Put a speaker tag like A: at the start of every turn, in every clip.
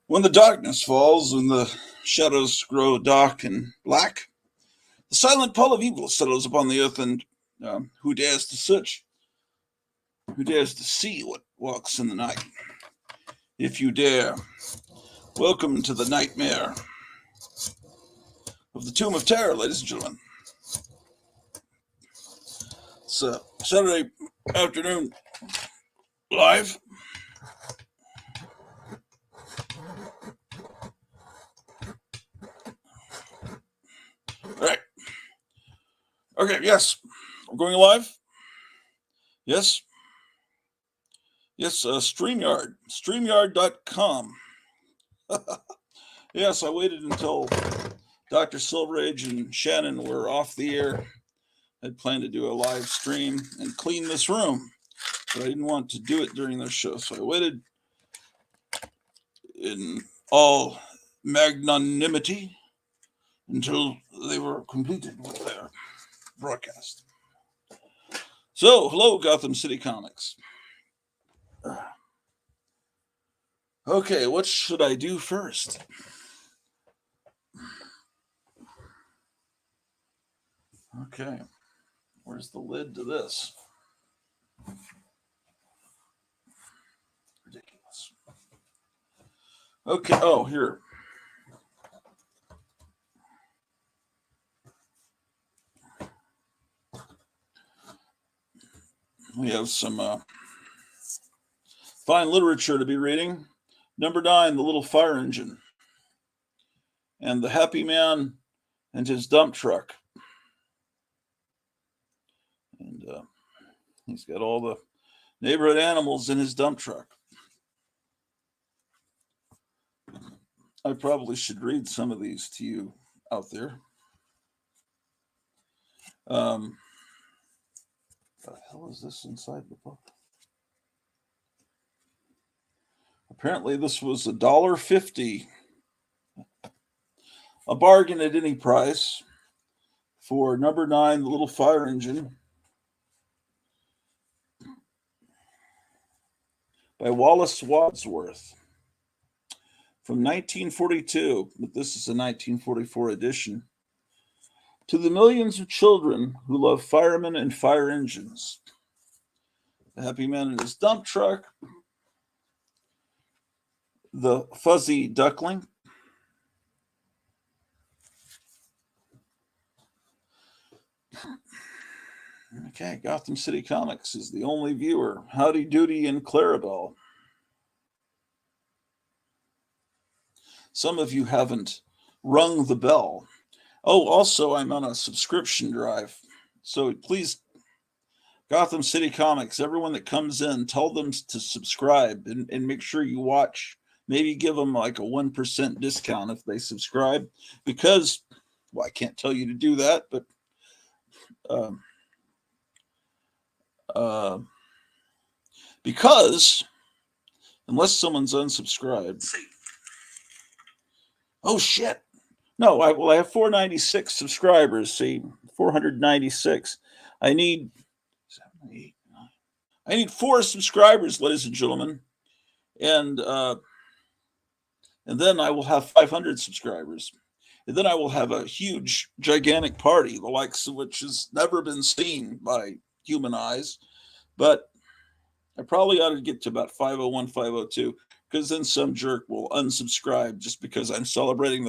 A: When the darkness falls and the shadows grow dark and black, the silent pall of evil settles upon the earth, and who dares to search? Who dares to see what walks in the night? If you dare, welcome to the nightmare of the Tomb of Terror, ladies and gentlemen. It's Saturday afternoon live. All right. Okay, yes. I'm going live. Yes. Yes, StreamYard. StreamYard.com. Yes, I waited until Dr. Silverage and Shannon were off the air. I'd planned to do a live stream and clean this room, but I didn't want to do it during their show, so I waited in all magnanimity until they were completed with their broadcast. So, hello, Gotham City Comics. Okay, what should I do first? Okay, where's the lid to this? Ridiculous. Okay, oh, here. We have some fine literature to be reading. Number 9, The Little Fire Engine. And The Happy Man and His Dump Truck. And he's got all the neighborhood animals in his dump truck. I probably should read some of these to you out there. What the hell is this inside the book? Apparently this was $1.50. A bargain at any price for number 9, The Little Fire Engine, by Wallace Wadsworth from 1942, but this is a 1944 edition. To the millions of children who love firemen and fire engines, The Happy Man in His Dump Truck, The Fuzzy Duckling, okay, Gotham City Comics is the only viewer, Howdy Doody and Clarabelle. Some of you haven't rung the bell. Oh, also, I'm on a subscription drive. So please, Gotham City Comics, everyone that comes in, tell them to subscribe and make sure you watch. Maybe give them like a 1% discount if they subscribe. Because, well, I can't tell you to do that, but because unless someone's unsubscribed. Oh, shit. No, I have 496 subscribers. See, 496. I need 7, 8, 9. I need 4 subscribers, ladies and gentlemen, and then I will have 500 subscribers, and then I will have a huge, gigantic party, the likes of which has never been seen by human eyes. But I probably ought to get to about 501, 502. Because then some jerk will unsubscribe just because I'm celebrating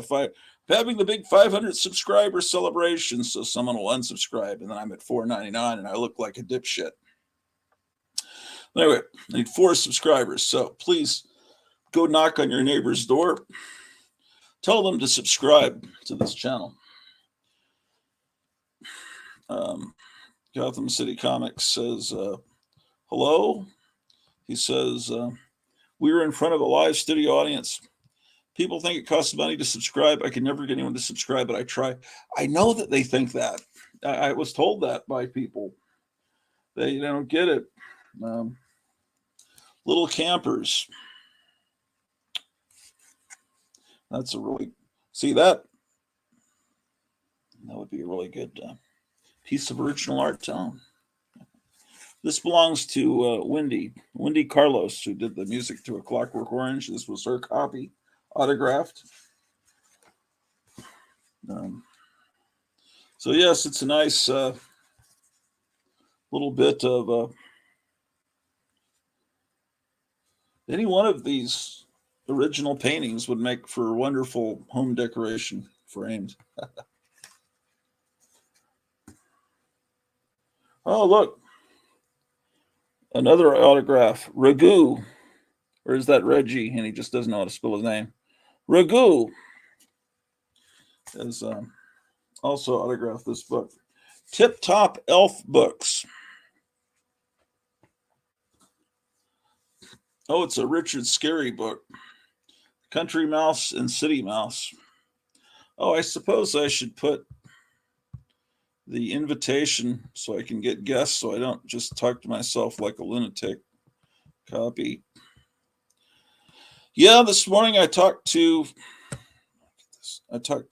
A: having the big 500 subscriber celebration. So someone will unsubscribe, and then I'm at 499, and I look like a dipshit. Anyway, I need 4 subscribers. So please go knock on your neighbor's door. Tell them to subscribe to this channel. Gotham City Comics says, hello. He says, we were in front of a live studio audience. People think it costs money to subscribe. I can never get anyone to subscribe, but I try. I know that they think that. I was told that by people. They don't get it. Little Campers. That's a really, see that? That would be a really good piece of original art tone. This belongs to Wendy Carlos, who did the music to A Clockwork Orange. This was her copy, autographed. So yes, it's a nice little bit of any one of these original paintings would make for wonderful home decoration framed. Oh, look, another autograph. Ragu, or is that Reggie? And he just doesn't know how to spell his name. Ragu has also autographed this book. Tip Top Elf Books. Oh, it's a Richard Scarry book. Country Mouse and City Mouse. Oh, I suppose I should put the invitation so I can get guests so I don't just talk to myself like a lunatic. Copy. Yeah, this morning I talked to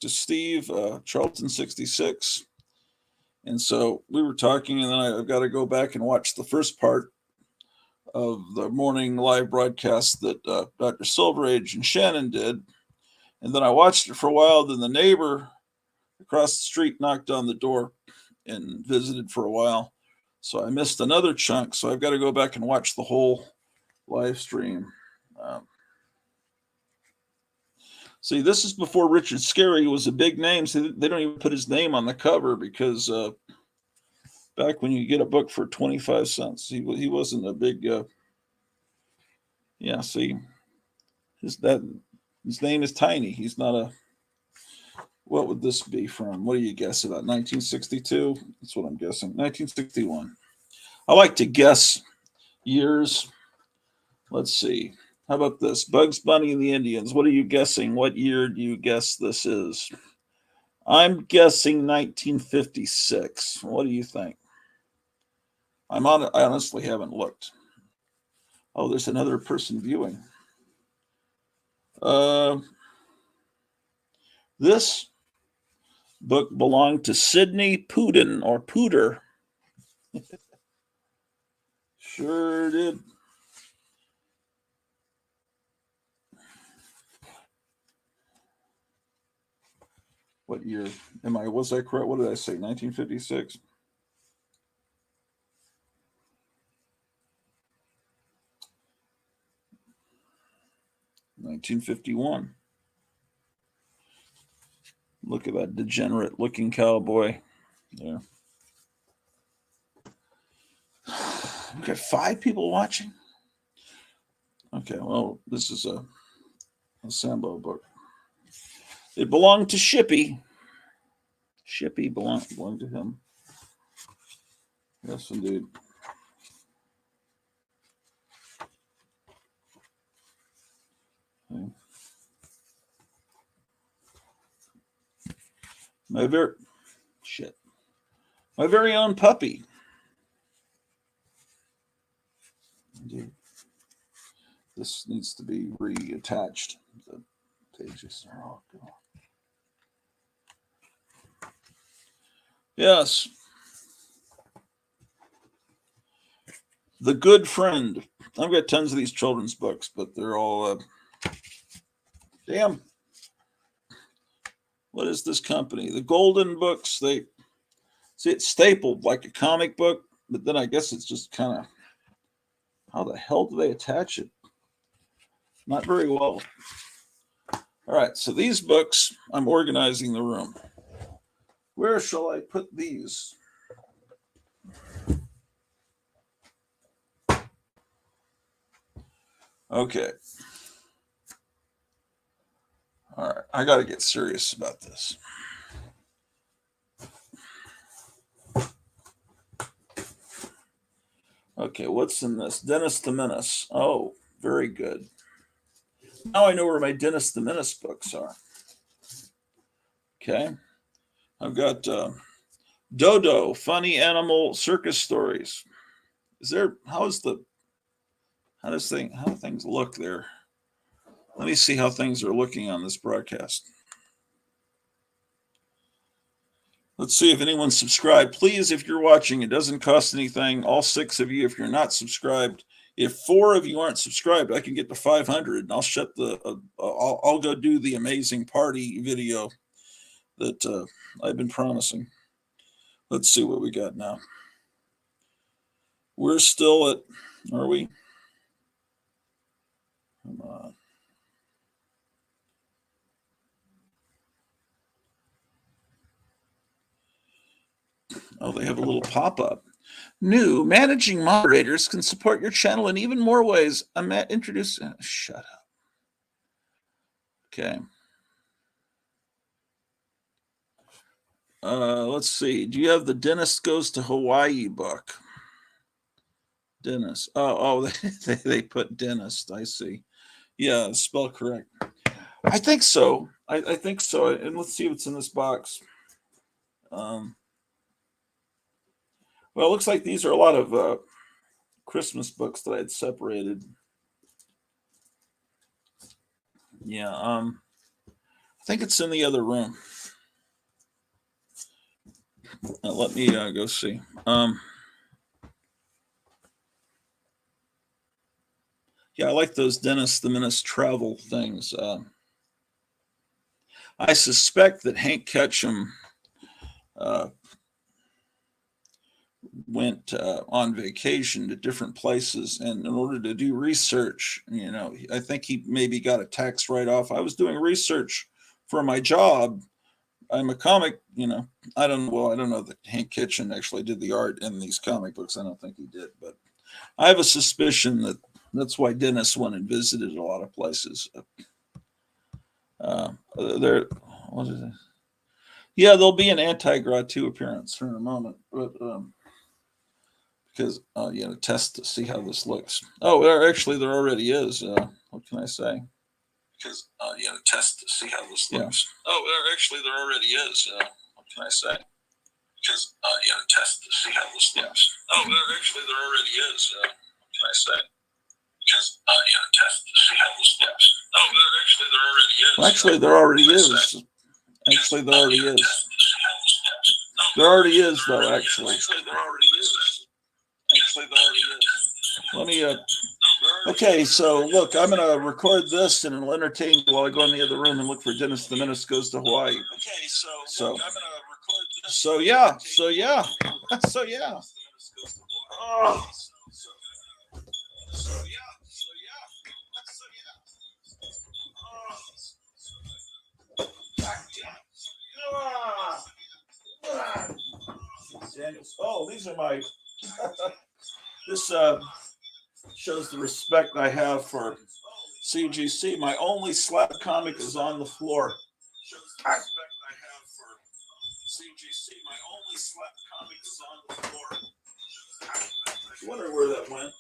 A: Steve, Charlton 66. And so we were talking, and then I've got to go back and watch the first part of the morning live broadcast that Dr. Silverage and Shannon did. And then I watched it for a while. Then the neighbor across the street knocked on the door and visited for a while. So I missed another chunk. So I've got to go back and watch the whole live stream. See, this is before Richard Scarry was a big name. So they don't even put his name on the cover because back when you get a book for 25 cents, he wasn't a big. Yeah, see, his name is tiny. He's not a. What would this be from? What do you guess about 1962? That's what I'm guessing. 1961. I like to guess years. Let's see. How about this? Bugs Bunny and the Indians. What are you guessing? What year do you guess this is? I'm guessing 1956. What do you think? I honestly haven't looked. Oh, there's another person viewing. This book belonged to Sidney Puden or Pooter. Sure did. What year was I correct? What did I say? 1956? 1951. Look at that degenerate looking cowboy. Yeah. We've got 5 people watching. Okay, well, this is a Sambo book. It belonged to Shippy. Shippy belonged to him. Yes, indeed. Okay. My very own puppy. Indeed. This needs to be reattached. The pages are all gone. Yes. The Good Friend. I've got tons of these children's books, but they're all damn. What is this company? The Golden Books. They see it's stapled like a comic book, but then I guess it's just kind of how the hell do they attach it? Not very well. All right, so these books, I'm organizing the room. Where shall I put these? Okay. All right, I got to get serious about this. Okay, what's in this? Dennis the Menace. Oh, very good. Now I know where my Dennis the Menace books are. Okay. I've got Dodo, Funny Animal Circus Stories. How do things look there? Let me see how things are looking on this broadcast. Let's see if anyone's subscribed. Please, if you're watching, it doesn't cost anything. All 6 of you, if you're not subscribed, if 4 of you aren't subscribed, I can get to 500, and I'll shut the. I'll go do the amazing party video that I've been promising. Let's see what we got now. We're still at. Are we? Come on. Oh, they have a little pop-up. New managing moderators can support your channel in even more ways. I'm introducing. Shut up. Okay. Let's see. Do you have the Dentist Goes to Hawaii book? Dentist. Oh, they put dentist. I see. Yeah, spell correct. I think so. I think so. And let's see what's in this box. Well, it looks like these are a lot of Christmas books that I had separated. Yeah, I think it's in the other room. Let me go see. Yeah, I like those Dennis the Menace travel things. I suspect that Hank Ketchum went on vacation to different places, and in order to do research, I think he maybe got a tax write-off. I was doing research for my job. I'm a comic, I don't know that Hank Kitchen actually did the art in these comic books. I don't think he did, but I have a suspicion that that's why Dennis went and visited a lot of places. What is it? Yeah, there'll be an Anti-Gra 2 appearance for in a moment, but because test to see how this looks. Oh, there already is. What can I say? Because test to see how this looks. Yeah. Oh, there already is. What can I say? Because test to see how this looks. Oh, there already is. What can I say? Because test to see how this looks. Oh, there already is. Well, actually, there already is. Actually, there already is. There already is, though. Actually, there already is. Actually, there already is. Let me. Okay, so look, I'm going to record this and it'll entertain you while I go in the other room and look for Dennis the Menace Goes to Hawaii. Okay, so look, I'm going to record this. So yeah. Oh. Daniels. Oh, these are my. This shows the respect I have for CGC. My only slap comic is on the floor. Shows the respect I have for CGC. My only slap comic is on the floor. I wonder where that went.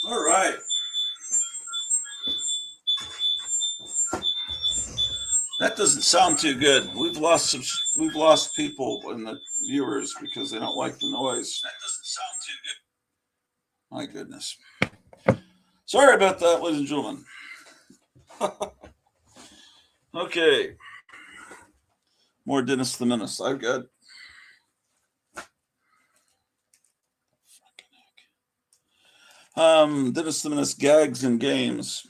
A: All right. That doesn't sound too good. We've lost people in the viewers because they don't like the noise. That doesn't sound too good. My goodness. Sorry about that, ladies and gentlemen. Okay. More Dennis the Menace. I've got. Dennis the Menace gags and games.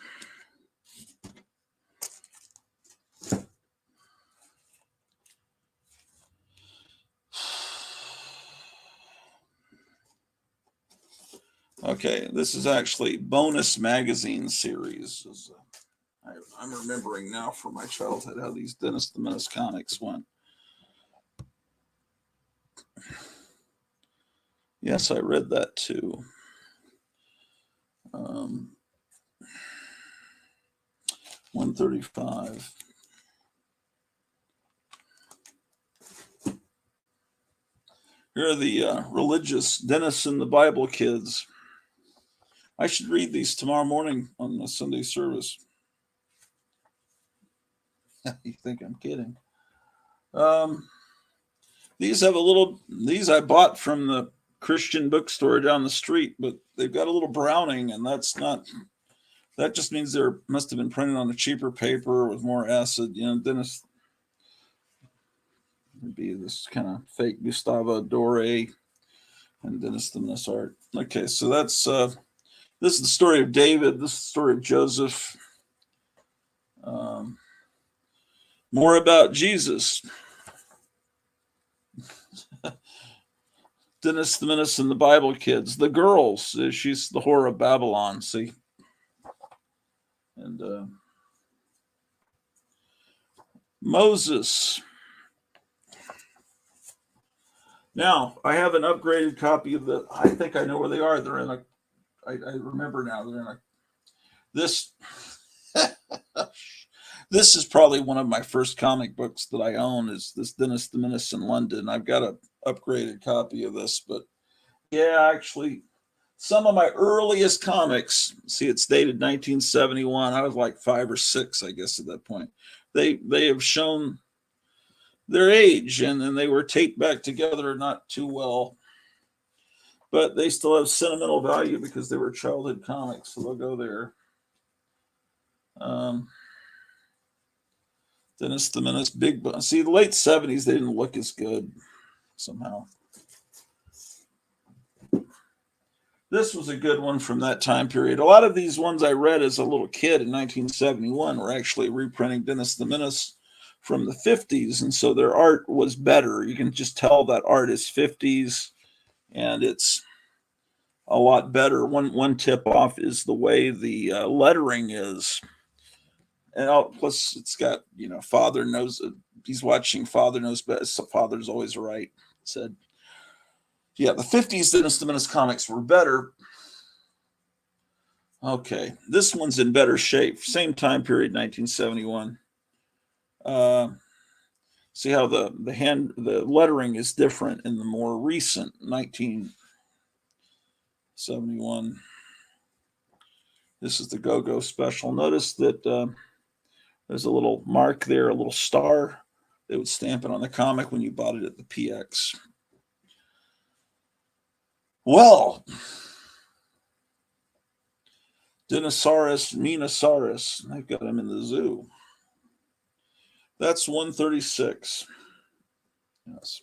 A: Okay, this is actually bonus magazine series. I'm remembering now from my childhood how these Dennis the Menace comics went. Yes, I read that too. 135. Here are the religious Dennis and the Bible kids. I should read these tomorrow morning on the Sunday service. You think I'm kidding? These have a little. These I bought from the Christian bookstore down the street, but they've got a little browning, and that's not. That just means they must have been printed on a cheaper paper with more acid. You know, Dennis would be this kind of fake Gustavo Doré and Dennis the Menace art. Okay, so that's this is the story of David. This is the story of Joseph. More about Jesus. Dennis the Menace and the Bible kids. The girls. She's the whore of Babylon. See. And Moses. Now, I have an upgraded copy of the. I think I know where they are. They're in a. I remember now. They're in a. This. This is probably one of my first comic books that I own. Is this Dennis the Menace in London? I've got an upgraded copy of this, but yeah, actually, some of my earliest comics. See, it's dated 1971. I was like 5 or 6, I guess, at that point. They have shown their age, and then they were taped back together not too well, but they still have sentimental value because they were childhood comics, so they'll go there. Dennis the Menace, Big Bun. See, the late 70s, they didn't look as good somehow. This was a good one from that time period. A lot of these ones I read as a little kid in 1971 were actually reprinting Dennis the Menace from the 50s, and so their art was better. You can just tell that art is 50s, and it's a lot better. One tip off is the way the lettering is. And plus, it's got, you know, Father knows, he's watching Father Knows Best. So Father's always right. Said, yeah, the 50s Dennis the Menace comics were better. Okay, this one's in better shape. Same time period, 1971. See how the lettering is different in the more recent 1971. This is the Go-Go special. Notice that there's a little mark there, a little star. They would stamp it on the comic when you bought it at the PX. Well, Dinosaurus, Minosaurus. I've got him in the zoo. That's 136. Yes.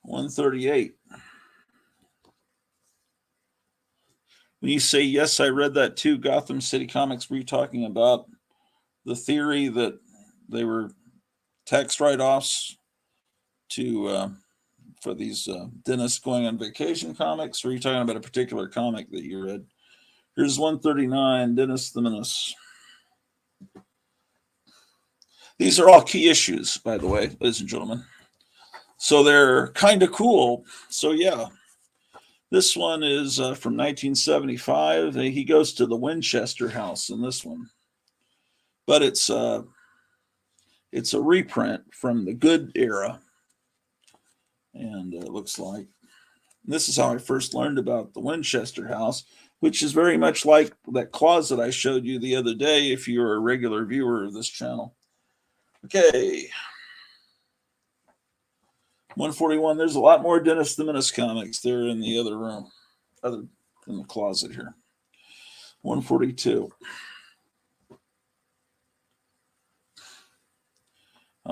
A: 138. When you say, yes, I read that too, Gotham City Comics, were you talking about the theory that they were tax write-offs to for these Dennis going on vacation comics, or are you talking about a particular comic that you read? Here's 139, Dennis the Menace. These are all key issues, by the way, ladies and gentlemen. So they're kind of cool. So yeah, this one is from 1975. He goes to the Winchester house in this one, but it's a reprint from the good era, and it looks like this is how I first learned about the Winchester house, which is very much like that closet I showed you the other day if you're a regular viewer of this channel. Okay. 141. There's a lot more Dennis the Menace comics there in the other room, in the closet here. 142.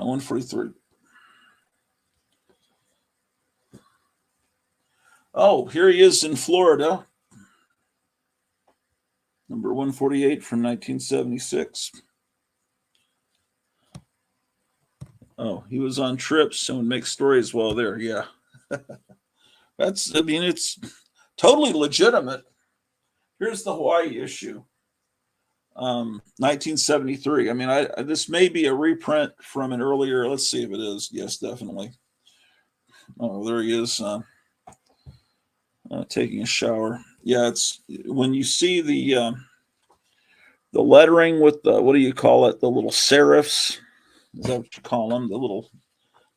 A: 143. Oh, here he is in Florida. Number 148 from 1976. Oh, he was on trips. Someone makes stories while there. Yeah. I mean, it's totally legitimate. Here's the Hawaii issue. 1973. I mean, this may be a reprint from an earlier. Let's see if it is. Yes, definitely. Oh, there he is, taking a shower. Yeah, it's when you see the lettering with the, what do you call it? The little serifs. Is that what you call them? The little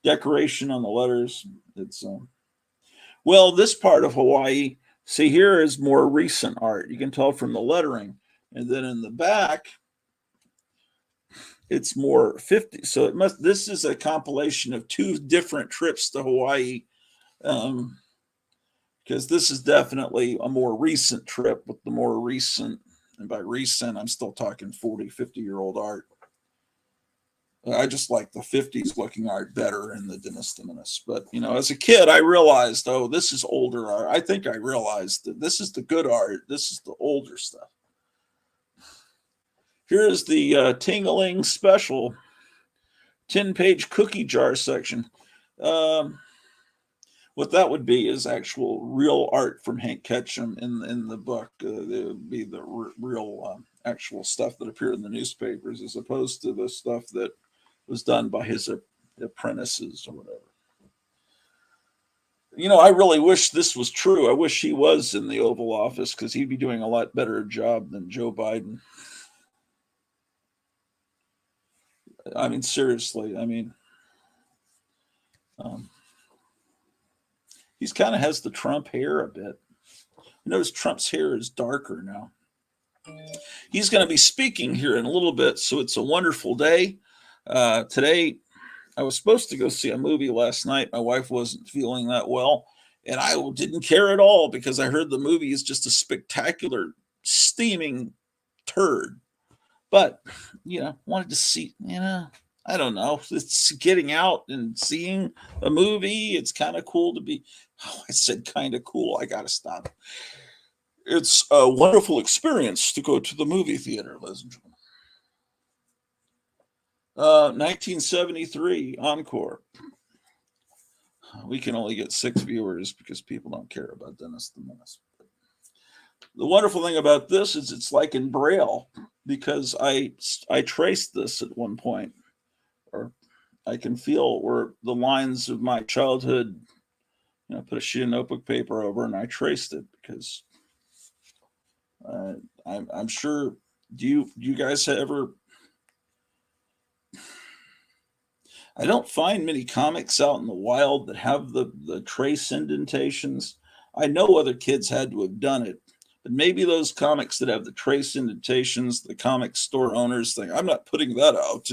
A: decoration on the letters. It's well, this part of Hawaii. See, here is more recent art. You can tell from the lettering, and then in the back, it's more 50. So it must. This is a compilation of two different trips to Hawaii, because this is definitely a more recent trip with the more recent. And by recent, I'm still talking 40, 50-year-old art. I just like the 50s looking art better in the Dennis the Menace. But, as a kid, I realized, oh, this is older art. I think I realized that this is the good art. This is the older stuff. Here's the Tingaling Special 10-page cookie jar section. What that would be is actual real art from Hank Ketchum in the book. It would be the real actual stuff that appeared in the newspapers, as opposed to the stuff that was done by his apprentices or whatever. I really wish this was true. I wish he was in the Oval Office, because he'd be doing a lot better job than Joe Biden. I mean, seriously. I mean, he's kind of has the Trump hair a bit. Notice Trump's hair is darker now. He's going to be speaking here in a little bit, so it's a wonderful day. Today, I was supposed to go see a movie last night. My wife wasn't feeling that well, and I didn't care at all, because I heard the movie is just a spectacular, steaming turd. But, wanted to see, I don't know. It's getting out and seeing a movie. It's kind of cool to be. Oh, I said kind of cool. I got to stop. It's a wonderful experience to go to the movie theater, ladies and gentlemen. 1973 Encore. We can only get 6 viewers because people don't care about Dennis the Menace. The wonderful thing about this is it's like in Braille, because I traced this at one point, or I can feel where the lines of my childhood, put a sheet of notebook paper over and I traced it, because I'm sure. Do you guys ever? I don't find many comics out in the wild that have the trace indentations. I know other kids had to have done it, but maybe those comics that have the trace indentations, the comic store owners think, I'm not putting that out.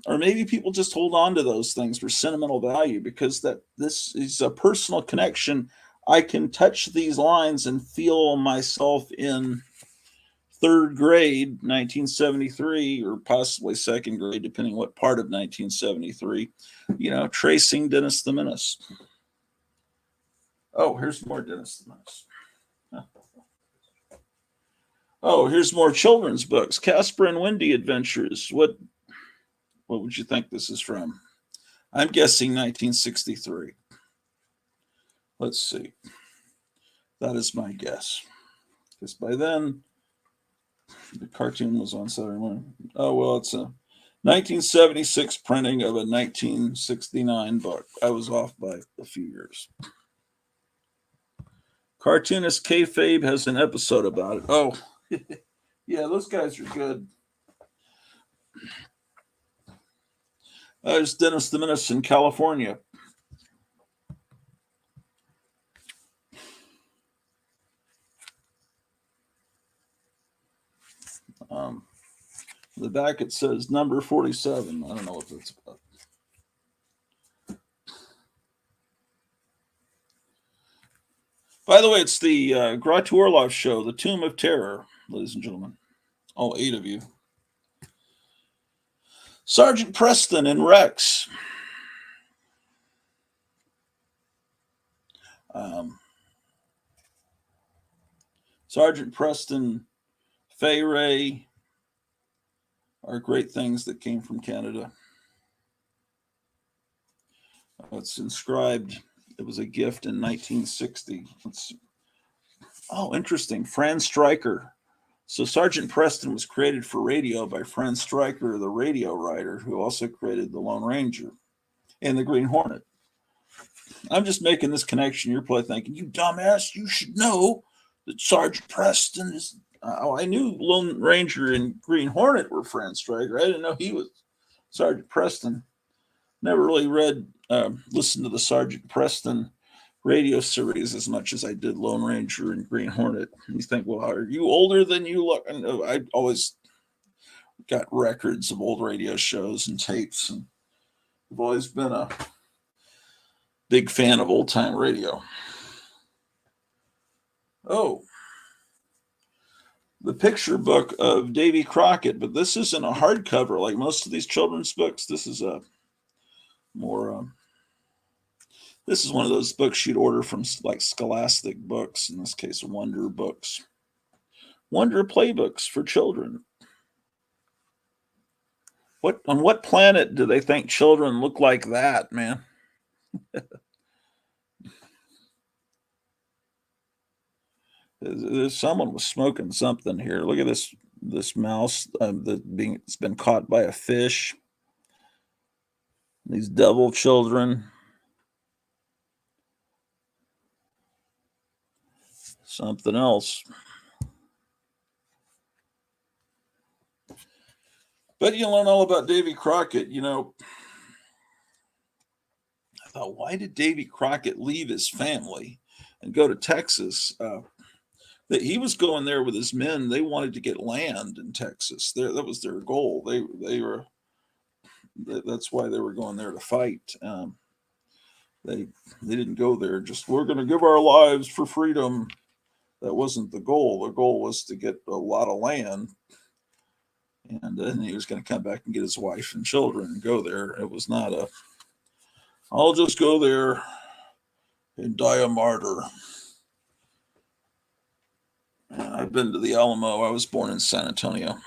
A: Or maybe people just hold on to those things for sentimental value, because this is a personal connection. I can touch these lines and feel myself in 3rd grade, 1973, or possibly 2nd grade, depending what part of 1973, tracing Dennis the Menace. Oh, here's more Dennis the Menace. Oh, here's more children's books. Casper and Wendy Adventures. What would you think this is from? I'm guessing 1963. Let's see. That is my guess. Because by then, the cartoon was on Saturday morning. Oh, well, it's a 1976 printing of a 1969 book. I was off by a few years. Cartoonist Kayfabe has an episode about it. Oh, yeah, those guys are good. There's Dennis the Menace in California. The back it says number 47. I don't know what that's about. By the way, it's the Gratu Orlov show, The Tomb of Terror, ladies and gentlemen. All 8 of you. Sergeant Preston and Rex. Um, Sergeant Preston, Fay Ray are great things that came from Canada. It's inscribed. It was a gift in 1960. Interesting. Franz Stryker. So Sergeant Preston was created for radio by Franz Stryker, the radio writer, who also created the Lone Ranger and the Green Hornet. I'm just making this connection. You're probably thinking, you dumbass, you should know that Sergeant Preston is. I knew Lone Ranger and Green Hornet were Franz Stryker. I didn't know he was Sergeant Preston. Never really listened to the Sergeant Preston radio series as much as I did Lone Ranger and Green Hornet. You think, well, are you older than you look? I always got records of old radio shows and tapes, and I've always been a big fan of old time radio. Oh, the picture book of Davy Crockett, but this isn't a hardcover like most of these children's books. This is a more this is one of those books you'd order from like Scholastic Books, in this case Wonder Books. Wonder playbooks for children. On what planet do they think children look like that, man? Someone was smoking something here. Look at this mouse it's been caught by a fish. These devil children. Something else. But you learn all about Davy Crockett. I thought, why did Davy Crockett leave his family and go to Texas? That he was going there with his men. They wanted to get land in Texas. That was their goal. That's why they were going there to fight. They didn't go there just, we're going to give our lives for freedom. That wasn't the goal. The goal was to get a lot of land, and then he was going to come back and get his wife and children and go there. It was not I'll just go there and die a martyr. I've been to the Alamo. I was born in San Antonio.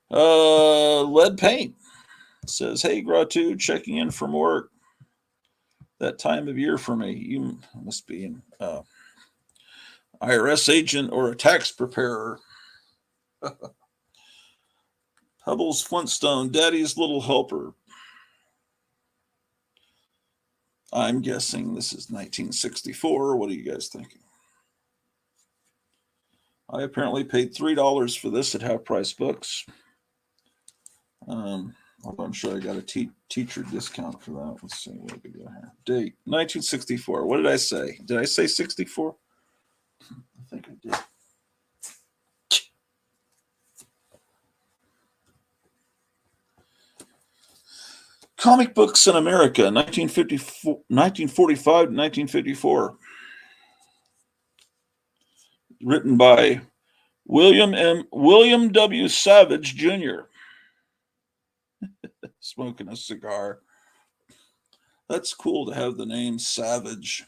A: Lead Paint says, hey, Gratu, checking in from work. That time of year for me. You must be an IRS agent or a tax preparer. Hubble's Flintstone, Daddy's Little Helper. I'm guessing this is 1964. What are you guys thinking? I apparently paid $3 for this at Half Price Books. Although I'm sure I got a teacher discount for that. Let's see what we got here. Date 1964. What did I say? Did I say 64? I think I did. Comic Books in America, 1945 to 1954. Written by William W. Savage Jr. Smoking a cigar. That's cool to have the name Savage.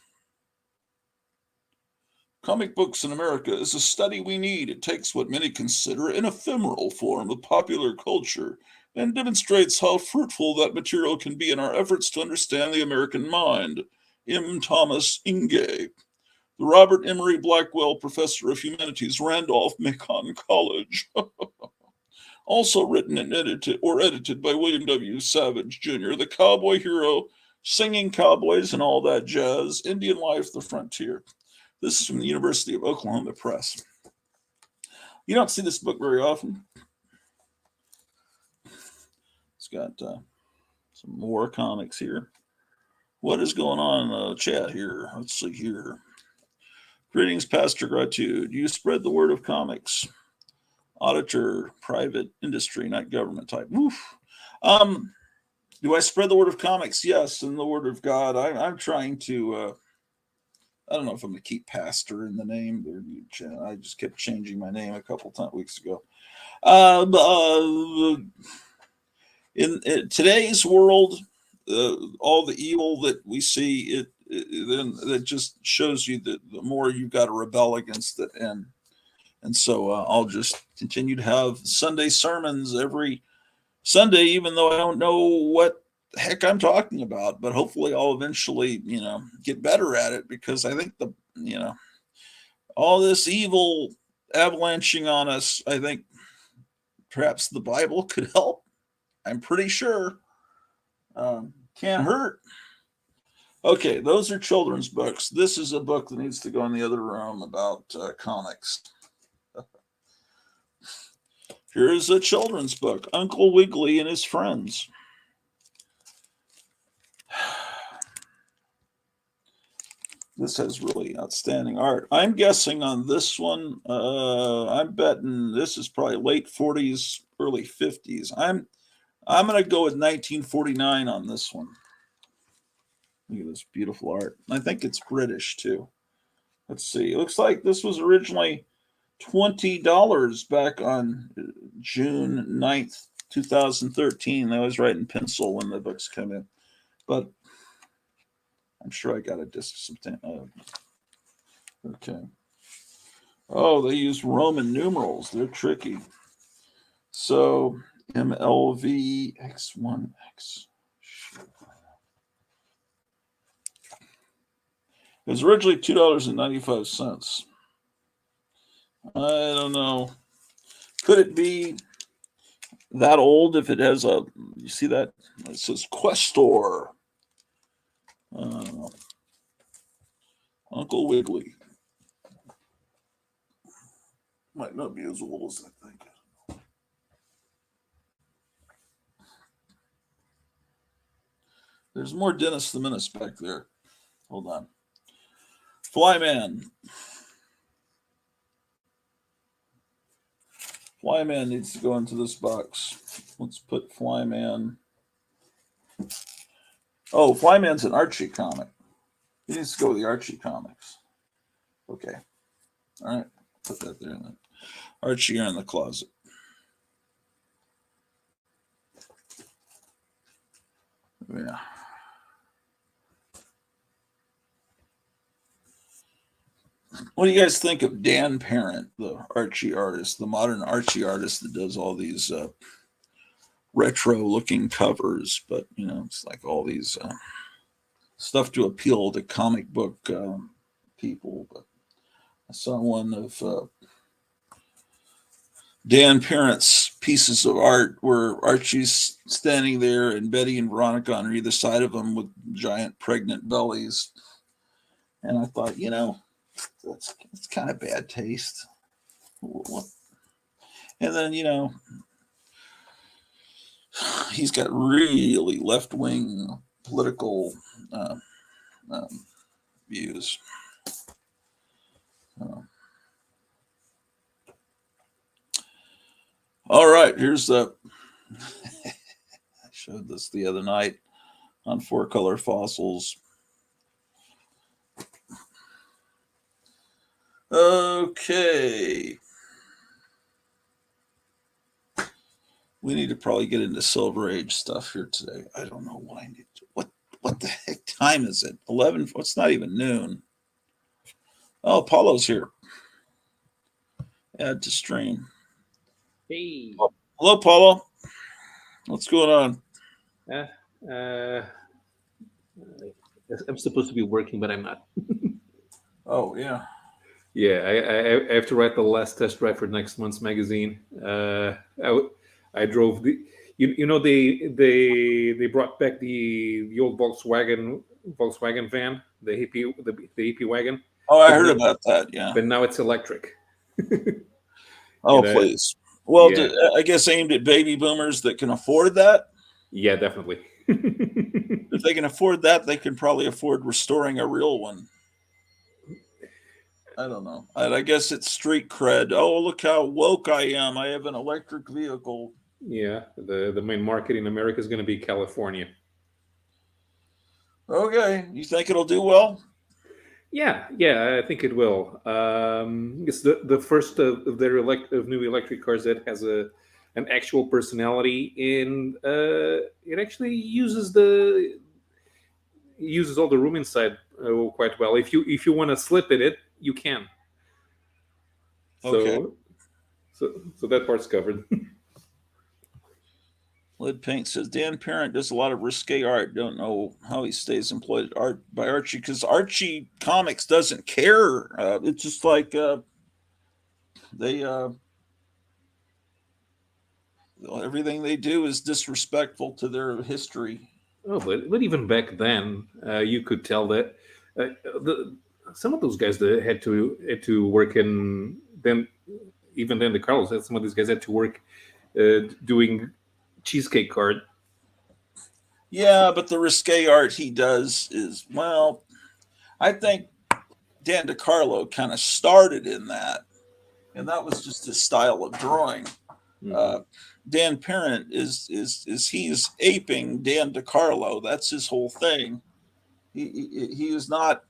A: Comic Books in America is a study we need. It takes what many consider an ephemeral form of popular culture and demonstrates how fruitful that material can be in our efforts to understand the American mind. M. Thomas Inge, the Robert Emory Blackwell Professor of Humanities, Randolph-Macon College. Also written and edited by William W. Savage Jr., the cowboy hero, singing cowboys and all that jazz, Indian life, the frontier. This is from the University of Oklahoma Press. You don't see this book very often. It's got some more comics here. What is going on in the chat here? Let's see here. Greetings, Pastor Gratude. You spread the word of comics. Auditor, private industry, not government type. Woof. Do I spread the word of comics? Yes, and the word of God. I'm trying to. I don't know if I'm going to keep pastor in the name. I just kept changing my name a couple weeks ago. in today's world, all the evil that we see, then it just shows you that the more you've got to rebel against it, and so I'll just continue to have Sunday sermons every Sunday, even though I don't know what the heck I'm talking about. But hopefully, I'll eventually, get better at it, because I think all this evil avalanching on us, I think perhaps the Bible could help. I'm pretty sure. Can't hurt. Okay, those are children's books. This is a book that needs to go in the other room about comics. Here's a children's book, Uncle Wiggily and His Friends. This has really outstanding art. I'm guessing on this one, I'm betting this is probably late 40s, early 50s. I'm going to go with 1949 on this one. Look at this beautiful art. I think it's British too. Let's see. It looks like this was originally $20 back on June 9th, 2013. I was writing pencil when the books come in. But I'm sure I got a disc sometime. Okay. Oh, they use Roman numerals. They're tricky. So MLVX1X. It was originally $2.95. I don't know. Could it be that old if it has a, you see that? It says Questor. Uncle Wiggily. Might not be as old as I think. There's more Dennis the Menace back there. Hold on. Flyman. Flyman needs to go into this box. Let's put Flyman. Oh, Flyman's an Archie comic. He needs to go with the Archie comics. Okay. All right. Put that there. Then. Archie, you're in the closet. Yeah. What do you guys think of Dan Parent, the Archie artist, the modern Archie artist that does all these retro-looking covers? But, it's like all these stuff to appeal to comic book people. But I saw one of Dan Parent's pieces of art where Archie's standing there and Betty and Veronica on either side of him with giant pregnant bellies. And I thought, it's kind of bad taste. What? And then, he's got really left-wing political views. All right, here's the. I showed this the other night on Four Color Fossils. Okay. We need to probably get into Silver Age stuff here today. I don't know what I need to. What the heck time is it? 11. It's not even noon. Oh, Paulo's here. Add to stream.
B: Hey.
A: Hello, Paulo. What's going on?
B: I'm supposed to be working, but I'm not.
A: Oh, yeah.
B: Yeah, I have to write the last test drive for next month's magazine. I drove the, they brought back the old Volkswagen van, the hippie wagon.
A: Oh, I heard about that. Yeah,
B: but now it's electric.
A: Oh, please. Well, yeah. I guess aimed at baby boomers that can afford that.
B: Yeah, definitely.
A: If they can afford that, they can probably afford restoring a real one. I don't know. I guess it's street cred. Oh, look how woke I am. I have an electric vehicle.
B: Yeah, the main market in America is going to be California.
A: Okay. You think it'll do well?
B: Yeah, I think it will. It's the first of their new electric cars that has a an actual personality, and it actually uses all the room inside quite well. If you want to slip it, you can.
A: Okay.
B: So that part's covered.
A: Lead Paint says Dan Parent does a lot of risque art. Don't know how he stays employed art by Archie, because Archie Comics doesn't care. It's just like they everything they do is disrespectful to their history.
B: Oh, but even back then, you could tell that some of those guys that had to work in then, even then, the Carlos, some of these guys had to work doing cheesecake art.
A: Yeah, but the risque art he does is, well, I think Dan DeCarlo kind of started in that, and that was just his style of drawing. Dan Parent is he's aping Dan DeCarlo. That's his whole thing. He is not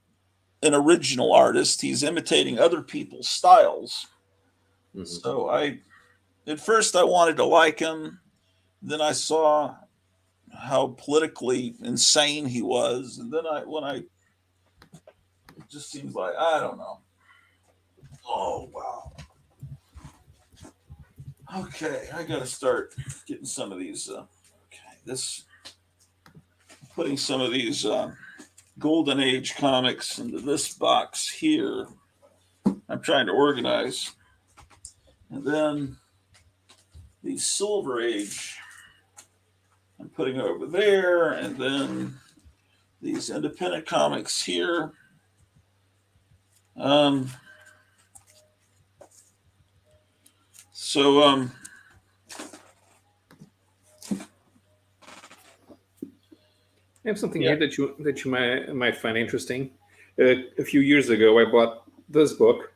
A: an original artist. He's imitating other people's styles. So at first I wanted to like him. Then I saw how politically insane he was, and then it just seems like, I don't know. Oh wow. Okay, I gotta start getting some of these. Putting some of these Golden Age comics into this box here. I'm trying to organize, and then these Silver Age I'm putting over there, and then these independent comics here.
B: I have something here that you might find interesting. A few years ago, I bought this book,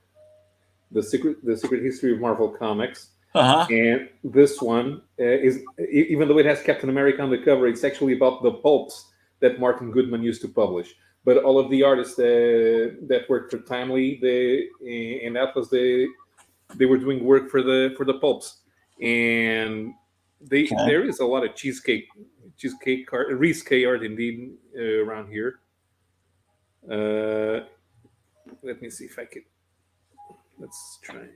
B: the Secret History of Marvel Comics, and this one is, even though it has Captain America on the cover, it's actually about the pulps that Martin Goodman used to publish. But all of the artists that worked for Timely, and Atlas, they were doing work for the pulps, and there is a lot of cheesecake art, risque art indeed, around here. Let me see if I can. Let's try.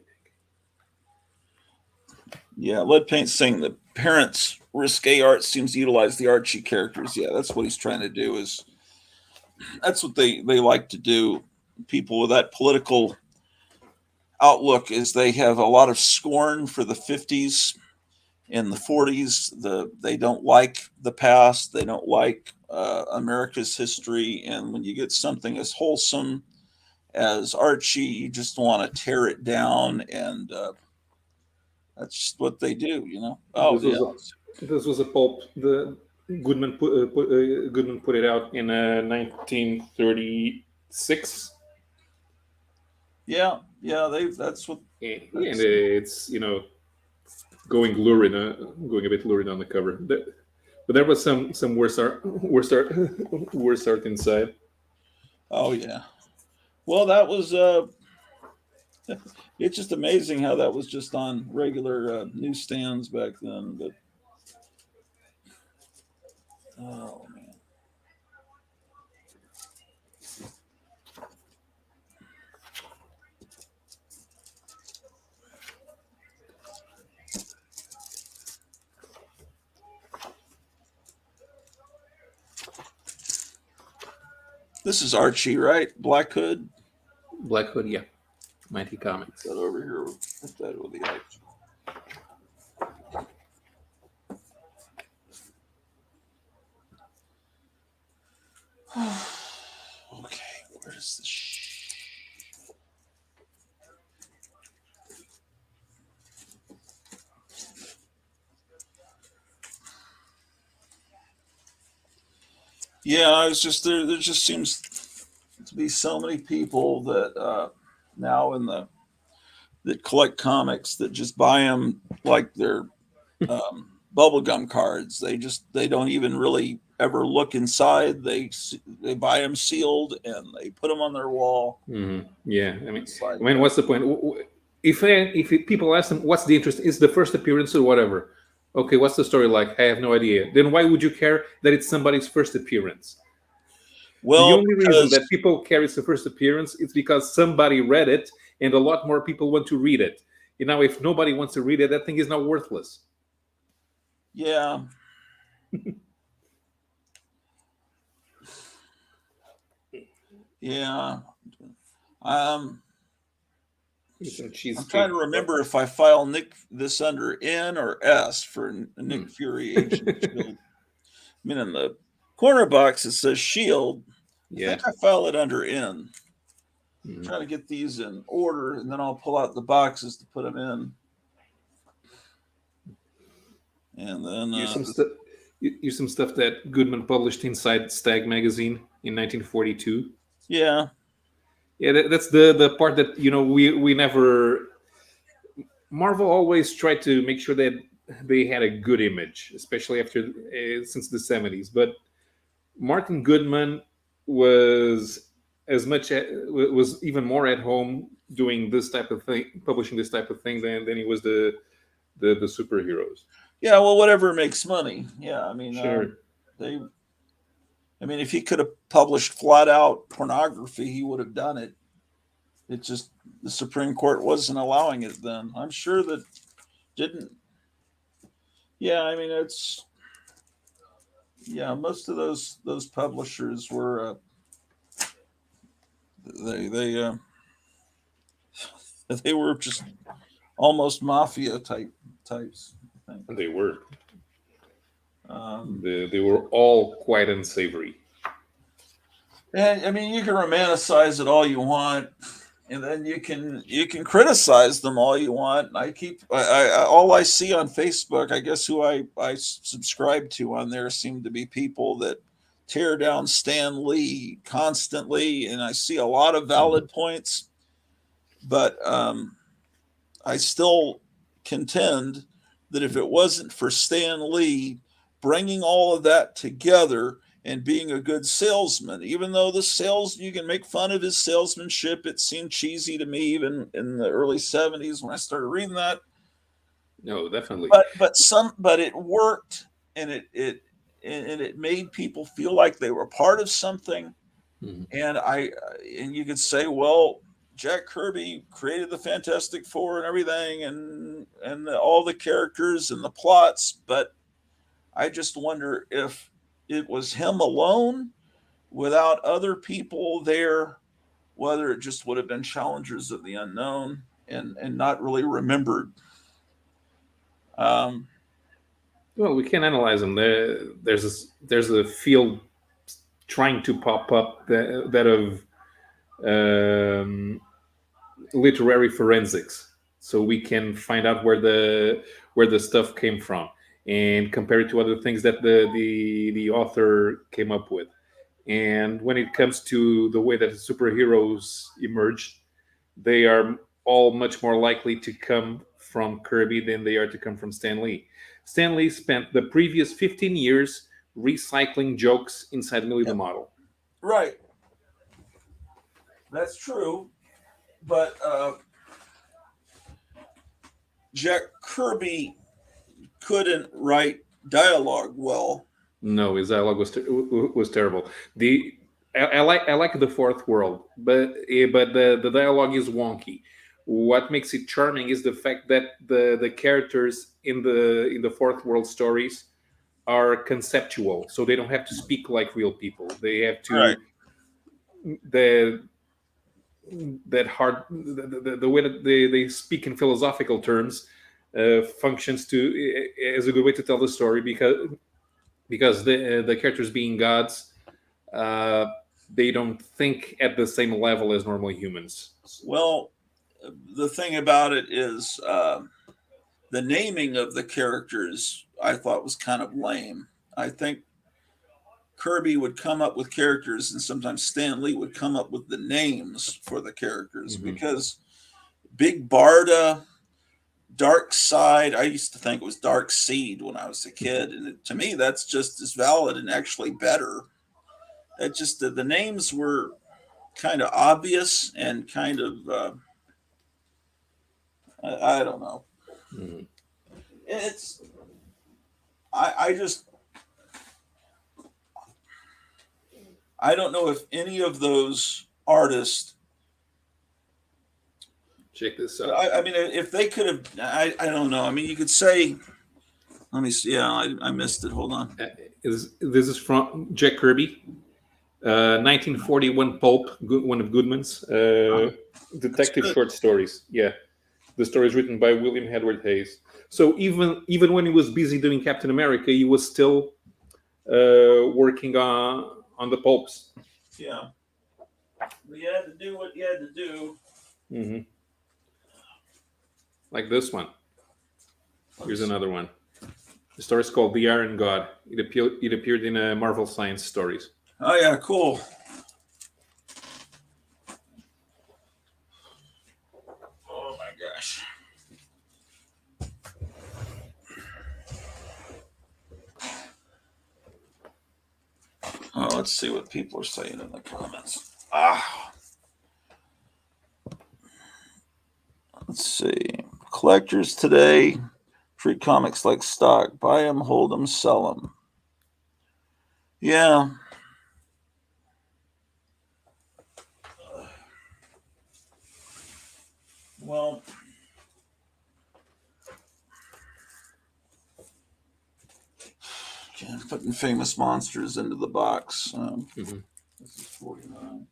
A: Yeah, Lead Paint's saying the Parents' risque art seems to utilize the Archie characters. Yeah, that's what he's trying to do. That's what they like to do. People with that political outlook is they have a lot of scorn for the 50s and the 40s. They don't like the past. They don't like America's history. And when you get something as wholesome as Archie, you just want to tear it down. And that's just what they do, you know.
B: This was a pulp. The Goodman put it out in 1936.
A: Yeah, that's what.
B: And it's going a bit lurid on the cover. But there was some worse art inside.
A: Oh yeah. Well, that was it's just amazing how that was just on regular newsstands back then. But oh man. This is Archie, right? Black Hood?
B: Black Hood, yeah. Mighty Comics.
A: Put that over here. Put that with the Archie. Okay, where's the Yeah, it's just there just seems to be so many people that now that collect comics that just buy them like they're bubblegum cards. They don't even really ever look inside. They buy them sealed and they put them on their wall.
B: Mm-hmm. Yeah, I mean, what's the point? if people ask them what's the interest, is the first appearance or whatever. Okay, what's the story like? I have no idea. Then why would you care that it's somebody's first appearance? The
A: Well,
B: only reason that people care it's the first appearance is because somebody read it, and a lot more people want to read it. You know, if nobody wants to read it, that thing is now worthless.
A: yeah. Yeah. I'm trying to remember if I file Nick this under N or S for Nick Fury, Agent Shield. I mean, in the corner box it says Shield. I think I file it under N. I'm trying to get these in order, and then I'll pull out the boxes to put them in. And then
B: here's some stuff that Goodman published inside Stag magazine in 1942.
A: Yeah.
B: Yeah, that's the part that we never. Marvel always tried to make sure that they had a good image, especially after since the 70s. But Martin Goodman was was even more at home doing this type of thing, publishing this type of thing than he was the superheroes.
A: Yeah, well, whatever makes money. Yeah, I mean,
B: sure.
A: If he could have published flat out pornography, he would have done it. It just the Supreme Court wasn't allowing it then. I'm sure that didn't. Yeah, I mean most of those publishers were they were just almost mafia types. I think.
B: They were. They were all quite unsavory.
A: And I mean, you can romanticize it all you want, and then you can criticize them all you want. All I see on Facebook, I guess who I subscribe to on there seem to be people that tear down Stan Lee constantly, and I see a lot of valid points, but I still contend that if it wasn't for Stan Lee bringing all of that together and being a good salesman, even though you can make fun of his salesmanship, it seemed cheesy to me even in the early 70s when I started reading that.
B: No, definitely.
A: But it worked, and it made people feel like they were part of something.
B: Mm-hmm.
A: And you could say, well, Jack Kirby created the Fantastic Four and everything, and all the characters and the plots, but I just wonder if it was him alone without other people there, whether it just would have been Challengers of the Unknown and not really remembered.
B: Well, we can analyze them. There's a field trying to pop up that of literary forensics, so we can find out where the stuff came from and compare it to other things that the author came up with. And when it comes to the way that superheroes emerged, they are all much more likely to come from Kirby than they are to come from Stan Lee. Stan Lee spent the previous 15 years recycling jokes inside Millie the Model.
A: Right. That's true. But Jack Kirby couldn't write dialogue well.
B: No, his dialogue was terrible. I like the Fourth World, but the dialogue is wonky. What makes it charming is the fact that the characters in the Fourth World stories are conceptual, so they don't have to speak like real people. They have to the way that they speak in philosophical terms functions as a good way to tell the story because the characters being gods, they don't think at the same level as normal humans.
A: Well, the thing about it is the naming of the characters I thought was kind of lame. I think Kirby would come up with characters, and sometimes Stan Lee would come up with the names for the characters, because Big Barda, Dark Side, I used to think it was Dark Seed when I was a kid, and to me that's just as valid and actually better. It just the names were kind of obvious and kind of I don't know.
B: Mm-hmm.
A: It's I just I don't know if any of those artists.
B: Check this out.
A: I mean, if they could have, I don't know. I mean, you could say, let me see. Yeah, I missed it. Hold on.
B: This is from Jack Kirby, 1941 pulp, one of Goodman's detective short stories. Yeah, the story is written by William Edward Hayes. So even when he was busy doing Captain America, he was still working on the pulps.
A: Yeah, you had to do what you had to do.
B: Mm-hmm. Like this one. Here's another one. The story is called The Iron God. It appeared in Marvel Science Stories.
A: Oh yeah, cool. Oh my gosh. Oh, let's see what people are saying in the comments. Let's see. Collectors today treat comics like stock. Buy them, hold them, sell them. Yeah. Well, okay, I'm putting Famous Monsters into the box. This is 49.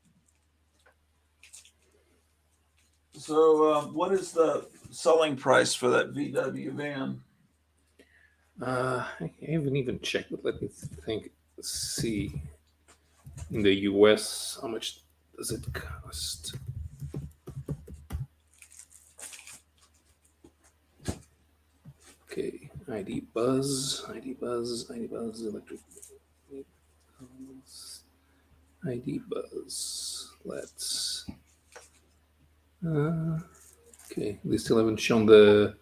A: So, what is the selling price for that VW van?
B: I haven't even checked, but let me think. Let's see. In the US, how much does it cost? Okay, ID Buzz, electric vehicles, ID Buzz. Let's. Okay, they still haven't shown the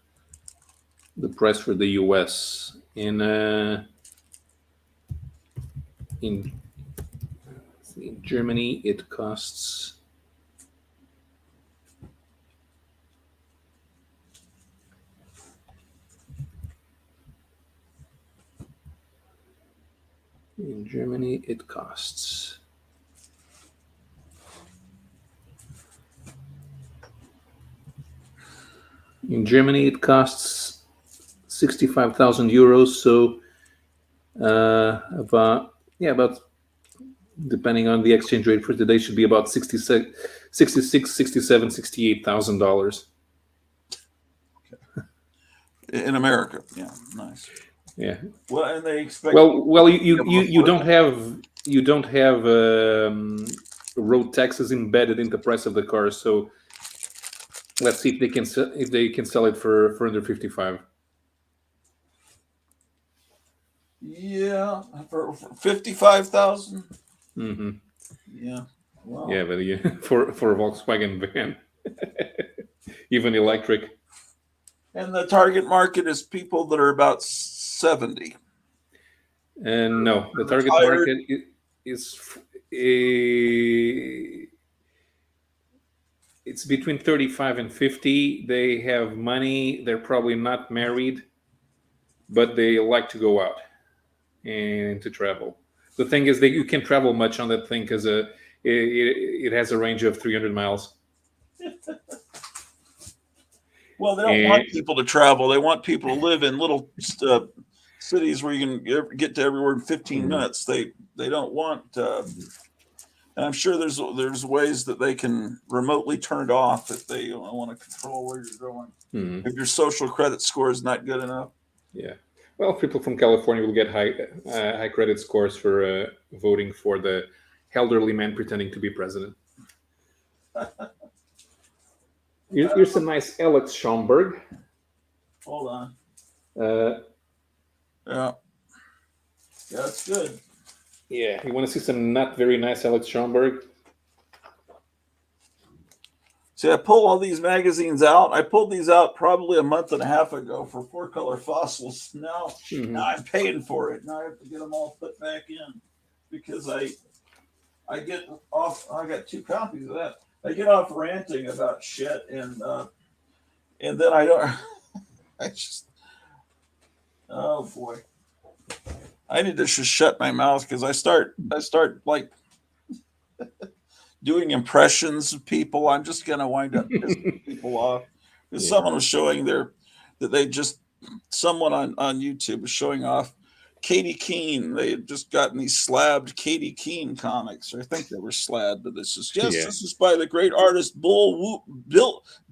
B: price for the US. In Germany, it costs. In Germany, it costs. In Germany, it costs 65,000 euros. So, about depending on the exchange rate for today, should be about $66,000, $67,000, $68,000.
A: In America, yeah, nice.
B: Yeah.
A: Well, and they expect.
B: Well, you don't have road taxes embedded in the price of the car. So let's see if they can sell it for under 55.
A: Yeah, for 55,000.
B: Mm-hmm.
A: Yeah. Wow.
B: Yeah, but for a Volkswagen van, even electric.
A: And the target market is people that are about 70.
B: And no, the target market is it's between 35 and 50. They have money. They're probably not married, but they like to go out and to travel. The thing is that you can't travel much on that thing because it has a range of 300 miles.
A: Well, they don't want people to travel. They want people to live in little cities where you can get to everywhere in 15 minutes. They don't want. And I'm sure there's ways that they can remotely turn it off if they want to control where you're going. If your social credit score is not good enough.
B: Yeah. Well, people from California will get high credit scores for voting for the elderly man pretending to be president. Here's a nice Alex Schomburg.
A: Hold on.
B: Yeah,
A: that's good.
B: Yeah, you want to see some not very nice Alex Schomburg?
A: See, I pull all these magazines out. I pulled these out probably a month and a half ago for Four Color Fossils. Now I'm paying for it. Now I have to get them all put back in because I get off. I got 2 copies of that. I get off ranting about shit, and And then I don't. I just. Oh boy. I need to just shut my mouth because I start like doing impressions of people. I'm just gonna wind up pissing people off. Because
B: Yeah.
A: someone was showing someone on YouTube was showing off Katie Keene. They had just gotten these slabbed Katie Keene comics. I think they were slabbed, but this is
B: Yeah.
A: this is by the great artist Bill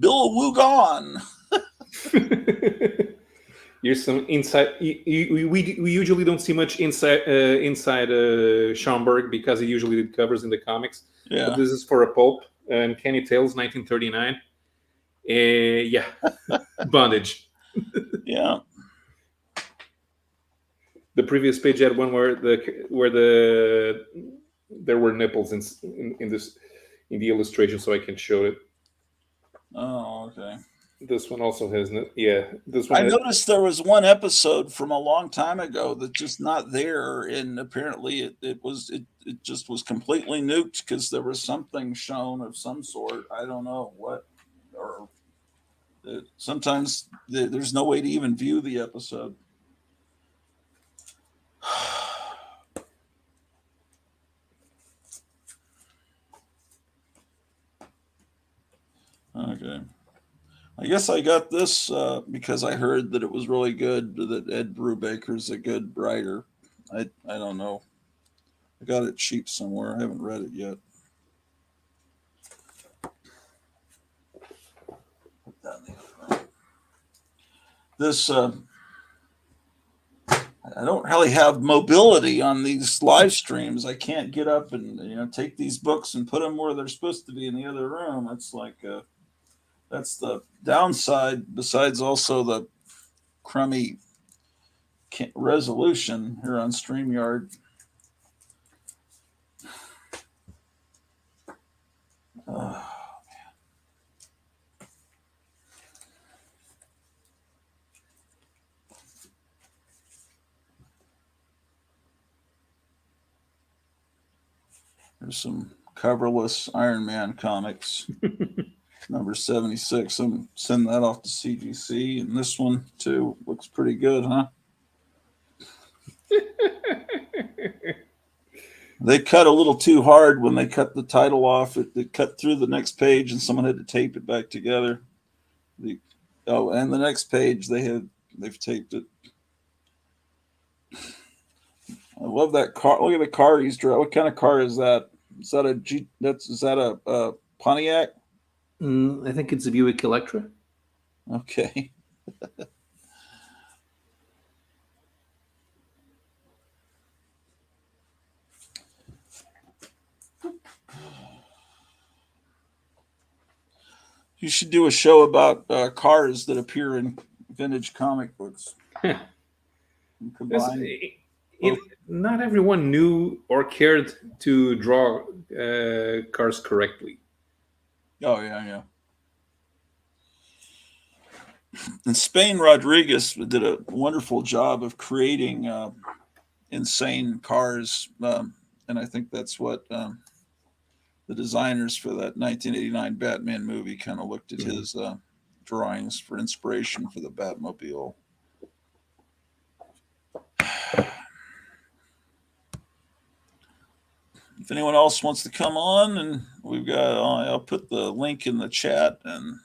A: Wugon.
B: Here's some inside. We usually don't see much inside Schomburg because he usually covers in the comics.
A: Yeah.
B: But this is for a pulp and Kenny Tales, 1939. Yeah, bondage.
A: Yeah.
B: The previous page had one where there were nipples in the illustration, so I can show it.
A: Oh, okay.
B: This one also has this one.
A: I noticed there was one episode from a long time ago that's just not there, and apparently it just was completely nuked because there was something shown of some sort. I don't know what, or sometimes there's no way to even view the episode. Okay. I guess I got this because I heard that it was really good, that Ed Brubaker's a good writer. I don't know. I got it cheap somewhere. I haven't read it yet. Put that in the front. This, I don't really have mobility on these live streams. I can't get up and take these books and put them where they're supposed to be in the other room. It's like that's the downside, besides also the crummy resolution here on StreamYard. There's some coverless Iron Man comics. Number 76. I'm sending that off to CGC. And this one, too, looks pretty good, huh? They cut a little too hard when they cut the title off. It cut through the next page, and someone had to tape it back together. And the next page they've taped it. I love that car. Look at the car he's driving. What kind of car is that? Is that a Pontiac?
B: I think it's a Buick Electra.
A: Okay. You should do a show about cars that appear in vintage comic books.
B: Not everyone knew or cared to draw cars correctly.
A: Oh, yeah. And Spain Rodriguez did a wonderful job of creating insane cars. And I think that's what the designers for that 1989 Batman movie kind of looked at his drawings for inspiration for the Batmobile. If anyone else wants to come on, and I'll put the link in the chat, and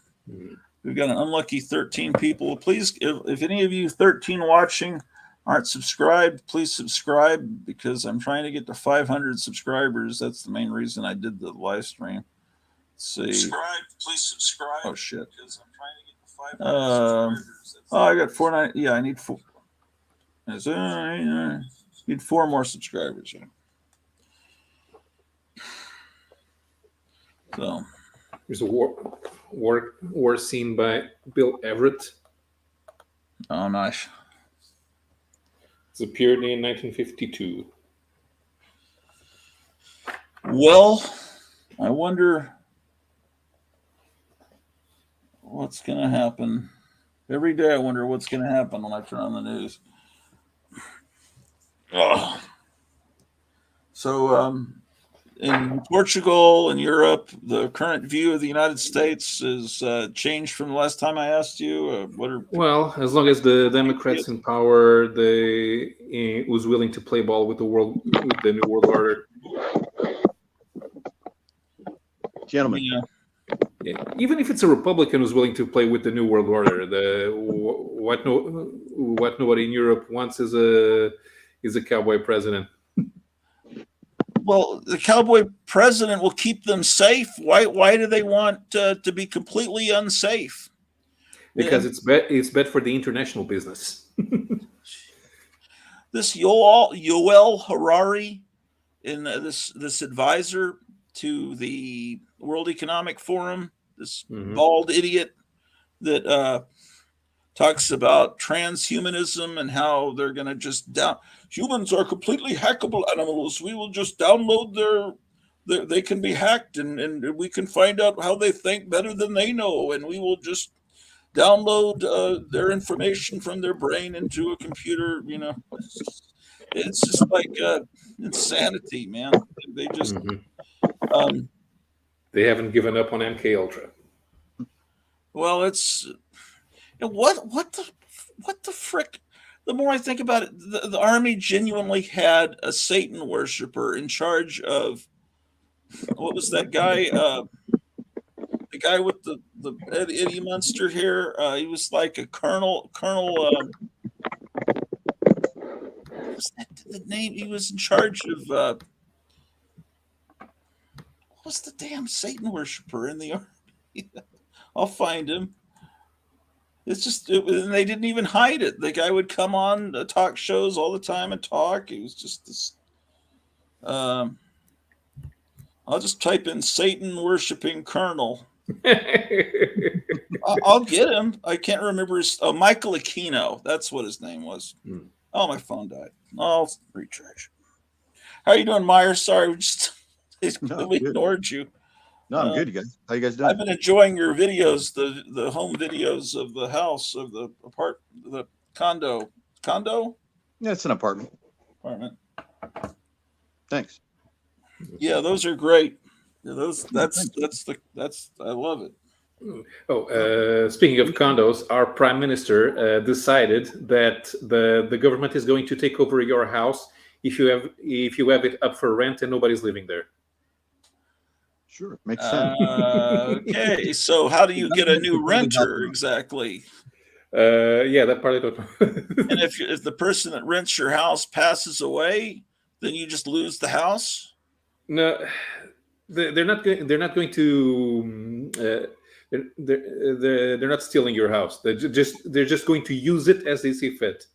A: we've got an unlucky 13 people. Please, if any of you 13 watching aren't subscribed, please subscribe, because I'm trying to get to 500 subscribers. That's the main reason I did the live stream. Let's see. Please subscribe. Oh shit. Because I'm trying to get to 500 subscribers. I got 490. Yeah, I need 4. Need 4 more subscribers. Yeah. So
B: there's a war scene by Bill Everett.
A: Oh, nice.
B: It's appeared in 1952.
A: Well, I wonder what's going to happen. Every day I wonder what's going to happen when I turn on the news. So in Portugal and Europe, the current view of the United States has changed from the last time I asked you.
B: Well, as long as the Democrats in power, they was willing to play ball with the new world order.
C: Gentlemen.
B: Yeah. Even if it's a Republican who's willing to play with the new world order, what nobody in Europe wants is a cowboy president.
A: Well, the cowboy president will keep them safe. Why do they want to be completely unsafe?
B: Because it's bad for the international business.
A: This Yoel Harari, in this advisor to the World Economic Forum, this bald idiot that talks about transhumanism and how they're going to just humans are completely hackable animals. We will just download they can be hacked and we can find out how they think better than they know. And we will just download their information from their brain into a computer. It's just like insanity, man. They just,
B: they haven't given up on MK Ultra.
A: Well, it's what the frick. The more I think about it, the army genuinely had a Satan worshiper in charge of, what was that guy? The guy with the Eddie Munster hair. He was like a colonel. What was that the name? He was in charge of. What was the damn Satan worshiper in the army? I'll find him. It's just, and they didn't even hide it. The guy would come on talk shows all the time and talk. He was just this. I'll just type in Satan worshiping colonel. I'll get him. I can't remember his. Michael Aquino. That's what his name was. Oh, my phone died. I'll recharge. How are you doing, Meyer? Sorry, we just ignored you.
C: No, I'm good, you guys. How you guys doing?
A: I've been enjoying your videos, the home videos of the house, of the condo. Condo?
C: Yeah, it's an apartment. Thanks.
A: Yeah, those are great. Yeah, that's I love it.
B: Speaking of condos, our prime minister decided that the government is going to take over your house if you have it up for rent and nobody's living there.
C: Sure, makes sense.
A: Okay, so how do you get a new renter exactly?
B: Yeah, that part I don't know.
A: And if the person that rents your house passes away, then you just lose the house?
B: No, they're not going to. They're not stealing your house. They're just going to use it as they see fit.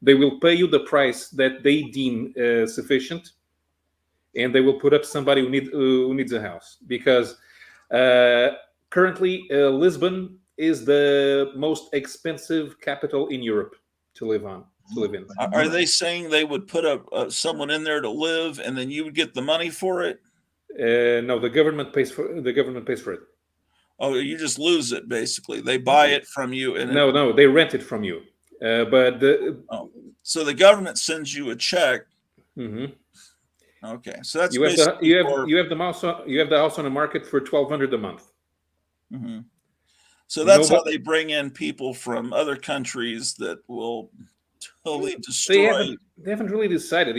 B: They will pay you the price that they deem sufficient, and they will put up somebody who needs a house, because currently Lisbon is the most expensive capital in Europe to live in.
A: Are they saying they would put someone in there to live, and then you would get the money for it?
B: No, the government pays for it.
A: Oh, you just lose it basically. They buy it from you, and
B: no, they rent it from you.
A: So the government sends you a check.
B: Mm-hmm.
A: Okay, so that's
B: you have the house on the market for $1,200 a month.
A: Mm-hmm. So that's how they bring in people from other countries that will totally destroy.
B: They haven't really decided.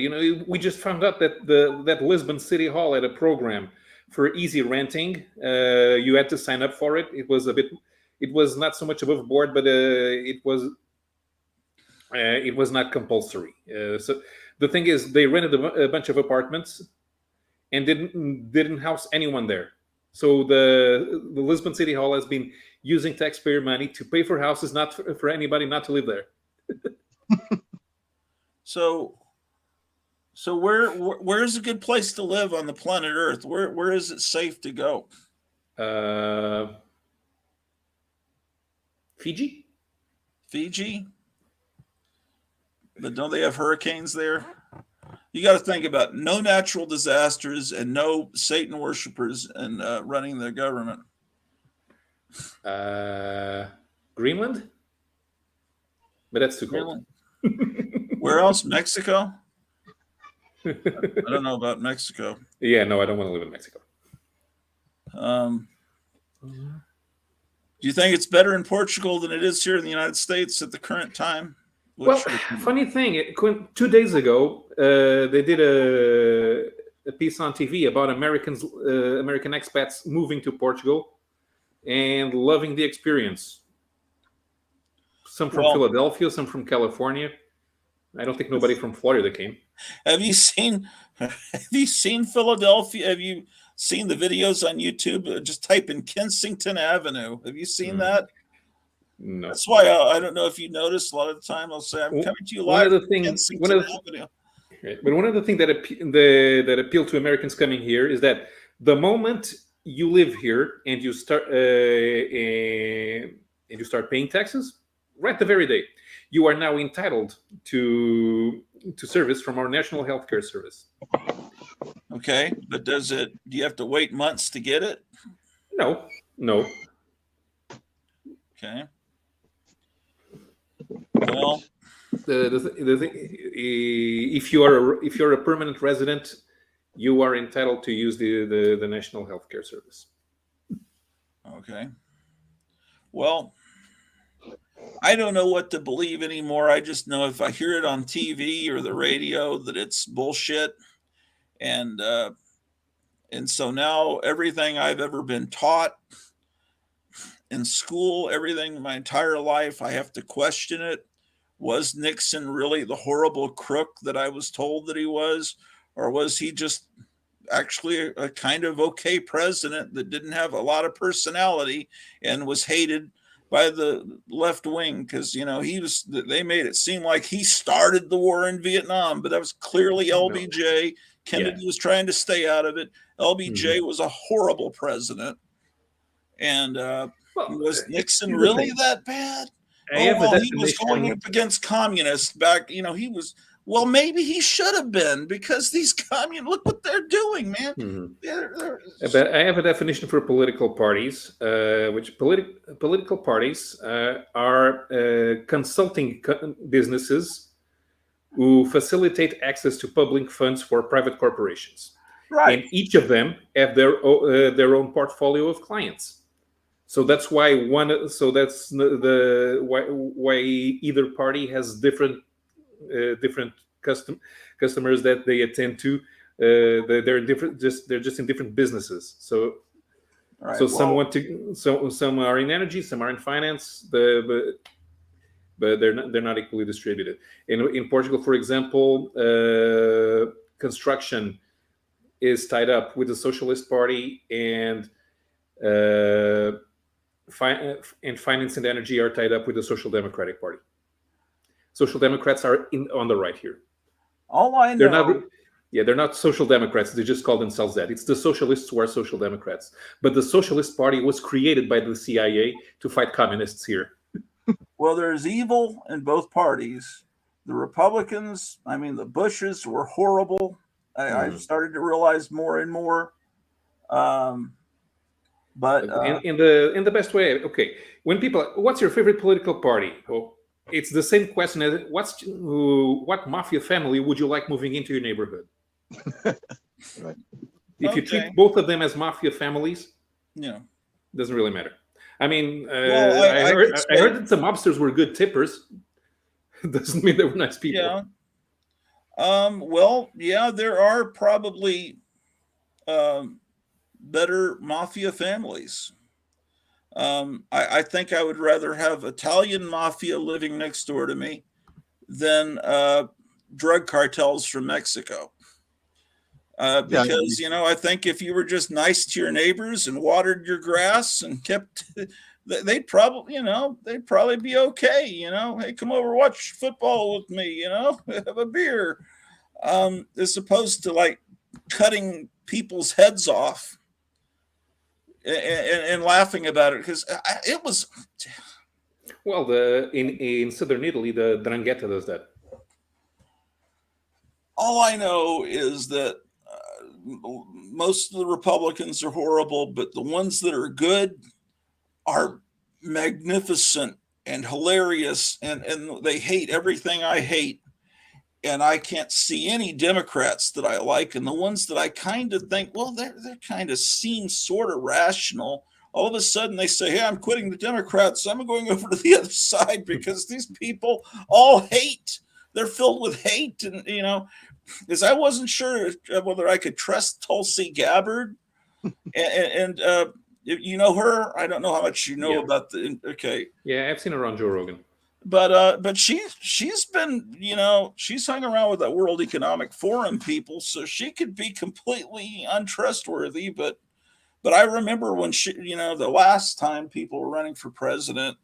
B: We just found out that that Lisbon City Hall had a program for easy renting. You had to sign up for it. It was not so much above board, but it was not compulsory. So the thing is, they rented a bunch of apartments and didn't house anyone there. So the Lisbon City Hall has been using taxpayer money to pay for houses, not for anybody not to live there.
A: So where is a good place to live on the planet Earth? Where is it safe to go?
B: Fiji?
A: But don't they have hurricanes there? You got to think about no natural disasters and no Satan worshipers and running the government.
B: Greenland? But that's too cold.
A: Where else? Mexico? I don't know about Mexico.
B: Yeah, no, I don't want to live in Mexico.
A: Do you think it's better in Portugal than it is here in the United States at the current time?
B: Well, funny thing, 2 days ago, they did a piece on TV about American expats moving to Portugal and loving the experience. Some from Philadelphia, some from California. I don't think nobody from Florida came.
A: Have you seen Philadelphia? Have you seen the videos on YouTube? Just type in Kensington Avenue. Have you seen that?
B: No.
A: That's why I don't know if you noticed. A lot of the time, I'll say, "I'm coming to you live."
B: But one of the things that appeal to Americans coming here is that the moment you live here and you start paying taxes, right the very day, you are now entitled to service from our National Healthcare Service.
A: Okay, but do you have to wait months to get it?
B: No.
A: Okay. Well,
B: the thing, if you're a permanent resident, you are entitled to use the National Healthcare Service.
A: Okay. Well, I don't know what to believe anymore. I just know if I hear it on TV or the radio that it's bullshit. And so now everything I've ever been taught in school, everything my entire life, I have to question it. Was Nixon really the horrible crook that I was told that he was? Or was he just actually a kind of okay president that didn't have a lot of personality and was hated by the left wing? Because, they made it seem like he started the war in Vietnam, but that was clearly LBJ. Kennedy was trying to stay out of it. LBJ was a horrible president. And was Nixon really that bad? He was going up against communists back. He was. Well, maybe he should have been, because these communists, look what they're doing, man.
B: But I have a definition for political parties, which political parties are consulting businesses who facilitate access to public funds for private corporations.
A: Right.
B: And each of them have their own portfolio of clients. So that's why why either party has different customers that they attend to. They're different. They're just in different businesses. So,
A: right.
B: Some are in energy, some are in finance, but they're not equally distributed. In Portugal, for example, construction is tied up with the Socialist Party, and finance and energy are tied up with the Social Democratic Party. Social Democrats are on the right here.
A: All I know,
B: they're not Social Democrats. They just call themselves that. It's the socialists who are Social Democrats. But the Socialist Party was created by the CIA to fight communists here.
A: Well, there's evil in both parties. The Republicans, the Bushes were horrible. I started to realize more and more. But
B: in the best way, okay. When people, what's your favorite political party? Oh, it's the same question as what mafia family would you like moving into your neighborhood?
C: Right.
B: If you treat both of them as mafia families, doesn't really matter. I heard that some mobsters were good tippers. Doesn't mean they were nice people.
A: Yeah. There are probably better mafia families. I think I would rather have Italian mafia living next door to me than drug cartels from Mexico. Because I think if you were just nice to your neighbors and watered your grass and kept, they'd probably be okay. Hey, come over, watch football with me. Have a beer, as opposed to like cutting people's heads off and laughing about it, because it was.
B: Well, in southern Italy, the 'Ndrangheta does that.
A: All I know is that most of the Republicans are horrible, but the ones that are good are magnificent and hilarious, and they hate everything I hate. and I can't see any Democrats that I like, and the ones that I kind of think, well, they're kind of seem sort of rational. All of a sudden, they say, "Hey, I'm quitting the Democrats. I'm going over to the other side because these people all hate. They're filled with hate." And because I wasn't sure whether I could trust Tulsi Gabbard, and you know her. I don't know how much you know about the. Okay.
B: Yeah, I've seen her on Joe Rogan.
A: But she's been, she's hung around with that World Economic Forum people, so she could be completely untrustworthy. But I remember when the last time people were running for president,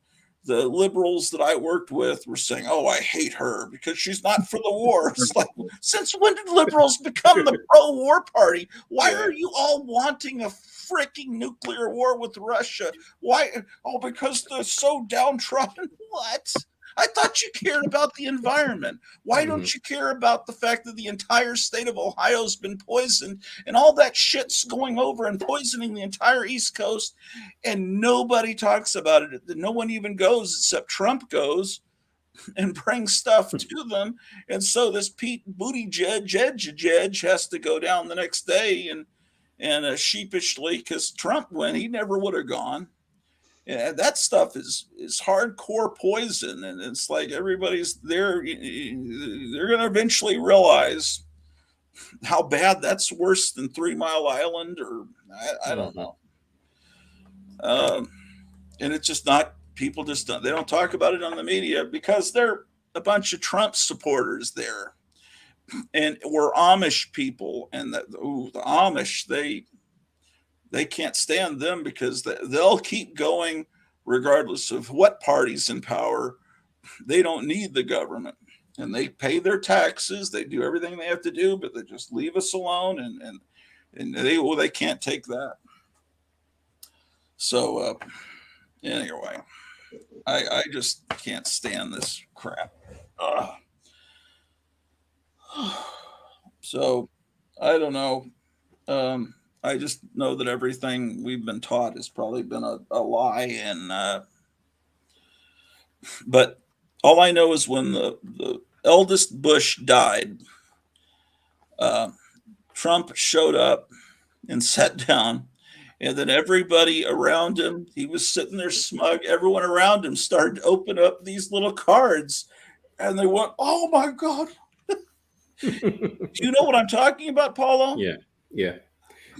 A: the liberals that I worked with were saying, "Oh, I hate her because she's not for the war." It's like, since when did liberals become the pro-war party? Why are you all wanting a freaking nuclear war with Russia? Why? Oh, because they're so downtrodden. What? I thought you cared about the environment. Why don't you care about the fact that the entire state of Ohio has been poisoned and all that shit's going over and poisoning the entire East Coast, and nobody talks about it? No one even goes except Trump goes and brings stuff to them. And so this Pete Buttigieg has to go down the next day and sheepishly, because Trump went, he never would have gone. Yeah, that stuff is hardcore poison, and it's like everybody's there. They're going to eventually realize how bad that's worse than 3 Mile Island, or I don't know. And it's just not, people just don't, they don't talk about it on the media because they're a bunch of Trump supporters there, and we're Amish people, and the Amish, they can't stand them because they'll keep going regardless of what party's in power. They don't need the government, and they pay their taxes. They do everything they have to do, but they just leave us alone, and they can't take that. So anyway, I just can't stand this crap. So I don't know. I just know that everything we've been taught has probably been a lie. And but all I know is when the eldest Bush died, Trump showed up and sat down, and then everybody around him, he was sitting there smug. Everyone around him started to open up these little cards, and they went, "Oh my God." Do you know what I'm talking about, Paulo?
B: Yeah.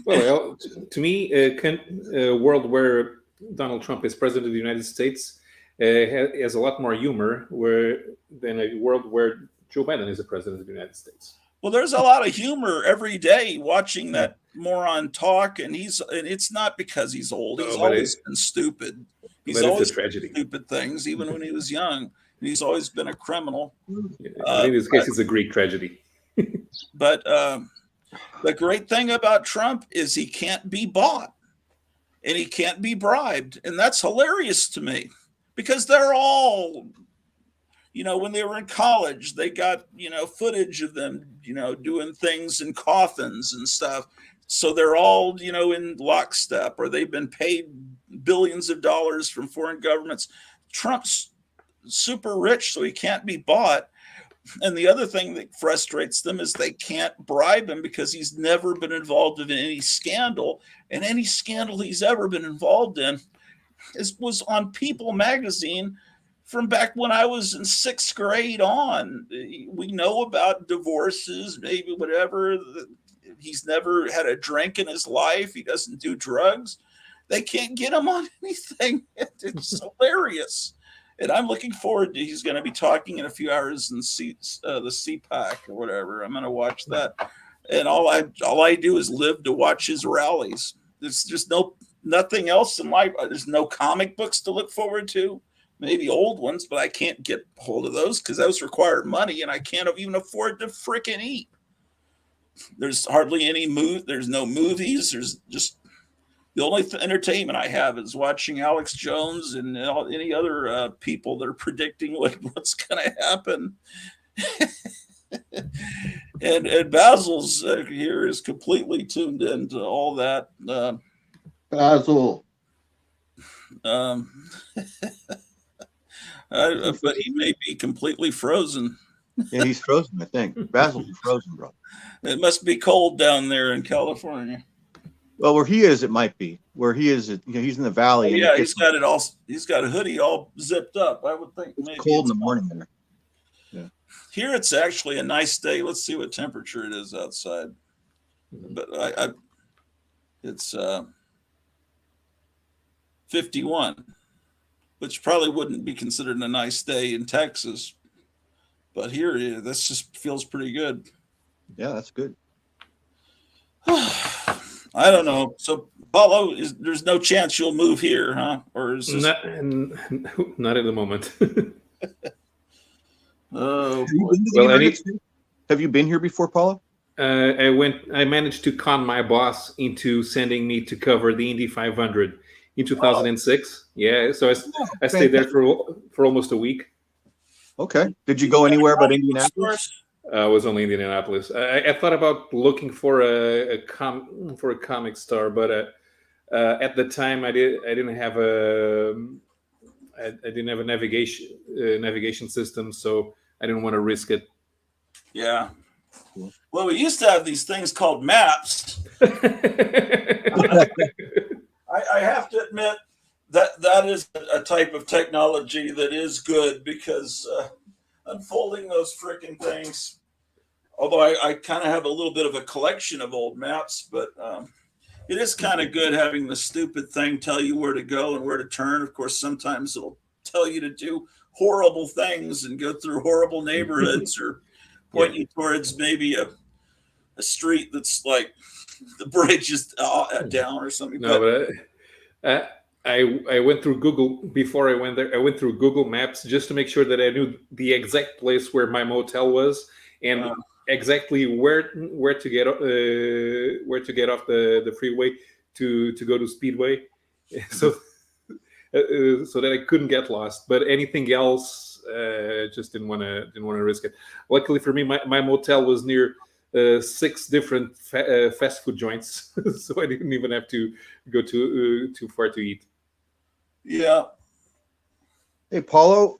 B: Well, to me, a world where Donald Trump is president of the United States has a lot more humor than a world where Joe Biden is the president of the United States.
A: Well, there's a lot of humor every day watching that moron talk, and it's not because he's old. He's always been stupid. He's always done stupid things, even when he was young. He's always been a criminal.
B: In this case, it's a Greek tragedy.
A: But the great thing about Trump is he can't be bought and he can't be bribed. And that's hilarious to me, because they're all, when they were in college, they got, footage of them, doing things in coffins and stuff. So they're all, in lockstep, or they've been paid billions of dollars from foreign governments. Trump's super rich, so he can't be bought. And the other thing that frustrates them is they can't bribe him because he's never been involved in any scandal. And any scandal he's ever been involved in was on People magazine from back when I was in 6th grade on. We know about divorces, maybe whatever. He's never had a drink in his life. He doesn't do drugs. They can't get him on anything. It's hilarious. And I'm looking forward to, he's going to be talking in a few hours in the CPAC or whatever. I'm going to watch that. And all I do is live to watch his rallies. There's just nothing else in life. There's no comic books to look forward to, maybe old ones, but I can't get hold of those because those require money, and I can't even afford to frickin' eat. There's hardly any there's no movies. There's just, the only entertainment I have is watching Alex Jones and any other people that are predicting what's going to happen. and Basil's here is completely tuned into all that.
C: Basil.
A: But he may be completely frozen.
C: Yeah, he's frozen, I think. Basil's frozen, bro.
A: It must be cold down there in California.
C: Well, where he is, it might be. Where he is, he's in the valley. And
A: yeah, he's got it all. He's got a hoodie all zipped up. I would think
C: it's
A: maybe
C: cold in
A: it's
C: the morning there. Yeah.
A: Here it's actually a nice day. Let's see what temperature it is outside. But it's 51, which probably wouldn't be considered a nice day in Texas. But here, this just feels pretty good.
C: Yeah, that's good.
A: I don't know. So, Paulo, there's no chance you'll move here, huh? Or is this...
B: not at the moment.
A: Oh,
B: well,
C: have you been here before, Paulo?
B: I managed to con my boss into sending me to cover the Indy 500 in 2006. Yeah, so I stayed there for almost a week.
C: Okay. Did you go anywhere but Indianapolis?
B: I was only in Indianapolis. I thought about looking for a comic star, but at the time I didn't have a navigation system, so I didn't want to risk it.
A: Yeah. Well, we used to have these things called maps. I have to admit that is a type of technology that is good because unfolding those freaking things, although I kind of have a little bit of a collection of old maps, but it is kind of good having the stupid thing tell you where to go and where to turn. Of course, sometimes it'll tell you to do horrible things and go through horrible neighborhoods or point you towards maybe a street that's like the bridge is down or something.
B: No, but I went through Google before I went there. I went through Google Maps just to make sure that I knew the exact place where my motel was and exactly where to get off the freeway to go to Speedway, so that I couldn't get lost. But anything else, just didn't want to risk it. Luckily for me, my motel was near 6 different fast food joints, so I didn't even have to go too far to eat.
A: Yeah.
C: Hey, Paulo,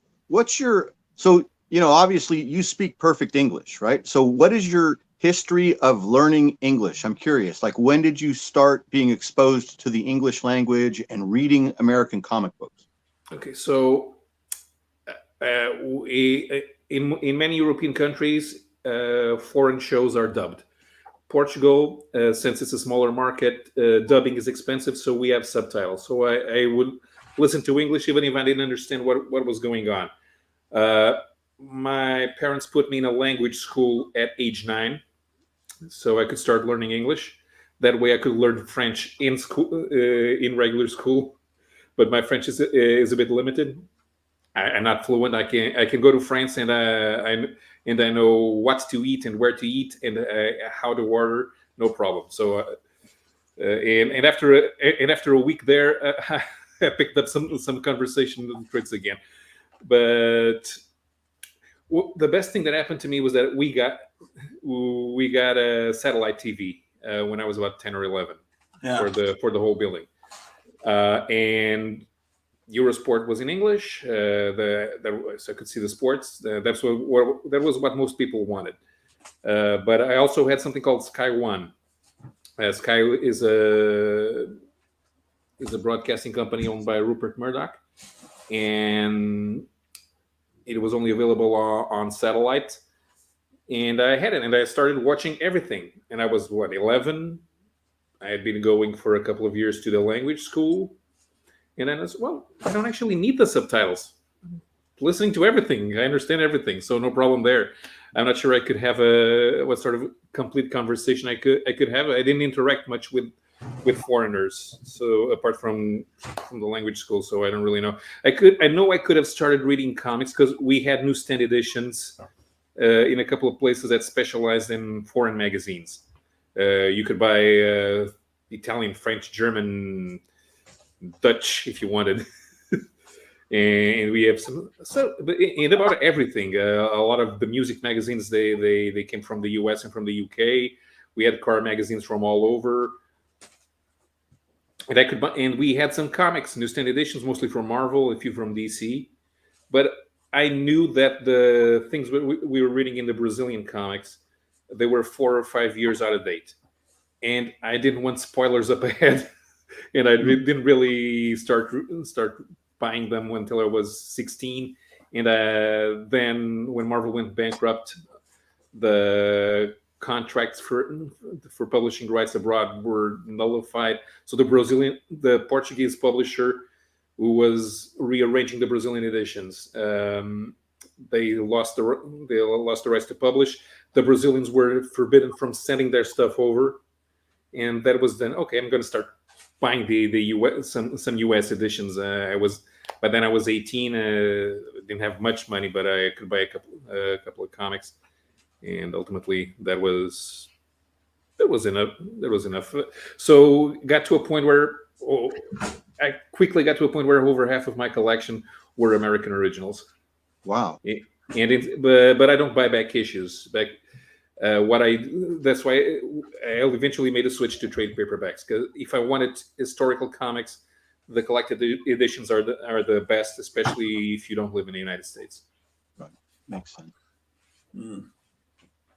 C: obviously you speak perfect English, right? So what is your history of learning English? I'm curious, like when did you start being exposed to the English language and reading American comic books?
B: Okay, so in many European countries, foreign shows are dubbed. Portugal, since it's a smaller market, dubbing is expensive, so we have subtitles. So I would listen to English even if I didn't understand what was going on. My parents put me in a language school at age 9, so I could start learning English. That way I could learn French in school, in regular school, but my French is a bit limited. I'm not fluent. I can go to France and I know what to eat and where to eat and how to order, no problem. So and after a week there, I picked up some conversation tricks again. But the best thing that happened to me was that we got a satellite TV when I was about 10 or 11 for the whole building, and Eurosport was in English, so I could see the sports. That was what most people wanted. But I also had something called Sky One. Sky is a broadcasting company owned by Rupert Murdoch, and it was only available on satellite. And I had it, and I started watching everything. And I was 11. I had been going for a couple of years to the language school. And then I said, well, I don't actually need the subtitles. Listening to everything, I understand everything, so no problem there. I'm not sure I could have what sort of complete conversation I could have. I didn't interact much with foreigners, so apart from the language school, so I don't really know. I know I could have started reading comics because we had newsstand editions in a couple of places that specialized in foreign magazines. You could buy Italian, French, German, Dutch if you wanted. And we have in about everything. A lot of the music magazines they came from the US and from the UK. We had car magazines from all over, and we had some comics, newsstand editions, mostly from Marvel, a few from DC. But I knew that the things we were reading in the Brazilian comics, they were 4 or 5 years out of date, and I didn't want spoilers up ahead, and I didn't really start buying them until I was 16. And then when Marvel went bankrupt, the contracts for publishing rights abroad were nullified. So the Portuguese publisher who was rearranging the Brazilian editions, they lost the rights to publish. The Brazilians were forbidden from sending their stuff over, and that was then okay. I'm going to start buying the US, some US editions. By then I was 18. Didn't have much money, but I could buy a couple of comics, and ultimately that was enough. So got to a point where I quickly got to a point where over half of my collection were American originals.
C: Wow.
B: But I don't buy back issues. That's why I eventually made a switch to trade paperbacks, because if I wanted historical comics, the collected editions are the best, especially if you don't live in the United States.
C: Right. Makes sense. Mm.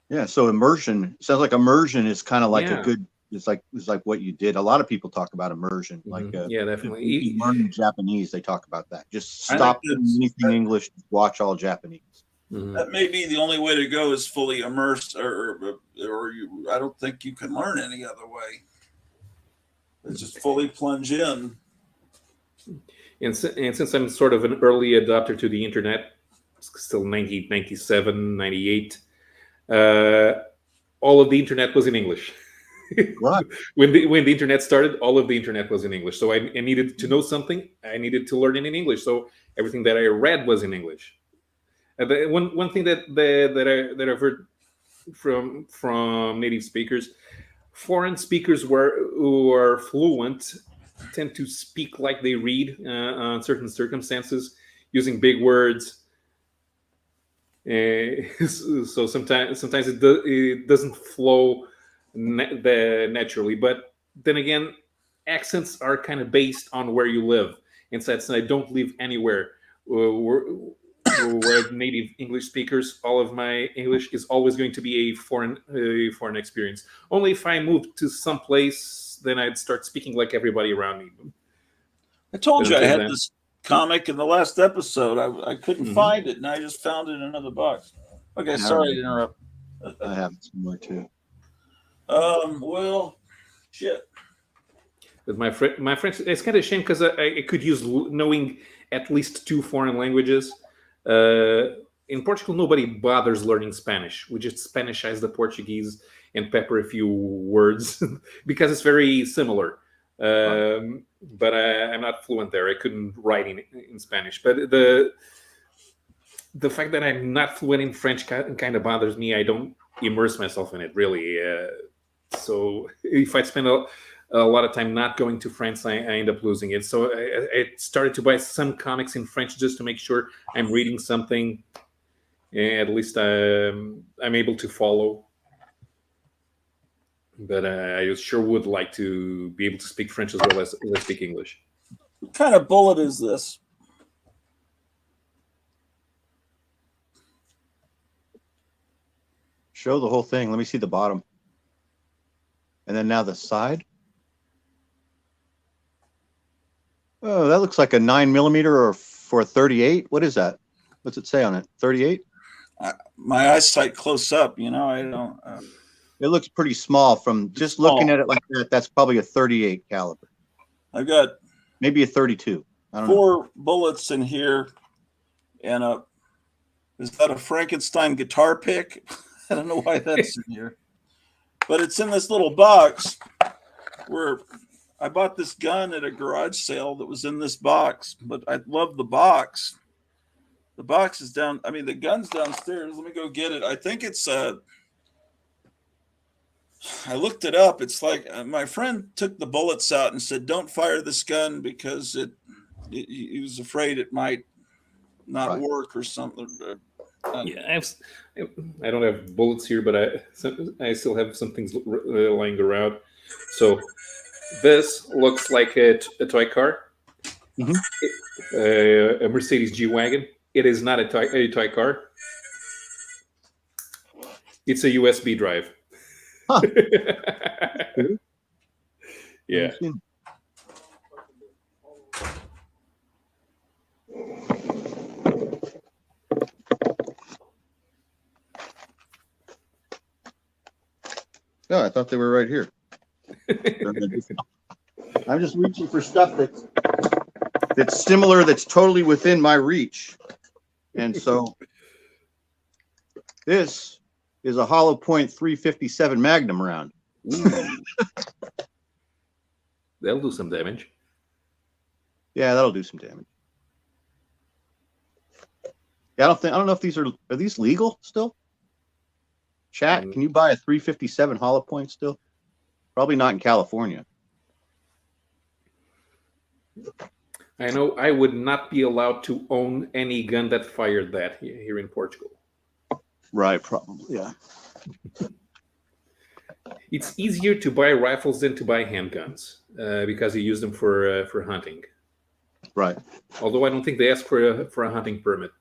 C: Yeah. So immersion sounds like immersion is kind of like a good. It's like what you did. A lot of people talk about immersion.
B: Mm-hmm.
C: Like
B: yeah, definitely.
C: You learn Japanese, they talk about that. Just stop anything English, watch all Japanese.
B: Mm-hmm.
A: That may be the only way to go, is fully immersed, or you. I don't think you can learn any other way. It's just fully plunge in.
B: And since I'm sort of an early adopter to the internet, still 1997, 98, all of the internet was in English.
C: Right.
B: When the internet started, all of the internet was in English. So I needed to know something. I needed to learn it in English. So everything that I read was in English. One thing that I've heard from native speakers, foreign speakers who are fluent tend to speak like they read on certain circumstances, using big words. So sometimes it doesn't flow naturally. But then again, accents are kind of based on where you live. And since I don't live anywhere where native English speakers, all of my English is always going to be a foreign experience. Only if I moved to some place, then I'd start speaking like everybody around me.
A: I told you I had this comic in the last episode. I couldn't find it, and I just found it in another box. Okay, sorry to interrupt.
C: I have it somewhere too.
A: Well, shit.
B: With my French, it's kind of a shame, because I could use knowing at least 2 foreign languages. In Portugal, nobody bothers learning Spanish. We just Spanishize the Portuguese and pepper a few words because it's very similar. But I'm not fluent there. I couldn't write in Spanish. But the fact that I'm not fluent in French kind of bothers me. I don't immerse myself in it, really. So if I spend a lot of time not going to France, I end up losing it. So I started to buy some comics in French just to make sure I'm reading something. At least I'm able to follow. But I sure would like to be able to speak French as well as speak English.
A: What kind of bullet is this?
C: Show the whole thing. Let me see the bottom. And then now the side. Oh, that looks like a 9mm or for a 38. What is that? What's it say on it? 38?
A: My eyesight close up, I don't.
C: It looks pretty small from just looking at it like that. That's probably a 38 caliber.
A: I've got
C: maybe a 32. I don't
A: 4
C: know.
A: bullets in here, and is that a Frankenstein guitar pick? I don't know why that's in here, but it's in this little box where I bought this gun at a garage sale that was in this box. But I love the box. The box is down. I mean, the gun's downstairs. Let me go get it. I think it's I looked it up. It's like my friend took the bullets out and said, "Don't fire this gun," because he was afraid it might not work or something.
B: Yeah, I don't have bullets here, but I still have some things lying around. So this looks like a toy car, a Mercedes G-Wagon. It is not a toy car. It's a USB drive.
C: Huh.
B: Yeah.
C: No, I thought they were right here. I'm just reaching for stuff that's similar, that's totally within my reach. And so this is a Hollow Point 357 Magnum round.
B: That'll do some damage.
C: Yeah, that'll do some damage. Yeah, I don't know if are these legal still? Chat, can you buy a 357 Hollow Point still? Probably not in California.
B: I know I would not be allowed to own any gun that fired that here in Portugal.
C: Right, probably, yeah.
B: It's easier to buy rifles than to buy handguns because you use them for hunting.
C: Right.
B: Although I don't think they ask for a hunting permit.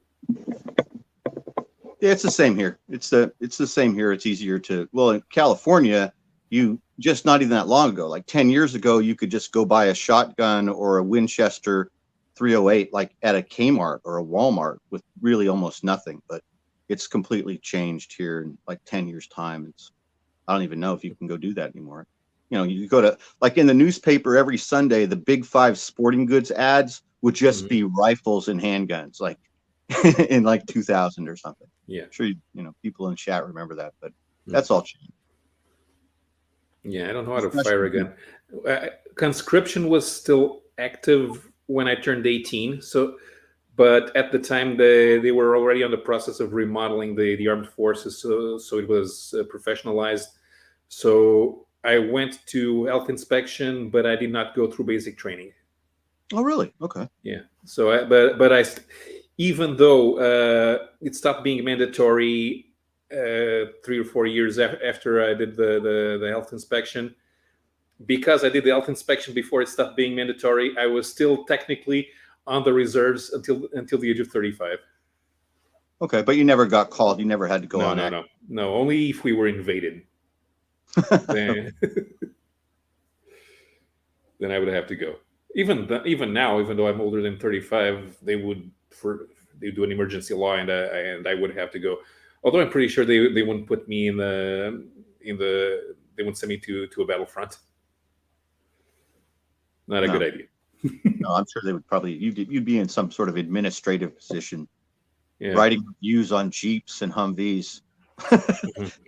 C: Yeah, it's the same here. It's the same here. It's easier to, well, in California, you just not even that long ago, like 10 years ago, you could just go buy a shotgun or a Winchester 308 like at a Kmart or a Walmart with really almost nothing. But it's completely changed here in like 10 years time. I don't even know if you can go do that anymore. You know, you go to, like in the newspaper every Sunday, the Big Five sporting goods ads would just be rifles and handguns, like in like 2000 or something.
B: Yeah.
C: I'm sure people in chat remember that, but that's all changed.
B: Yeah, I don't know how to fire a gun. Conscription was still active when I turned 18. But at the time they were already on the process of remodeling the armed forces, so it was professionalized. So I went to health inspection, but I did not go through basic training.
C: Oh, really? Okay.
B: Yeah. So, even though it stopped being mandatory 3 or 4 years after I did the health inspection, because I did the health inspection before it stopped being mandatory, I was still technically on the reserves until the age of 35.
C: Okay, but you never got called. You never had to go on.
B: No. Only if we were invaded. then I would have to go. Even now, even though I'm older than 35, they do an emergency law, and I would have to go. Although I'm pretty sure they wouldn't put me they wouldn't send me to a battlefront. Not a good idea.
C: No, I'm sure they would probably you'd be in some sort of administrative position, writing reviews on Jeeps and Humvees,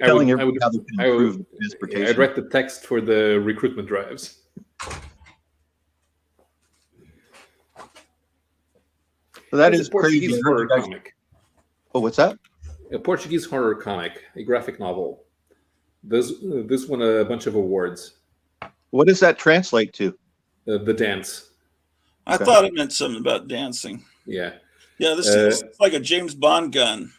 C: telling everyone how they can improve transportation.
B: I'd write the text for the recruitment drives.
C: So that is crazy.
B: Horror comic.
C: Oh, what's that?
B: A Portuguese horror comic, a graphic novel. This won a bunch of awards.
C: What does that translate to?
B: The dance.
A: I thought it meant something about dancing.
B: Yeah.
A: Yeah, this is like a James Bond gun.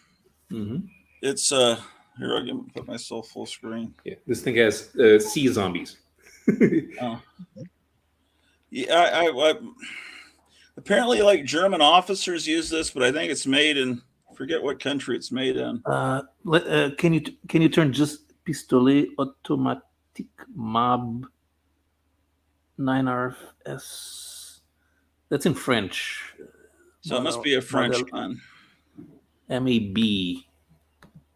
B: Mm-hmm.
A: It's here, I can put myself full screen.
B: Yeah, this thing has sea zombies.
A: Yeah, I apparently like German officers use this, but I think it's made in, forget what country it's made in.
D: Can you turn just Pistolet Automatique Mab 9RFS? That's in French.
A: So it must be a French gun.
D: MAB.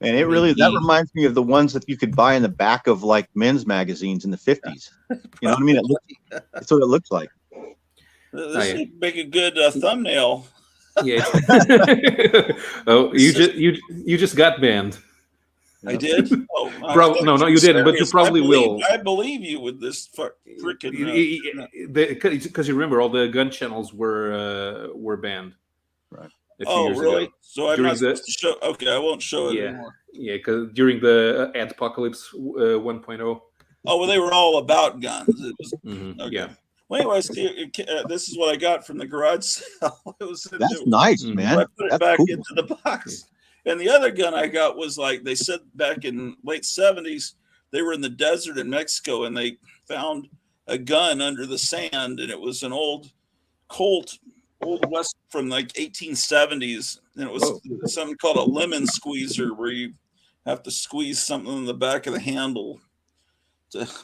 C: And it really, that reminds me of the ones that you could buy in the back of like men's magazines in the 50s. You know what I mean? That's what it looks like.
A: This would make a good thumbnail.
B: Yeah. Oh, you just got banned.
A: I did. Oh,
B: no, you didn't. But you probably will.
A: I believe you with this freaking.
B: Because you remember, all the gun channels were banned.
C: Right.
A: Oh, really?
B: Ago.
A: So I'm not supposed to show. Okay, I won't show it anymore.
B: Yeah, because during the Adpocalypse 1.0.
A: Oh, well, they were all about guns. It was, okay.
B: Yeah.
A: Well, anyways, this is what I got from the garage sale.
C: That's nice, man.
A: I put it back into the box. And the other gun I got was like, they said back in late 70s, they were in the desert in Mexico and they found a gun under the sand, and it was an old Colt old West from like 1870s, and it was something called a lemon squeezer, where you have to squeeze something in the back of the handle.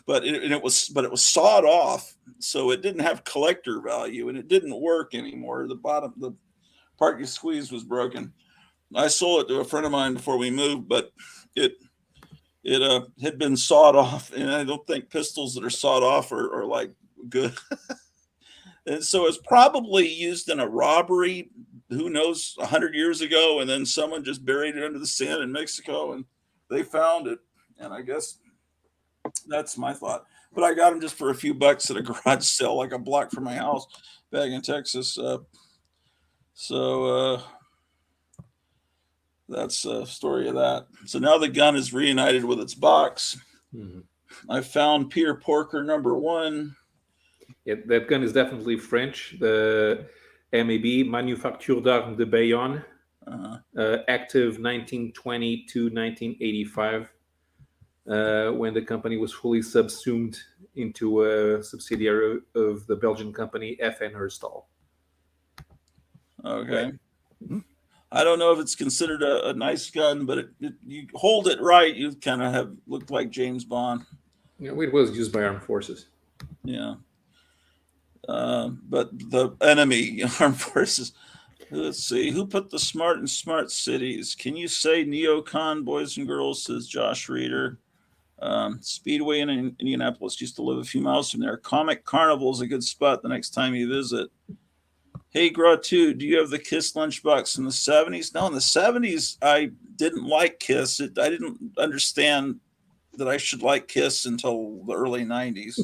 A: But it was sawed off, so it didn't have collector value, and it didn't work anymore. The part you squeezed was broken. I sold it to a friend of mine before we moved, but it had been sawed off, and I don't think pistols that are sawed off are like good. And so it's probably used in a robbery, who knows, 100 years ago, and then someone just buried it under the sand in Mexico, and they found it. And I guess that's my thought. But I got them just for a few bucks at a garage sale, like a block from my house back in Texas. That's the story of that. So now the gun is reunited with its box. I found Peter Porker #1.
B: Yeah, that gun is definitely French. The MAB, Manufacture d'Armes de Bayonne, active 1920 to 1985, when the company was fully subsumed into a subsidiary of the Belgian company FN Herstal.
A: Okay. Right. I don't know if it's considered a nice gun, but you hold it right, you kind of have looked like James Bond.
B: Yeah, it was used by armed forces.
A: Yeah. But the enemy armed forces. Let's see. Who put the smart in smart cities? Can you say neocon, boys and girls, says Josh Reeder. Speedway in Indianapolis. Used to live a few miles from there. Comic Carnival is a good spot the next time you visit. Hey, Gratu, do you have the Kiss lunchbox in the 70s? No, in the 70s, I didn't like Kiss. I didn't understand that I should like Kiss until the early 90s.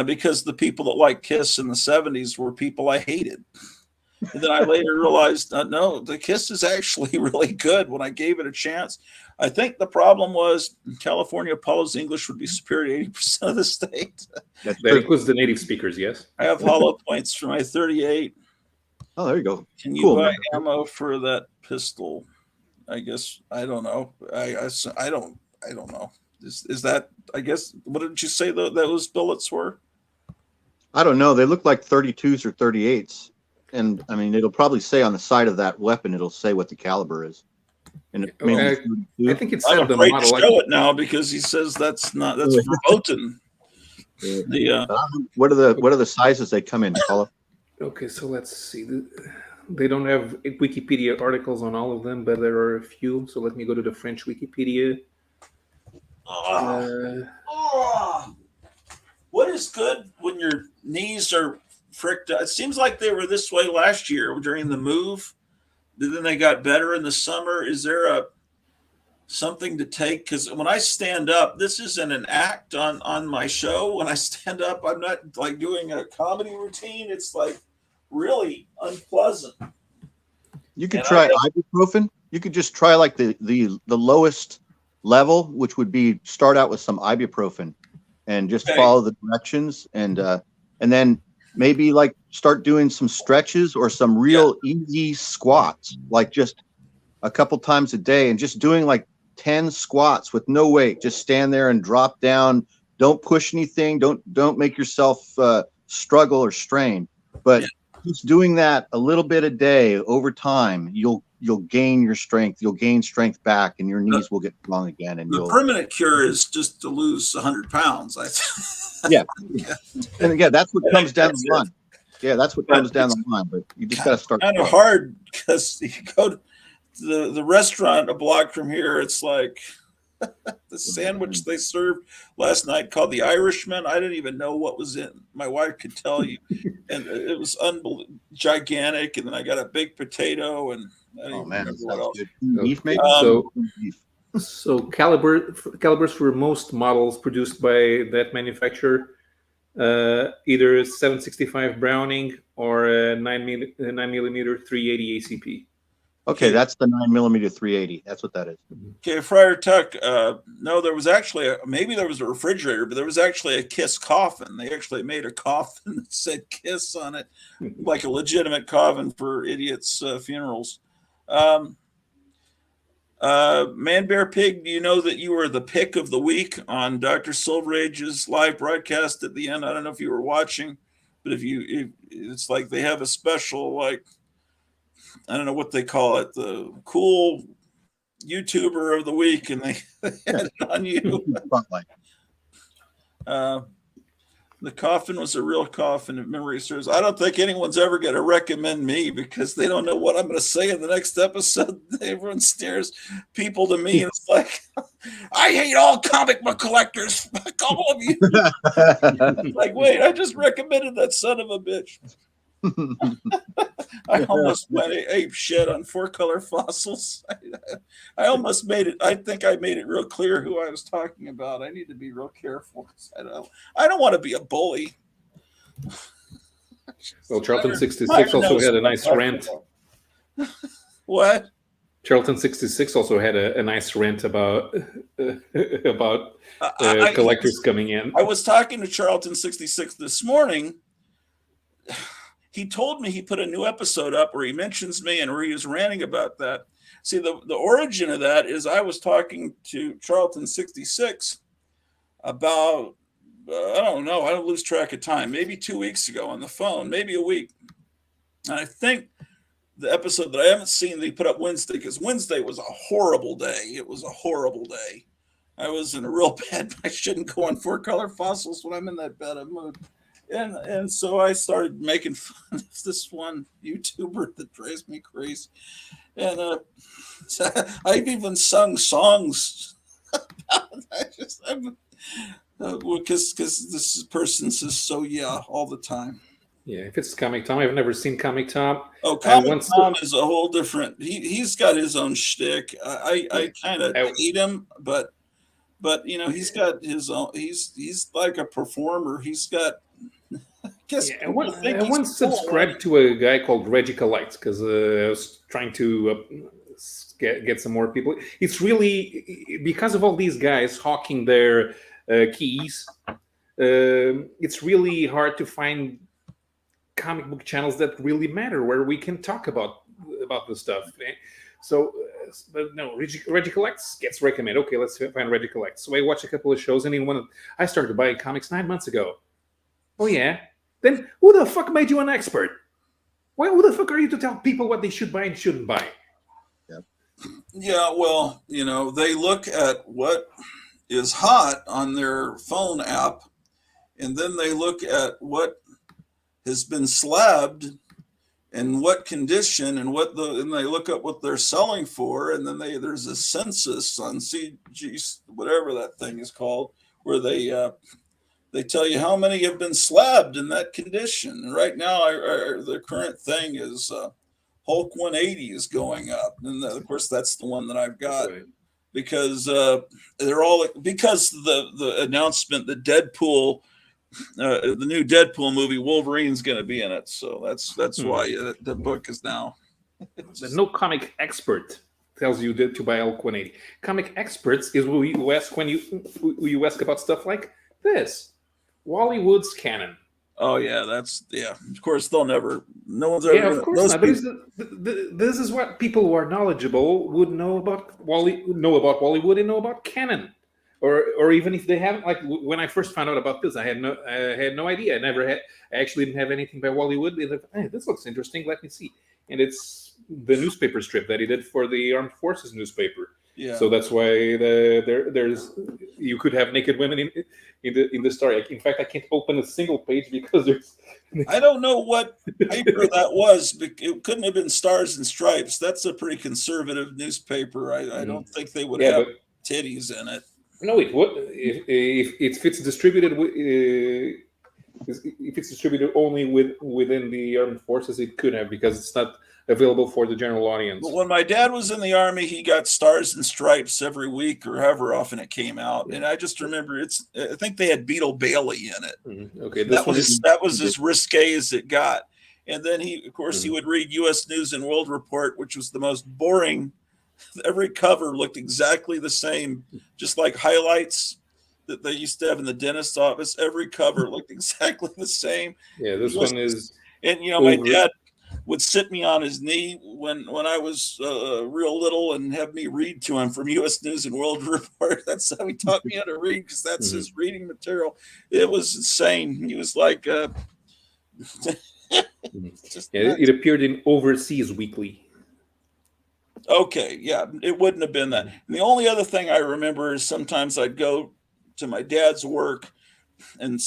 A: Because the people that liked Kiss in the 70s were people I hated. And then I later realized, no, the Kiss is actually really good when I gave it a chance. I think the problem was in California, Apollo's English would be superior to 80% of the state.
B: That includes the native speakers, yes.
A: I have hollow points for my 38.
C: Oh, there you go.
A: Can you buy ammo for that pistol? I guess I don't know. I don't know. Is that, I guess, what did you say those bullets were?
C: I don't know. They look like 32s or 38s. And I mean, it'll probably say on the side of that weapon, it'll say what the caliber is. And
B: I think it's
A: I'm afraid to show it now because he says that's verboten.
C: What are the sizes they come in, Paula?
B: Okay, so let's see. They don't have Wikipedia articles on all of them, but there are a few. So let me go to the French Wikipedia.
A: What is good when your knees are fricked up? It seems like they were this way last year during the move. Then they got better in the summer. Is there something to take? Because when I stand up, this isn't an act on my show. When I stand up, I'm not like doing a comedy routine. It's like really unpleasant.
C: You could try ibuprofen. You could just try like the lowest level, which would be start out with some ibuprofen and just follow the directions, and then maybe like start doing some stretches or some real easy squats, like just a couple times a day, and just doing like 10 squats with no weight. Just stand there and drop down. Don't push anything. Don't make yourself struggle or strain. But just doing that a little bit a day over time, you'll gain your strength. You'll gain strength back, and your knees will get strong again. And
A: the permanent cure is just to lose 100 pounds.
C: And again, that's what comes down the line. Yeah, that's what comes down the line. But you just got to start.
A: Kind of hard because you go to the restaurant a block from here. It's like the sandwich they served last night called the Irishman. I didn't even know what was in. My wife could tell you, and it was gigantic. And then I got a big potato, and I didn't remember what else.
C: Beef, maybe.
B: So calibers for most models produced by that manufacturer, either 765 Browning or a 9mm 380 ACP.
C: Okay, that's the 9mm 380. That's what that is.
A: Okay, Friar Tuck. No, there was actually maybe there was a refrigerator, but there was actually a Kiss coffin. They actually made a coffin that said Kiss on it, like a legitimate coffin for idiots' funerals. Man Bear Pig, do you know that you were the pick of the week on Dr. Silver Age's live broadcast at the end? I don't know if you were watching, But it's like they have a special, like, I don't know what they call it, the cool YouTuber of the week, and they had it on you.
C: Spotlight.
A: The coffin was a real coffin, if memory serves. I don't think anyone's ever going to recommend me because they don't know what I'm going to say in the next episode. Everyone stares people to me, and it's like, I hate all comic book collectors. Fuck all of you. Like, wait, I just recommended that son of a bitch. I almost went ape shit on 4-Color Fossils. I almost made it. I think I made it real clear who I was talking about. I need to be real careful. I don't want to be a bully.
B: Well, Charlton 66 also had a nice rant.
A: What?
B: Charlton 66 also had a nice rant about collectors coming in.
A: I was talking to Charlton 66 this morning. He told me he put a new episode up where he mentions me and where he was ranting about that. See, the origin of that is I was talking to Charlton 66 about, I don't know, I don't lose track of time, maybe 2 weeks ago on the phone, maybe a week. And I think the episode that I haven't seen, they put up Wednesday, because Wednesday was a horrible day. It was a horrible day. I was in a real bad, I shouldn't go on 4-Color Fossils when I'm in that bad of mood. And so I started making fun of this one YouTuber that drives me crazy. And I've even sung songs because this person says so yeah all the time.
B: Yeah, if it's Comic Tom, I've never seen Comic Tom.
A: Oh, Comic Tom is a whole different. He's got his own shtick. I kind of hate him, but you know, he's got his own. He's like a performer. He's got.
B: I once subscribed to a guy called Reggie Collects because I was trying to get some more people. It's really because of all these guys hawking their keys. It's really hard to find comic book channels that really matter where we can talk about this stuff. So, but no, Reggie Collects gets recommended. Okay, let's find Reggie Collects. So I watch a couple of shows, and I started buying comics 9 months ago. Oh yeah. Then who the fuck made you an expert? Who the fuck are you to tell people what they should buy and shouldn't buy?
A: Yeah, well, you know, they look at what is hot on their phone app, and then they look at what has been slabbed and what condition and and they look at what they're selling for, and then there's a census on CG, whatever that thing is called, where they tell you how many have been slabbed in that condition. And right now, the current thing is Hulk 180 is going up, and of course that's the one that I've got. Right. Because they're all because the announcement, the Deadpool, the new Deadpool movie, Wolverine's going to be in it. So that's why the book is now.
B: But no comic expert tells you to buy Hulk 180. Comic experts is who you ask when you ask about stuff like this. Wally Wood's canon.
A: Oh yeah, of course they'll never. No one's ever.
B: Yeah, of course not. But this is what people who are knowledgeable would know about Wally Wood and know about canon, or even if they haven't. Like when I first found out about this, I had no idea. I actually didn't have anything by Wally Wood. Hey, this looks interesting. Let me see. And it's the newspaper strip that he did for the Armed Forces newspaper. Yeah. So that's why there's you could have naked women in the story. In fact, I can't open a single page because there's.
A: I don't know what paper that was. It couldn't have been Stars and Stripes. That's a pretty conservative newspaper. I don't think they would have titties in it.
B: No, it would. If it's distributed, if it's distributed only within the armed forces, it could have, because it's not available for the general audience.
A: But when my dad was in the Army, he got Stars and Stripes every week or however often it came out. And I just remember I think they had Beetle Bailey in it.
B: Mm-hmm. Okay.
A: That was as risque as it got. And then he would read U.S. News and World Report, which was the most boring. Every cover looked exactly the same, just like highlights that they used to have in the dentist's office. Every cover looked exactly the same.
B: Yeah, this one is.
A: And, my dad would sit me on his knee when I was real little and have me read to him from U.S. News and World Report. That's how he taught me how to read, because that's his reading material. It was insane. He was like, Just
B: Yeah,
A: nuts.
B: it appeared in Overseas Weekly.
A: Okay, yeah, it wouldn't have been that. And the only other thing I remember is sometimes I'd go to my dad's work and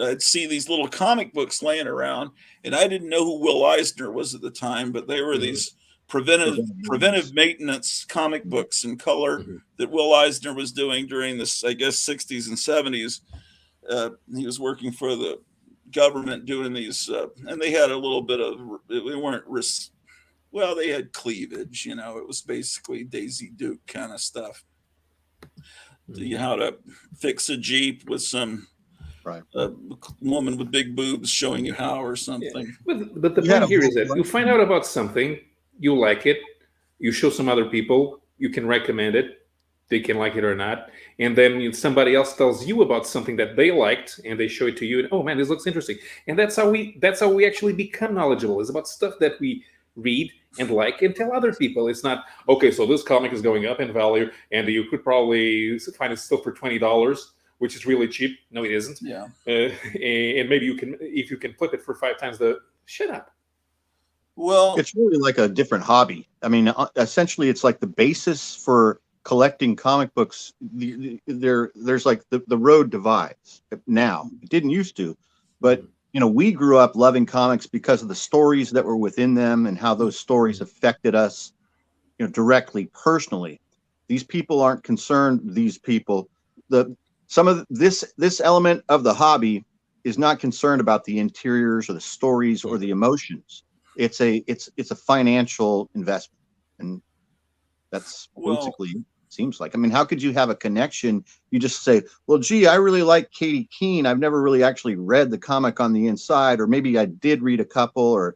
A: I'd see these little comic books laying around, and I didn't know who Will Eisner was at the time, but they were these preventive maintenance comic books in color that Will Eisner was doing during this, I guess, 60s and 70s. He was working for the government doing these, and they had a little bit of, they weren't well, they had cleavage, you know, it was basically Daisy Duke kind of stuff. How to fix a Jeep with some woman with big boobs showing you how or something.
B: Yeah. But the point here is that you find out about something, you like it, you show some other people, you can recommend it, they can like it or not, and then somebody else tells you about something that they liked and they show it to you, and oh man, this looks interesting. And that's how we actually become knowledgeable. It's about stuff that we read and like and tell other people. It's not, okay, so this comic is going up in value and you could probably find it still for $20, which is really cheap. No, it isn't.
A: Yeah.
B: And maybe you can, if you can flip it for 5 times the, shut up.
A: Well,
C: it's really like a different hobby. I mean, essentially it's like the basis for collecting comic books. There's like the road divides now. It didn't used to, but you know, we grew up loving comics because of the stories that were within them and how those stories affected us, you know, directly, personally. These people aren't concerned. Some of this element of the hobby is not concerned about the interiors or the stories or the emotions. It's a financial investment, and that's basically seems like. I mean, how could you have a connection? You just say, well, gee, I really like Katie Keene. I've never really actually read the comic on the inside, or maybe I did read a couple,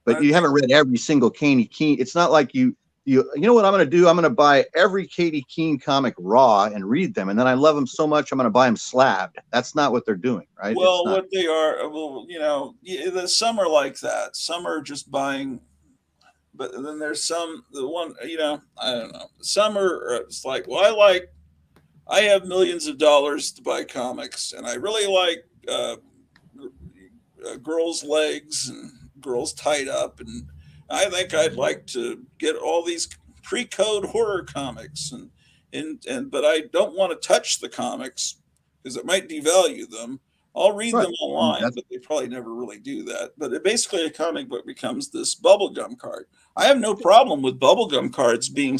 C: but you haven't read every single Katie Keene. It's not like you know what I'm going to do? I'm going to buy every Katie Keene comic raw and read them. And then I love them so much, I'm going to buy them slabbed. That's not what they're doing, right?
A: Well, what they are, well, you know, some are like that. Some are just buying. But then there's the one, you know, I don't know. Some are, it's like, well, I have millions of dollars to buy comics, and I really like girls' legs and girls tied up, and I think I'd like to get all these pre-code horror comics, but I don't want to touch the comics because it might devalue them. I'll read them online, but they probably never really do that. But basically a comic book becomes this bubblegum card. I have no problem with bubblegum cards being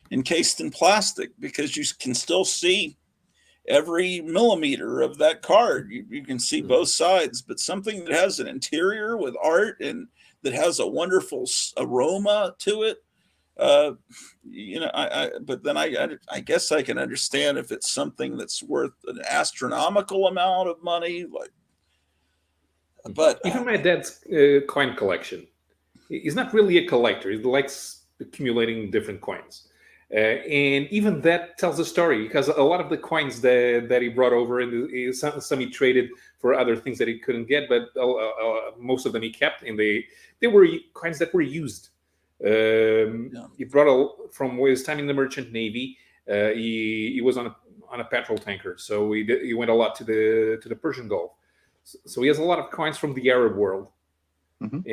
A: encased in plastic because you can still see every millimeter of that card. You can see both sides, but something that has an interior with art and that has a wonderful aroma to it, you know, but then I guess I can understand if it's something that's worth an astronomical amount of money, like. But
B: even my dad's coin collection, he's not really a collector. He likes accumulating different coins, and even that tells a story because a lot of the coins that he brought over, and some he traded for other things that he couldn't get, but most of them he kept, and they were coins that were used. He brought from his time in the Merchant Navy. He was on a petrol tanker, so he went a lot to the Persian Gulf. So he has a lot of coins from the Arab world, and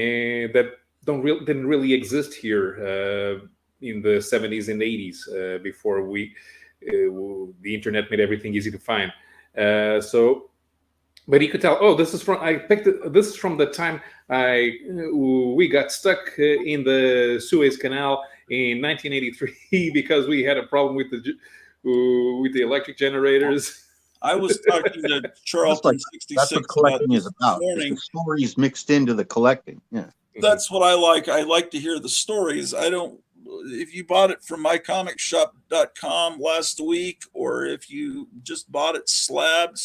B: that didn't really exist here in the 70s and 80s before the internet made everything easy to find. But he could tell, oh, this is from the time we got stuck in the Suez Canal in 1983 because we had a problem with the electric generators.
A: I was talking to Charlton 66.
C: That's what collecting is about. The stories mixed into the collecting. Yeah,
A: that's what I like. I like to hear the stories. I don't. If you bought it from mycomicshop.com last week, or if you just bought it slabbed,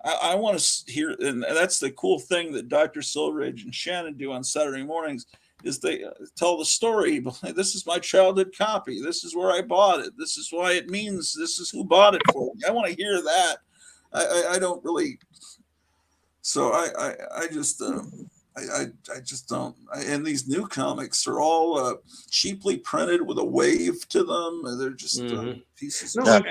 A: I want to hear, and that's the cool thing that Dr. Silveridge and Shannon do on Saturday mornings, is they tell the story. This is my childhood copy. This is where I bought it. This is why it means. This is who bought it for me. I want to hear that. I don't really. So I just don't. And these new comics are all cheaply printed with a wave to them. They're just pieces.
C: No,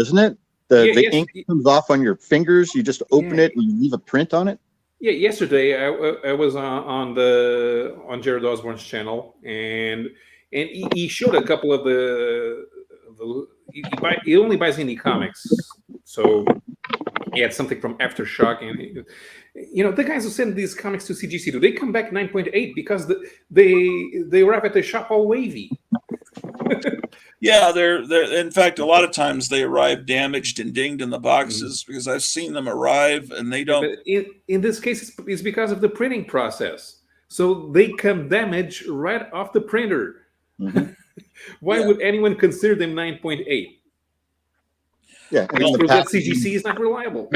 C: isn't it? The ink comes off on your fingers. You just open it and you leave a print on it.
B: Yeah, yesterday I was on Jared Osborne's channel, and he showed a couple of he only buys indie comics, so he had something from Aftershock, and the guys who send these comics to CGC, do they come back 9.8 because they arrive at the shop all wavy?
A: Yeah, they're in fact, a lot of times they arrive damaged and dinged in the boxes because I've seen them arrive and they don't.
B: But in this case, it's because of the printing process. So they come damaged right off the printer.
C: Mhm.
B: Why
A: Yeah.
B: would anyone consider them 9.8?
C: Yeah,
B: Which proves that CGC is not reliable.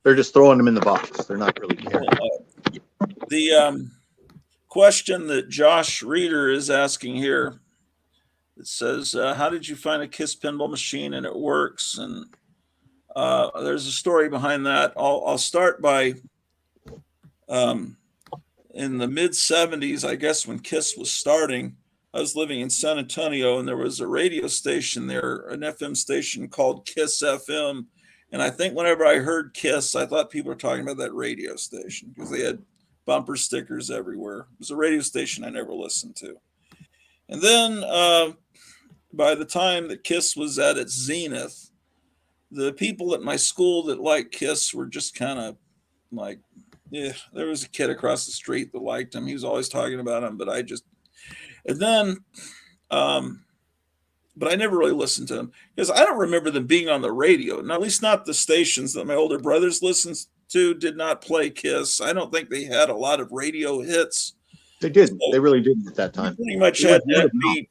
C: they're just throwing them in the box. They're not really caring.
A: The question that Josh Reeder is asking here, it says, how did you find a KISS pinball machine and it works? And there's a story behind that. I'll start by in the mid 70s, I guess, when KISS was starting, I was living in San Antonio and there was a radio station there, an FM station called KISS FM. And I think whenever I heard KISS, I thought people were talking about that radio station because they had bumper stickers everywhere. It was a radio station I never listened to. And then by the time that KISS was at its zenith, the people at my school that liked KISS were just kind of like, yeah, there was a kid across the street that liked him. He was always talking about him, but and then, but I never really listened to them because I don't remember them being on the radio. And at least not the stations that my older brothers listened to did not play KISS. I don't think they had a lot of radio hits.
C: They didn't. They really didn't at that time.
A: Pretty much had to be,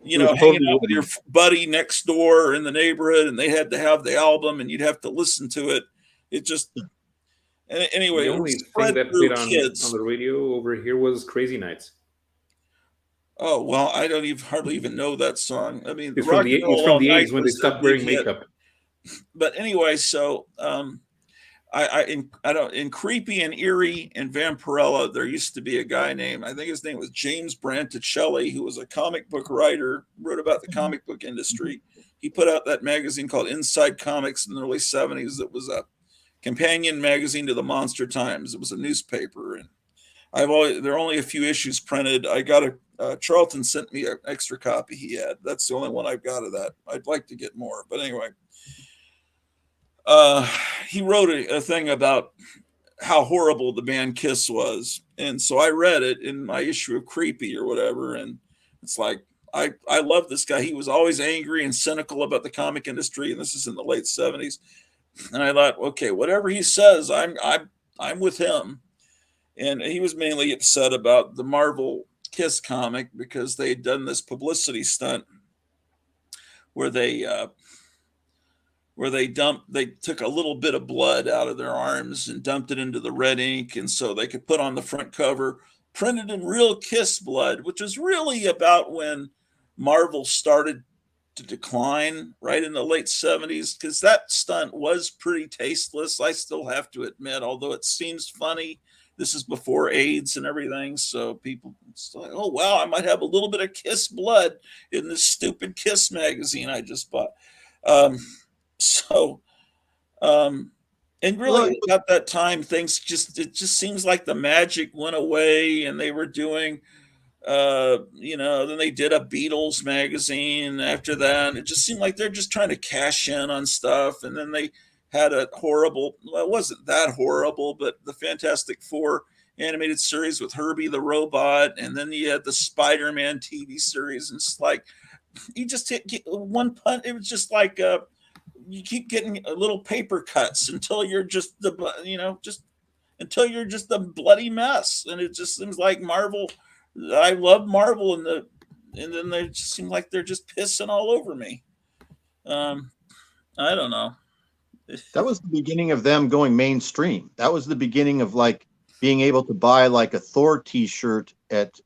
A: hanging out with your buddy next door in the neighborhood, and they had to have the album, and you'd have to listen to it. It just, anyway.
B: The only thing that played on the radio over here was Crazy Nights.
A: Oh, well, I don't hardly even know that song. I mean,
B: it's from the 80s when they stopped wearing makeup.
A: But anyway, so in Creepy and Eerie and Vampirella, there used to be a guy named, I think his name was James Branticelli, who was a comic book writer, wrote about the comic book industry. He put out that magazine called Inside Comics in the early 70s. That was a companion magazine to the Monster Times. It was a newspaper, and there are only a few issues printed. I got Charlton sent me an extra copy he had. That's the only one I've got of that. I'd like to get more, but anyway. He wrote a thing about how horrible the band KISS was. And so I read it in my issue of Creepy or whatever. And it's like, I love this guy. He was always angry and cynical about the comic industry. And this is in the late 70s. And I thought, okay, whatever he says, I'm with him. And he was mainly upset about the Marvel KISS comic because they had done this publicity stunt where they took a little bit of blood out of their arms and dumped it into the red ink, and so they could put on the front cover printed in real KISS blood, which was really about when Marvel started to decline, right in the late 70s, because that stunt was pretty tasteless, I still have to admit, although it seems funny. This is before AIDS and everything, so people like, oh wow, I might have a little bit of KISS blood in this stupid KISS magazine I just bought. And really at that time, it just seems like the magic went away, and they were doing, then they did a Beatles magazine after that. It just seemed like they're just trying to cash in on stuff. And then they had it wasn't that horrible, but the Fantastic Four animated series with Herbie the Robot. And then you had the Spider-Man TV series. And it's like, you just hit one punt. It was just like, you keep getting little paper cuts until you're just until you're just a bloody mess. And it just seems like Marvel, I love Marvel, and then they just seem like they're just pissing all over me. I don't know.
C: That was the beginning of them going mainstream. That was the beginning of like being able to buy like a Thor t-shirt at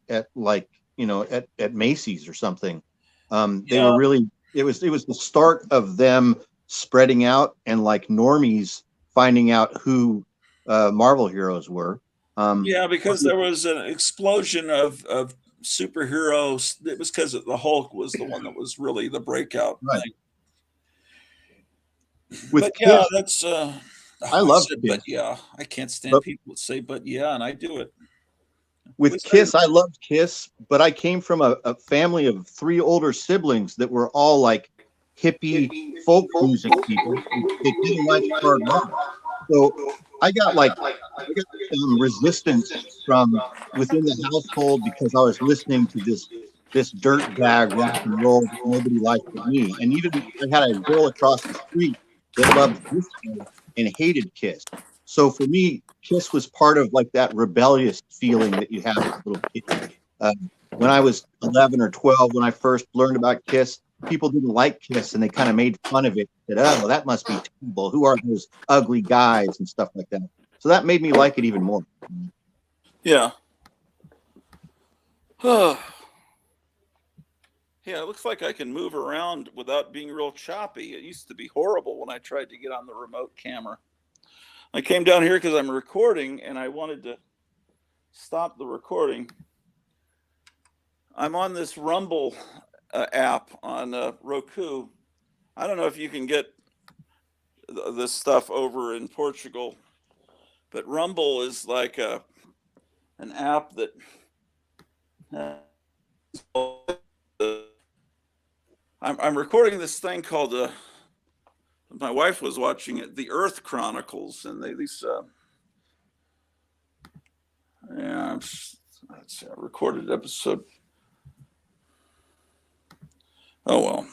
C: Macy's or something. They were really, it was the start of them spreading out and like normies finding out who Marvel heroes were.
A: Because there was an explosion of superheroes. It was because the Hulk was the one that was really the breakout thing. That's
C: I love
A: said,
C: Kiss.
A: but yeah, I can't stand
C: But-
A: people that say, but yeah, and I do it.
C: With
A: What's
C: Kiss,
A: that?
C: I loved Kiss, but I came from a family of 3 older siblings that were all like hippie folk music people. They didn't like hard rock. So I got some resistance from within the household because I was listening to this dirt bag rock and roll that nobody liked but me. And even I had a girl across the street that loved disco and hated Kiss. So for me, Kiss was part of like that rebellious feeling that you have as a little kid. When I was 11 or 12, when I first learned about Kiss, people didn't like Kiss and they kind of made fun of it. Said, "Oh, that must be terrible. Who are those ugly guys?" and stuff like that. So that made me like it even more.
A: Yeah. Yeah, it looks like I can move around without being real choppy. It used to be horrible when I tried to get on the remote camera. I came down here because I'm recording and I wanted to stop the recording. I'm on this Rumble app on Roku. I don't know if you can get this stuff over in Portugal, but Rumble is like an app that I'm recording this thing called my wife was watching it, The Earth Chronicles, and let's see, I recorded episode. Oh well,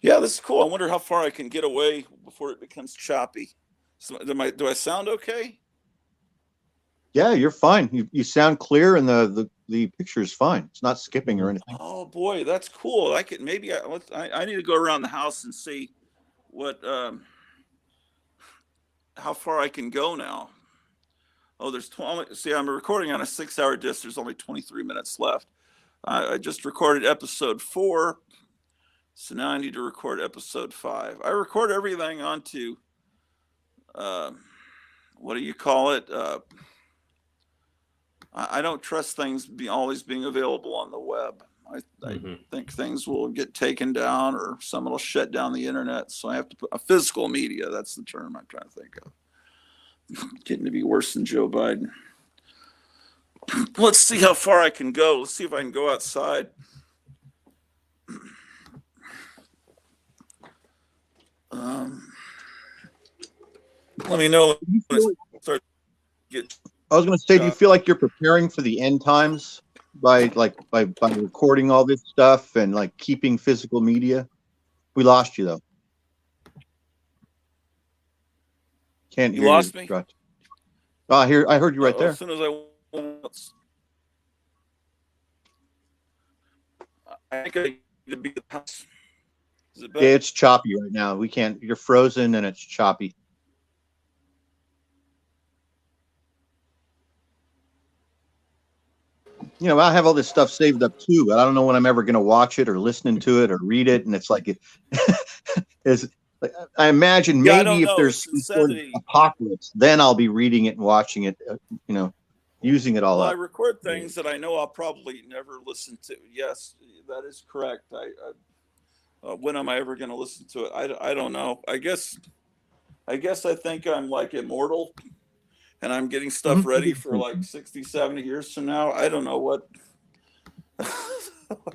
A: yeah, this is cool. I wonder how far I can get away before it becomes choppy. So, do I sound okay?
C: Yeah, you're fine. You sound clear, and the picture is fine. It's not skipping or anything.
A: Oh boy, that's cool. I could maybe I need to go around the house and see what how far I can go now. Oh, there's 20. See, I'm recording on a 6-hour disc. There's only 23 minutes left. I just recorded episode 4, so now I need to record episode 5. I record everything onto what do you call it? I don't trust things always being available on the web. I think things will get taken down or someone will shut down the internet. So I have to put a physical media. That's the term I'm trying to think of. Getting to be worse than Joe Biden. Let's see how far I can go. Let's see if I can go outside. Let me know when I start to get.
C: I was going to say, do you feel like you're preparing for the end times by recording all this stuff and like keeping physical media? We lost you though. Can't hear you.
A: Lost me?
C: Oh, I heard you right there.
A: As soon as I think I need to be the house. Is it better?
C: Yeah, it's choppy right now. We can't. You're frozen and it's choppy. You know, I have all this stuff saved up too, but I don't know when I'm ever going to watch it or listening to it or read it. And it's like it's like, I imagine maybe if there's some sort of apocalypse, then I'll be reading it and watching it. Using it all
A: well,
C: up.
A: I record things that I know I'll probably never listen to. Yes, that is correct. When am I ever going to listen to it? I don't know. I guess I think I'm like immortal and I'm getting stuff ready for like 60, 70 years from now. I don't know what.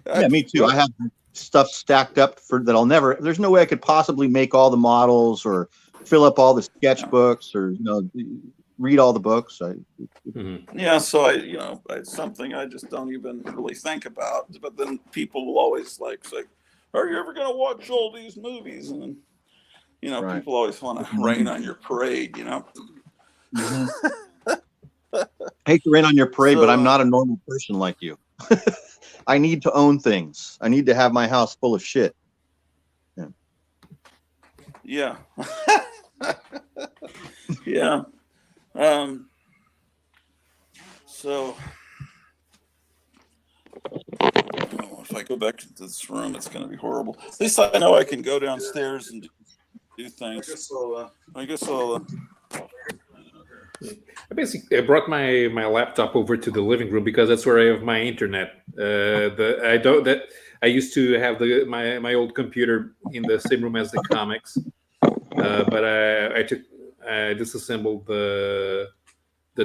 C: Yeah, me too. I have stuff stacked up that I'll never. There's no way I could possibly make all the models or fill up all the sketchbooks or read all the books.
A: Yeah, so it's something I just don't even really think about. But then people will always say, "Are you ever going to watch all these movies?" And right. People always want to rain on your parade.
C: Mm-hmm. I hate to rain on your parade, but I'm not a normal person like you. I need to own things. I need to have my house full of shit.
A: Yeah. Yeah. So if I go back to this room, it's going to be horrible. At least I know I can go downstairs and do things. I guess I'll
B: I basically brought my laptop over to the living room because that's where I have my internet. I used to have my old computer in the same room as the comics, but I disassembled the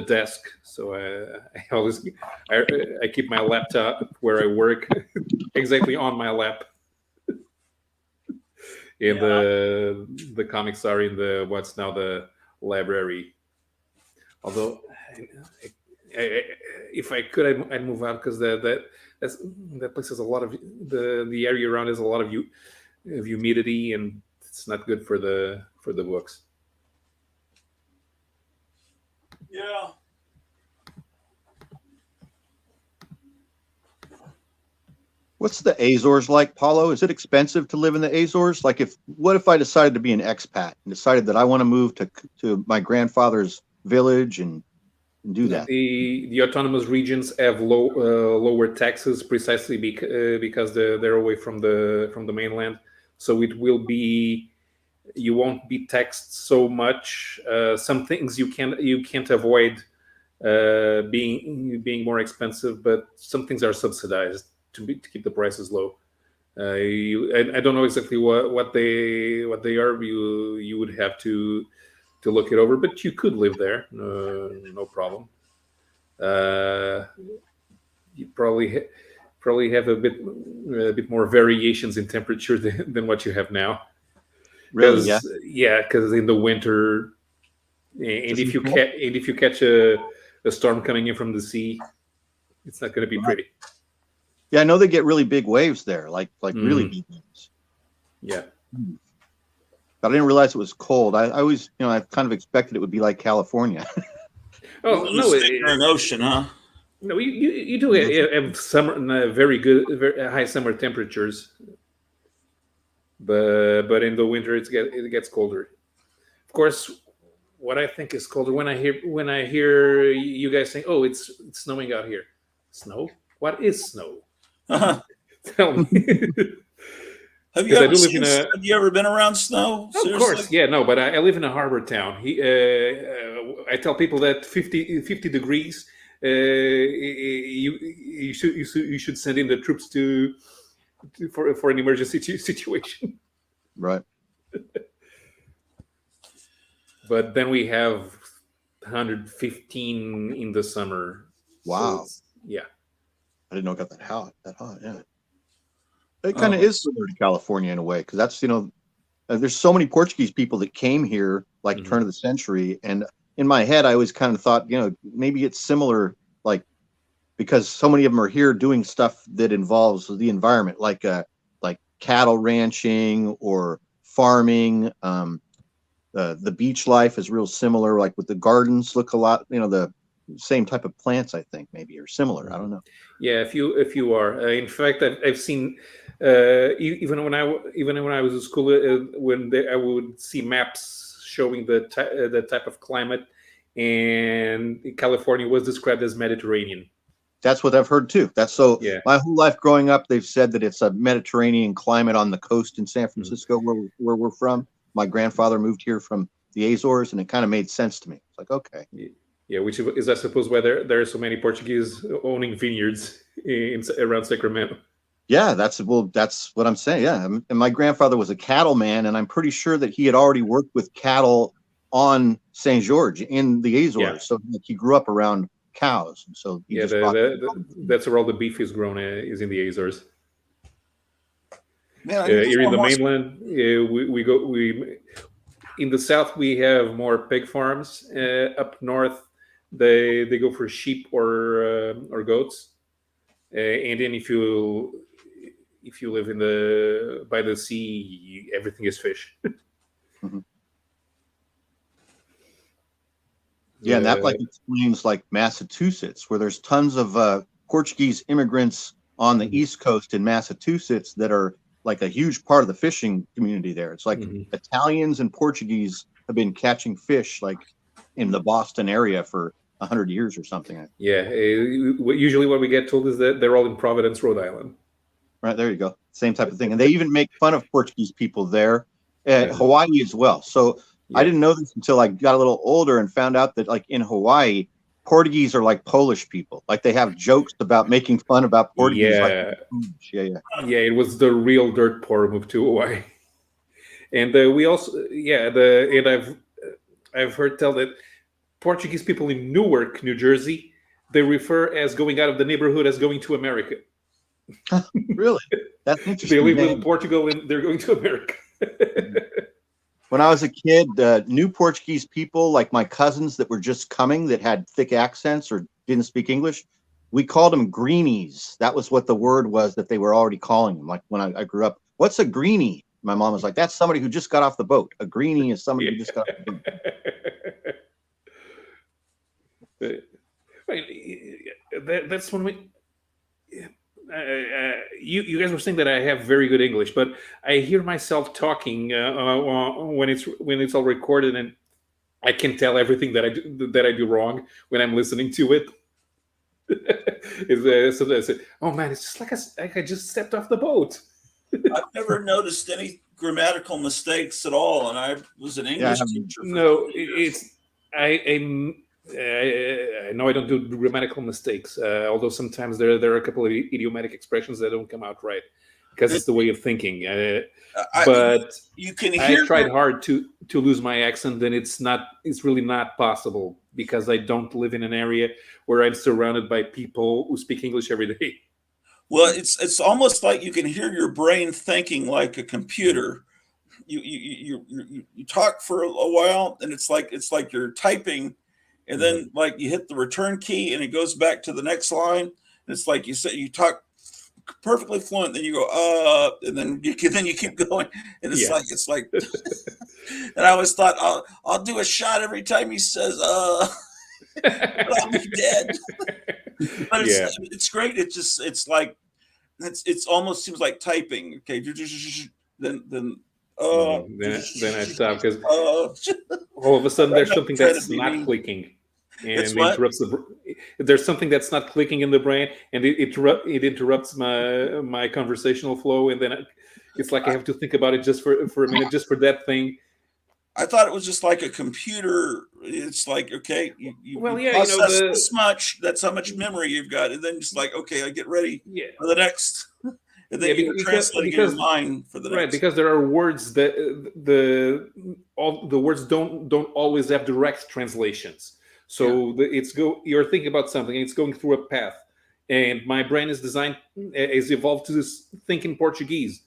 B: desk, so I keep my laptop where I work exactly on my lap. And the comics are in the what's now the library. Although, if I could, I'd move out because that place has a lot of the area around has a lot of humidity, and it's not good for the books.
A: Yeah.
C: What's the Azores like, Paulo? Is it expensive to live in the Azores? Like, what if I decided to be an expat and decided that I want to move to my grandfather's village and do that?
B: The autonomous regions have lower taxes precisely because they're away from the mainland. So it will be, you won't be taxed so much. Some things you can't avoid being more expensive, but some things are subsidized to keep the prices low. I don't know exactly what they are. You would have to look it over, but you could live there, no problem. You probably have a bit more variations in temperature than what you have now.
C: Really?
B: Yeah. Because in the winter, and if you catch a storm coming in from the sea, it's not going to be pretty.
C: Yeah, I know they get really big waves there, like really big waves.
B: Yeah.
C: But I didn't realize it was cold. I always, I kind of expected it would be like California.
B: Oh no,
A: an ocean, huh?
B: No, you do have summer, very high summer temperatures, but in the winter it gets colder. Of course, what I think is colder when I hear you guys saying, "Oh, it's snowing out here." Snow? What is snow? Tell me.
A: Have you ever been around snow?
B: Of course, yeah, no, but I live in a harbor town. I tell people that 50 degrees, you should send in the troops for an emergency situation.
C: Right.
B: But then we have 115 in the summer.
C: Wow.
B: So yeah.
C: I didn't know it got that hot. Yeah. It kind of is similar to California in a way, because that's, there's so many Portuguese people that came here like turn of the century, and in my head I always kind of thought, maybe it's similar, like, because so many of them are here doing stuff that involves the environment, like cattle ranching or farming. The beach life is real similar, like with the gardens look a lot, the same type of plants, I think, maybe, or similar. I don't know.
B: Yeah, if you are, in fact, I've seen even when I was in school, I would see maps showing the type of climate, and California was described as Mediterranean.
C: That's what I've heard too.
B: Yeah.
C: My whole life growing up, they've said that it's a Mediterranean climate on the coast in San Francisco, where we're from. My grandfather moved here from the Azores, and it kind of made sense to me. It's like, okay.
B: Yeah, which is, I suppose, why there are so many Portuguese owning vineyards around Sacramento.
C: Yeah, that's what I'm saying. Yeah, and my grandfather was a cattleman, and I'm pretty sure that he had already worked with cattle on St. George in the Azores. Yeah. So he grew up around cows, and so
B: that's where all the beef is grown. Is in the Azores.
A: Man,
B: here in the mainland, we in the south we have more pig farms. Up north, they go for sheep or goats, and then if you live by the sea, everything is fish.
C: Mm-hmm. Yeah, and that explains Massachusetts, where there's tons of Portuguese immigrants on the East Coast in Massachusetts that are like a huge part of the fishing community there. It's like Italians and Portuguese have been catching fish like in the Boston area for 100 years or something.
B: Yeah, usually what we get told is that they're all in Providence, Rhode Island.
C: Right, there you go. Same type of thing. And they even make fun of Portuguese people there, Hawaii as well. So I didn't know this until I got a little older and found out that like in Hawaii, Portuguese are like Polish people. Like they have jokes about making fun about Portuguese.
B: Yeah, it was the real dirt poor move to Hawaii. And we also, and I've heard tell that Portuguese people in Newark, New Jersey, they refer as going out of the neighborhood as going to America.
C: Really? That's
B: They
C: interesting.
B: live
C: name.
B: in Portugal and they're going to America.
C: When I was a kid, new Portuguese people, like my cousins that were just coming, that had thick accents or didn't speak English, we called them greenies. That was what the word was that they were already calling them. Like when I grew up, what's a greenie? My mom was like, that's somebody who just got off the boat. A greenie is somebody who just got off the boat.
B: That's when we. You guys were saying that I have very good English, but I hear myself talking when it's all recorded, and I can tell everything that I do wrong when I'm listening to it. Sometimes I say, "Oh man, it's just like I just stepped off the boat."
A: I've never noticed any grammatical mistakes at all, and I was an English teacher.
B: No, I know I don't do grammatical mistakes, although sometimes there are a couple of idiomatic expressions that don't come out right because it's the way of thinking. But
A: you can hear.
B: I tried hard to lose my accent, and it's really not possible because I don't live in an area where I'm surrounded by people who speak English every day.
A: Well, it's almost like you can hear your brain thinking like a computer. You talk for a while, and it's like you're typing, and then like you hit the return key, and it goes back to the next line. And it's like you talk perfectly fluent, then you go and then you keep going, and it's like. And I always thought I'll do a shot every time he says but I'll be dead. But it's great. It's like it's almost seems like typing. Okay, then
B: I stop because all of a sudden there's something that's not clicking, and it interrupts there's something that's not clicking in the brain, and it interrupts my conversational flow, and then it's like I have to think about it just for a minute, just for that thing.
A: I thought it was just like a computer. It's like, okay, you
B: process
A: this much. That's how much memory you've got, and then just like, okay, I get ready for the next. And then you're translating in your mind for the next.
B: Right, because there are words that all the words don't always have direct translations. So you're thinking about something, and it's going through a path, and my brain is evolved to think in Portuguese.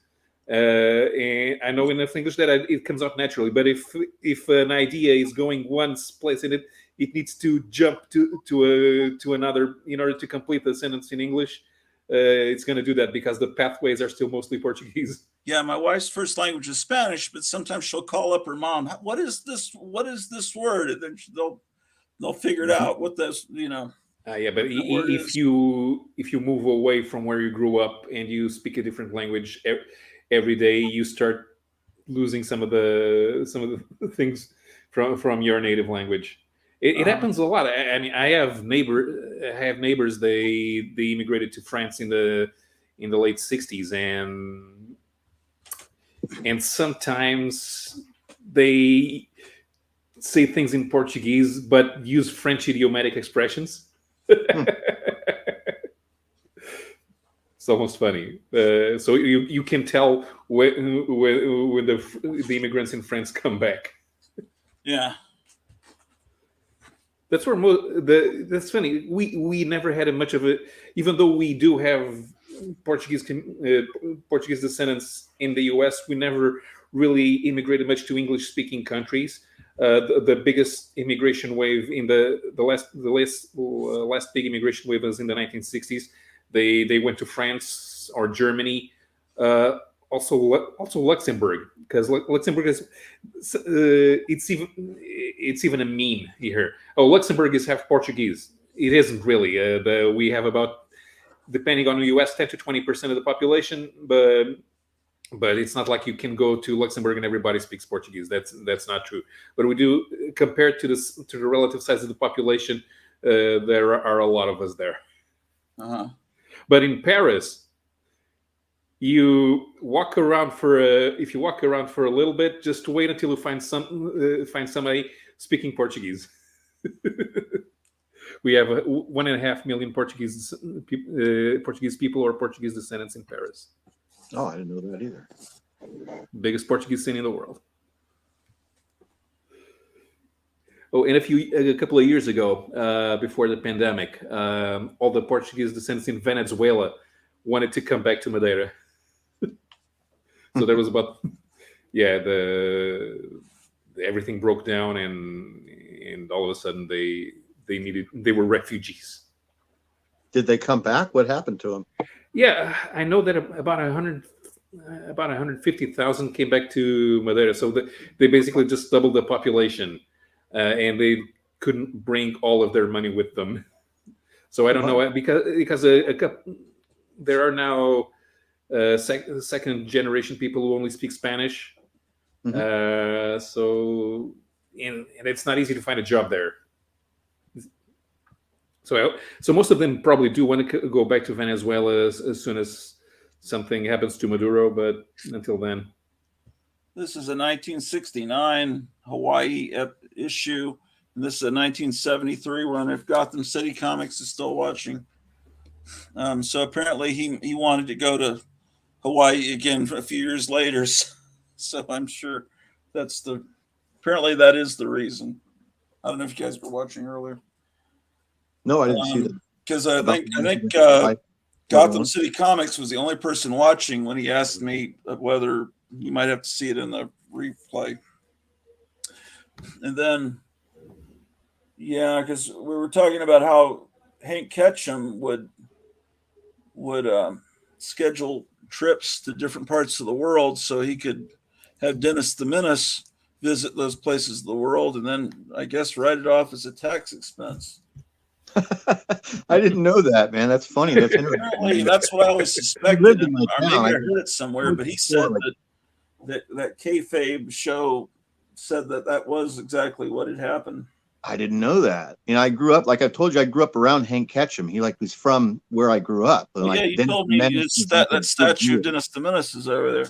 B: And I know enough English that it comes out naturally. But if an idea is going one place and it needs to jump to another in order to complete the sentence in English, it's going to do that because the pathways are still mostly Portuguese.
A: Yeah, my wife's first language is Spanish, but sometimes she'll call up her mom. What is this? What is this word? And then they'll figure it out. What this,
B: Yeah, but if you move away from where you grew up and you speak a different language every day, you start losing some of the things from your native language. It happens a lot. I mean, I have neighbors. They immigrated to France in the late '60s, and sometimes they say things in Portuguese but use French idiomatic expressions. It's almost funny. So you can tell when the immigrants in France come back.
A: Yeah,
B: that's where that's funny. We never had much of a, even though we do have Portuguese descendants in the U.S. We never really immigrated much to English-speaking countries. The biggest immigration wave in the last big immigration wave was in the 1960s. They went to France or Germany, also Luxembourg, because Luxembourg is it's even a meme here. Oh, Luxembourg is half Portuguese. It isn't really. We have about, depending on the U.S., 10 to 20% of the population, but it's not like you can go to Luxembourg and everybody speaks Portuguese. That's not true. But we do, compared to the relative size of the population, there are a lot of us there.
A: Uh-huh.
B: But in Paris, you walk around if you walk around for a little bit, just wait until you find somebody speaking Portuguese. We have 1.5 million Portuguese people or Portuguese descendants in Paris.
C: Oh, I didn't know that either.
B: Biggest Portuguese city in the world. Oh, and a couple of years ago, before the pandemic, all the Portuguese descendants in Venezuela wanted to come back to Madeira. So there was about, yeah, everything broke down, and all of a sudden they were refugees.
C: Did they come back? What happened to them?
B: Yeah, I know that about 150,000 came back to Madeira. So they basically just doubled the population, and they couldn't bring all of their money with them. So I don't know, because there are now second generation people who only speak Spanish. Mm-hmm. So it's not easy to find a job there. So most of them probably do want to go back to Venezuela as soon as something happens to Maduro, but until then.
A: This is a 1969 Hawaii issue, and this is a 1973 one. If Gotham City Comics is still watching. So apparently he wanted to go to Hawaii again a few years later. So I'm sure apparently that is the reason. I don't know if you guys were watching earlier.
C: No, I didn't see that.
A: Because I think Gotham City Comics was the only person watching when he asked me whether you might have to see it in the replay. And then, yeah, because we were talking about how Hank Ketchum would schedule trips to different parts of the world so he could have Dennis the Menace visit those places of the world, and then I guess write it off as a tax expense.
C: I didn't know that, man. That's funny. That's
A: interesting. That's what I always suspected. Or maybe I heard it somewhere, but he said that kayfabe show said that was exactly what had happened.
C: I didn't know that. I grew up, like I told you, I grew up around Hank Ketchum. He was from where I grew up.
A: Well, yeah, you told me that statue of Dennis the Menace is over there.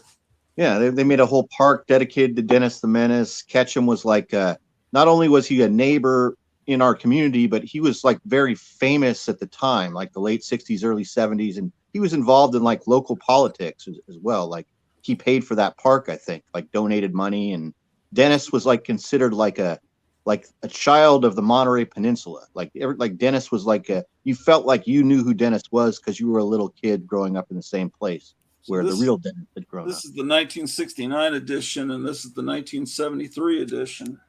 C: Yeah, they made a whole park dedicated to Dennis the Menace. Ketchum was like, not only was he a neighbor in our community, but he was like very famous at the time, like the late 60s, early 70s. And he was involved in like local politics as well. Like he paid for that park, I think, like donated money. And Dennis was like considered like a child of the Monterey Peninsula. Like Dennis was you felt like you knew who Dennis was because you were a little kid growing up in the same place where the real Dennis had grown up.
A: This is the 1969 edition, and this is the 1973 edition.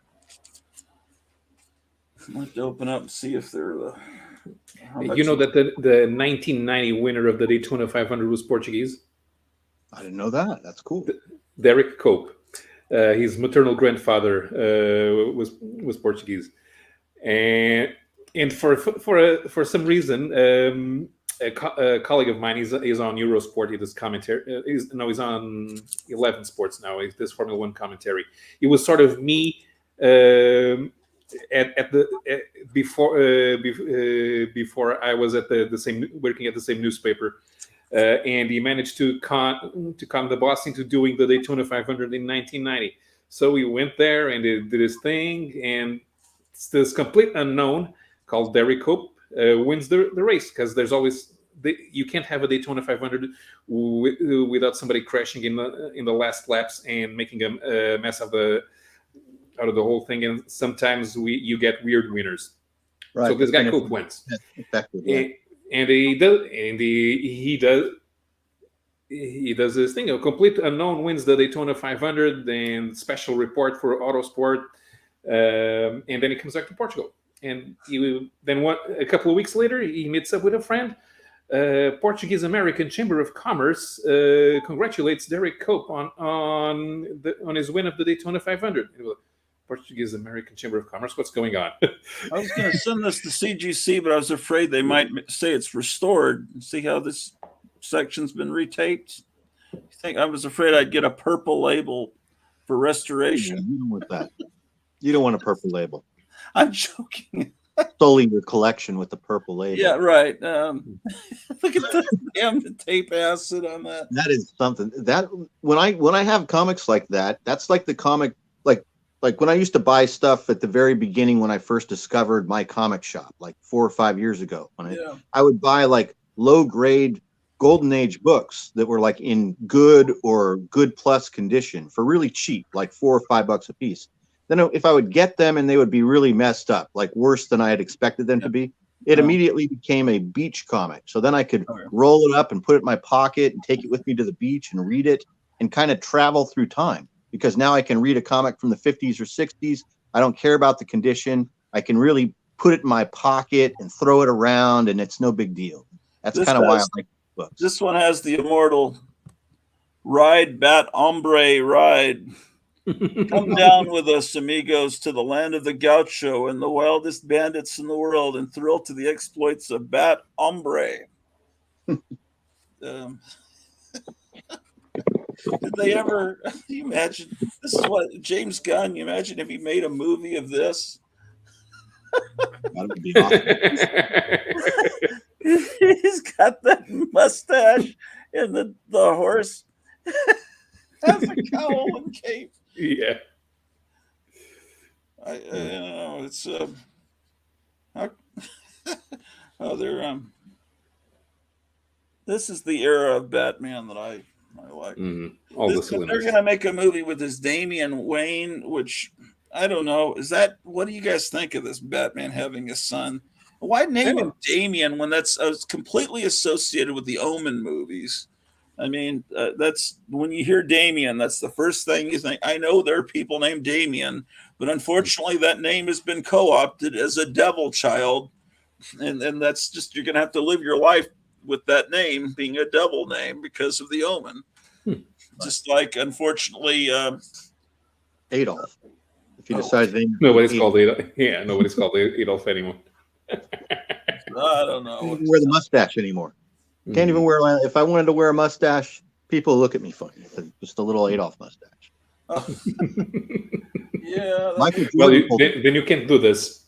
A: I'd like to open up and see if they're
B: You know that the 1990 winner of the Daytona 500 was Portuguese?
C: I didn't know that. That's cool.
B: Derek Cope. His maternal grandfather was Portuguese, and for some reason, a colleague of mine is on Eurosport. He does commentary. He's on 11 Sports now. He does Formula One commentary. It was sort of me before I was at the same working at the same newspaper. And he managed to con the boss into doing the Daytona 500 in 1990. So we went there and did his thing, and this complete unknown called Derek Cope wins the race, because there's always you can't have a Daytona 500 without somebody crashing in the last laps and making a mess out of the whole thing. And sometimes you get weird winners. Right. So this guy Cope wins.
C: Effective, yeah.
B: And he does this thing. A complete unknown wins the Daytona 500 and special report for Autosport, and then he comes back to Portugal. And a couple of weeks later, he meets up with a friend. Portuguese American Chamber of Commerce congratulates Derek Cope on his win of the Daytona 500. Portuguese American Chamber of Commerce. What's going on?
A: I was going to send this to CGC, but I was afraid they might say it's restored. See how this section's been retaped? I was afraid I'd get a purple label for restoration.
C: Yeah, you don't want that. You don't want a purple label.
A: I'm joking.
C: Sully your collection with the purple label.
A: Yeah, right. Look at the damn tape acid on that.
C: That is something. That when I have comics like that, that's like the comic. Like when I used to buy stuff at the very beginning when I first discovered my comic shop, like 4 or 5 years ago, I would buy like low grade Golden Age books that were like in good or good plus condition for really cheap, like $4 or $5 a piece. Then if I would get them and they would be really messed up, like worse than I had expected them to be, it immediately became a beach comic. So then I could roll it up and put it in my pocket and take it with me to the beach and read it and kind of travel through time, because now I can read a comic from the 50s or 60s. I don't care about the condition. I can really put it in my pocket and throw it around, and it's no big deal. That's kind of why I like books.
A: This one has the immortal "Ride, Bat Hombre, ride. Come down with us, amigos, to the land of the gaucho and the wildest bandits in the world, and thrill to the exploits of Bat Hombre." Did they ever? You imagine this is what James Gunn? You imagine if he made a movie of this?
C: That would be awesome.
A: He's got that mustache and the horse has a cowl and cape.
B: Yeah.
A: I know it's they're this is the era of Batman that I like. They're gonna make a movie with this Damian Wayne, which I don't know. Is that, what do you guys think of this Batman having a son? Why name him Damian when that's completely associated with the Omen movies? I mean, that's when you hear Damian, that's the first thing you think. I know there are people named Damian, but unfortunately that name has been co-opted as a devil child. And that's just, you're going to have to live your life with that name being a devil name because of the Omen. Just like, unfortunately,
C: Adolf. If you decide
B: nobody's called Adolf. Yeah, nobody's called Adolf anymore.
A: I don't know.
C: Can't even wear the mustache anymore. Can't even wear. If I wanted to wear a mustache, people look at me funny. Just a little Adolf mustache.
A: Yeah.
B: Well, then you can't do this.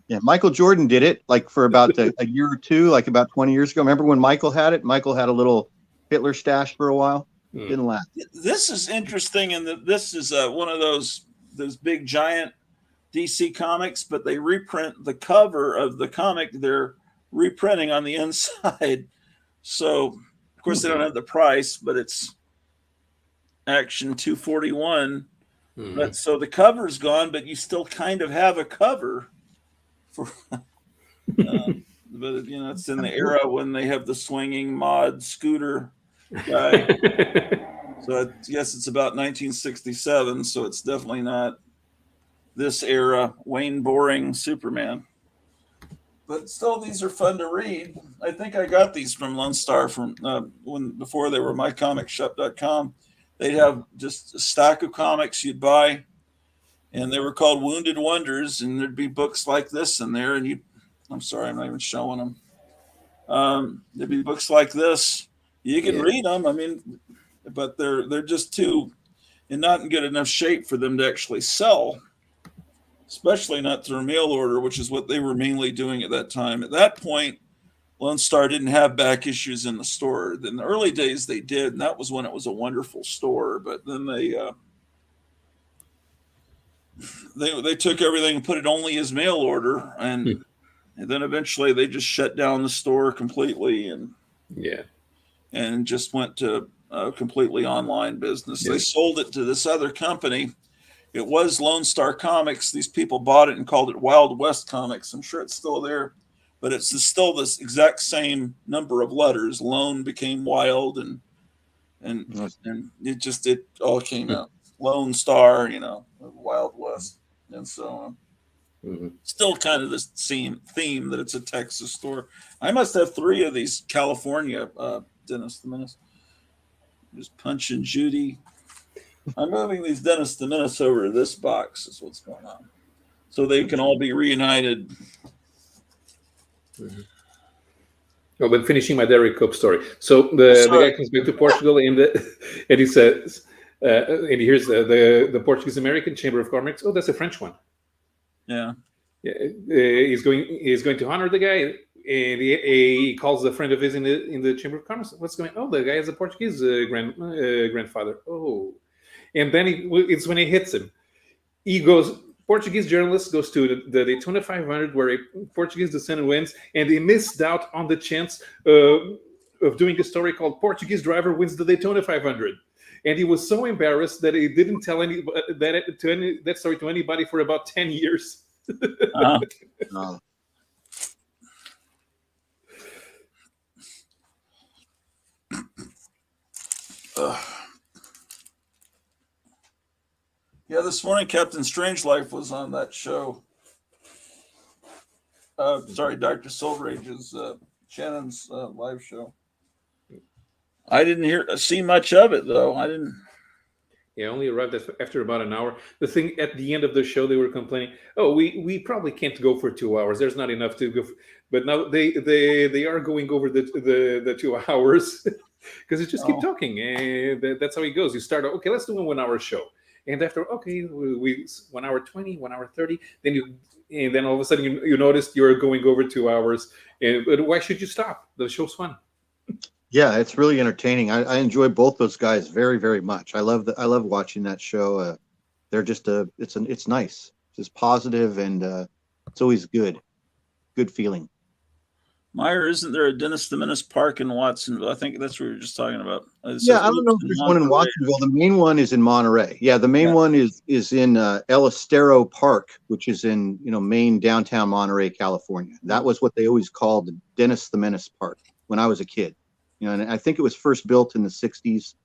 C: Yeah, Michael Jordan did it like for about a year or two, like about 20 years ago. Remember when Michael had it? Michael had a little Hitler stash for a while. Didn't last.
A: This is interesting, and this is one of those big giant DC comics, but they reprint the cover of the comic. They're reprinting on the inside. So, of course, they don't have the price, but it's Action 241. But so the cover's gone, but you still kind of have a cover for. But it's in the era when they have the swinging mod scooter guy. So I guess it's about 1967. So it's definitely not this era Wayne Boring Superman. But still, these are fun to read. I think I got these from Lone Star from before they were mycomicshop.com. They'd have just a stack of comics you'd buy, and they were called Wounded Wonders, and there'd be books like this in there. And I'm sorry, I'm not even showing them. There'd be books like this. You can read them. I mean, but they're just not in good enough shape for them to actually sell. Especially not through mail order, which is what they were mainly doing at that time. At that point, Lone Star didn't have back issues in the store. In the early days, they did, and that was when it was a wonderful store. But then they took everything and put it only as mail order, and then eventually they just shut down the store completely, and just went to a completely online business. They sold it to this other company. It was Lone Star Comics. These people bought it and called it Wild West Comics. I'm sure it's still there, but it's still this exact same number of letters. Lone became Wild, and it all came out. Lone Star, Wild West, and so on. Still kind of the same theme that it's a Texas store. I must have 3 of these California Dennis the Menace. There's Punch and Judy. I'm moving these Dennis the Menace over to this box is what's going on. So they can all be reunited.
B: Well, but finishing my Derek Cope story. So the guy comes back to Portugal and he says, and he hears the Portuguese American Chamber of Comics. Oh, that's a French one.
A: Yeah.
B: He's going to honor the guy, and he calls a friend of his in the Chamber of Commerce. What's going on? Oh, the guy has a Portuguese grandfather. Oh. And then it's when he hits him. Portuguese journalist goes to the Daytona 500 where a Portuguese descendant wins, and he missed out on the chance of doing a story called Portuguese Driver Wins the Daytona 500. and he was so embarrassed that he didn't tell that story to anybody for about 10 years.
A: Uh,
C: Uh,
A: yeah, this morning Captain Strangelove was on that show. Sorry, Dr. Silverage's Shannon's live show. I didn't see much of it though. I didn't.
B: Yeah, only arrived after about an hour. The thing at the end of the show, they were complaining, "Oh, we probably can't go for 2 hours. There's not enough to go." But now they are going over the 2 hours because they just keep talking, and that's how it goes. You start, okay, let's do a 1 hour show, and after, okay, we 1 hour 20, 1 hour 30, then all of a sudden you notice you're going over 2 hours, but why should you stop? The show's fun.
C: yeah, it's really entertaining. I enjoy both those guys very, very much. I love watching that show. They're just it's nice. It's just positive, and it's always good feeling.
A: Meyer, isn't there a Dennis the Menace Park in Watsonville? I think that's what we were just talking about.
C: Yeah, I don't know if there's one in Watsonville. The main one is in Monterey. Yeah, the main one is in El Estero Park, which is in main downtown Monterey, California. That was what they always called the Dennis the Menace Park when I was a kid. And I think it was first built in the 60s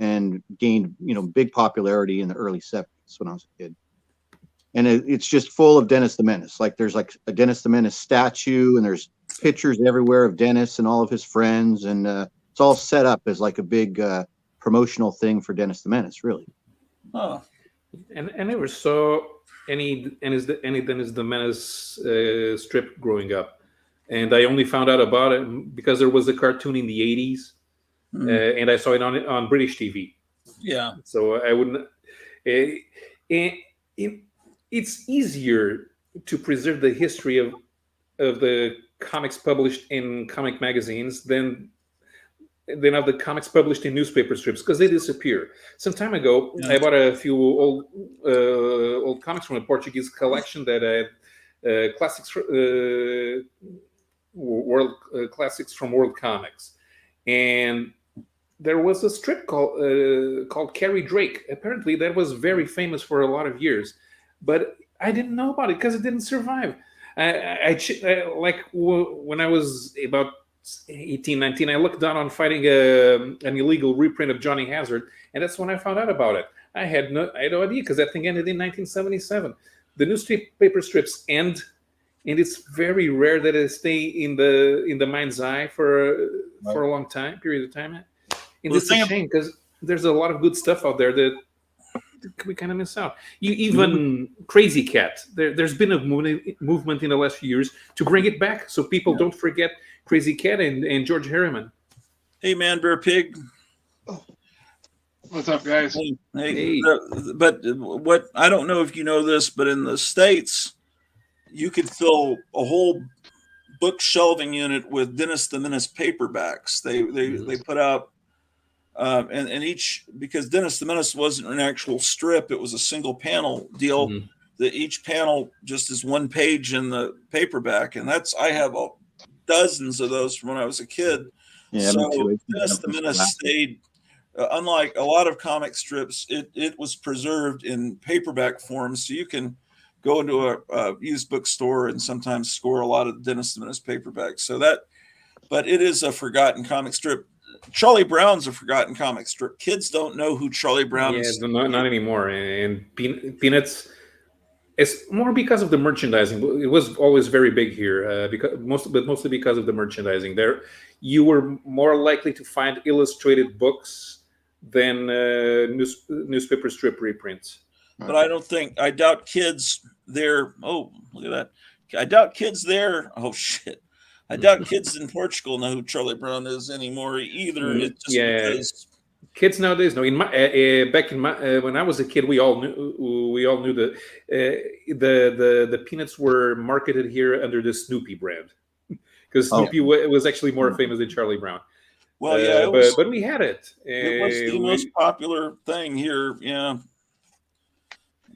C: and gained big popularity in the early 70s when I was a kid. And it's just full of Dennis the Menace. Like there's like a Dennis the Menace statue, and there's pictures everywhere of Dennis and all of his friends, and it's all set up as like a big promotional thing for Dennis the Menace, really.
A: Oh.
B: And I never saw any Dennis the Menace strip growing up, and I only found out about it because there was a cartoon in the 80s, and I saw it on British TV.
A: Yeah.
B: So I wouldn't. It's easier to preserve the history of the comics published in comic magazines than of the comics published in newspaper strips, because they disappear. Some time ago, I bought a few old comics from a Portuguese collection that had classics world classics from World Comics, and there was a strip called Carrie Drake. Apparently, that was very famous for a lot of years, but I didn't know about it because it didn't survive. Like when I was about 18, 19, I looked down on finding an illegal reprint of Johnny Hazard, and that's when I found out about it. I had no idea, because that thing ended in 1977. The newspaper strips end, and it's very rare that it stay in the mind's eye for a long period of time. And it's a shame, because there's a lot of good stuff out there that we kind of miss out. Even Crazy Cat, there's been a movement in the last few years to bring it back, so people don't forget Crazy Cat and George Harriman.
A: Hey, Man Bear Pig.
E: What's up, guys?
A: Hey. But what, I don't know if you know this, but in the States, you could fill a whole book shelving unit with Dennis the Menace paperbacks. They put out and each, because Dennis the Menace wasn't an actual strip, it was a single panel deal. That each panel just is one page in the paperback, and I have dozens of those from when I was a kid.
C: Yeah,
A: so
C: me too.
A: Dennis the Menace stayed. Unlike a lot of comic strips, it was preserved in paperback form, so you can go into a used bookstore and sometimes score a lot of Dennis the Menace paperbacks. But it is a forgotten comic strip. Charlie Brown's a forgotten comic strip. Kids don't know who Charlie Brown is.
B: Yeah, not anymore. And Peanuts, it's more because of the merchandising. It was always very big here, mostly because of the merchandising. There, you were more likely to find illustrated books than newspaper strip reprints.
A: But I doubt kids there. Oh, look at that. I doubt kids there. Oh, shit. I doubt kids in Portugal know who Charlie Brown is anymore either. It's just because
B: kids nowadays know. When I was a kid, we all knew that the Peanuts were marketed here under the Snoopy brand, because Snoopy was actually more famous than Charlie Brown.
A: Well, yeah,
B: but we had it.
A: It was the most popular thing here, yeah.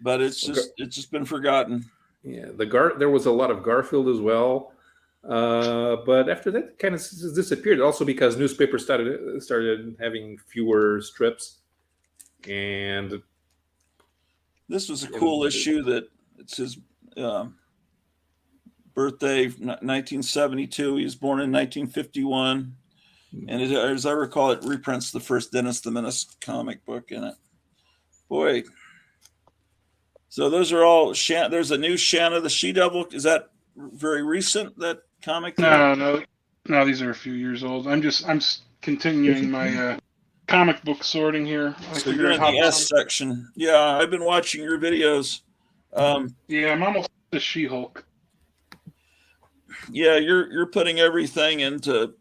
A: But it's just been forgotten.
B: Yeah, there was a lot of Garfield as well. But after that, it kind of disappeared. Also because newspapers started having fewer strips. And
A: this was a cool issue that it's his birthday, 1972. He was born in 1951. And as I recall, it reprints the first Dennis the Menace comic book in it. Boy. So those are all, there's a new Shanna the She-Devil. Is that very recent, that comic?
E: No, these are a few years old. I'm continuing my comic book sorting here.
A: So you're in the S section. Yeah, I've been watching your videos.
E: Yeah, I'm almost the She-Hulk.
A: Yeah, you're putting everything into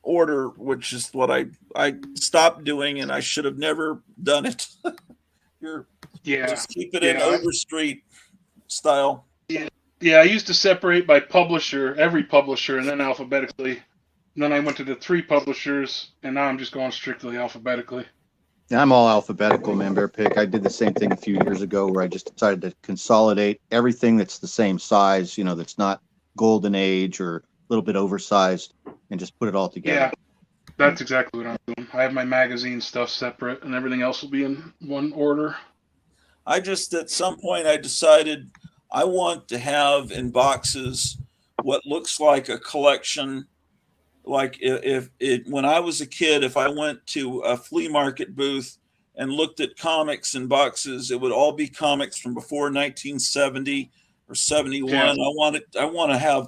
A: order, which is what I stopped doing, and I should have never done it. Just keep it in Overstreet style.
E: Yeah, I used to separate by publisher, every publisher, and then alphabetically. And then I went to the 3 publishers, and now I'm just going strictly alphabetically.
C: Yeah, I'm all alphabetical, man. Bear Pick. I did the same thing a few years ago where I just decided to consolidate everything that's the same size, that's not Golden Age or a little bit oversized, and just put it all together.
E: Yeah, that's exactly what I'm doing. I have my magazine stuff separate, and everything else will be in one order.
A: At some point, I decided I want to have in boxes what looks like a collection. Like when I was a kid, if I went to a flea market booth and looked at comics in boxes, it would all be comics from before 1970 or 71. Yeah. I want to have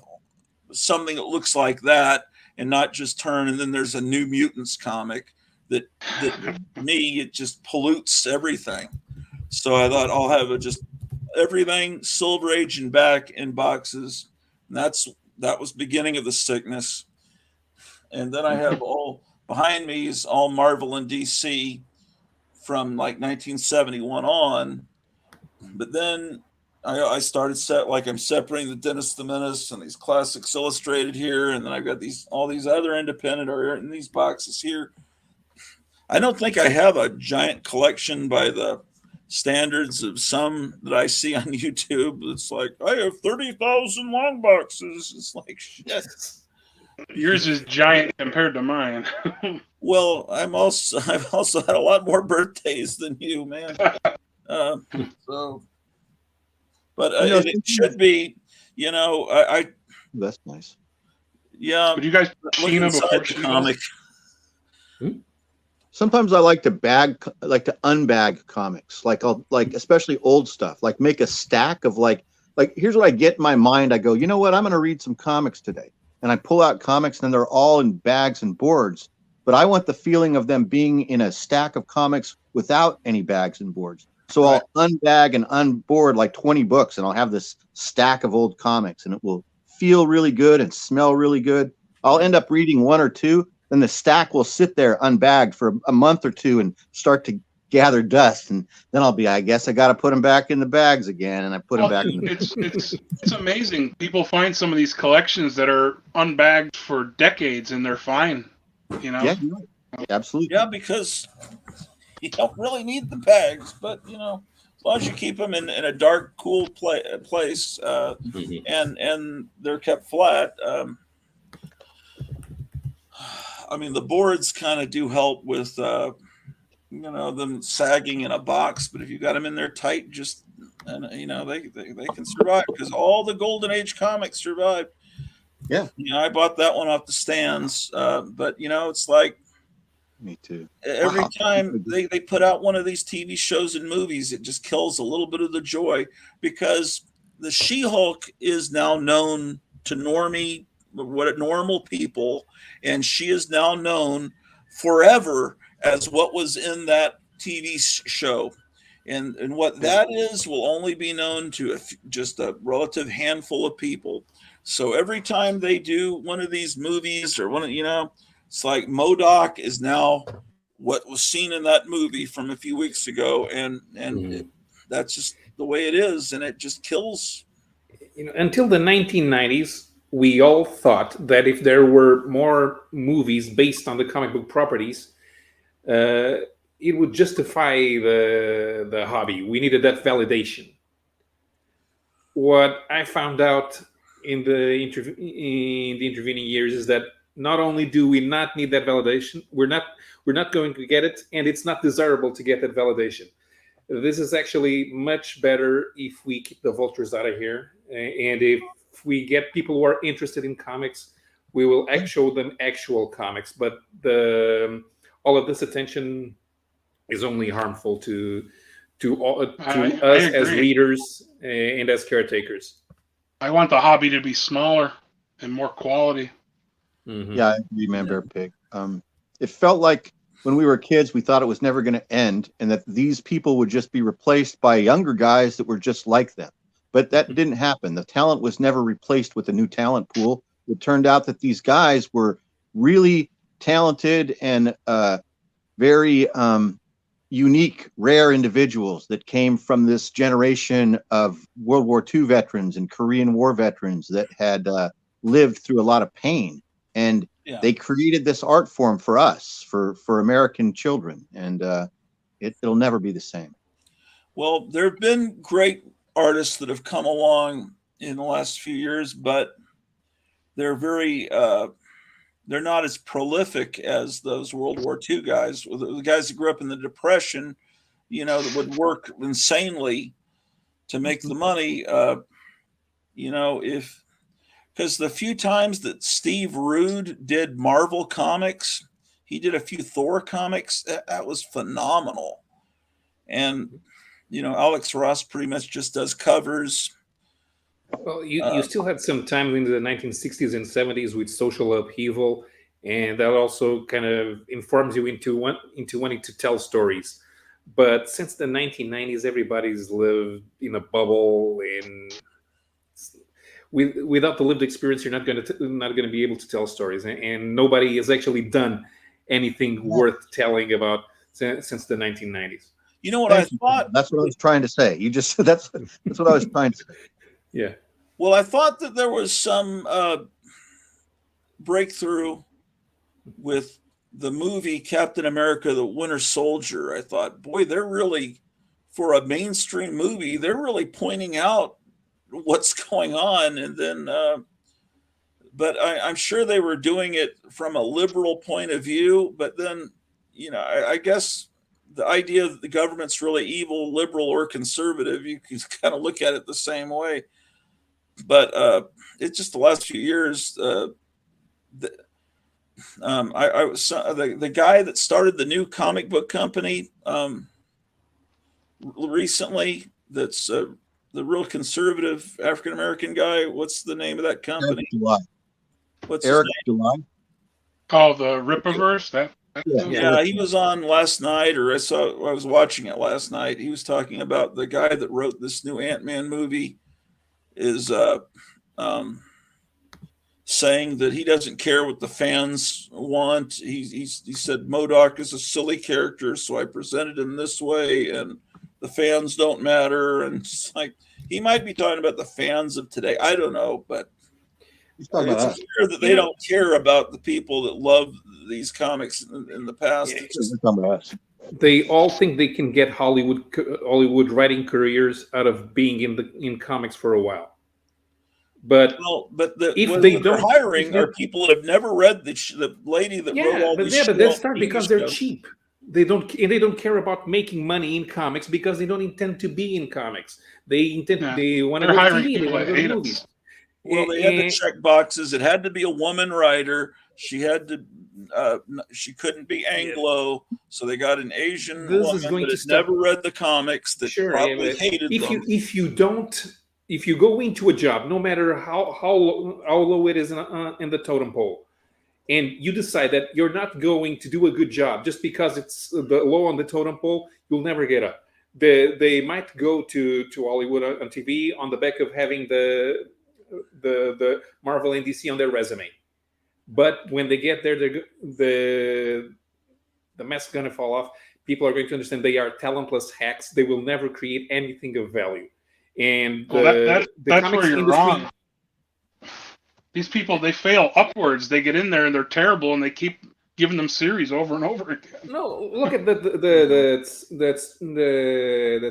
A: something that looks like that and not just turn. And then there's a New Mutants comic that it just pollutes everything. So I thought I'll have just everything Silver Age and back in boxes. And that was beginning of the sickness. And then I have all behind me is all Marvel and DC from like 1971 on. But then I started I'm separating the Dennis the Menace and these classics illustrated here. And then I've got all these other independent are in these boxes here. I don't think I have a giant collection by the standards of some that I see on YouTube. It's like, I have 30,000 long boxes. It's like, shit.
E: Yours is giant compared to mine.
A: Well, I've also had a lot more birthdays than you, man. But it should be,
C: that's nice.
A: Yeah.
E: But you guys Sheena before the comic.
C: Sometimes I like to unbag comics, especially old stuff, like make a stack of like here's what I get in my mind. I go, you know what? I'm going to read some comics today. And I pull out comics and they're all in bags and boards, but I want the feeling of them being in a stack of comics without any bags and boards. So right. I'll unbag and unboard like 20 books and I'll have this stack of old comics and it will feel really good and smell really good. I'll end up reading 1 or 2. Then the stack will sit there unbagged for a month or 2 and start to gather dust. And then I'll be, I guess I got to put them back in the bags again. And I put them back in the
E: It's amazing. People find some of these collections that are unbagged for decades and they're fine.
C: Yeah, absolutely.
A: Yeah, because you don't really need the bags, but as long as you keep them in a dark, cool place and they're kept flat. The boards kind of do help with, them sagging in a box. But if you got them in there tight, they can survive because all the Golden Age comics survived.
C: Yeah.
A: I bought that one off the stands. But it's like,
C: me too.
A: Every time they put out one of these TV shows and movies, it just kills a little bit of the joy because the She-Hulk is now known to normal people. And she is now known forever as what was in that TV show. And what that is will only be known to just a relative handful of people. So every time they do one of these movies or it's like MODOK is now what was seen in that movie from a few weeks ago. And that's just the way it is. And it just kills.
B: Until the 1990s, we all thought that if there were more movies based on the comic book properties, it would justify the hobby. We needed that validation. What I found out in the intervening years is that not only do we not need that validation, we're not going to get it, and it's not desirable to get that validation. This is actually much better if we keep the vultures out of here, and if we get people who are interested in comics, we will show them actual comics. But all of this attention is only harmful to us as readers and as caretakers.
E: I want the hobby to be smaller and more quality.
B: Mm-hmm.
C: Yeah, I remember Pig. It felt like when we were kids, we thought it was never going to end, and that these people would just be replaced by younger guys that were just like them. But that didn't happen. The talent was never replaced with a new talent pool. It turned out that these guys were really talented and very unique, rare individuals that came from this generation of World War II veterans and Korean War veterans that had lived through a lot of pain. And they created this art form for us, for American children. And it'll never be the same.
A: Well, there have been great artists that have come along in the last few years, but they're they're not as prolific as those World War II guys. The guys that grew up in the Depression, that would work insanely to make the money. Because the few times that Steve Rude did Marvel comics, he did a few Thor comics. That was phenomenal. And Alex Ross pretty much just does covers.
B: Well, you still had some time in the 1960s and 70s with social upheaval, and that also kind of informs you into wanting to tell stories. But since the 1990s, everybody's lived in a bubble, and without the lived experience, you're not going to be able to tell stories, and nobody has actually done anything worth telling about since the 1990s.
A: You know what I thought?
C: That's what I was trying to say. You just that's what I was trying to say.
B: Yeah.
A: Well, I thought that there was some breakthrough with the movie Captain America: The Winter Soldier. I thought, boy, they're really, for a mainstream movie, they're really pointing out what's going on. And then, but I'm sure they were doing it from a liberal point of view. But then, I guess the idea that the government's really evil, liberal, or conservative, you can kind of look at it the same way. But it's just the last few years. The guy that started the new comic book company recently, that's the real conservative African American guy. What's the name of that company? What's
C: Eric July?
E: Oh, the Rippaverse.
A: Yeah, he was on last night, or I was watching it last night. He was talking about the guy that wrote this new Ant-Man movie is saying that he doesn't care what the fans want. He said MODOK is a silly character, so I presented him this way, and the fans don't matter. And it's like, he might be talking about the fans of today. I don't know, but it's clear that they don't care about the people that love these comics in the past.
B: They all think they can get Hollywood writing careers out of being in comics for a while. But
A: if they're hiring are people that have never read the lady that wrote all these.
B: But they start because they're cheap. They don't care about making money in comics because they don't intend to be in comics. They want to go to TV. They want to go to movies.
A: Well, they had to check boxes. It had to be a woman writer. She had to. She couldn't be Anglo, so they got an Asian woman that had never read the comics that probably hated them.
B: If you go into a job, no matter how low it is in the totem pole, and you decide that you're not going to do a good job just because it's low on the totem pole, you'll never get up. They might go to Hollywood on TV on the back of having the Marvel and DC on their resume. But when they get there, the mask is going to fall off. People are going to understand they are talentless hacks. They will never create anything of value. And
E: that's where you're wrong. These people, they fail upwards. They get in there and they're terrible, and they keep giving them series over and over again.
B: No, look at that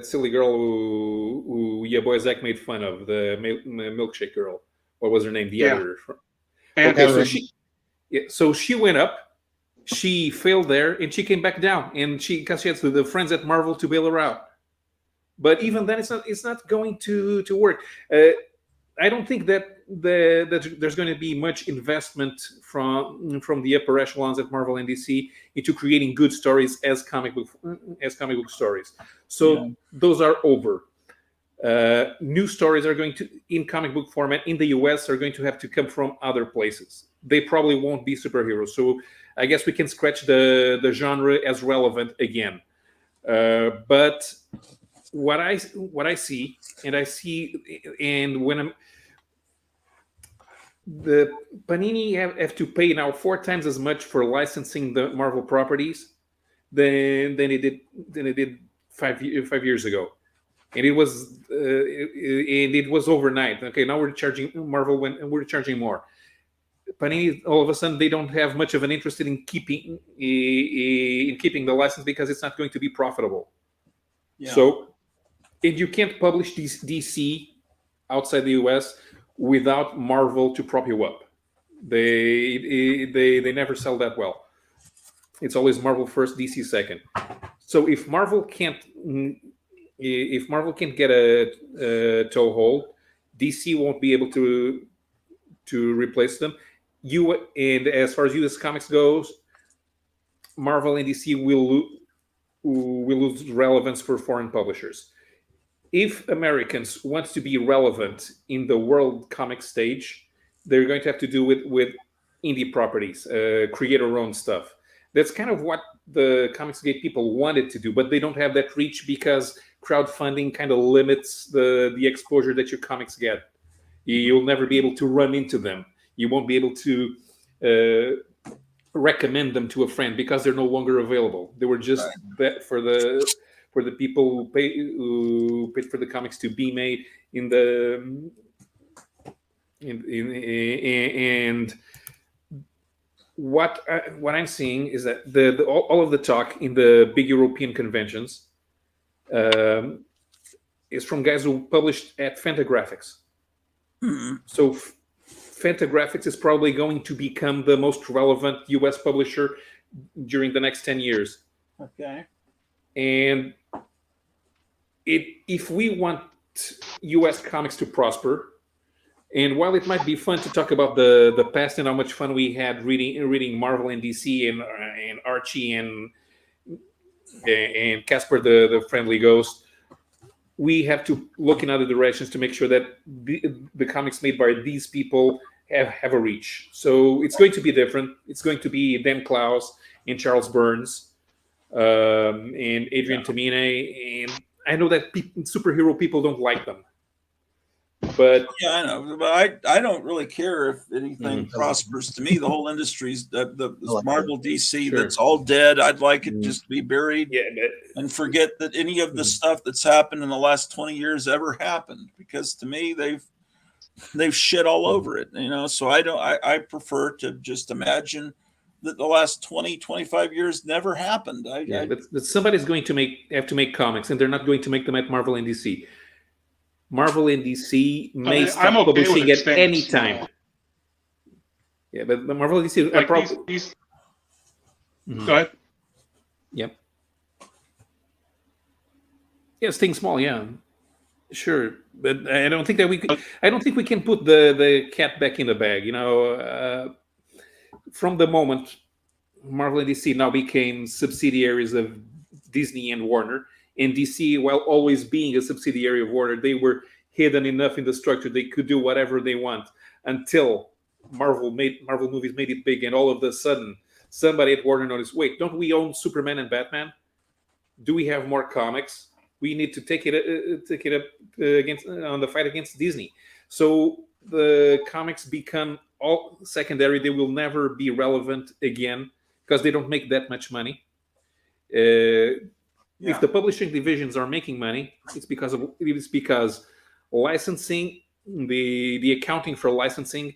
B: silly girl who your boy Zach made fun of, the milkshake girl. What was her name? The editor.
E: And
B: Yeah, so she went up, she failed there, and she came back down, and because she had the friends at Marvel to bail her out. But even then, it's not going to work. I don't think that there's going to be much investment from the upper echelons at Marvel and DC into creating good stories as comic book stories. So those are over. New stories are going to, in comic book format in the US, are going to have to come from other places. They probably won't be superheroes. So I guess we can scratch the genre as relevant again. But what I see, and when the Panini have to pay now 4 times as much for licensing the Marvel properties than it did 5 years ago, and it was overnight. Okay, now we're charging Marvel when we're charging more. Panini, all of a sudden, they don't have much of an interest in keeping the license because it's not going to be profitable. Yeah. So, and you can't publish DC outside the US without Marvel to prop you up. They never sell that well. It's always Marvel first, DC second. So if Marvel can't get a toehold, DC won't be able to replace them. And as far as US Comics goes, Marvel and DC will lose relevance for foreign publishers. If Americans want to be relevant in the world comic stage, they're going to have to do it with indie properties, create our own stuff. That's kind of what the Comicsgate people wanted to do, but they don't have that reach because crowdfunding kind of limits the exposure that your comics get. You'll never be able to run into them. You won't be able to recommend them to a friend because they're no longer available. They were just that for the people who paid for the comics to be made and what I'm seeing is that all of the talk in the big European conventions is from guys who published at Fantagraphics. So Fantagraphics is probably going to become the most relevant US publisher during the next 10 years.
A: Okay.
B: And if we want US comics to prosper, and while it might be fun to talk about the past and how much fun we had reading Marvel and DC and Archie and Casper the Friendly Ghost, we have to look in other directions to make sure that the comics made by these people have a reach. So it's going to be different. It's going to be Dan Clowes and Charles Burns and Adrian Tamine. And I know that superhero people don't like them. But
A: yeah, I know. But I don't really care if anything prospers. To me, the whole industry's the Marvel DC that's all dead. I'd like it just to be buried and forget that any of the stuff that's happened in the last 20 years ever happened. Because to me, they've shit all over it. So I prefer to just imagine that the last 20, 25 years never happened.
B: But somebody's going to have to make comics, and they're not going to make them at Marvel and DC. Marvel and DC may stop publishing at any time. Yeah, but the Marvel and DC
E: like
B: probably.
E: Go ahead.
B: Yep. Yeah, staying small. Yeah, sure, but I don't think that we could. I don't think we can put the cat back in the bag. From the moment Marvel and DC now became subsidiaries of Disney and Warner. And DC, while always being a subsidiary of Warner, they were hidden enough in the structure they could do whatever they want until Marvel movies made it big, and all of a sudden somebody at Warner noticed, wait, don't we own Superman and Batman? Do we have more comics? We need to take it up against on the fight against Disney. So the comics become all secondary. They will never be relevant again because they don't make that much money. If the publishing divisions are making money, it's because licensing, the accounting for licensing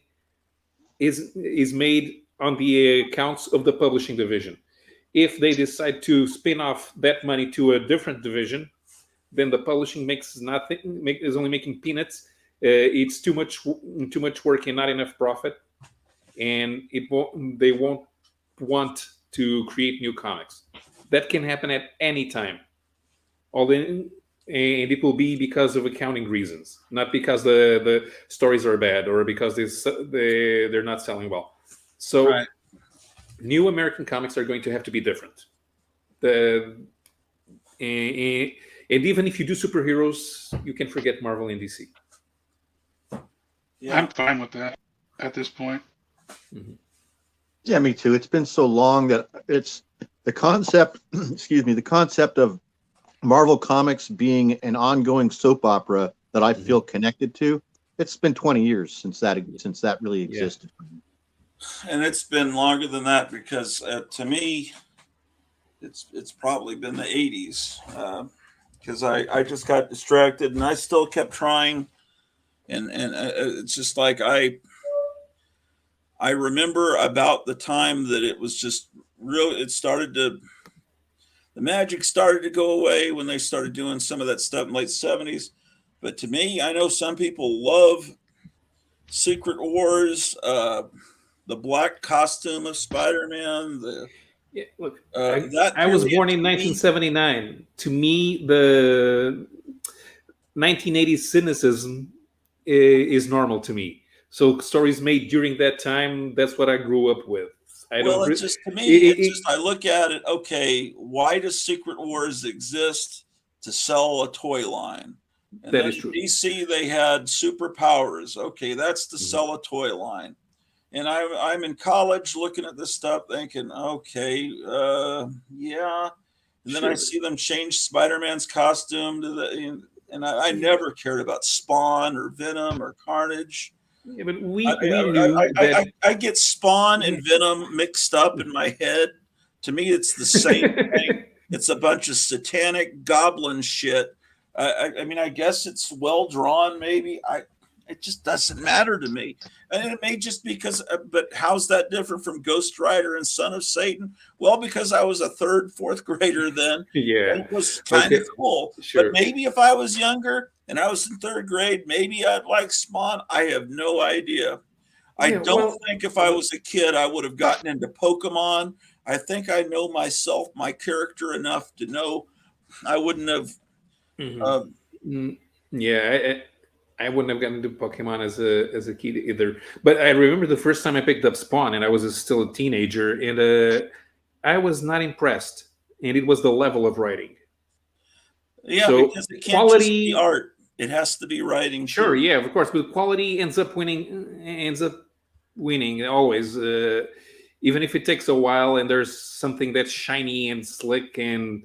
B: is made on the accounts of the publishing division. If they decide to spin off that money to a different division, then the publishing makes nothing, is only making peanuts. It's too much work and not enough profit. and they won't want to create new comics. That can happen at any time. And it will be because of accounting reasons, not because the stories are bad or because they're not selling well. So
A: Right.
B: new American comics are going to have to be different. And even if you do superheroes, you can forget Marvel and DC.
A: Yeah.
E: I'm fine with that at this point.
C: Yeah, me too. It's been so long that it's the concept, excuse me, the concept of Marvel Comics being an ongoing soap opera that I feel connected to. It's been 20 years since that really existed.
A: And it's been longer than that because to me, it's probably been the 80s because I just got distracted and I still kept trying. And it's just like I remember about the time that it was just real. The magic started to go away when they started doing some of that stuff in the late 70s. But to me, I know some people love Secret Wars, the black costume of Spider-Man.
B: Yeah, look,
A: That
B: I was
A: period
B: born in
A: to me-
B: 1979. To me, the 1980s cynicism is normal to me. So stories made during that time, that's what I grew up with.
A: It's just to me, I look at it. Okay, why does Secret Wars exist? To sell a toy line. And
B: That
A: then
B: is true.
A: DC, they had superpowers. Okay, that's to sell a toy line. And I'm in college looking at this stuff, thinking, okay, yeah. And then I
B: Sure.
A: see them change Spider-Man's costume to and I never cared about Spawn or Venom or Carnage.
B: Yeah, but we
A: I,
B: knew
A: I,
B: that.
A: I get Spawn and Venom mixed up in my head. To me, it's the same thing. It's a bunch of satanic goblin shit. I mean, I guess it's well drawn, maybe. It just doesn't matter to me. And it may just because, but how's that different from Ghost Rider and Son of Satan? Well, because I was a third, fourth grader then.
B: Yeah.
A: And it was kind of cool.
B: Sure.
A: But maybe if I was younger and I was in third grade, maybe I'd like Spawn. I have no idea. I don't think if I was a kid, I would have gotten into Pokemon. I think I know myself, my character enough to know I wouldn't have.
B: Yeah, I wouldn't have gotten into Pokemon as a kid either. But I remember the first time I picked up Spawn, and I was still a teenager, and I was not impressed. And it was the level of writing.
A: Yeah,
B: So
A: because it can't
B: quality
A: just be art; it has to be writing.
B: Sure,
A: too.
B: yeah, of course, but quality ends up winning always. Even if it takes a while, and there's something that's shiny and slick and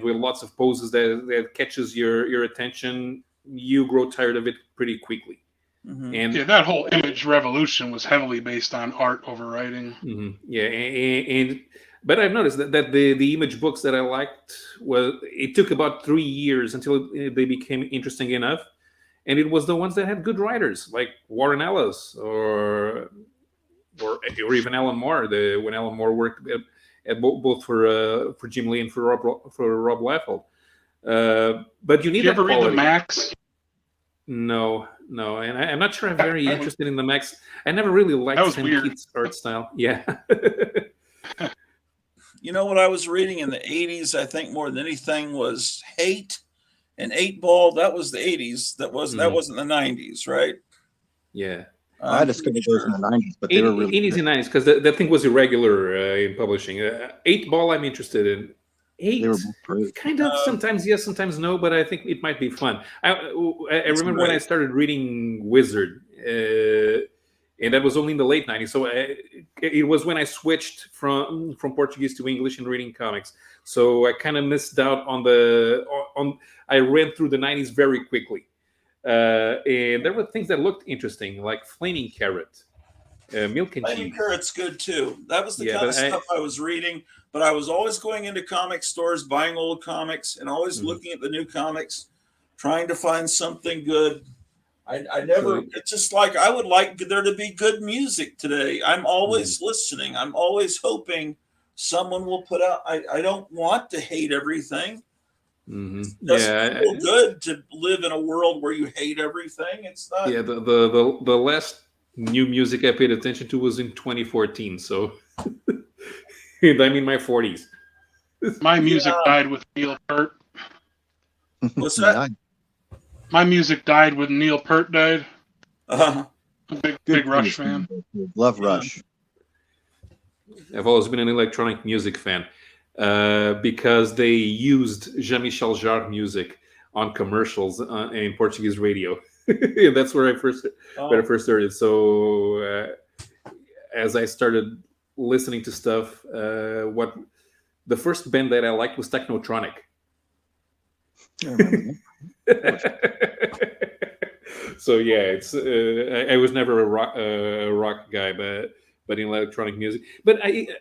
B: with lots of poses that catches your attention, you grow tired of it pretty quickly.
A: Mhm.
B: And
E: Yeah, that whole image revolution was heavily based on art over writing.
B: yeah, but I've noticed that the image books that I liked it took about 3 years until they became interesting enough, and it was the ones that had good writers like Warren Ellis or even Alan Moore. When Alan Moore worked at both for Jim Lee and for Rob Liefeld. But you need
E: Did you
B: that
E: ever read the
B: quality.
E: Max?
B: No, and I'm not sure I'm very interested in the Max. I never really liked
E: That was
B: Sam
E: weird.
B: Keith's art style. Yeah.
A: You know what I was reading in the 80s, I think more than anything was Hate and 8 Ball. That was the 80s. That wasn't the 90s, right?
B: Yeah.
C: I discovered those in the 90s, but they were really
B: 80s and 90s, because that thing was irregular in publishing. 8 Ball I'm interested in.
C: they were both great.
B: Kind of sometimes yes, sometimes no, but I think it might be fun. I remember when I started reading Wizard, and that was only in the late 90s. So it was when I switched from Portuguese to English and reading comics. So I kind of missed out on I ran through the 90s very quickly. And there were things that looked interesting, like Flaming Carrot, Milk and
A: Flaming
B: Cheese.
A: Carrot's good too. That was the
B: Yeah,
A: kind of
B: but
A: stuff I was reading. But I was always going into comic stores, buying old comics, and always looking at the new comics, trying to find something good. I never. It's just like I would like there to be good music today. I'm always listening. I'm always hoping someone will put out. I don't want to hate everything. It doesn't feel good to live in a world where you hate everything. It's not.
B: Yeah, the last new music I paid attention to was in 2014. So, and I'm in my 40s.
E: My music died with Neil Peart.
A: What's that?
E: My music died when Neil Peart died.
A: Uh,
E: I'm a
C: Good
E: big Rush
C: piece,
E: fan.
C: Love Rush.
B: I've always been an electronic music fan because they used Jean-Michel Jarre music on commercials in Portuguese radio. That's where I first heard it. So as I started listening to stuff, what the first band that I liked was Technotronic.
C: I remember that.
B: So yeah, it's I was never a rock guy, but in electronic music. But it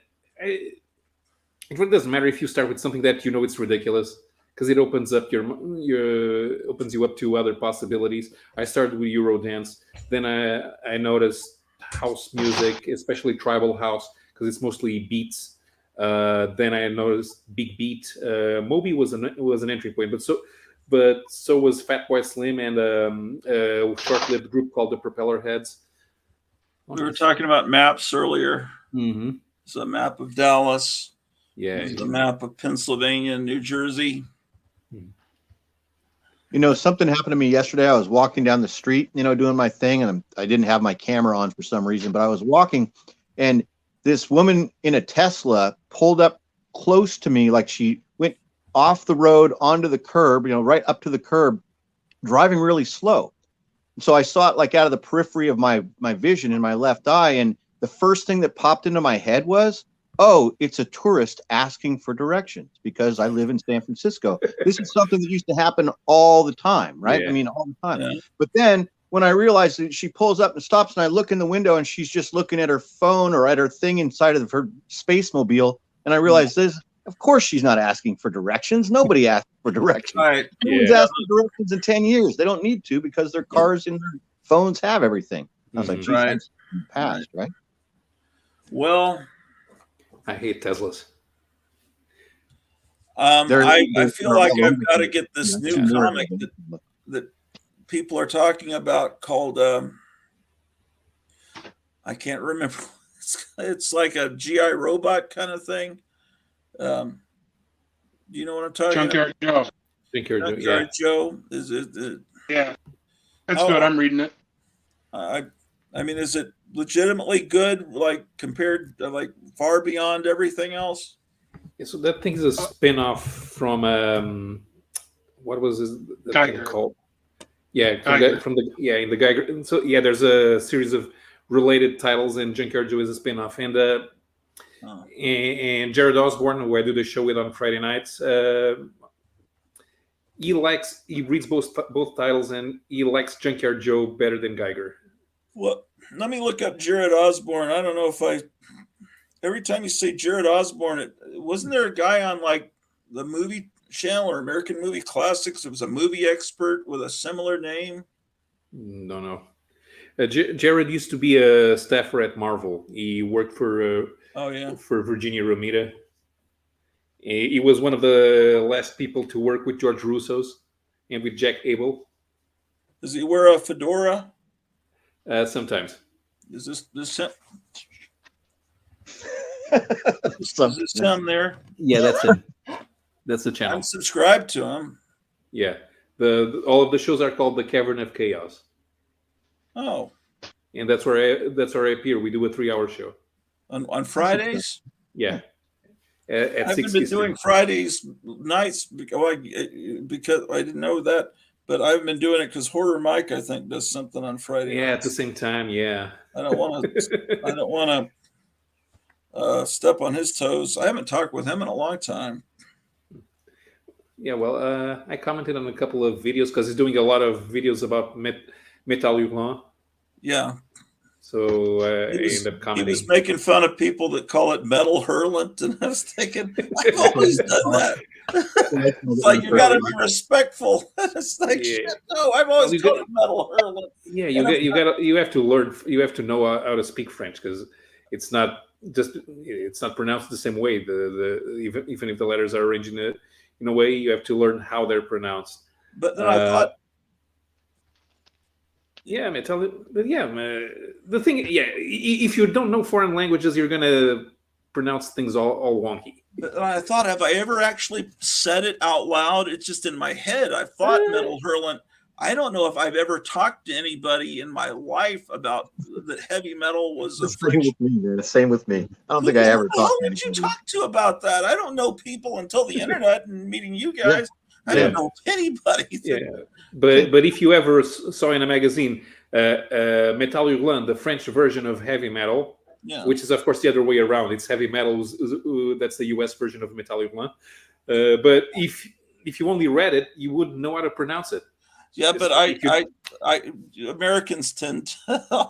B: really doesn't matter if you start with something that you know it's ridiculous, because it opens up opens you up to other possibilities. I started with Eurodance, then I noticed house music, especially tribal house, because it's mostly beats. Then I noticed big beat. Moby was an entry point, but so was Fatboy Slim and a short-lived group called the Propeller Heads.
A: we were talking about maps earlier.
B: Mm-hmm.
A: It's a map of Dallas.
B: Yeah,
A: It's a map of Pennsylvania and New Jersey.
C: You know, something happened to me yesterday. I was walking down the street, doing my thing, and I didn't have my camera on for some reason, but I was walking, and this woman in a Tesla pulled up close to me, like she went off the road onto the curb, right up to the curb, driving really slow. So I saw it like out of the periphery of my vision in my left eye, and the first thing that popped into my head was, oh, it's a tourist asking for directions because I live in San Francisco. This is something that used to happen all the time, right?
B: Yeah.
C: I mean, all the time.
A: Yeah.
C: But then when I realized that she pulls up and stops, and I look in the window and she's just looking at her phone or at her thing inside of her space mobile, and I realized this, of course she's not asking for directions. Nobody asks for directions.
A: Right.
C: No one's asked for directions in 10 years. They don't need to because their cars and their phones have everything. I was like, geez,
A: Right.
C: that's in the past, right?
A: Well,
B: I hate Teslas.
A: I feel like I've got to get this
C: Yeah.
A: new comic that people are talking about called I can't remember. It's like a GI robot kind of thing. Do you know what I'm talking
E: Junkyard Joe.
B: I think you're
A: about?
B: yeah.
A: Joe is it?
E: Yeah. That's
A: Oh.
E: good. I'm reading it.
A: I mean, is it legitimately good? Like compared to like far beyond everything else?
B: Yeah, so that thing's a spin-off from what was that thing
E: Geiger.
B: called? Yeah,
E: Geiger.
B: in the Geiger. And so yeah, there's a series of related titles, and Junkyard Joe is a spin-off. And and Jared Osborne, who I do the show with on Friday nights, he reads both titles, and he likes Junkyard Joe better than Geiger.
A: Well, let me look up Jared Osborne. I don't know if every time you say Jared Osborne, wasn't there a guy on like the movie channel or American Movie Classics? It was a movie expert with a similar name.
B: Don't know. Jared used to be a staffer at Marvel. He worked for Virginia Romita. He was one of the last people to work with George Russo's and with Jack Abel.
A: Does he wear a fedora?
B: Sometimes.
A: Is this him? Is this him there?
D: Yeah, that's it. That's the channel.
A: I'm subscribed to him.
B: Yeah. All of the shows are called The Cavern of Chaos.
A: Oh,
B: And that's where I appear. We do a 3-hour show.
A: on Fridays?
B: Yeah. At
A: I've
B: 6
A: been
B: Eastern.
A: doing Fridays nights because I didn't know that, but I've been doing it because Horror Mike, I think, does something on Friday.
B: Yeah, at
A: nights.
B: the same time. Yeah.
A: I don't want to step on his toes. I haven't talked with him in a long time.
B: Yeah. Well, I commented on a couple of videos because he's doing a lot of videos about Metal Hurlant.
A: Yeah,
B: So I
A: he
B: ended up
A: he
B: commenting.
A: was making fun of people that call it metal hurlant, and I was thinking, I've always done that. It's like you got to be respectful. It's like,
B: Yeah.
A: shit, no, I've always
B: Well, you
A: called
B: got-
A: it metal hurlant.
B: Yeah, you have to learn. You have to know how to speak French because it's not pronounced the same way. Even if the letters are arranged in a way, you have to learn how they're pronounced.
A: But then I thought,
B: Yeah, but yeah, the thing, yeah, if you don't know foreign languages, you're gonna pronounce things all wonky.
A: But I thought, have I ever actually said it out loud? It's just in my head. I thought metal hurlant. I don't know if I've ever talked to anybody in my life about that heavy metal was a
C: Same with me, man. Same with me. I don't think I ever
A: Who
C: talked to
A: would you
C: anybody.
A: talk to about that? I don't know people until the internet and meeting you guys. I
B: Yeah.
A: don't know anybody.
B: Yeah, but if you ever saw in a magazine Metal Hurlant, the French version of heavy metal,
A: Yeah.
B: which is of course the other way around. It's heavy metal. That's the U.S. version of Metal Hurlant. But if you only read it, you wouldn't know how to pronounce it.
A: Yeah, but I Americans tend to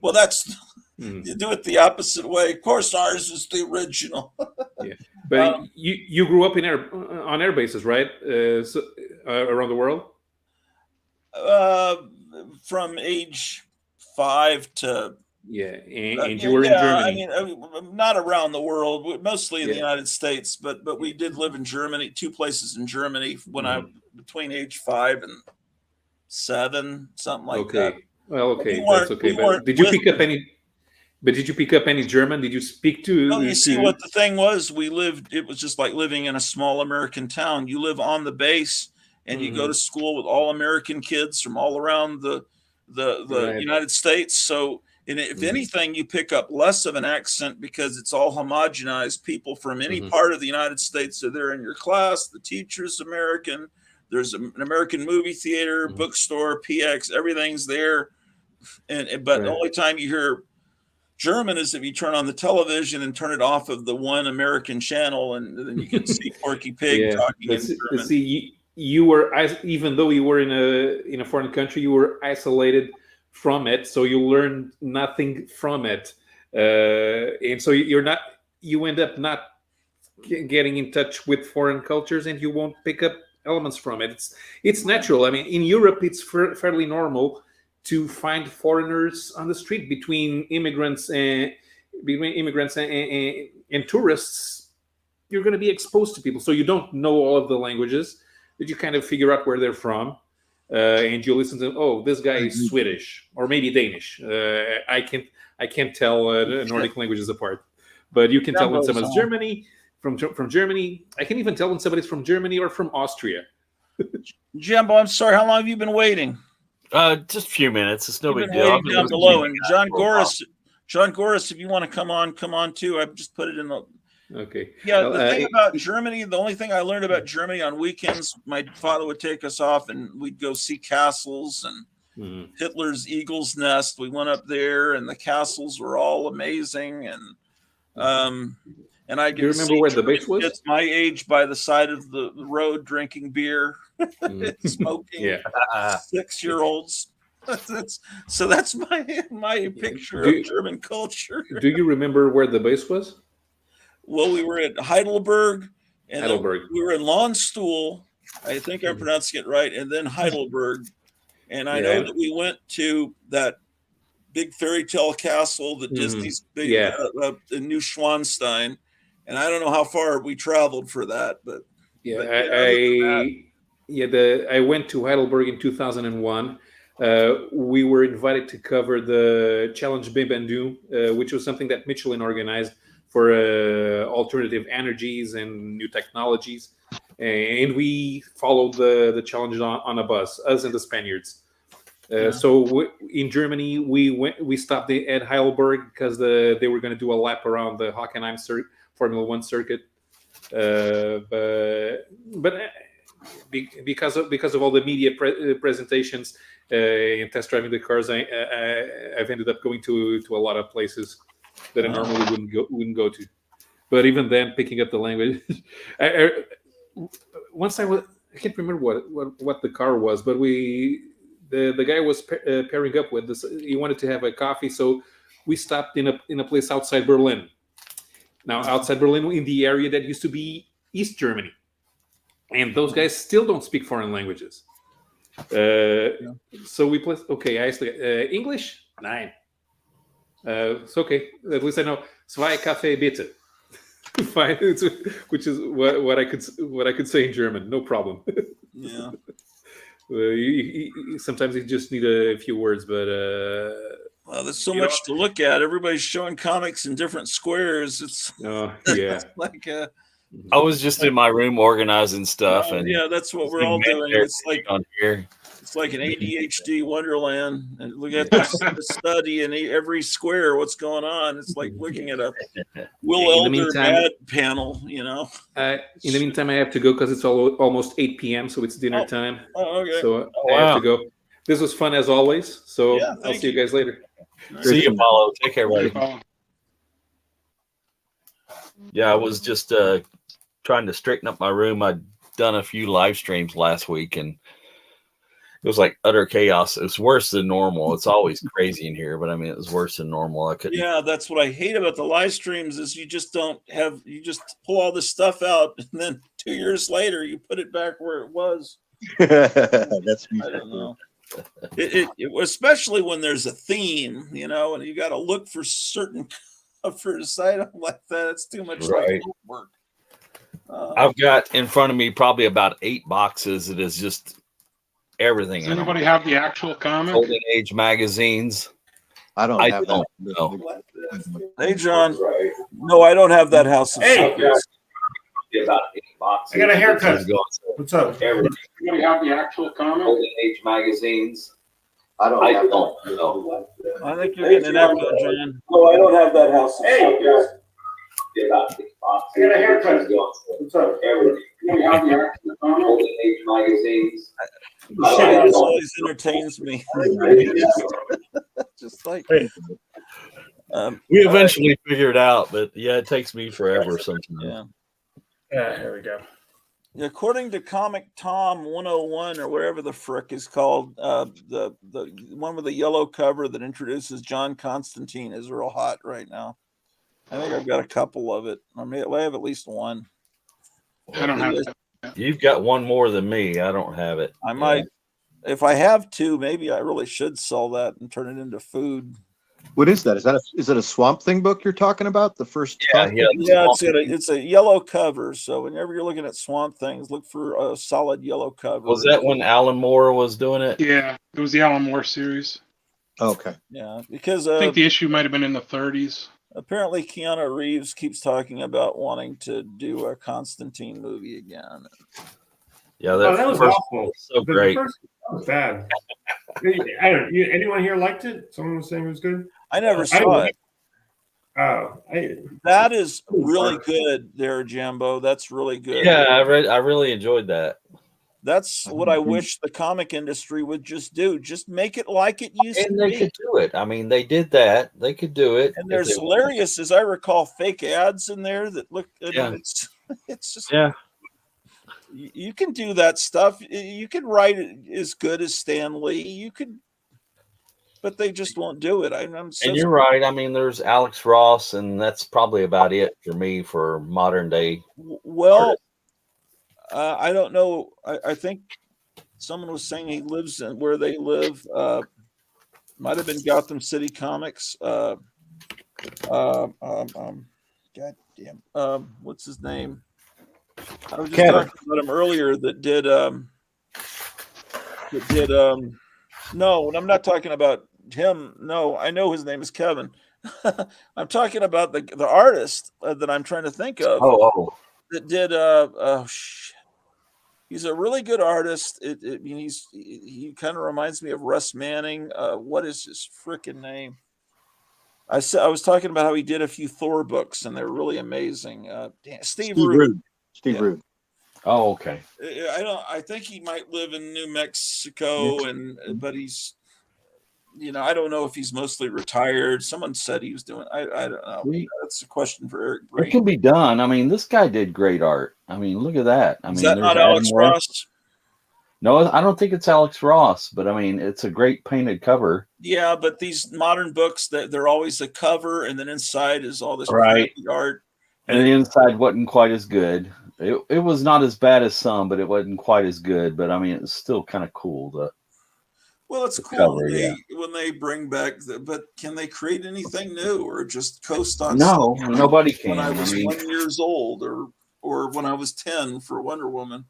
A: well, that's you do it the opposite way. Of course, ours is the original.
B: Yeah, but you grew up on air bases, right? Around the world.
A: From age 5 to
B: Yeah, and you were in Germany.
A: I mean, not around the world, mostly in the
B: Yeah.
A: United States, but we did live in Germany, 2 places in Germany when I between age 5 and 7, something like that.
B: Okay, well, okay,
A: We
B: that's
A: weren't-
B: okay.
A: we
B: But
A: weren't
B: did you
A: with
B: pick up any? But did you pick up any German? Did you speak to?
A: No, you see what the thing was, it was just like living in a small American town. You live on the base and you go to school with all American kids from all around the
B: Right.
A: United States. So if anything, you pick up less of an accent because it's all homogenized. People from any part of the United States are there in your class. The teacher's American. There's an American movie theater, bookstore, PX, everything's there. But the only time you hear German is if you turn on the television and turn it off of the one American channel, and then you can see Porky Pig talking in German.
B: See, you were, even though you were in a foreign country, you were isolated from it, so you learned nothing from it, and so you end up not getting in touch with foreign cultures, and you won't pick up elements from it. It's natural. I mean, in Europe, it's fairly normal to find foreigners on the street between immigrants and tourists. You're going to be exposed to people, so you don't know all of the languages, but you kind of figure out where they're from, and you listen to, oh, this guy is Swedish or maybe Danish. I can't tell Nordic languages apart, but you can tell when someone's from Germany. I can even tell when somebody's from Germany or from Austria.
A: Jimbo, I'm sorry. How long have you been waiting?
F: Just a few minutes. It's no
A: You've
F: big
A: been
F: deal.
A: waiting down below. And John Goris, if you want to come on too, I've just put it in the.
B: Okay.
A: Yeah, the thing about Germany, the only thing I learned about Germany on weekends, my father would take us off and we'd go see castles and Hitler's Eagle's Nest. We went up there and the castles were all amazing. And I
B: do you remember where the base was?
A: It's my age by the side of the road drinking beer, smoking 6-year-olds. So that's my picture of German culture.
B: Do you remember where the base was?
A: Well, we were at Heidelberg, and
B: Heidelberg.
A: we were in Landstuhl. I think I'm pronouncing it right, and then Heidelberg. And I know that we went to that big fairy tale castle that Disney's big in Neuschwanstein. And I don't know how far we traveled for that, but
B: I went to Heidelberg in 2001. We were invited to cover the Challenge Bimbandu, which was something that Michelin organized for alternative energies and new technologies, and we followed the challenge on a bus, us and the Spaniards. So in Germany, we stopped at Heidelberg because they were going to do a lap around the Hockenheim Formula One circuit, but because of all the media presentations and test driving the cars, I've ended up going to a lot of places that I normally wouldn't go to. But even then, picking up the language, once I can't remember what the car was, but the guy was pairing up with this. He wanted to have a coffee, so we stopped in a place outside Berlin. Now, outside Berlin, in the area that used to be East Germany, and those guys still don't speak foreign languages. So we placed. Okay, I asked English. Nein. It's okay. At least I know zwei Kaffee bitte. Fine, which is what I could say in German. No problem.
A: Yeah.
B: Sometimes you just need a few words, but
A: well, there's so much to look at. Everybody's showing comics in different squares. It's
B: yeah.
A: it's like
F: I was just in my room organizing stuff, and
A: yeah, that's what we're all doing. It's like
F: on here.
A: It's like an ADHD wonderland, and look at the study in every square. What's going on? It's like looking at a Will Elder ad panel. You know.
B: In the meantime, I have to go because it's almost 8 p.m., so it's dinner time.
A: Oh, okay.
B: So I have to go. This was fun as always. So
A: Yeah,
B: I'll see you guys later.
F: See you, Paulo. Take care, buddy. Yeah, I was just trying to straighten up my room. I'd done a few live streams last week, and it was like utter chaos. It was worse than normal. It's always crazy in here, but I mean, it was worse than normal. I couldn't.
A: Yeah, that's what I hate about the live streams is you just pull all this stuff out, and then 2 years later you put it back where it was.
C: That's
A: I don't know. It especially when there's a theme, you know, and you got to look for certain covers. I don't like that. It's too much like work.
F: I've got in front of me probably about 8 boxes. It is just everything.
E: Does anybody have the actual comic?
F: Golden Age magazines.
C: I don't have that.
F: No.
A: Hey, John. No, I don't have that house.
G: Hey,
F: About 8 boxes.
G: I got a haircut. What's up?
E: Anybody have the actual comic?
F: Golden Age magazines.
C: I don't have that.
F: No.
A: I think you're getting an echo, John.
F: No, I don't have that house.
G: Hey,
F: About 8 boxes.
G: I got a haircut. What's up?
E: Anybody have the actual comic?
F: Golden Age magazines.
A: This always entertains me. Just like
F: We eventually figure it out, but yeah, it takes me forever sometimes.
A: yeah.
G: Here we go.
A: According to Comic Tom 101 or whatever the frick is called, the one with the yellow cover that introduces John Constantine is real hot right now. I think I've got a couple of it. I have at least one.
E: I don't have that.
F: You've got one more than me. I don't have it.
A: I might, if I have two, maybe I really should sell that and turn it into food.
C: What is that? Is it a Swamp Thing book you're talking about? The first?
F: Yeah,
A: It's a yellow cover. So whenever you're looking at Swamp Things, look for a solid yellow cover.
F: Was that when Alan Moore was doing it?
E: Yeah, it was the Alan Moore series.
C: Okay.
A: Yeah, because
E: I think the issue might have been in the 30s.
A: apparently Keanu Reeves keeps talking about wanting to do a Constantine movie again.
F: Yeah,
G: That was awful.
F: So great.
G: That was bad. Anyone here liked it? Someone was saying it was good.
A: I never saw it. That is really good there, Jambo. That's really good.
F: Yeah, I really enjoyed that.
A: That's what I wish the comic industry would just do. Just make it like it used
F: And
A: to
F: they
A: be.
F: could do it. I mean, they did that. They could do it.
A: And there's hilarious, as I recall, fake ads in there that look.
F: Yeah.
A: It's just
F: Yeah.
A: you can do that stuff. You can write it as good as Stan Lee. You could, but they just won't do it. I'm so
F: And you're right. I mean, there's Alex Ross, and that's probably about it for me for modern day.
A: well. I don't know. I think someone was saying he lives in where they live. Might have been Gotham City Comics. God damn. What's his name? I was just
F: Kevin.
A: talking about him earlier. No, I'm not talking about him. No, I know his name is Kevin. I'm talking about the artist that I'm trying to think of.
F: Oh.
A: That did he's a really good artist. He kind of reminds me of Russ Manning. What is his freaking name? I was talking about how he did a few Thor books and they're really amazing. Steve Rude.
C: Steve Rude.
F: Oh, okay.
A: I think he might live in New Mexico, but he's, I don't know if he's mostly retired. Someone said he was doing. I don't know. That's a question for Eric Brady.
F: It can be done. I mean, this guy did great art. I mean, look at that. I mean,
A: Is that not Alex Ross?
F: No, I don't think it's Alex Ross, but I mean, it's a great painted cover.
A: Yeah, but these modern books, they're always a cover, and then inside is all this
F: Right.
A: crappy art.
F: And the inside wasn't quite as good. It was not as bad as some, but it wasn't quite as good. But I mean, it's still kind of cool.
A: Well, it's
F: the
A: cool
F: cover,
A: when they bring back, but can they create anything new or just coast on?
F: No,
A: stuff
F: nobody can.
A: When I was
F: I mean,
A: 1 year old, or when I was 10 for Wonder Woman.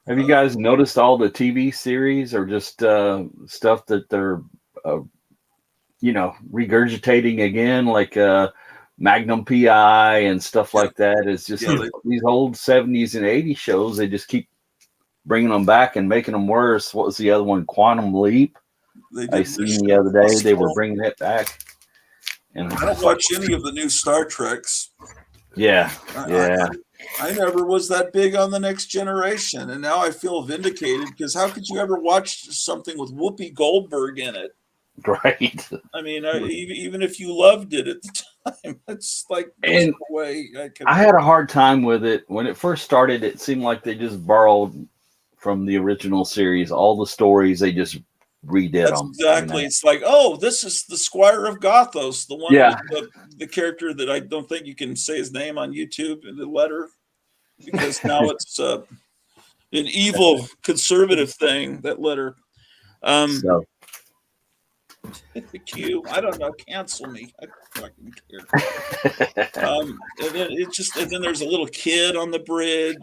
F: Have you guys noticed all the TV series or just stuff that they're, regurgitating again, like Magnum PI and stuff like that? It's just these old 70s and 80s shows. They just keep bringing them back and making them worse. What was the other one? Quantum Leap. I seen the other day they were bringing it back. And
A: I don't watch any of the new Star Treks.
F: Yeah.
A: I never was that big on The Next Generation, and now I feel vindicated because how could you ever watch something with Whoopi Goldberg in it?
F: Right.
A: I mean, even if you loved it at the time, it's like
F: and
A: no way
F: I had a hard time with it when it first started. It seemed like they just borrowed from the original series all the stories. They just redid them.
A: Exactly. It's like, oh, this is the Squire of Gothos, the one with the character that I don't think you can say his name on YouTube in the letter because now it's an evil conservative thing, that letter. Q, I don't know, cancel me. I fucking care. And then there's a little kid on the bridge.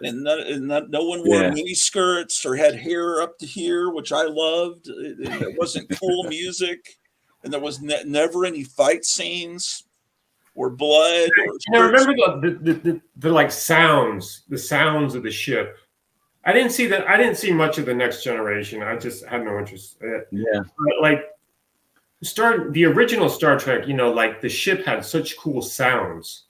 A: And no one wore mini skirts or had hair up to here, which I loved. It wasn't cool music, and there was never any fight scenes or blood.
G: Remember the like sounds, the sounds of the ship. I didn't see that. I didn't see much of The Next Generation. I just had no interest in it.
F: Yeah,
G: but like the original Star Trek, like the ship had such cool sounds.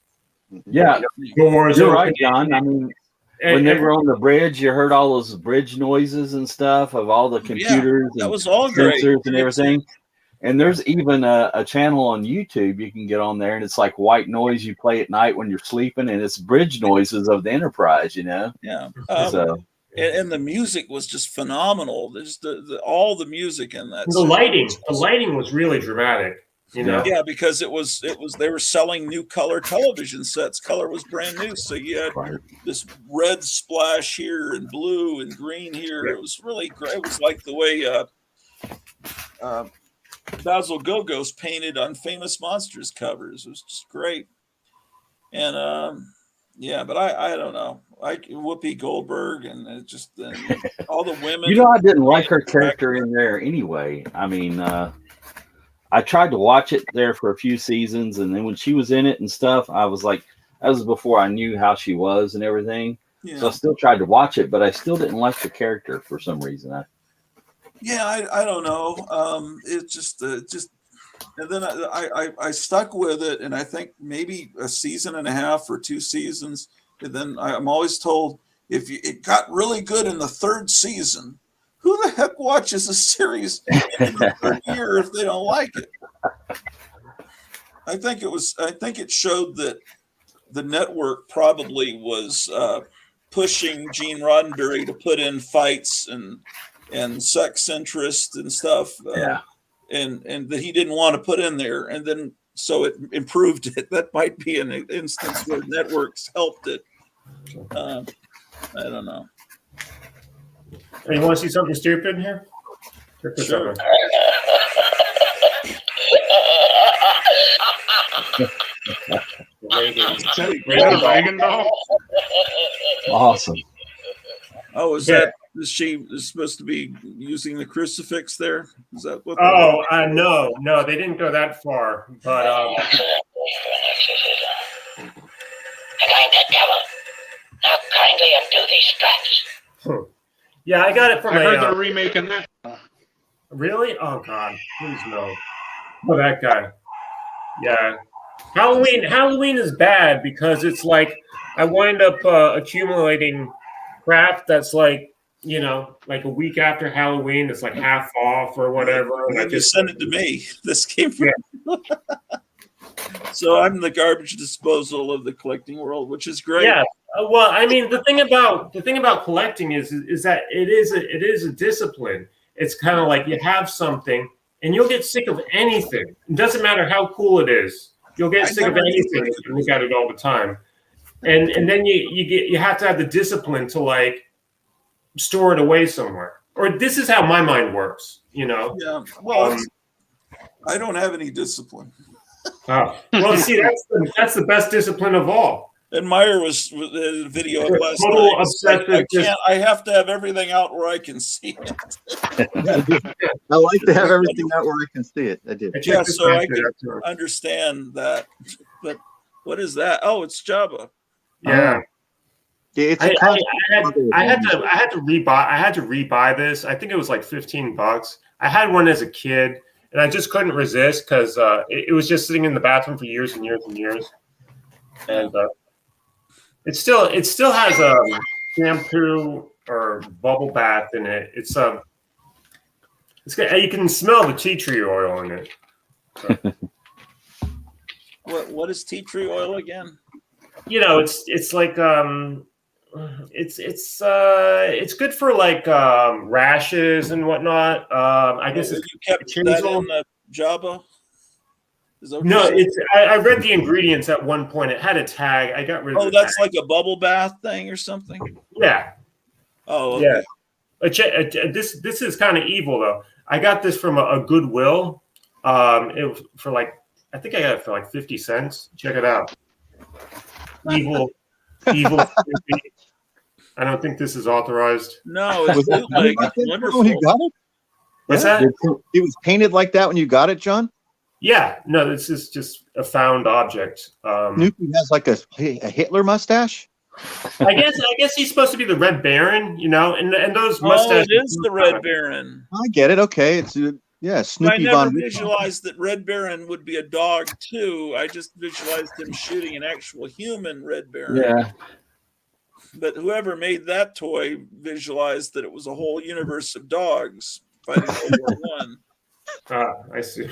F: Yeah,
G: doors.
F: You're right, John. I mean. When they were on the bridge, you heard all those bridge noises and stuff of all the computers
A: that
F: and
A: was all
F: sensors
A: great.
F: and everything. And there's even a channel on YouTube you can get on there, and it's like white noise you play at night when you're sleeping, and it's bridge noises of the Enterprise,
A: Yeah.
F: So
A: and the music was just phenomenal. There's all the music in that.
G: The lighting was really dramatic.
A: Yeah, because it was they were selling new color television sets. Color was brand new, so you had this red splash here and blue and green here. It was really great. It was like the way Basil Gogos painted on Famous Monsters covers. It was just great. And but I don't know. Whoopi Goldberg and it just all the women.
F: I didn't like her character in there anyway. I mean. I tried to watch it there for a few seasons, and then when she was in it and stuff, I was like, that was before I knew how she was and everything. Yeah. So I still tried to watch it, but I still didn't like the character for some reason. I
A: don't know. It just, and then I stuck with it, and I think maybe a season and a half or 2 seasons, and then I'm always told if it got really good in the 3rd season. Who the heck watches a series in the 3rd year if they don't like it? I think it showed that the network probably was pushing Gene Roddenberry to put in fights and sex interest and stuff, and that he didn't want to put in there, and then so it improved it. That might be an instance where networks helped it. I don't know.
G: Hey, you want to see something stupid in here?
A: Sure.
E: Reagan doll?
F: Awesome.
A: Oh, is she supposed to be using the crucifix there? Is that what?
G: No, they didn't go that far. But
H: Find that devil. Now kindly undo these straps.
G: Yeah, I got it from
E: I heard they're remaking that.
G: Really? Oh God, please no. Oh, that guy. Yeah. Halloween is bad because it's like I wind up accumulating crap that's like, like a week after Halloween, it's like half off or whatever.
A: And I just send it to me. This came from So I'm the garbage disposal of the collecting world, which is great.
G: Yeah. Well, I mean, the thing about collecting is that it is a discipline. It's kind of like you have something and you'll get sick of anything. It doesn't matter how cool it is. You'll get sick of anything if you look at it all the time. And then you have to have the discipline to like store it away somewhere. Or this is how my mind works,
A: Yeah. Well, I don't have any discipline.
G: Well, see, that's the best discipline of all.
A: And Meyer was in a video of last
G: Total
A: night.
G: obsessive
A: I
G: just-
A: can't. I have to have everything out where I can see it.
C: I like to have everything out where I can see it. I did.
G: I checked
A: Yeah,
G: this
A: so
G: out
A: I
G: there.
A: can understand that. But what is that? Oh, it's Jabba.
G: Yeah.
C: It's
G: I
C: a cross-
G: had to rebuy this. I think it was like $15. I had one as a kid, and I just couldn't resist because it was just sitting in the bathroom for years and years and years. And it still has shampoo or bubble bath in it. It's good. You can smell the tea tree oil in it.
A: What is tea tree oil again?
G: You know, it's like it's good for like rashes and whatnot. I guess
A: You
G: it's
A: kept that in the Jabba. Is that what
G: no.
A: you said?
G: It's I read the ingredients at one point. It had a tag. I got rid of
A: Oh,
G: the
A: that's
G: tag.
A: like a bubble bath thing or something.
G: Yeah,
A: Oh, okay.
G: yeah. This is kind of evil though. I got this from a Goodwill. It was for like I think I got it for like 50 cents. Check it out. Evil. I don't think this is authorized.
A: No, it's bootleg. It's wonderful.
C: When you got it?
G: What's
C: Yeah.
G: that?
C: It was painted like that when you got it, John?
G: Yeah, no, this is just a found object.
C: Snoopy has like a Hitler mustache.
G: I guess he's supposed to be the Red Baron, you know, and those
A: Oh,
G: mustaches.
A: it is the Red Baron.
C: I get it. Okay, it's
A: I
C: Snoopy
A: never
C: Von.
A: visualized that Red Baron would be a dog too. I just visualized him shooting an actual human Red Baron.
D: Yeah.
A: But whoever made that toy visualized that it was a whole universe of dogs fighting World War One.
G: I see.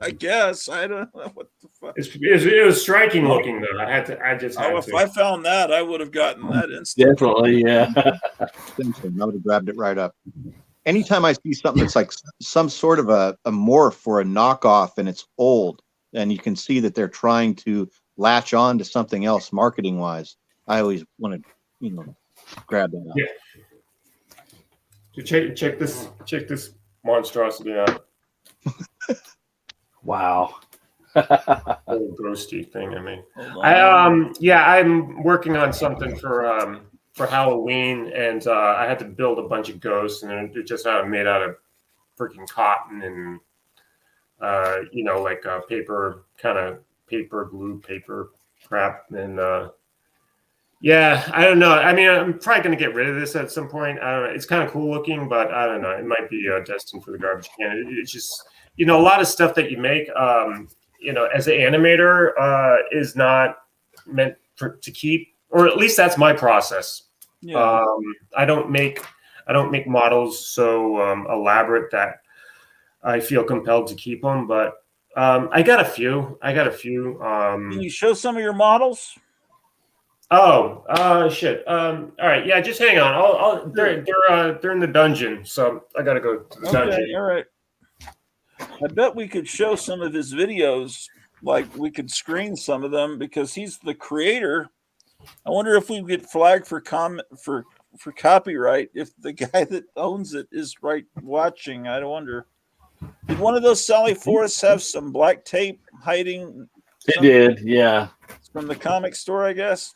A: I guess I don't know what the fuck.
G: It was striking looking though. I just had
A: Oh, if
G: to.
A: I found that, I would have gotten that instantly.
D: Definitely, yeah.
C: I would have grabbed it right up. Anytime I see something that's like some sort of a morph or a knockoff and it's old, and you can see that they're trying to latch on to something else marketing wise, I always want to, grab that up.
G: Yeah. So check this monstrosity out.
D: Wow.
G: Little ghosty thing. I mean,
A: Hold on.
G: I'm working on something for Halloween, and I had to build a bunch of ghosts, and it just made out of freaking cotton and like paper, kind of paper glue, paper crap, and I don't know. I mean, I'm probably going to get rid of this at some point. I don't know. It's kind of cool looking, but I don't know. It might be destined for the garbage can. It's just, a lot of stuff that you make, as an animator, is not meant to keep, or at least that's my process.
A: Yeah.
G: I don't make models so elaborate that I feel compelled to keep them, but I got a few.
A: Can you show some of your models?
G: Shit. All right. Yeah, just hang on. They're in the dungeon, so I gotta go to the dungeon.
A: Okay, all right. I bet we could show some of his videos. Like we could screen some of them because he's the creator. I wonder if we get flagged for copyright if the guy that owns it is watching. I wonder. Did one of those Sally Forrests have some black tape hiding?
D: It did, yeah.
A: From the comic store, I guess.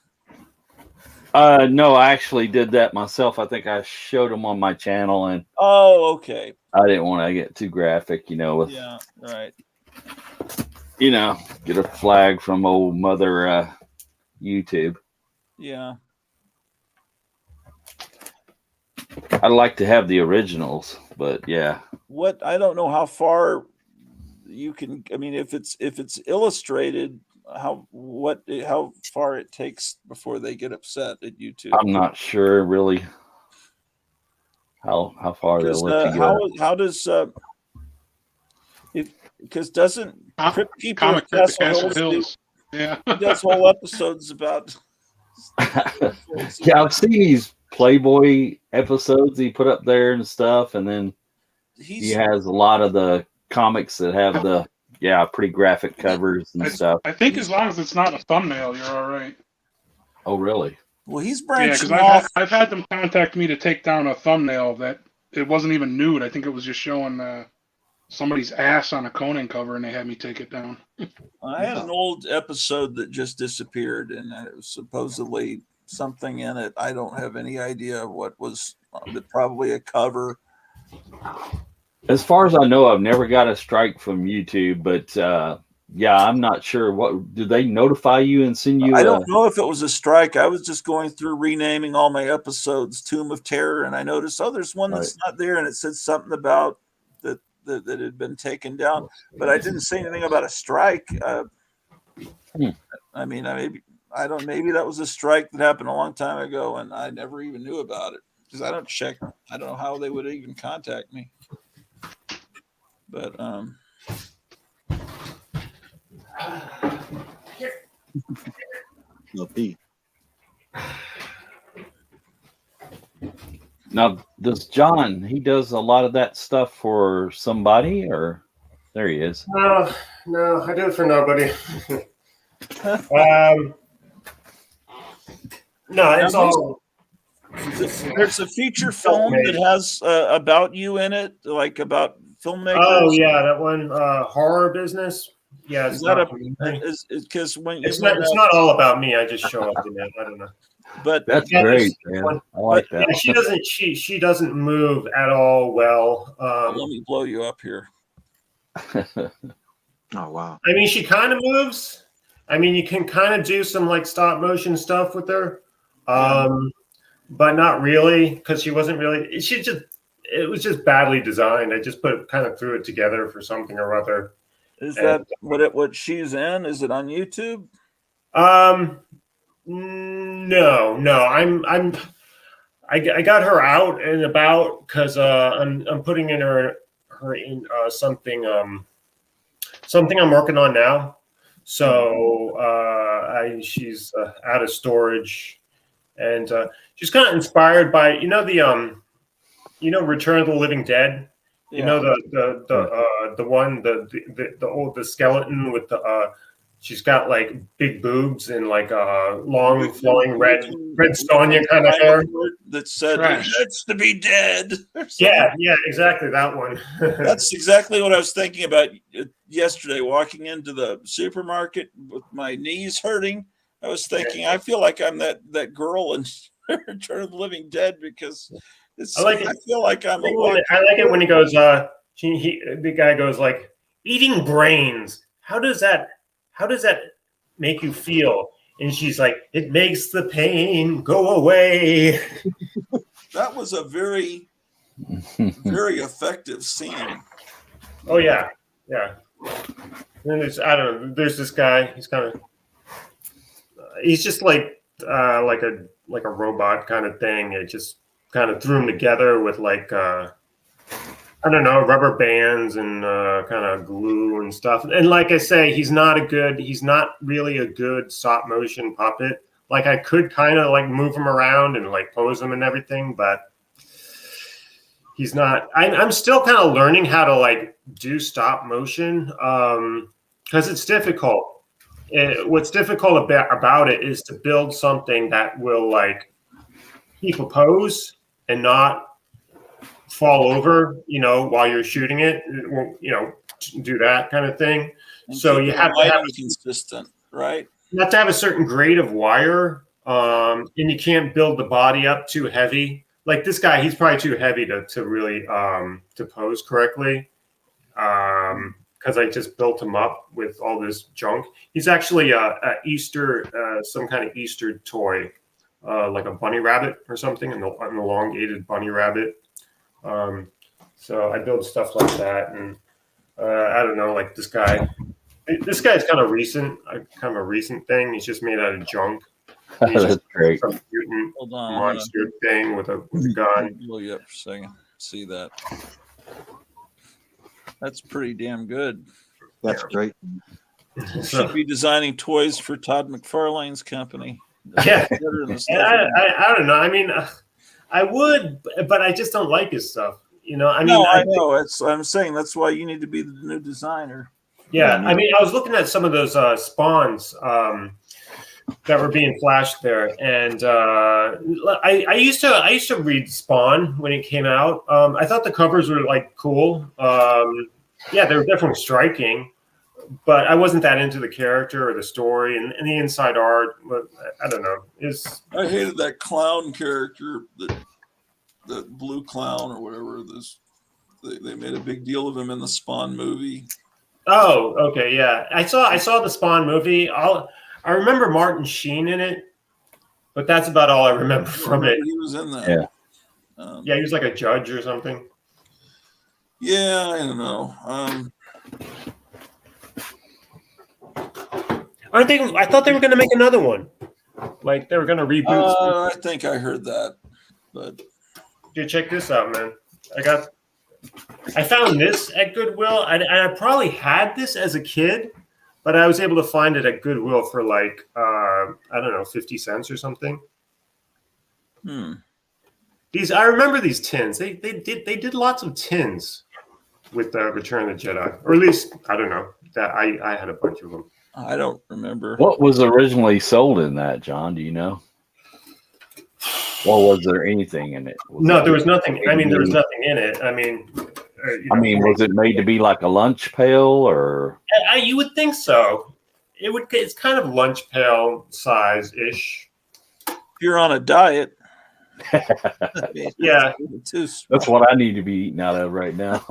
D: No, I actually did that myself. I think I showed them on my channel, and
A: Oh, okay.
D: I didn't want to get too graphic, with
A: Yeah, right.
D: get a flag from old mother YouTube.
A: Yeah.
D: I'd like to have the originals, but yeah.
A: I don't know how far you can. I mean, if it's illustrated, how far it takes before they get upset at YouTube.
D: I'm not sure really how far they'll let you go.
A: How does because doesn't Crypt Keeper
E: Comic
A: of
E: Crypt
A: Castle
E: Castle
A: Hills
E: Hills. Yeah.
A: he does whole episodes about.
D: Yeah, I've seen these Playboy episodes he put up there and stuff, and then he has a lot of the comics that have the pretty graphic covers and stuff.
E: I think as long as it's not a thumbnail, you're all right.
D: Oh, really?
A: Well, he's
E: Yeah,
A: branching
E: because
A: off.
E: I've had them contact me to take down a thumbnail that it wasn't even nude. I think it was just showing somebody's ass on a Conan cover, and they had me take it down.
A: I had an old episode that just disappeared, and it was supposedly something in it. I don't have any idea what was, probably a cover.
D: As far as I know, I've never got a strike from YouTube, but yeah, I'm not sure. What do they notify you and send you?
A: I don't know if it was a strike. I was just going through renaming all my episodes Tomb of Terror, and I noticed, there's one that's not there, and it said something about that had been taken down, but I didn't say anything about a strike. I mean, maybe that was a strike that happened a long time ago, and I never even knew about it because I don't check. I don't know how they would even contact me. But
C: No pee.
D: Now, does John? He does a lot of that stuff for somebody, or there he is.
G: No, I do it for nobody. No, it's all.
A: There's a feature film that has about you in it, like about filmmakers.
G: Oh yeah, that one, horror business. Yeah, it's not
A: because when
G: it's not all about me. I just show up in it. I don't know.
A: But
D: that's great, man. I like that.
G: Yeah, she doesn't move at all well.
A: Let me blow you up here.
C: Oh wow.
G: I mean, she kind of moves. I mean, you can kind of do some like stop motion stuff with her, but not really, because she wasn't really. It was just badly designed. I just threw it together for something or other.
A: Is that what she's in? Is it on YouTube?
G: No. I got her out and about because I'm putting in her in something I'm working on now. So she's out of storage, and she's kind of inspired by Return of the Living Dead.
A: Yeah.
G: You know the one the skeleton with the she's got like big boobs and like long flowing red Sonia kind of hair
A: that said it's to be dead.
G: Yeah, exactly that one.
A: That's exactly what I was thinking about yesterday. Walking into the supermarket with my knees hurting, I was thinking, I feel like I'm that girl in Return of the Living Dead because. I feel like I'm.
G: I like it when he goes. The guy goes like, eating brains. How does that make you feel? And she's like, it makes the pain go away.
A: That was a very, very effective scene.
G: Oh yeah. And there's this guy. He's just like a robot kind of thing. It just kind of threw them together with like rubber bands and kind of glue and stuff. And like I say, he's not really a good stop motion puppet. Like I could kind of like move him around and like pose him and everything, but he's not. I'm still kind of learning how to like do stop motion because it's difficult. What's difficult about it is to build something that will like keep a pose and not fall over, while you're shooting it. It won't, do that kind of thing.
A: And
G: so you have to have
A: consistent, right?
G: You have to have a certain grade of wire, and you can't build the body up too heavy. Like this guy, he's probably too heavy to really to pose correctly. Because I just built him up with all this junk. He's actually a Easter, some kind of Easter toy. Like a bunny rabbit or something, an elongated bunny rabbit. So I build stuff like that, and I don't know, like this guy. This guy's kind of a recent thing. He's just made out of junk.
D: That's great.
G: Some mutant monster thing with a gun.
A: Blow you up for a second. See that? That's pretty damn good.
C: That's great.
A: Should be designing toys for Todd McFarlane's company.
G: Yeah, and I don't know. I mean, I would, but I just don't like his stuff. I
A: know. I'm saying that's why you need to be the new designer.
G: Yeah, I mean, I was looking at some of those spawns that were being flashed there, and I used to read Spawn when it came out. I thought the covers were like cool. yeah, they were definitely striking, but I wasn't that into the character or the story and the inside art. But I don't know.
A: I hated that clown character, the blue clown or whatever. They made a big deal of him in the Spawn movie.
G: Oh, okay, yeah. I saw the Spawn movie. I remember Martin Sheen in it, but that's about all I remember from it.
A: He was in that.
D: Yeah.
G: Yeah, he was like a judge or something.
A: Yeah, I don't know.
G: I thought they were going to make another one. Like they were going to reboot.
A: I think I heard that, but
G: dude, check this out, man. I found this at Goodwill, and I probably had this as a kid, but I was able to find it at Goodwill for like I don't know, 50 cents or something. I remember these tins. They did lots of tins with Return of the Jedi, or at least I don't know that I had a bunch of them.
A: I don't remember
D: what was originally sold in that, John. Do you know? Or was there anything in it?
G: There was nothing. I mean, there was nothing in it. I mean,
D: was it made to be like a lunch pail, or?
G: You would think so. It's kind of lunch pail size ish.
A: If you're on a diet.
G: Yeah,
D: that's what I need to be eating out of right now.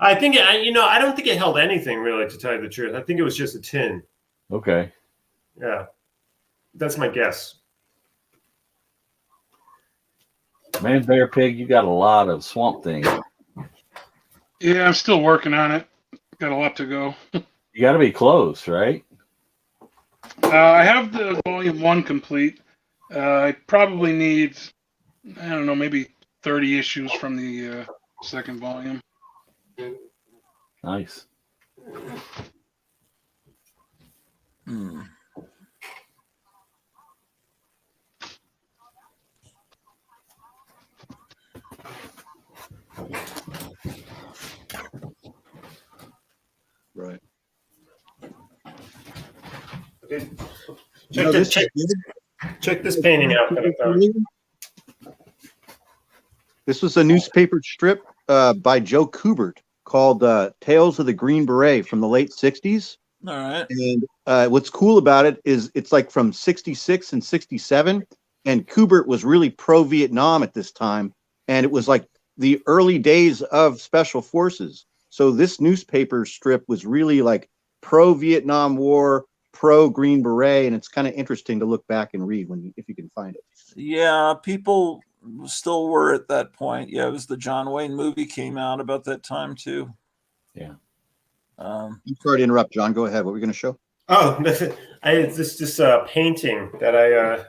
G: I think I don't think it held anything really, to tell you the truth. I think it was just a tin.
D: Okay.
G: Yeah, that's my guess.
D: Man, Bear Pig, you got a lot of Swamp Thing.
E: Yeah, I'm still working on it. Got a lot to go.
D: You got to be close, right?
E: I have the volume 1 complete. I probably need, I don't know, maybe 30 issues from the second volume.
D: Nice.
C: Right.
G: Okay. Check this painting out.
C: This was a newspaper strip by Joe Kubert called Tales of the Green Beret from the late 60s.
A: All right.
C: And what's cool about it is it's like from 66 and 67. And Kubert was really pro-Vietnam at this time. And it was like the early days of Special Forces. So this newspaper strip was really like pro-Vietnam War, pro-Green Beret. And it's kind of interesting to look back and read if you can find it.
A: Yeah, people still were at that point. Yeah, it was the John Wayne movie came out about that time too.
D: Yeah.
C: I'm sorry to interrupt, John. Go ahead. What were you going to show?
G: Oh, this painting that I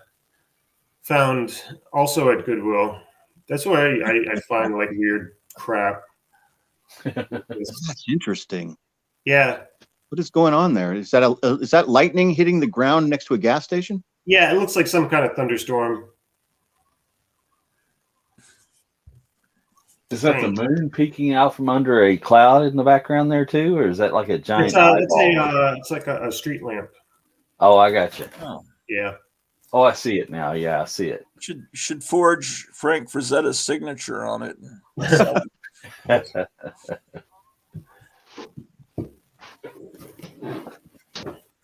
G: found also at Goodwill. That's why I find like weird crap.
C: That's interesting.
G: Yeah.
C: What is going on there? Is that lightning hitting the ground next to a gas station?
G: Yeah, it looks like some kind of thunderstorm.
D: Is that the moon peeking out from under a cloud in the background there too, or is that like a giant?
G: It's like a street lamp.
D: Oh, I got you.
A: Oh.
G: Yeah.
D: Oh, I see it now. Yeah, I see it.
A: Should forge Frank Frazetta's signature on it.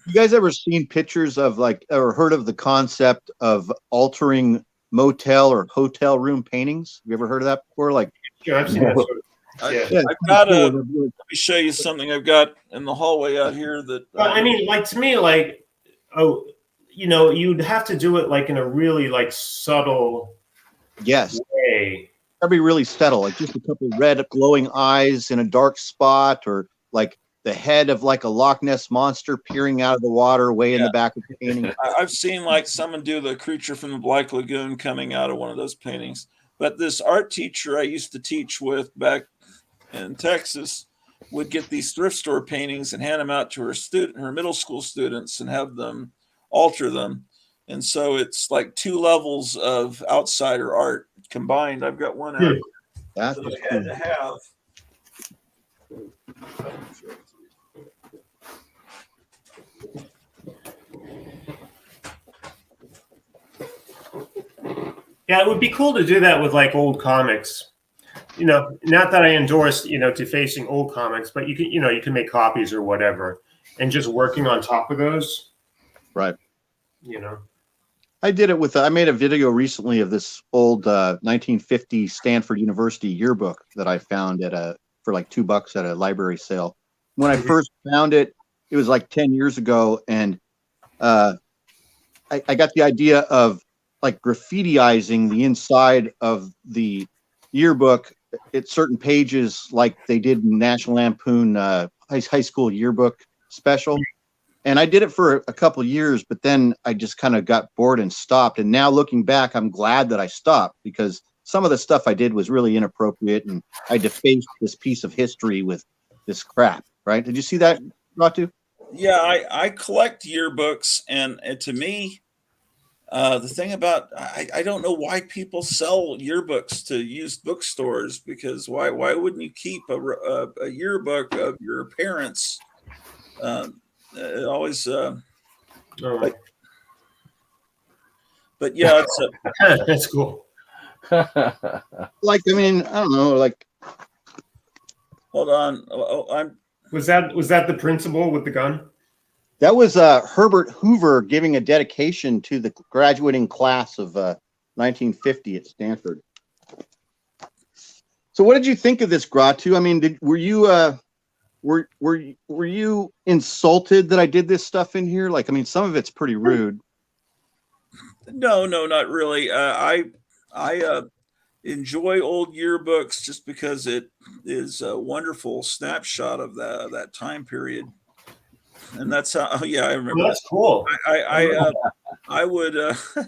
C: You guys ever seen pictures of or heard of the concept of altering motel or hotel room paintings? Have you ever heard of that before?
G: Yeah, I've seen that.
A: I've got let me show you something I've got in the hallway out here that.
G: I mean, to me, you'd have to do it like in a really subtle way.
C: That'd be really subtle, like just a couple of red glowing eyes in a dark spot, or like the head of like a Loch Ness monster peering out of the water way in the back of the painting.
A: I've seen someone do the creature from the Black Lagoon coming out of one of those paintings. But this art teacher I used to teach with back in Texas would get these thrift store paintings and hand them out to her middle school students and have them alter them. And so it's like two levels of outsider art combined. I've got one out
C: that
A: I had to have.
G: Yeah, it would be cool to do that with old comics. not that I endorse, defacing old comics, but you can make copies or whatever, and just working on top of those.
C: Right.
G: I
C: did it with, I made a video recently of this old 1950 Stanford University yearbook that I found for like $2 at a library sale. When I first found it, it was like 10 years ago. And I got the idea of like graffitiizing the inside of the yearbook at certain pages, like they did in National Lampoon high school yearbook special. And I did it for a couple of years, but then I just kind of got bored and stopped. And now looking back, I'm glad that I stopped, because some of the stuff I did was really inappropriate, and I defaced this piece of history with this crap. Right? Did you see that, Ratu?
A: Yeah, I collect yearbooks, and to me, the thing about I don't know why people sell yearbooks to used bookstores, because why wouldn't you keep a yearbook of your parents? It always, but yeah, it's
G: that's cool.
C: Like, I mean, I don't know, like,
A: hold on,
G: was that the principal with the gun?
C: That was Herbert Hoover giving a dedication to the graduating class of 1950 at Stanford. So, what did you think of this, Gratu? I mean, were you insulted that I did this stuff in here? Like, I mean, some of it's pretty rude.
A: No, not really. I enjoy old yearbooks just because it is a wonderful snapshot of that time period. And that's how. Oh, yeah, I remember.
G: Well, that's cool.
A: I would.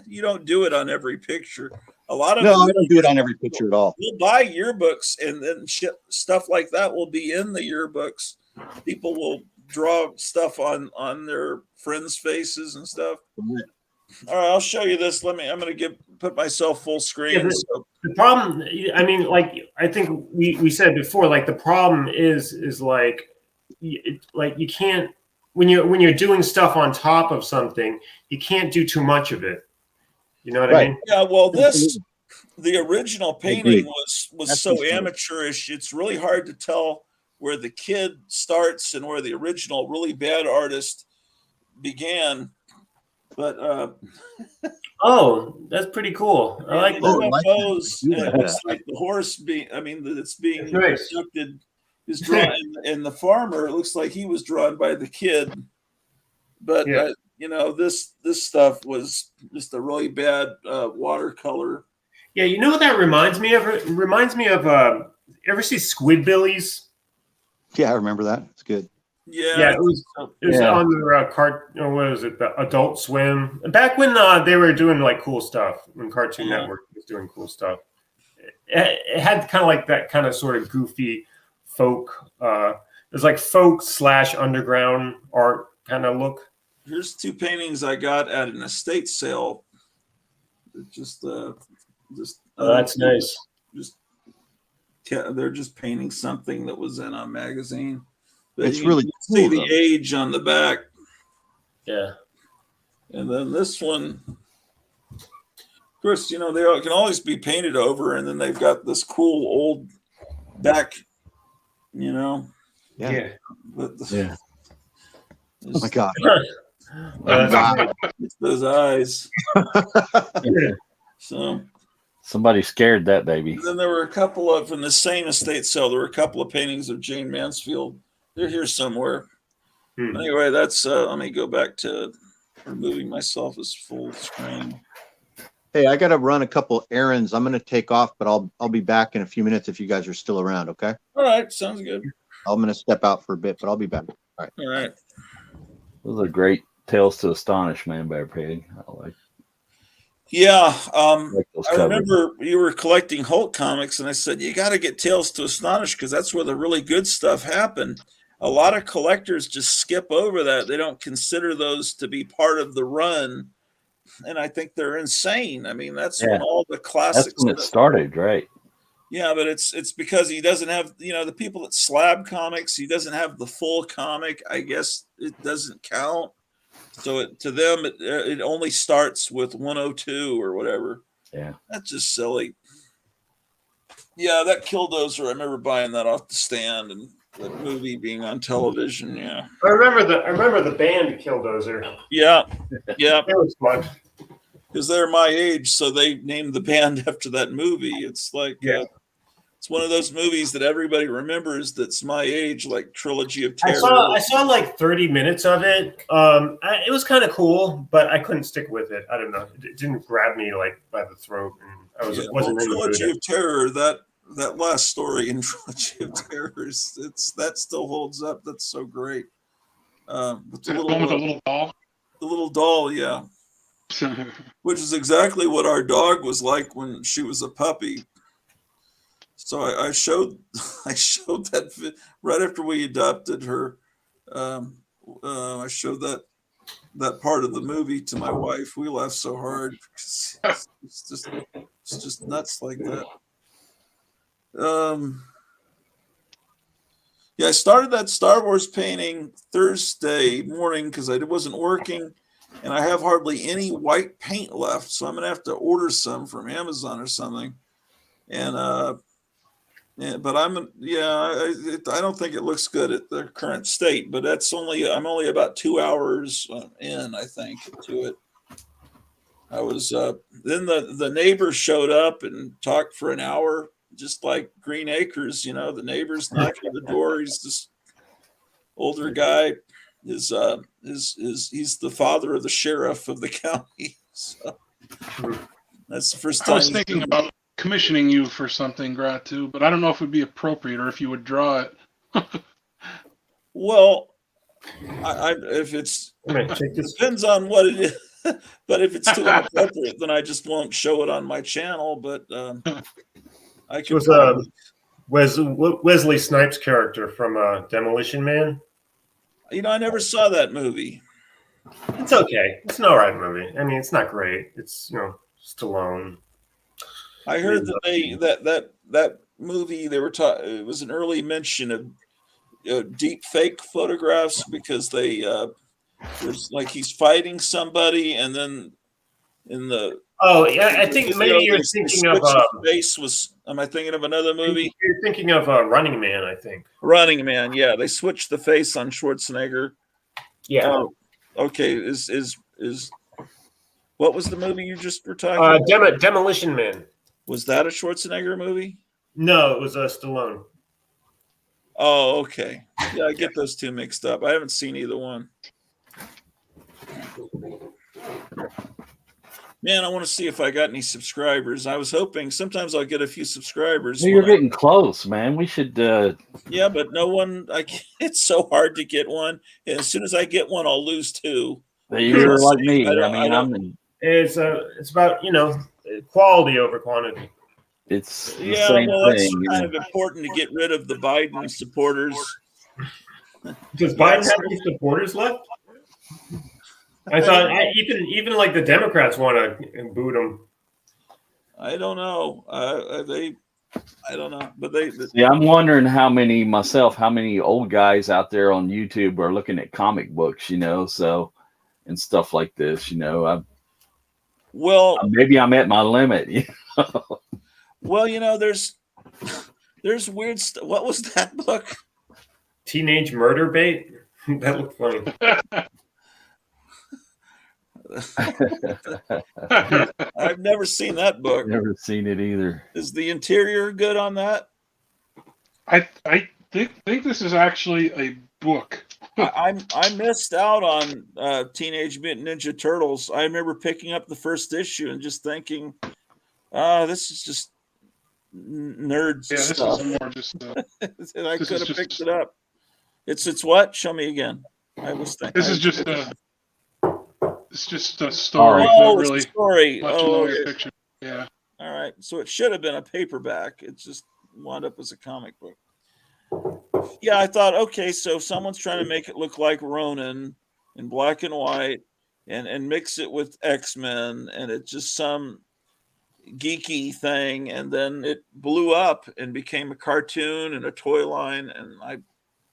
A: You don't do it on every picture. A lot of
C: I don't do it on every picture at all.
A: We'll buy yearbooks, and then stuff like that will be in the yearbooks. People will draw stuff on their friends' faces and stuff. All right, I'll show you this. I'm going to put myself full screen.
G: Yeah, the problem, I mean, like I think we said before, like the problem is like you can't, when you're doing stuff on top of something, you can't do too much of it. You know what I mean?
A: Yeah. Well, the original painting was so amateurish. It's really hard to tell where the kid starts and where the original really bad artist began. But
G: oh, that's pretty cool. I like that.
A: Pose. It looks like the horse it's being constructed is drawn, and the farmer, it looks like he was drawn by the kid. But this stuff was just a really bad watercolor.
G: Yeah, you know what that reminds me of? It reminds me of ever see Squidbillies?
C: Yeah, I remember that. It's good.
A: Yeah,
G: it was on the what is it? The Adult Swim. Back when they were doing like cool stuff, when Cartoon Network was doing cool stuff. It had kind of like that kind of sort of goofy folk. It was like folk / underground art kind of look.
A: Here's 2 paintings I got at an estate sale.
G: That's nice.
A: They're just painting something that was in a magazine. But
C: it's really cool,
A: see the age on the back.
G: Yeah.
A: And then this one, of course, they can always be painted over, and then they've got this cool old back,
C: Yeah.
A: But
C: Oh my God.
A: It's those eyes. So
D: somebody scared that baby.
A: And then there were a couple of, in the same estate sale, there were a couple of paintings of Jane Mansfield. They're here somewhere. Anyway, that's let me go back to removing myself as full screen.
C: Hey, I got to run a couple errands. I'm going to take off, but I'll be back in a few minutes if you guys are still around. Okay.
A: All right, sounds good.
C: I'm going to step out for a bit, but I'll be back. All
A: right.
D: Those are great Tales to Astonish, man, Bear Pig. I like.
A: Yeah,
D: I
A: remember you were collecting Hulk comics, and I said you got to get Tales to Astonish because that's where the really good stuff happened. A lot of collectors just skip over that; they don't consider those to be part of the run, and I think they're insane. I mean, that's when all the classics.
D: That's when it started, right?
A: Yeah, but it's because he doesn't have the people that slab comics. He doesn't have the full comic. I guess it doesn't count. So to them, it only starts with 102 or whatever.
D: Yeah,
A: that's just silly. Yeah, that Killdozer. I remember buying that off the stand and that movie being on television. Yeah.
G: I remember the band Killdozer.
A: Yeah. Yeah.
G: It was fun.
A: Because they're my age, so they named the band after that movie. It's like it's one of those movies that everybody remembers that's my age, like Trilogy of Terror.
G: I saw like 30 minutes of it. It was kind of cool, but I couldn't stick with it. I don't know. It didn't grab me like by the throat, and I wasn't in the mood.
A: Trilogy of Terror. That last story in Trilogy of Terror that still holds up. That's so great. With the
E: little doll.
A: The little doll, yeah. Which is exactly what our dog was like when she was a puppy. So I showed that right after we adopted her. I showed that part of the movie to my wife. We laughed so hard. It's just nuts like that. Yeah, I started that Star Wars painting Thursday morning because I wasn't working. And I have hardly any white paint left, so I'm gonna have to order some from Amazon or something. And but I don't think it looks good at the current state. But I'm only about 2 hours in, I think, to it. I was then the neighbor showed up and talked for an hour, just like Green Acres. The neighbor's knocked at the door. He's this older guy. He's the father of the sheriff of the county. So that's the first time.
E: I was thinking about commissioning you for something, Gratu, but I don't know if it would be appropriate or if you would draw it.
A: Well, if it's depends on what it is. But if it's too inappropriate, then I just won't show it on my channel. But I can.
G: It was Wesley Snipes' character from Demolition Man.
A: I never saw that movie.
G: It's okay. It's an all right movie. I mean, it's not great. It's Stallone.
A: I heard that that movie they were it was an early mention of deep fake photographs because they there's like he's fighting somebody and then in the
G: I think maybe you're thinking of
A: face was. Am I thinking of another movie?
G: You're thinking of Running Man, I think.
A: Running Man, yeah. They switched the face on Schwarzenegger.
G: Yeah.
A: Okay. Is what was the movie you just were talking about?
G: Demolition Man.
A: Was that a Schwarzenegger movie?
G: No, it was Stallone.
A: Oh, okay. Yeah, I get those two mixed up. I haven't seen either one. Man, I want to see if I got any subscribers. I was hoping sometimes I'll get a few subscribers.
D: Well, you're getting close, man. We should.
A: Yeah, but no one. It's so hard to get one. And as soon as I get one, I'll lose two.
D: You're like me.
G: It's about quality over quantity.
D: It's the
A: yeah.
D: same
A: Well,
D: thing.
A: it's kind of important to get rid of the Biden supporters.
G: Does Biden have any supporters left? I thought even like the Democrats want to boot him.
A: I don't know. I don't know, but
D: Yeah, I'm wondering how many old guys out there on YouTube are looking at comic books, so and stuff like this,
A: Well,
D: maybe I'm at my limit.
A: Well, there's weird stuff. What was that book?
G: Teenage Murder Bait. That looked funny.
A: I've never seen that book.
D: Never seen it either.
A: Is the interior good on that?
E: I think this is actually a book.
A: I missed out on Teenage Mutant Ninja Turtles. I remember picking up the first issue and just thinking, this is just nerd stuff.
E: This is more just.
A: And I could have picked it up. It's what? Show me again. I was thinking.
E: This is just a. It's just a story.
A: Oh,
E: really
A: it's a story.
E: Okay. Fiction. Yeah.
A: All right. So it should have been a paperback. It just wound up as a comic book. Yeah, I thought, okay, so if someone's trying to make it look like Ronin in black and white and mix it with X-Men and it's just some geeky thing, and then it blew up and became a cartoon and a toy line, and I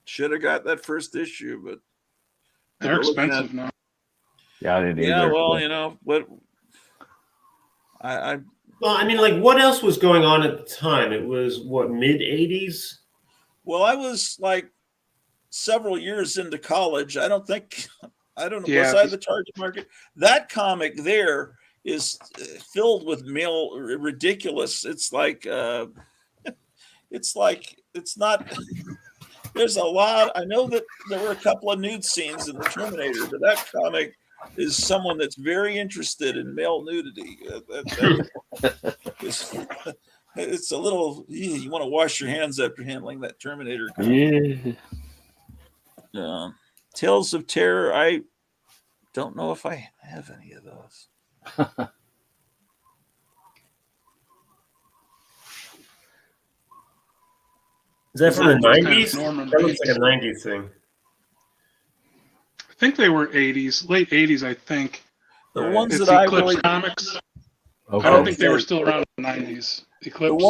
A: should have got that first issue, but
E: they're expensive now.
D: Yeah, I didn't either.
A: Yeah, well, what
G: Well, I mean, like, what else was going on at the time? It was what, mid '80s?
A: Well, I was like several years into college. I don't know.
E: Yeah.
A: Was I the target market? That comic there is filled with male ridiculous. It's like it's not. There's a lot. I know that there were a couple of nude scenes in the Terminator, but that comic is someone that's very interested in male nudity. It's a little. You want to wash your hands after handling that Terminator comic.
D: Yeah.
A: Tales of Terror. I don't know if I have any of those.
G: Is that from the '90s?
E: Norman
G: That looks
E: Bates.
G: like a '90s thing.
E: I think they were 80s, late 80s, I think.
A: The ones
E: It's
A: that I
E: Eclipse
A: really,
E: Comics.
D: Okay.
E: I don't think they were still around in the 90s. Eclipse.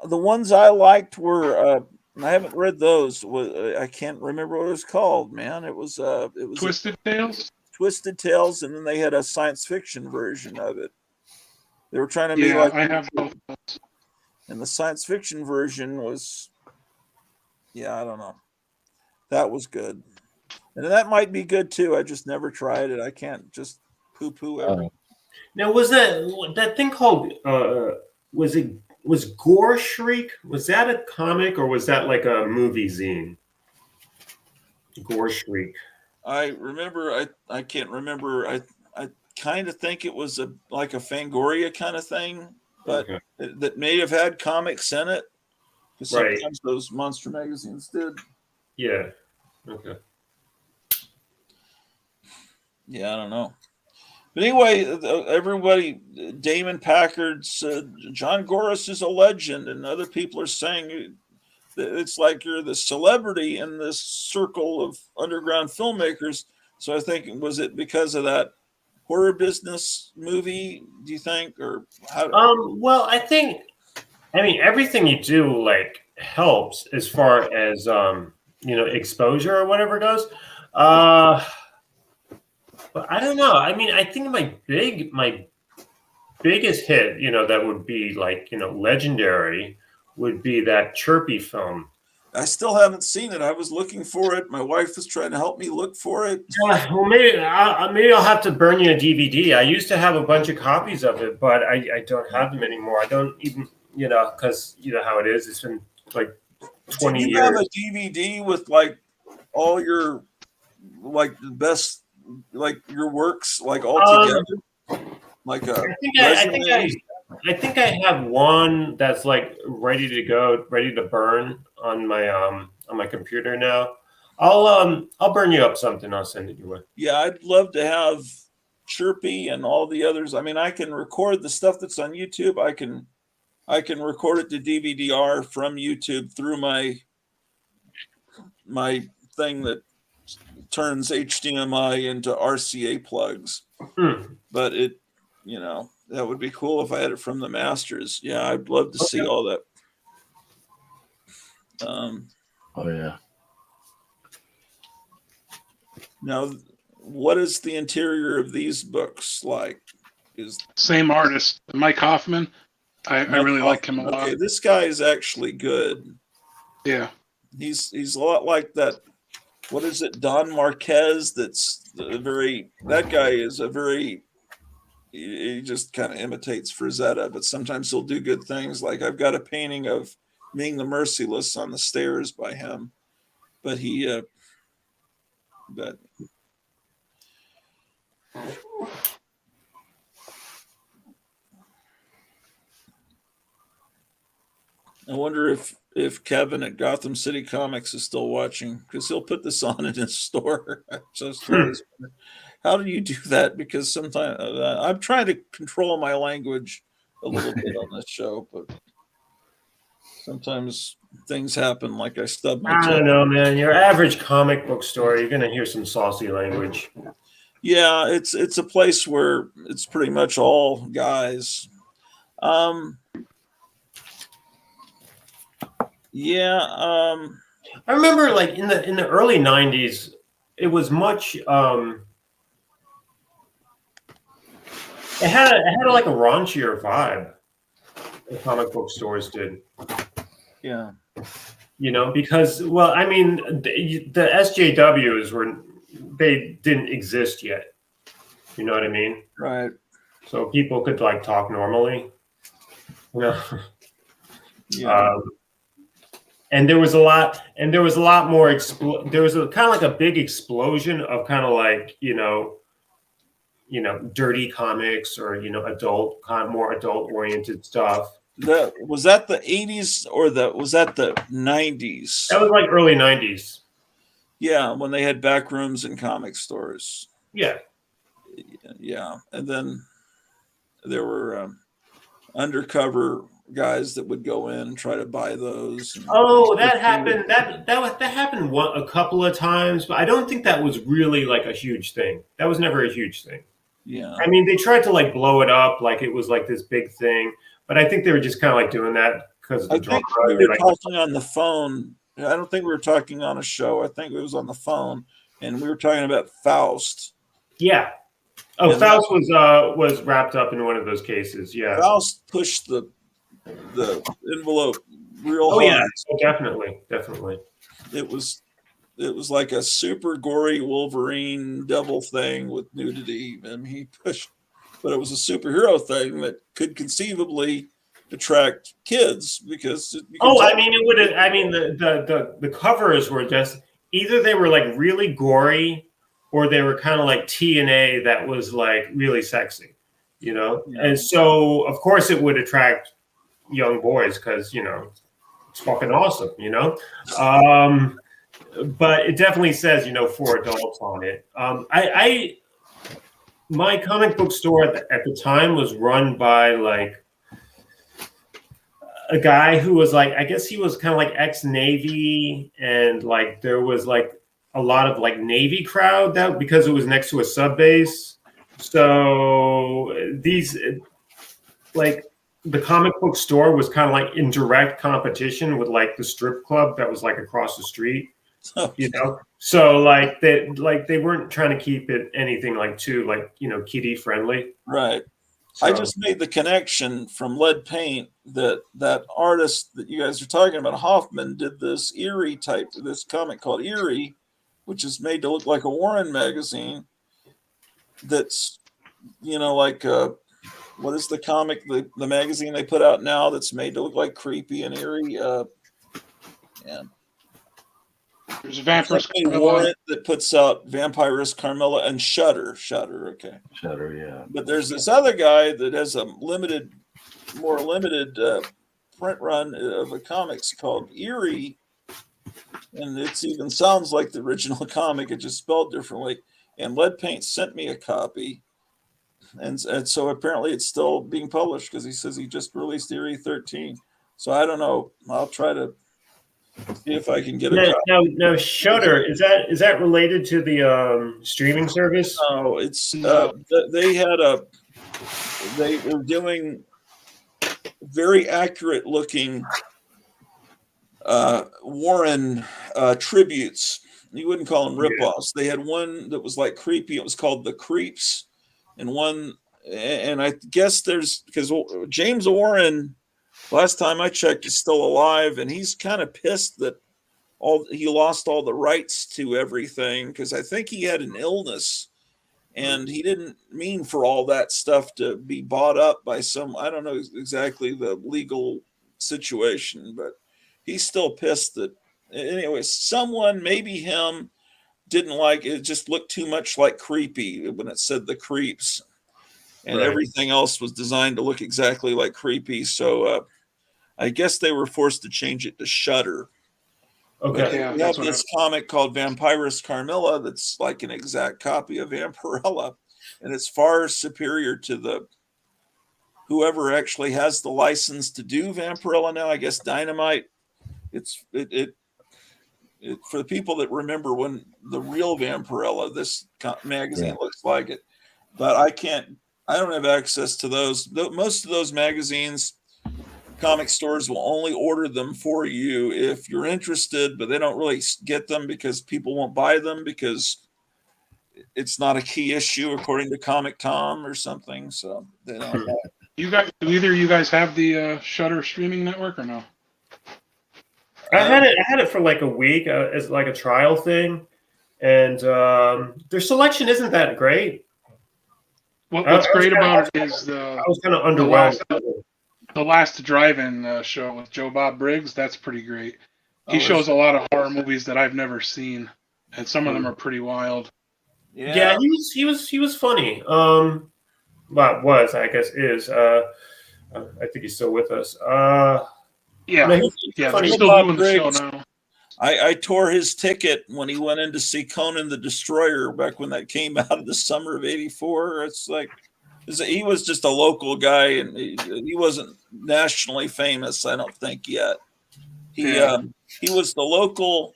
A: the ones I liked were. I haven't read those. I can't remember what it was called. Man, it was
E: Twisted Tales.
A: Twisted Tales, and then they had a science fiction version of it. They were trying to be
E: Yeah,
A: like,
E: I have both of those.
A: and the science fiction version was, I don't know, that was good, and that might be good too. I just never tried it. I can't just poo-poo everything.
G: Now, was that thing called? Was Gore Shriek? Was that a comic or was that like a movie zine? Gore Shriek.
A: I remember. I can't remember. I kind of think it was like a Fangoria kind of thing, but
G: Okay.
A: that may have had comics in it. Because
G: Right.
A: sometimes those monster magazines did.
G: Yeah. Okay.
A: Yeah, I don't know. But anyway, everybody, Damon Packard said John Gores is a legend, and other people are saying that it's like you're the celebrity in this circle of underground filmmakers. So I think, was it because of that horror business movie, do you think? Or how?
G: Well, I mean, everything you do like helps as far as exposure or whatever goes. But I don't know. I mean, I think my biggest hit, that would be like, legendary, would be that Chirpy film.
A: I still haven't seen it. I was looking for it. My wife was trying to help me look for it.
G: Well, maybe I'll have to burn you a DVD. I used to have a bunch of copies of it, but I don't have them anymore. I don't even, because you know how it is. It's been like 20
A: Do you
G: years.
A: have a DVD with like all your like the best, like your works, like all together? Like a
G: I think I have one that's like ready to go, ready to burn on my computer now. I'll burn you up something. I'll send it your way.
A: Yeah, I'd love to have Chirpy and all the others. I mean, I can record the stuff that's on YouTube. I can record it to DVD-R from YouTube through my thing that turns HDMI into RCA plugs. But it, that would be cool if I had it from the masters. Yeah, I'd love to see all that.
D: Oh yeah.
A: Now, what is the interior of these books like? Is
E: Same artist, Mike Hoffman. I really like him a lot.
A: Okay, this guy is actually good.
E: Yeah.
A: He's a lot like that. What is it, Don Marquez? That guy is a very. He just kind of imitates Frazetta, but sometimes he'll do good things. Like I've got a painting of Ming the Merciless on the stairs by him, but but I wonder if Kevin at Gotham City Comics is still watching, because he'll put this on in his store. How do you do that? Because sometimes I'm trying to control my language a little bit on this show, but sometimes things happen. Like I stubbed my toe.
G: I don't know, man. Your average comic book store, you're gonna hear some saucy language.
A: Yeah, it's a place where it's pretty much all guys.
G: I remember, like in the early '90s, it was much. It had like a raunchier vibe. the comic book stores did.
A: Yeah.
G: Because I mean, the SJWs they didn't exist yet. You know what I mean?
A: Right.
G: So people could like talk normally.
A: Yeah.
G: And there was a lot more. There was a kind of like a big explosion of kind of like dirty comics or more adult oriented stuff.
A: Was that the 80s or was that the 90s?
G: That was like early 90s.
A: Yeah, when they had back rooms in comic stores.
G: Yeah.
A: Yeah, and then there were undercover guys that would go in and try to buy those.
G: Oh, that happened. That happened a couple of times, but I don't think that was really like a huge thing. That was never a huge thing.
A: Yeah.
G: I mean, they tried to like blow it up like it was like this big thing, but I think they were just kind of like doing that because of the drama.
A: We were talking on the phone. I don't think we were talking on a show. I think it was on the phone, and we were talking about Faust.
G: Yeah. Oh, and Faust was wrapped up in one of those cases. Yeah.
A: Faust pushed the envelope real hard.
G: Yeah, definitely.
A: It was like a super gory Wolverine devil thing with nudity, and he pushed, but it was a superhero thing that could conceivably attract kids because.
G: I mean, it would. I mean, the covers were just either they were like really gory, or they were kind of like TNA that was like really sexy,
A: Yeah.
G: And so of course it would attract young boys because it's fucking awesome, but it definitely says for adults on it. My comic book store at the time was run by like a guy who was like, I guess he was kind of like ex-Navy, and like there was like a lot of like Navy crowd that because it was next to a sub base. So these like the comic book store was kind of like in direct competition with like the strip club that was like across the street. So like they weren't trying to keep it anything like too like kiddie friendly.
A: Right. So. I just made the connection from Lead Paint that artist that you guys are talking about, Hoffman, did this this comic called Eerie, which is made to look like a Warren magazine. That's like what is the comic the magazine they put out now that's made to look like creepy and eerie?
E: There's Vampirist
A: Carmilla that puts out Vampirist Carmilla and Shudder. Okay.
D: Shudder, yeah.
A: But there's this other guy that has a more limited print run of a comics called Eerie, and it even sounds like the original comic. It just spelled differently. And Lead Paint sent me a copy, and so apparently it's still being published because he says he just released Eerie 13. So I don't know. I'll try to see if I can get it.
G: No, Shudder is that related to the streaming service?
A: No, it's they were doing very accurate looking Warren tributes. You wouldn't call them ripoffs. They had one that was like creepy. It was called The Creeps, and I guess because James Warren, last time I checked, is still alive, and he's kind of pissed that he lost all the rights to everything because I think he had an illness, and he didn't mean for all that stuff to be bought up by I don't know exactly the legal situation, but he's still pissed that. Anyway, someone, maybe him, didn't like it. Just looked too much like Creepy when it said The Creeps, and everything else was designed to look exactly like Creepy. So I guess they were forced to change it to Shudder.
G: Okay.
A: We have this comic called Vampirist Carmilla that's like an exact copy of Vampirella, and it's far superior to whoever actually has the license to do Vampirella now. I guess Dynamite. For the people that remember when the real Vampirella, this magazine looks like it, but I don't have access to those. Most of those magazines, comic stores will only order them for you if you're interested, but they don't really get them because people won't buy them because it's not a key issue according to Comic Tom or something. So they don't.
E: Do either of you guys have the Shudder streaming network or no?
G: I had it for like a week as like a trial thing, and their selection isn't that great.
E: What's great about it is
G: I was kind of underwhelmed.
E: The last drive-in show with Joe Bob Briggs. That's pretty great. He shows a lot of horror movies that I've never seen, and some of them are pretty wild.
G: Yeah, he was funny. Well, I guess is. I think he's still with us.
E: Yeah,
G: no,
E: they're
G: funny.
E: still
A: Bob
E: doing
A: Briggs.
E: the show now.
A: I tore his ticket when he went in to see Conan the Destroyer back when that came out in the summer of '84. It's like he was just a local guy, and he wasn't nationally famous, I don't think, yet. He was the local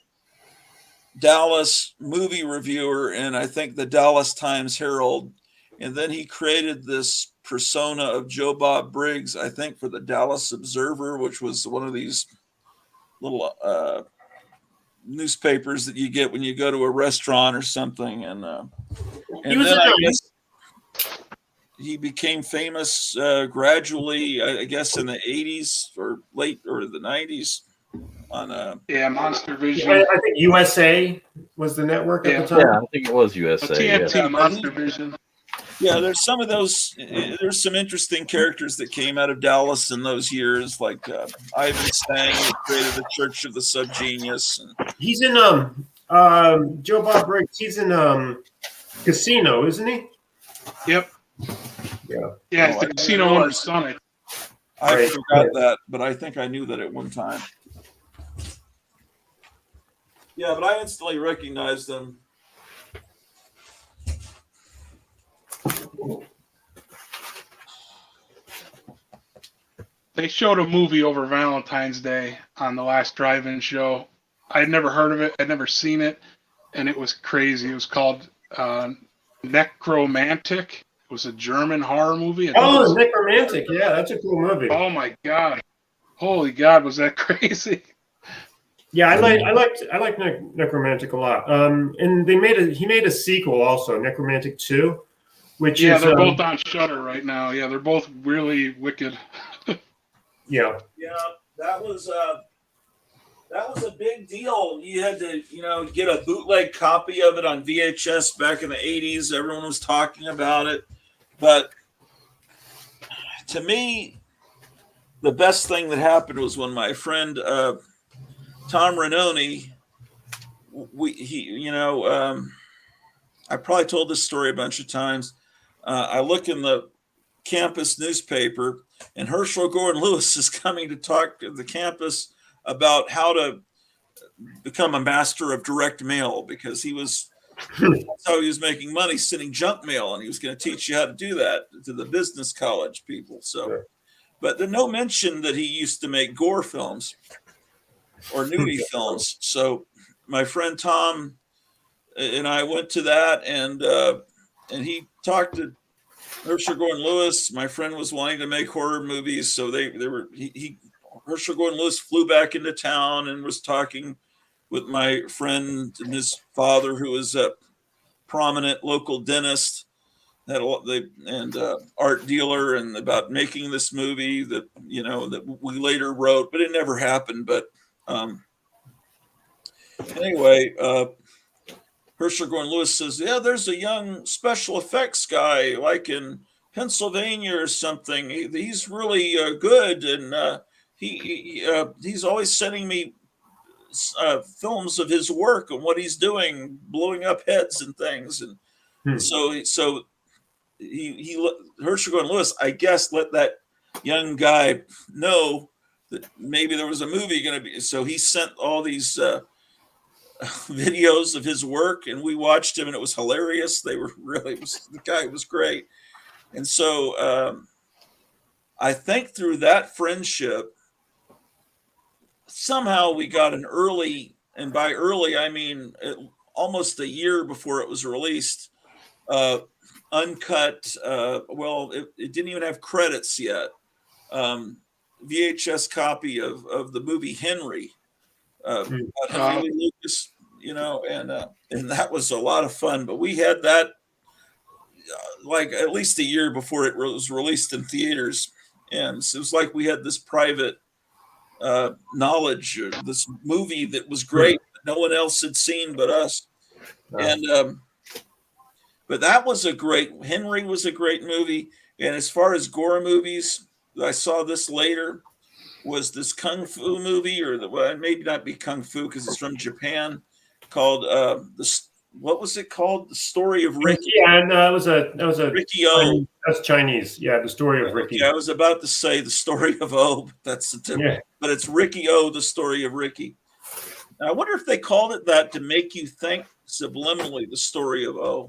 A: Dallas movie reviewer, and I think the Dallas Times Herald, and then he created this persona of Joe Bob Briggs, I think, for the Dallas Observer, which was one of these little newspapers that you get when you go to a restaurant or something, and then I guess he became famous gradually, I guess, in the '80s or late or the '90s on
E: Monster Vision.
G: I think USA was the network at the time.
D: Yeah, I think it was USA.
E: TNT
D: Yeah.
E: Monster Vision.
A: Yeah, there's some of those. There's some interesting characters that came out of Dallas in those years, like Ivan Stang, who created the Church of the Subgenius. And
G: he's in Joe Bob Briggs. He's in Casino, isn't he?
E: Yep.
G: Yeah.
E: The Casino owner's son.
A: I forgot that, but I think I knew that at one time. Yeah, but I instantly recognized them.
E: They showed a movie over Valentine's Day on the last drive-in show. I'd never heard of it. I'd never seen it, and it was crazy. It was called Necromantic. It was a German horror movie.
G: Oh, Necromantic. Yeah, that's a cool movie.
E: Oh my God! Holy God, was that crazy?
G: Yeah, I like Necromantic a lot. And he made a sequel also, Necromantic 2, which is
E: they're both on Shudder right now. Yeah, they're both really wicked.
G: Yeah,
A: that was a big deal. You had to, get a bootleg copy of it on VHS back in the '80s. Everyone was talking about it, but to me, the best thing that happened was when my friend Tom Ranoni, I probably told this story a bunch of times. I look in the campus newspaper, and Herschel Gordon Lewis is coming to talk to the campus about how to become a master of direct mail, because that's how he was making money, sending junk mail, and he was going to teach you how to do that to the business college people. So, but there's no mention that he used to make gore films or nudie films. So my friend Tom and I went to that, and he talked to Herschel Gordon Lewis. My friend was wanting to make horror movies, so Herschel Gordon Lewis flew back into town and was talking with my friend and his father, who was a prominent local dentist and art dealer, and about making this movie that we later wrote, but it never happened. But anyway, Herschel Gordon Lewis says, "Yeah, there's a young special effects guy, like in Pennsylvania or something. He's really good, and he's always sending me films of his work and what he's doing, blowing up heads and things." And so Herschel Gordon Lewis, I guess, let that young guy know that maybe there was a movie going to be. So he sent all these videos of his work, and we watched him, and it was hilarious. They were the guy was great. And so I think through that friendship, somehow we got an early, and by early, I mean almost a year before it was released, uncut. It didn't even have credits yet. VHS copy of the movie Henry. About Henry Lee Lucas, and that was a lot of fun. But we had that like at least a year before it was released in theaters, and so it was like we had this private knowledge of this movie that was great that no one else had seen but us. And but that was Henry was a great movie. And as far as gore movies, I saw this later, was this kung fu movie, or well, it may not be kung fu because it's from Japan, called what was it called? The Story of Ricky.
G: Yeah, no, that was a
A: Ricky O.
G: That's Chinese. Yeah, The Story of Ricky.
A: Yeah, I was about to say The Story of O. That's the difference. But it's Ricky O, The Story of Ricky. And I wonder if they called it that to make you think subliminally, The Story of O.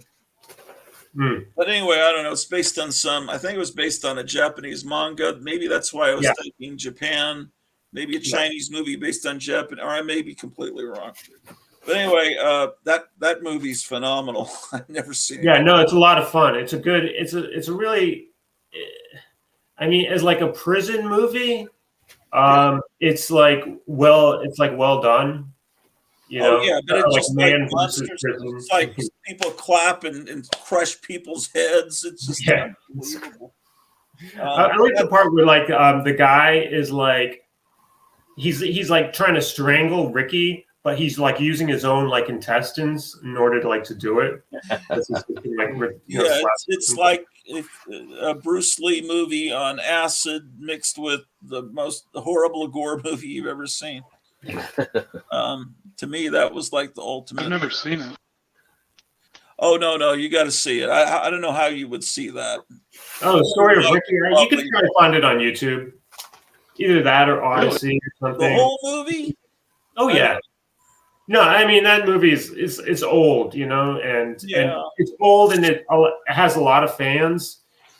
A: But anyway, I don't know. It's based on I think it was based on a Japanese manga. Maybe that's why I was thinking Japan. Maybe a Chinese movie based on Japan, or I may be completely wrong. But anyway, that movie's phenomenal. I've never seen it.
G: Yeah, no, it's a lot of fun. It's a really, I mean, as like a prison movie, it's like well done. You know,
A: yeah, but it's
G: like
A: just
G: man
A: like monsters. It's like people clap and crush people's heads. It's just unbelievable.
G: I like the part where like the guy is like he's like trying to strangle Ricky, but he's like using his own like intestines in order to like to do it.
A: It's like if a Bruce Lee movie on acid mixed with the most horrible gore movie you've ever seen. To me, that was like the ultimate.
E: I've never seen it.
A: Oh no, you got to see it. I don't know how you would see that.
G: Oh, The Story of Ricky. You can try to find it on YouTube. Either that or Odyssey or something.
A: The whole movie?
G: Oh yeah. No, I mean that movie is old, you know, and it's old and it has a lot of fans.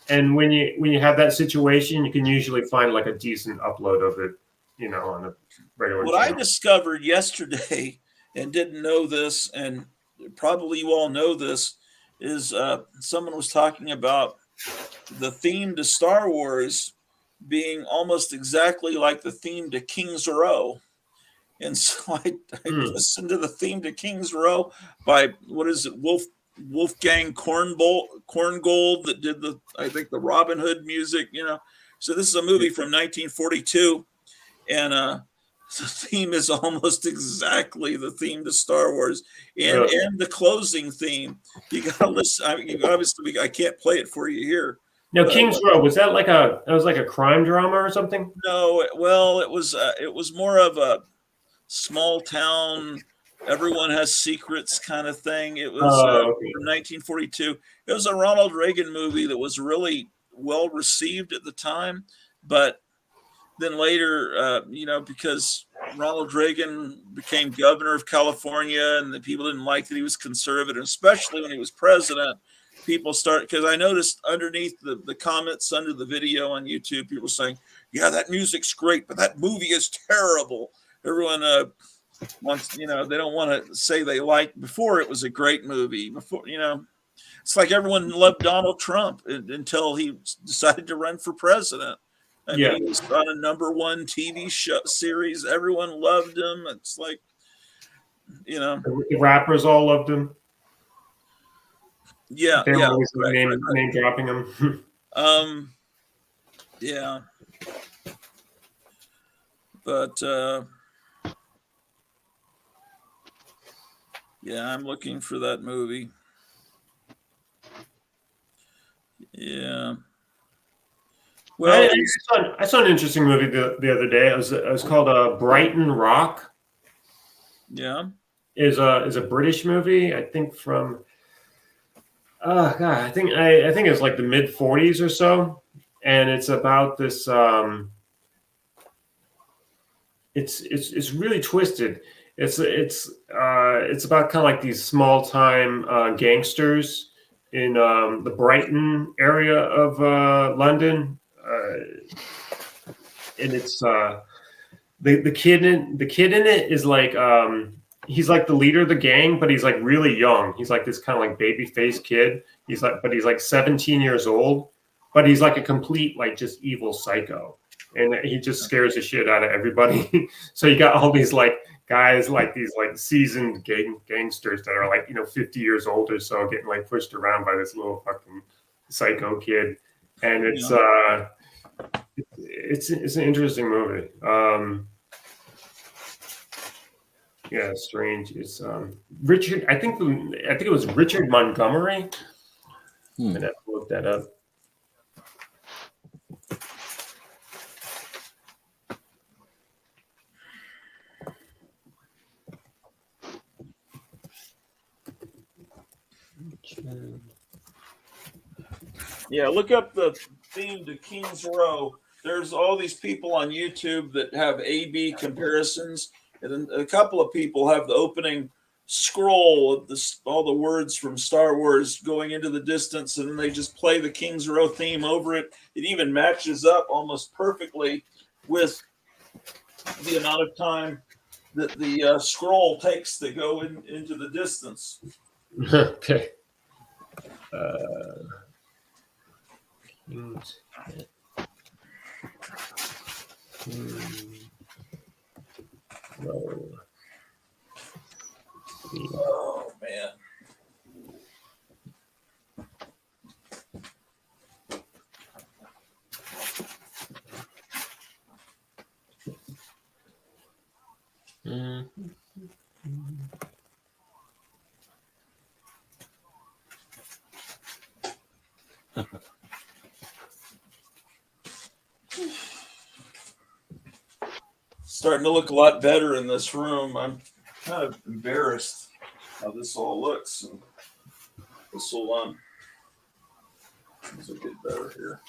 G: And when you have that situation, you can usually find like a decent upload of it, you know, on a regular
A: What
G: channel.
A: I discovered yesterday and didn't know this, and probably you all know this, is someone was talking about the theme to Star Wars being almost exactly like the theme to King's Row. And so I listened to the theme to King's Row by, what is it, Wolfgang Korngold that did I think the Robin Hood music, you know. So this is a movie from 1942, and the theme is almost exactly the theme to Star Wars, and the closing theme. You got to listen. I mean, obviously, I can't play it for you here.
G: Now, King's Row, was that like a crime drama or something?
A: No, well, it was more of a small town, everyone has secrets kind of thing. It was from 1942. It was a Ronald Reagan movie that was really well received at the time, but then later, you know, because Ronald Reagan became governor of California and the people didn't like that he was conservative, especially when he was president. People because I noticed underneath the comments under the video on YouTube, people saying, yeah, that music's great, but that movie is terrible. Everyone wants, you know, they don't want to say they like before it was a great movie. Before, you know, it's like everyone loved Donald Trump until he decided to run for president. I mean, he was on a #1 TV show series. Everyone loved him. It's like, you know,
G: the rappers all loved him.
A: Yeah,
G: they always name dropping him.
A: Yeah, but yeah, I'm looking for that movie. Yeah. Well,
G: I saw an interesting movie the other day. It was called Brighton Rock.
A: Yeah,
G: is a British movie. I think from I think it's like the mid 40s or so, and it's about this. It's really twisted. It's about kind of like these small time gangsters in the Brighton area of London. And it's the kid in it is like he's like the leader of the gang, but he's like really young. He's like this kind of like baby faced kid. He's like 17 years old, but he's like a complete like just evil psycho, and he just scares the shit out of everybody. So you got all these like guys like these like seasoned gangsters that are like 50 years old or so, getting like pushed around by this little fucking Psycho Kid, and it's it's an interesting movie. Yeah, strange. It's Richard. I think it was Richard Montgomery. I'd have to look that up.
A: Yeah, look up the theme to Kings Row. There's all these people on YouTube that have A/B comparisons, and then a couple of people have the opening scroll of all the words from Star Wars going into the distance, and then they just play the Kings Row theme over it. It even matches up almost perfectly with the amount of time that the scroll takes to go into the distance.
G: Okay.
A: Oh man. Starting to look a lot better in this room. I'm kind of embarrassed how this all looks. And this will get better here.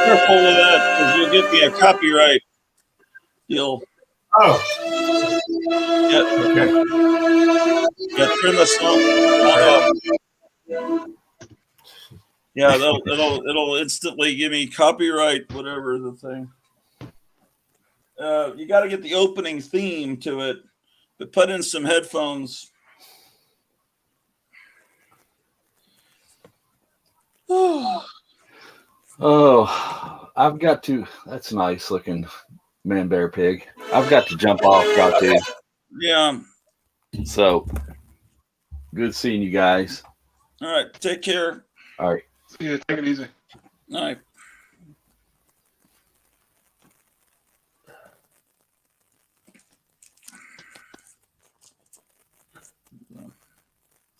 A: Careful with that, because you'll get me a copyright deal.
G: Oh.
A: Yeah.
G: Okay.
A: Yeah, turn the song off. Yeah, it'll instantly give me copyright, whatever the thing. You got to get the opening theme to it, but put in some headphones.
D: Oh, I've got to. That's nice looking Man Bear Pig. I've got to jump off. Got to.
A: Yeah.
D: So good seeing you guys.
A: All right. Take care.
D: All right.
E: See ya. Take it easy.
A: All right.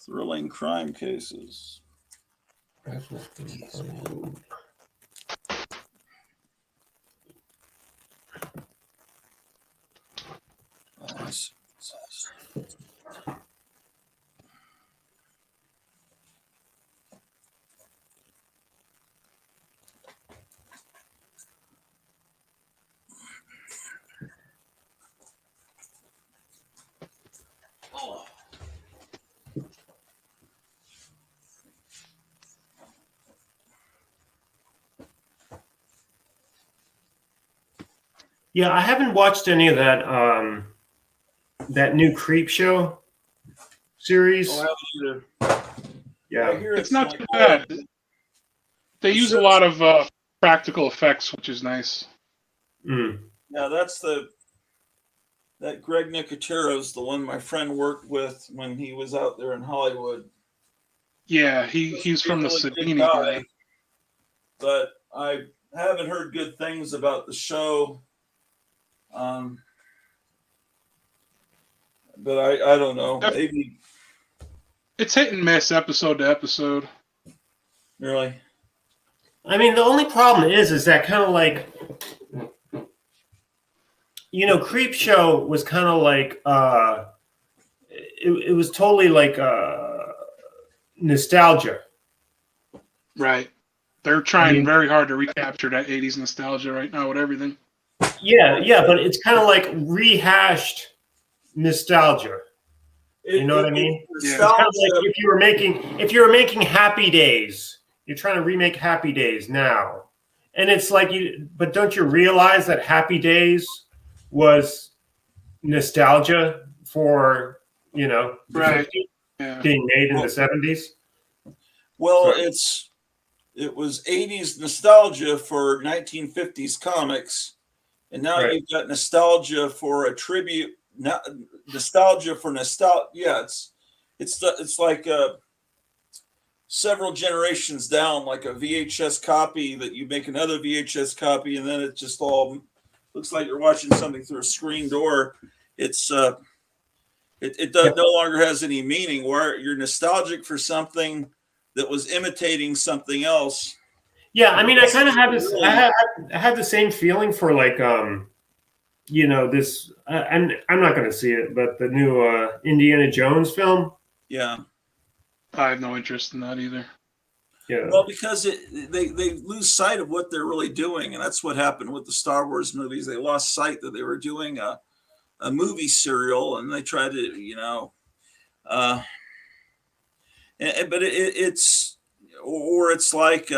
A: Thrilling crime cases.
G: Yeah, I haven't watched any of that that new Creep Show series.
A: Oh,
G: yeah,
E: it's not too bad. They use a lot of practical effects, which is nice.
A: Yeah, that's that Greg Nicotero's the one my friend worked with when he was out there in Hollywood.
E: Yeah, he's from the Savini guy.
A: but I haven't heard good things about the show. But I don't know. Maybe
E: it's hit and miss episode to episode.
A: Really.
G: I mean, the only problem is that kind of like, Creep Show was kind of like, it was totally like nostalgia.
E: Right. They're trying very hard to recapture that 80s nostalgia right now with everything.
G: Yeah, but it's kind of like rehashed nostalgia. You know what I mean? It's kind of like if you were making Happy Days, you're trying to remake Happy Days now. And it's like but don't you realize that Happy Days was nostalgia for,
E: right.
G: being made in the 70s?
A: Well, it was 80s nostalgia for 1950s comics, and now you've got nostalgia for a tribute. Nostalgia for nostalgia. Yeah, it's like several generations down, like a VHS copy that you make another VHS copy, and then it just all looks like you're watching something through a screen door. It's it no longer has any meaning. Where you're nostalgic for something that was imitating something else.
G: Yeah, I mean, I kind of had this. I had the same feeling for like, this. And I'm not going to see it, but the new Indiana Jones film.
A: Yeah,
E: I have no interest in that either.
G: Yeah.
A: Well, because they lose sight of what they're really doing, and that's what happened with the Star Wars movies. They lost sight that they were doing a movie serial, and they tried to, but it's like,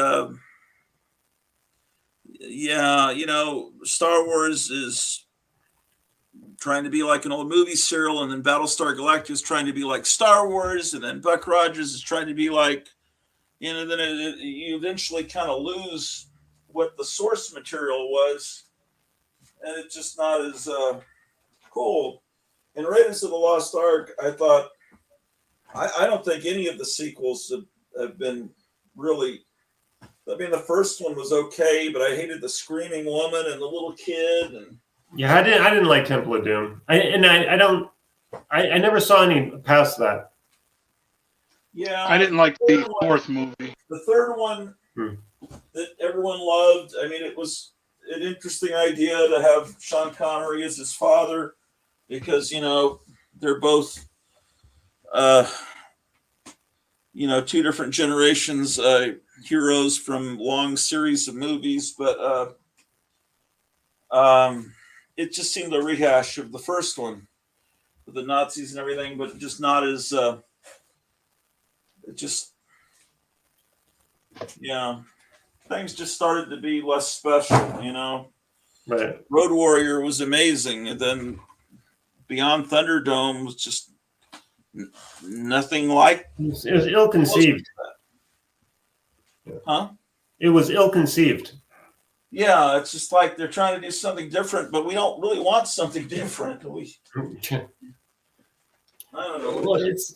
A: Star Wars is trying to be like an old movie serial, and then Battlestar Galactica is trying to be like Star Wars, and then Buck Rogers is trying to be like, then you eventually kind of lose what the source material was, and it's just not as cool. In Raiders of the Lost Ark, I thought, I don't think any of the sequels have been really. I mean, the first one was okay, but I hated the screaming woman and the little kid. And
G: yeah, I didn't like Temple of Doom. I never saw any past that.
A: Yeah,
E: I didn't like the fourth movie.
A: The third one that everyone loved. I mean, it was an interesting idea to have Sean Connery as his father, because they're both two different generations heroes from long series of movies, but it just seemed a rehash of the first one with the Nazis and everything, but just not as things just started to be less special.
G: Right.
A: Road Warrior was amazing, and then Beyond Thunderdome was just nothing like.
G: It was ill-conceived.
A: Huh?
G: It was ill-conceived.
A: Yeah, it's just like they're trying to do something different, but we don't really want something different. I don't know.
G: Well, it's.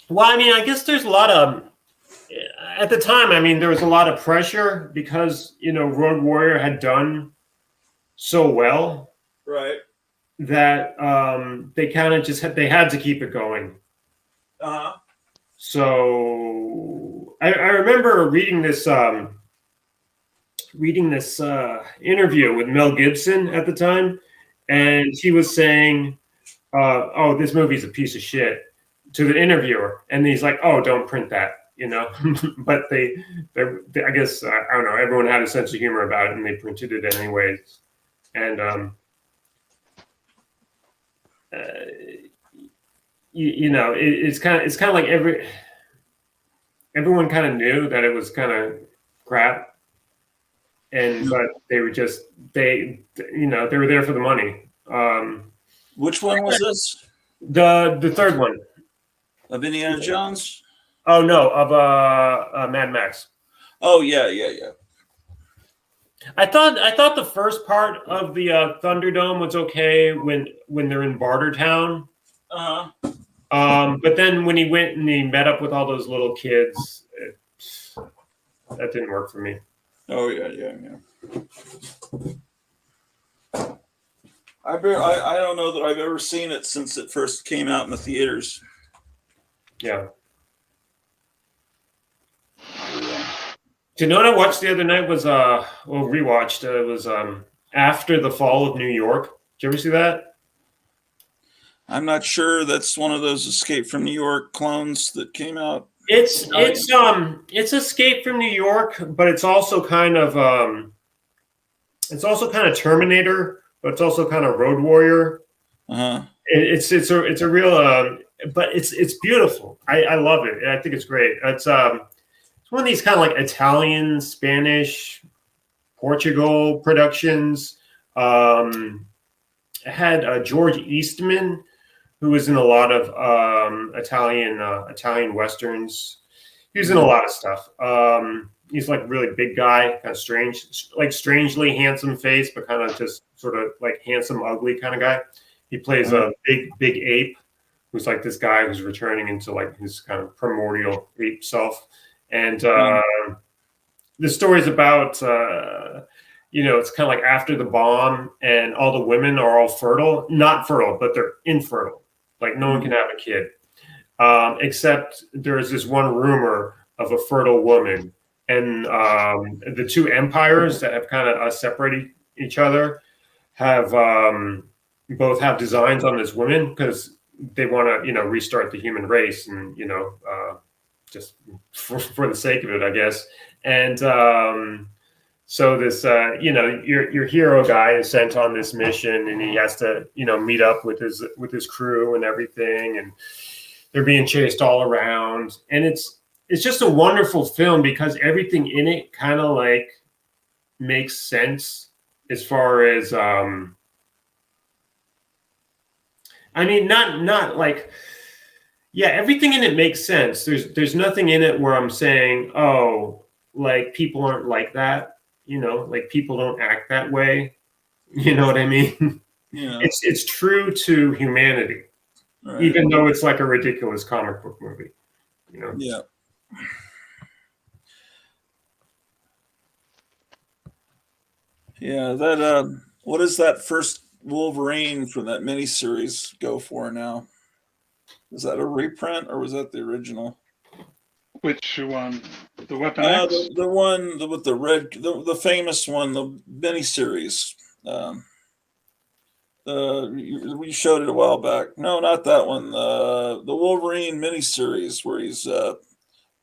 G: Well, I mean, I guess there's a lot of. At the time, I mean, there was a lot of pressure because Road Warrior had done so well,
A: right?
G: That they kind of just had to keep it going. So I remember reading this interview with Mel Gibson at the time, and he was saying, "Oh, this movie's a piece of shit," to the interviewer, and he's like, "Oh, don't print that." But they I guess I don't know. Everyone had a sense of humor about it, and they printed it anyways. And it's kind of like everyone kind of knew that it was kind of crap, but they were just they were there for the money.
A: Which one was this?
G: The third one
A: of Indiana Jones.
G: Oh no, of Mad Max.
A: Oh yeah.
G: I thought the first part of the Thunderdome was okay when they're in Bartertown. But then when he went and he met up with all those little kids, that didn't work for me.
A: Oh yeah. I don't know that I've ever seen it since it first came out in the theaters.
G: Yeah. Do you know what I watched the other night was rewatched. It was After the Fall of New York. Did you ever see that?
A: I'm not sure. That's one of those Escape from New York clones that came out.
G: It's Escape from New York, but it's also kind of Terminator, but it's also kind of Road Warrior. It's a real but it's beautiful. I love it. I think it's great. It's one of these kind of like Italian, Spanish, Portugal productions. It had George Eastman, who was in a lot of Italian westerns. He was in a lot of stuff. He's like really big guy, kind of strange, like strangely handsome face, but kind of just sort of like handsome, ugly kind of guy. He plays a big ape, who's like this guy who's returning into like his kind of primordial ape self. And the story's about, it's kind of like after the bomb and all the women are all fertile, not fertile, but they're infertile. Like no one can have a kid, except there's this one rumor of a fertile woman. And the two empires that have kind of separated each other have both have designs on this woman because they want to, restart the human race and, just for the sake of it, I guess. And so this, your hero guy is sent on this mission, and he has to, meet up with his crew and everything, and they're being chased all around. And it's just a wonderful film because everything in it kind of like makes sense as far as, not like. Yeah, everything in it makes sense. There's nothing in it where I'm saying, oh, like people aren't like that, like people don't act that way. You know what I mean?
A: Yeah.
G: It's true to humanity, right, even though it's like a ridiculous comic book movie.
A: Yeah. Yeah, that what does that first Wolverine from that miniseries go for now? Is that a reprint or was that the original?
E: Which one? The Weapon X?
A: The one with the red, the famous one, the miniseries. We showed it a while back. No, not that one. The Wolverine miniseries where he's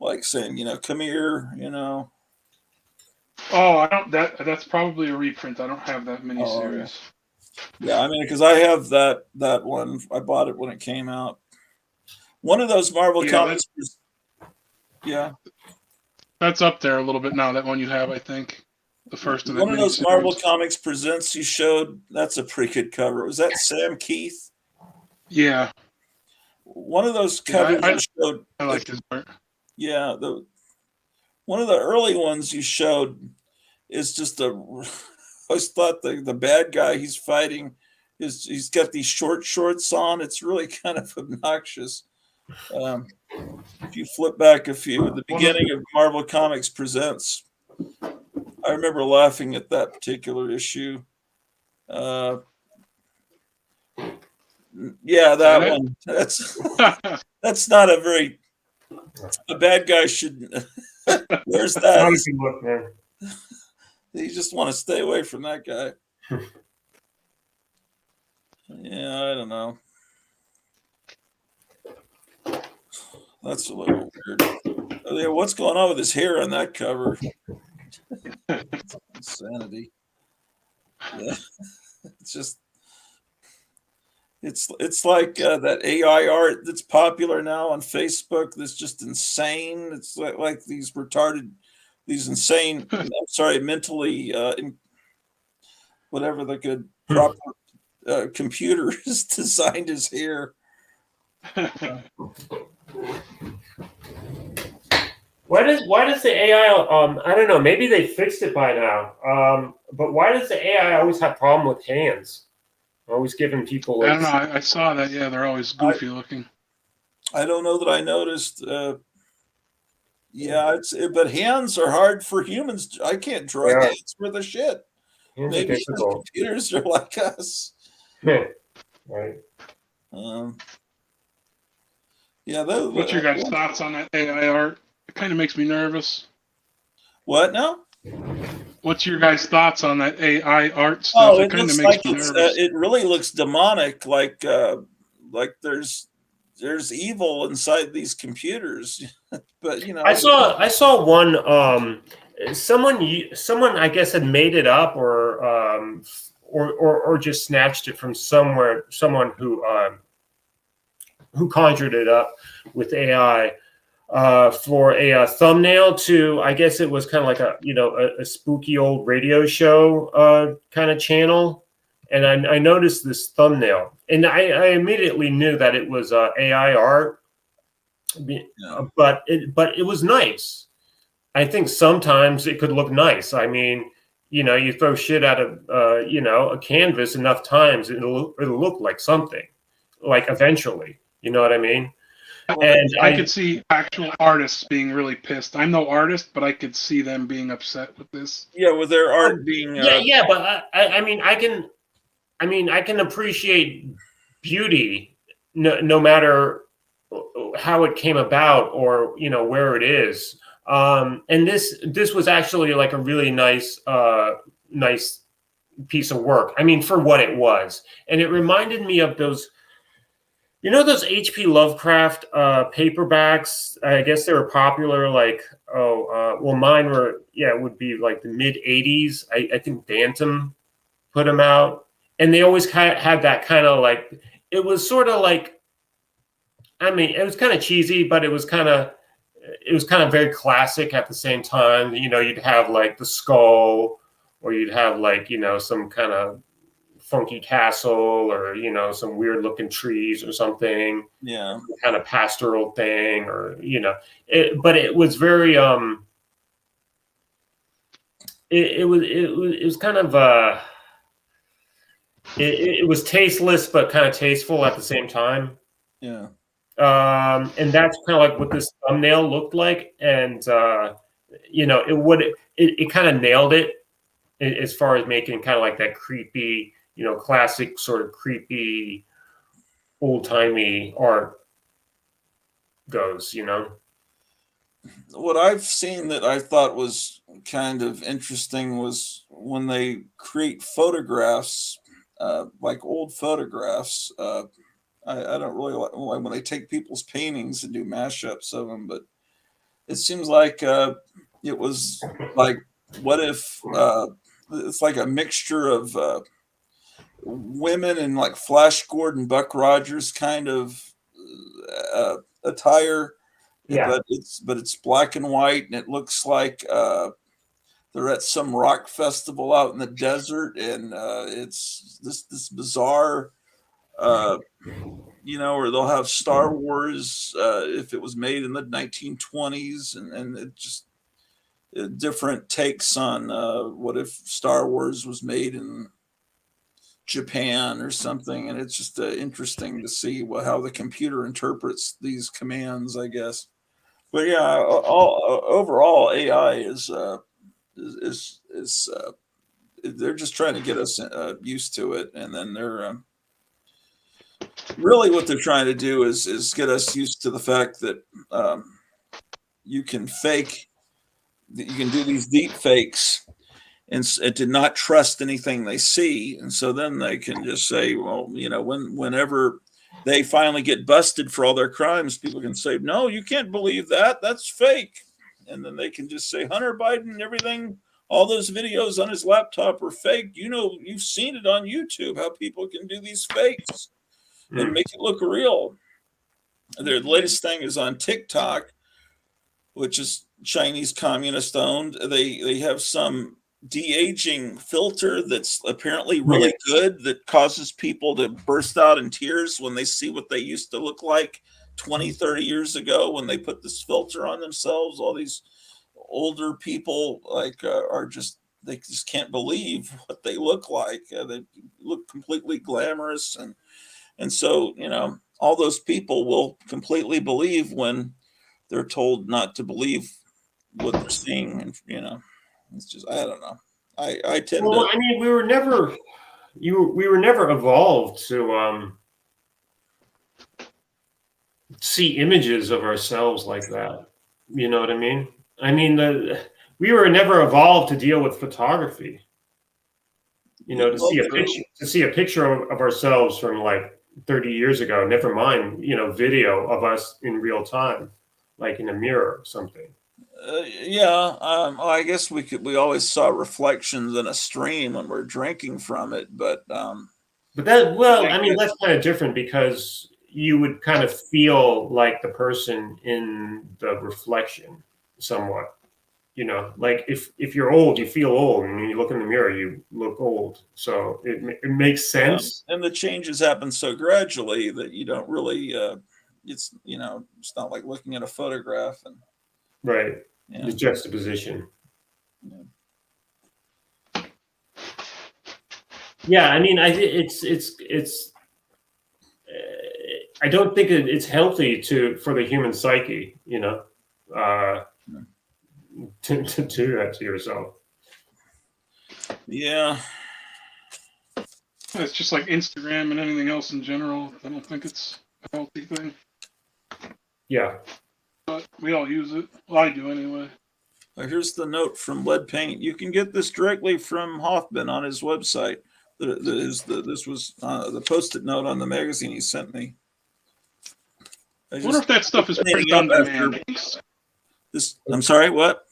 A: like saying, come here,
E: Oh, I don't. That's probably a reprint. I don't have that miniseries.
A: Yeah, I mean, because I have that one. I bought it when it came out. One of those Marvel comics. Yeah.
E: That's up there a little bit now. That one you have, I think. The first of the
A: one of those Marvel Comics Presents you showed. That's a pretty good cover. Was that Sam Keith?
E: Yeah.
A: One of those covers you showed.
E: I like his art.
A: Yeah. One of the early ones you showed is just I always thought the bad guy he's fighting he's got these short shorts on. It's really kind of obnoxious. If you flip back at the beginning of Marvel Comics Presents, I remember laughing at that particular issue. Yeah, that one. That's not a bad guy shouldn't. Where's that? You just want to stay away from that guy. Yeah, I don't know. That's a little weird. Oh, yeah, what's going on with his hair on that cover? Insanity. Yeah. It's like that AI art that's popular now on Facebook. That's just insane. It's like these insane. I'm sorry, mentally, whatever the good proper computer has designed his hair.
G: Why does the AI? I don't know. Maybe they fixed it by now. But why does the AI always have problem with hands? Always giving people.
E: I don't know. I saw that. Yeah, they're always goofy looking.
A: I don't know that I noticed. Yeah, but hands are hard for humans. I can't draw hands for the shit.
G: Hands
A: Maybe
G: are difficult.
A: computers are like us.
G: Right.
A: Yeah.
E: What's your guys' thoughts on that AI art? It kind of makes me nervous.
A: What now?
E: What's your guys' thoughts on that AI art stuff?
A: Oh,
E: it kind of makes me nervous.
A: It really looks demonic, like there's evil inside these computers. But
G: I saw one. Someone I guess had made it up or just snatched it from somewhere. Someone who conjured it up with AI. For a thumbnail to, I guess it was kind of like a spooky old radio show kind of channel, and I noticed this thumbnail, and I immediately knew that it was AI art, but it was nice. I think sometimes it could look nice. I mean, you throw shit out of a canvas enough times, it'll look like something, like eventually. You know what I mean?
E: And I could see actual artists being really pissed. I'm no artist, but I could see them being upset with this.
A: Yeah, with their art being.
G: Yeah, but I can appreciate beauty, no matter how it came about or where it is. And this was actually like a really nice piece of work. I mean, for what it was, and it reminded me of those. Those H.P. Lovecraft paperbacks? I guess they were popular. Like, mine were. Yeah, it would be like the mid '80s. I think Bantam put them out, and they always kind of had that kind of like. It was sort of like. I mean, it was kind of cheesy, but it was kind of very classic at the same time. You'd have like the skull, or you'd have like some kind of funky castle, or some weird looking trees or something, kind of pastoral thing, or but it was very it was kind of it was tasteless but kind of tasteful at the same time. And that's kind of like what this thumbnail looked like, and it kind of nailed it as far as making kind of like that creepy, classic sort of creepy, old-timey art goes,
A: What I've seen that I thought was kind of interesting was when they create photographs, like old photographs. I don't really like when they take people's paintings and do mashups of them, but it seems like it was like, what if it's like a mixture of women in like Flash Gordon, Buck Rogers kind of attire, but it's black and white, and it looks like they're at some rock festival out in the desert, and it's this bizarre, or they'll have Star Wars if it was made in the 1920s, and it just different takes on what if Star Wars was made in Japan or something, and it's just interesting to see how the computer interprets these commands, I guess. But yeah, overall AI is they're just trying to get us used to it, and then they're really what they're trying to do is get us used to the fact that you can do these deep fakes and to not trust anything they see. And so then they can just say, well, whenever they finally get busted for all their crimes, people can say, no, you can't believe that. That's fake. And then they can just say Hunter Biden, everything, all those videos on his laptop are fake. You've seen it on YouTube, how people can do these fakes and make it look real. The latest thing is on TikTok, which is Chinese communist owned. They have some de-aging filter that's apparently really good, that causes people to burst out in tears when they see what they used to look like 20, 30 years ago when they put this filter on themselves. All these older people they just can't believe what they look like. They look completely glamorous, and so all those people will completely believe when they're told not to believe what they're seeing, and it's just, I don't know. I tend to.
G: I mean, we were never evolved to see images of ourselves like that. You know what I mean? I mean, we were never evolved to deal with photography. To see a picture of ourselves from like 30 years ago. Never mind, video of us in real time, like in a mirror or something.
A: I guess we always saw reflections in a stream when we're drinking from it, but
G: that's kind of different because you would kind of feel like the person in the reflection somewhat. Like if you're old, you feel old, and when you look in the mirror, you look old. So it makes sense.
A: And the changes happen so gradually that you don't really. It's not like looking at a photograph and.
G: Right.
A: Yeah.
G: The juxtaposition. Yeah, I mean, it's. I don't think it's healthy for the human psyche, to do that to yourself.
A: Yeah.
E: It's just like Instagram and anything else in general. I don't think it's a healthy thing.
G: Yeah.
E: But we all use it. Well, I do anyway.
A: Here's the note from Lead Paint. You can get this directly from Hoffman on his website. This was the Post-it note on the magazine he sent me.
E: I wonder if that stuff is print on demand.
A: I'm sorry, what?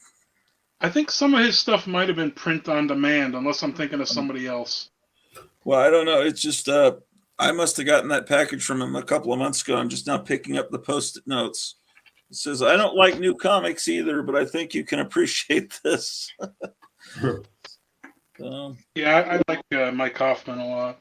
E: I think some of his stuff might have been print on demand, unless I'm thinking of somebody else.
A: Well, I don't know. It's just I must have gotten that package from him a couple of months ago. I'm just now picking up the Post-it notes. It says, I don't like new comics either, but I think you can appreciate this.
E: Yeah, I like Mike Hoffman a lot.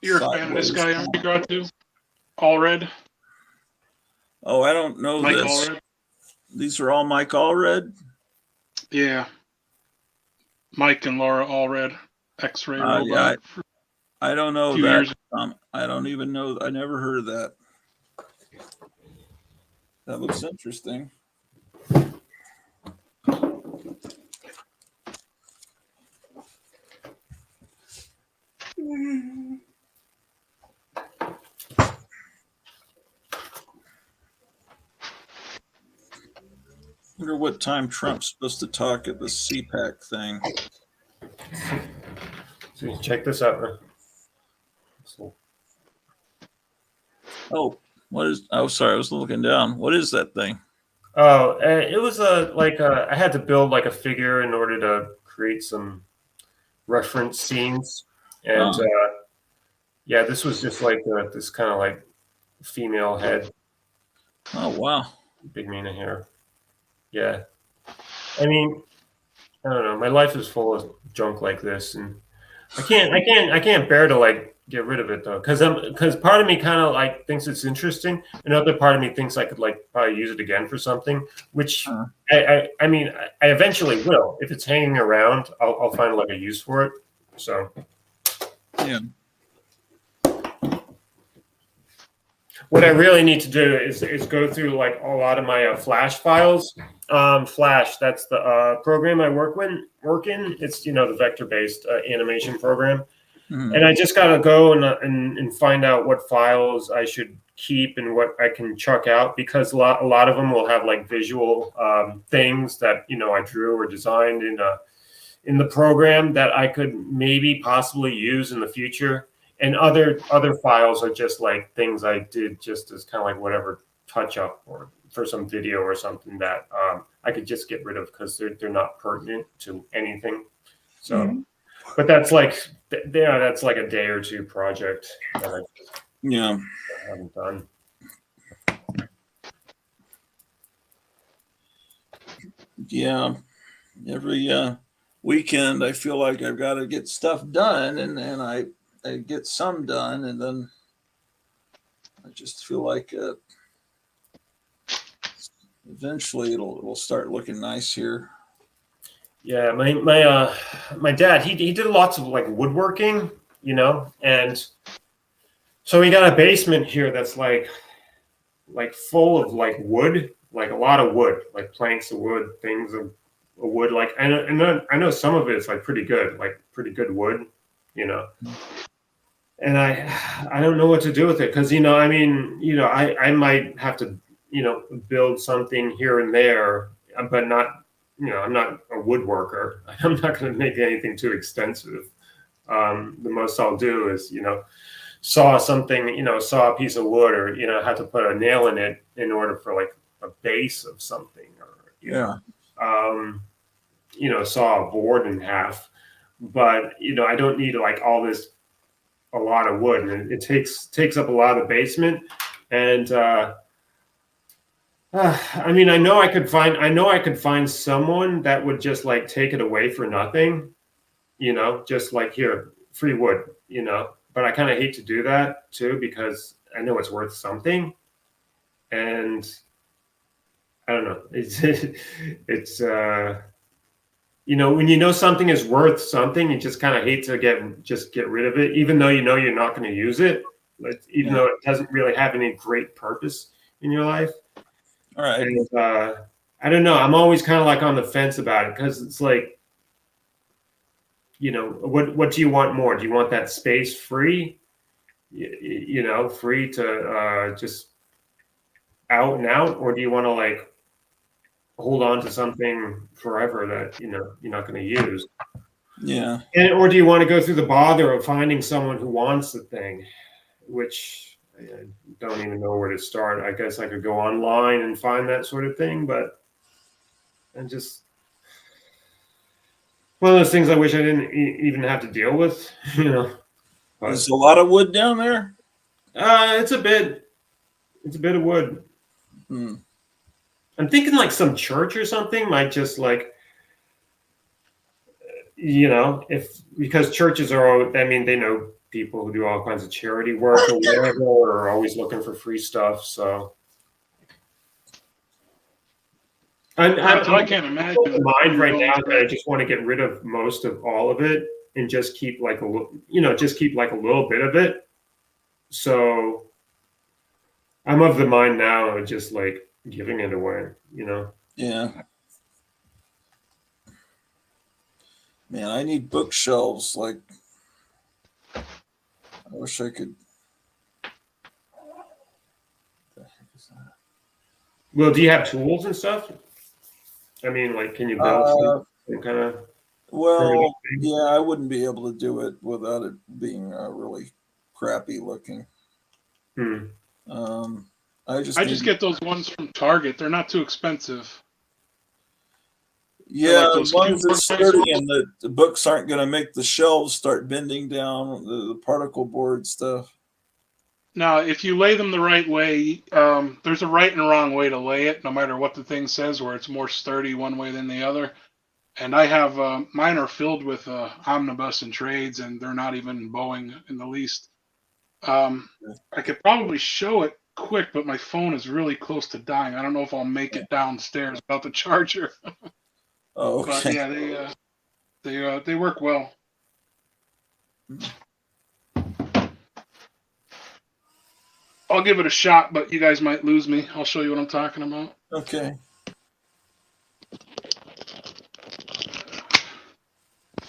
E: You're a fan of this guy, aren't you, Gratu? Allred?
A: Oh, I don't know
E: Mike
A: this.
E: Allred?
A: These are all Mike Allred?
E: Yeah. Mike and Laura Allred. X-Ray Robot.
A: Yeah, I don't know
E: few
A: that.
E: years.
A: I don't even know. I never heard of that. That looks interesting. Wonder what time Trump's supposed to talk at the CPAC thing.
G: So check this out.
A: Oh, what is? Oh, sorry, I was looking down. What is that thing?
G: Oh, it was I had to build like a figure in order to create some reference scenes, and yeah, this was just like this kind of like female head.
A: Oh wow,
G: big Mina hair. Yeah, I mean, I don't know. My life is full of junk like this, and I can't bear to like get rid of it though, because part of me kind of like thinks it's interesting, another part of me thinks I could like probably use it again for something, which I mean I eventually will. If it's hanging around, I'll find like a use for it. So
A: yeah.
G: What I really need to do is go through like a lot of my Flash files. Flash, that's the program I work in. It's the vector-based animation program, and I just gotta go and find out what files I should keep and what I can chuck out, because a lot of them will have like visual things that I drew or designed in the program that I could maybe possibly use in the future. And other files are just like things I did just as kind of like whatever touch up or for some video or something that I could just get rid of because they're not pertinent to anything. So, but that's like a day or two project that I haven't done.
A: Yeah, every weekend I feel like I've got to get stuff done, and I get some done, and then I just feel like eventually it'll start looking nice here.
G: Yeah, my dad, he did lots of like woodworking, and so he got a basement here that's like full of like wood, like a lot of wood, like planks of wood, things of wood. Like I know some of it's like pretty good wood, and I don't know what to do with it because I might have to build something here and there, but not. I'm not a woodworker. I'm not going to make anything too extensive. The most I'll do is, saw something, saw a piece of wood, or have to put a nail in it in order for like a base of something, or saw a board in half. But I don't need like a lot of wood, and it takes up a lot of the basement, and I know I could find someone that would just like take it away for nothing, just like here, free wood, but I kind of hate to do that too, because I know it's worth something. And I don't know, it's when something is worth something, you just kind of hate to get rid of it, even though you're not going to use it, even though it doesn't really have any great purpose in your life.
A: All right.
G: And I don't know. I'm always kind of like on the fence about it, because it's like, what do you want more? Do you want that space free? Free to just out and out, or do you want to like hold on to something forever that you're not going to use?
A: Yeah.
G: Or do you want to go through the bother of finding someone who wants the thing, which I don't even know where to start. I guess I could go online and find that sort of thing, but and just one of those things I wish I didn't even have to deal with, But,
A: there's a lot of wood down there.
G: It's a bit of wood.
A: Hmm.
G: I'm thinking like some church or something might just like, because churches are, they know people who do all kinds of charity work or whatever, or are always looking for free stuff. So
E: I can't imagine.
G: Mind right now that I just want to get rid of most of all of it and just keep like a little, a little bit of it. So I'm of the mind now of just like giving it away,
A: Yeah. Man, I need bookshelves. Like, I wish I could.
G: Well, do you have tools and stuff? Like, can you build some kind of?
A: Well, yeah, I wouldn't be able to do it without it being really crappy looking. I just
E: get those ones from Target. They're not too expensive.
A: Yeah,
E: like
A: as long as it's sturdy and the books aren't going to make the shelves start bending down, the particle board stuff.
E: Now, if you lay them the right way, there's a right and wrong way to lay it, no matter what the thing says, where it's more sturdy one way than the other. And I have, mine are filled with omnibus and trades, and they're not even bowing in the least. I could probably show it quick, but my phone is really close to dying. I don't know if I'll make it downstairs without the charger.
A: Oh, okay.
E: But yeah, they work well. I'll give it a shot, but you guys might lose me. I'll show you what I'm talking about.
A: Okay.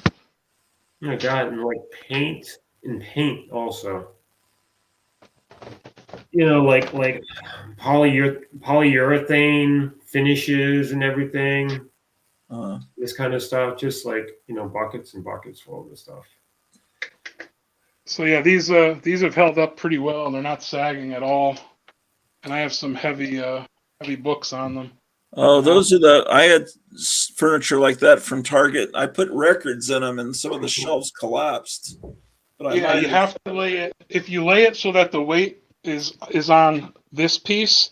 G: Oh my God, and like paint also. Like polyurethane finishes and everything. This kind of stuff, just like buckets and buckets full of this stuff.
E: So yeah, these have held up pretty well. They're not sagging at all, and I have some heavy books on them.
A: Oh, I had furniture like that from Target. I put records in them, and some of the shelves collapsed. But
E: you have to lay it. If you lay it so that the weight is on this piece,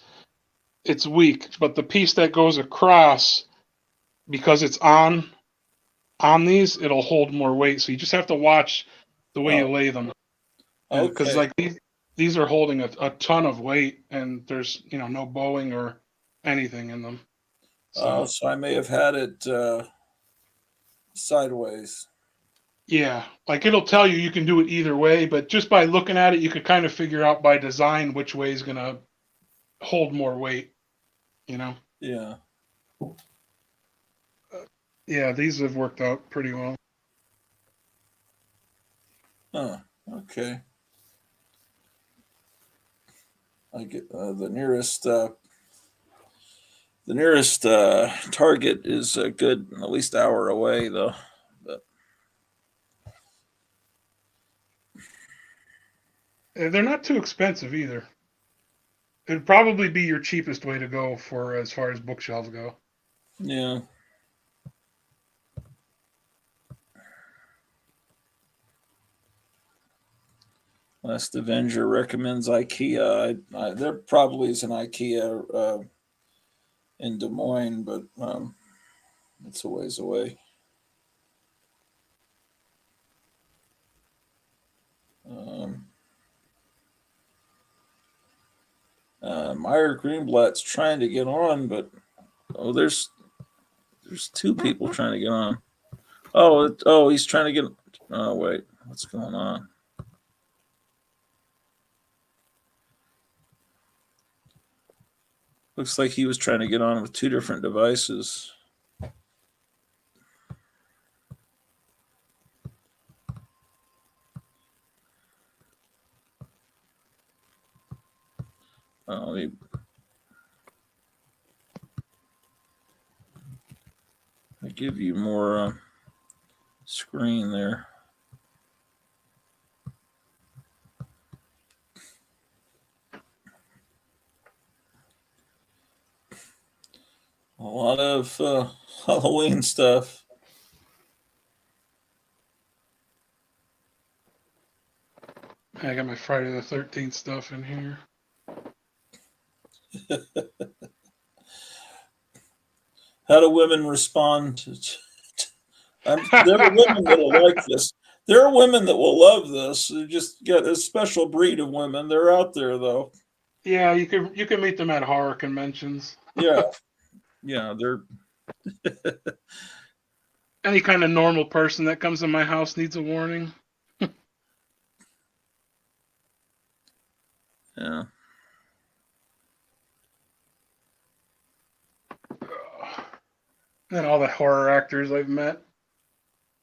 E: it's weak. But the piece that goes across because it's on these, it'll hold more weight. So you just have to watch the way you lay them. Because
A: Okay.
E: like these are holding a ton of weight, and there's no bowing or anything in them.
A: So I may have had it sideways.
E: Yeah, like it'll tell you can do it either way, but just by looking at it, you could kind of figure out by design which way is gonna hold more weight.
A: Yeah.
E: Yeah, these have worked out pretty well.
A: Huh. Okay. I get the nearest target is a good at least hour away though. But
E: They're not too expensive either. It'd probably be your cheapest way to go for as far as bookshelves go.
A: yeah. Last Avenger recommends IKEA. There probably is an IKEA in Des Moines, but it's a ways away. Meyer Greenblatt's trying to get on, but there's two people trying to get on. He's trying to get. Oh wait, what's going on? Looks like he was trying to get on with two different devices. I give you more screen there. A lot of Halloween stuff.
E: I got my Friday the 13th stuff in here.
A: How do women respond there are women that will like this. There are women that will love this. You just get a special breed of women. They're out there though.
E: Yeah, you can meet them at horror conventions.
A: Yeah. They're
E: any kind of normal person that comes in my house needs a warning.
A: Yeah.
E: And all the horror actors I've met.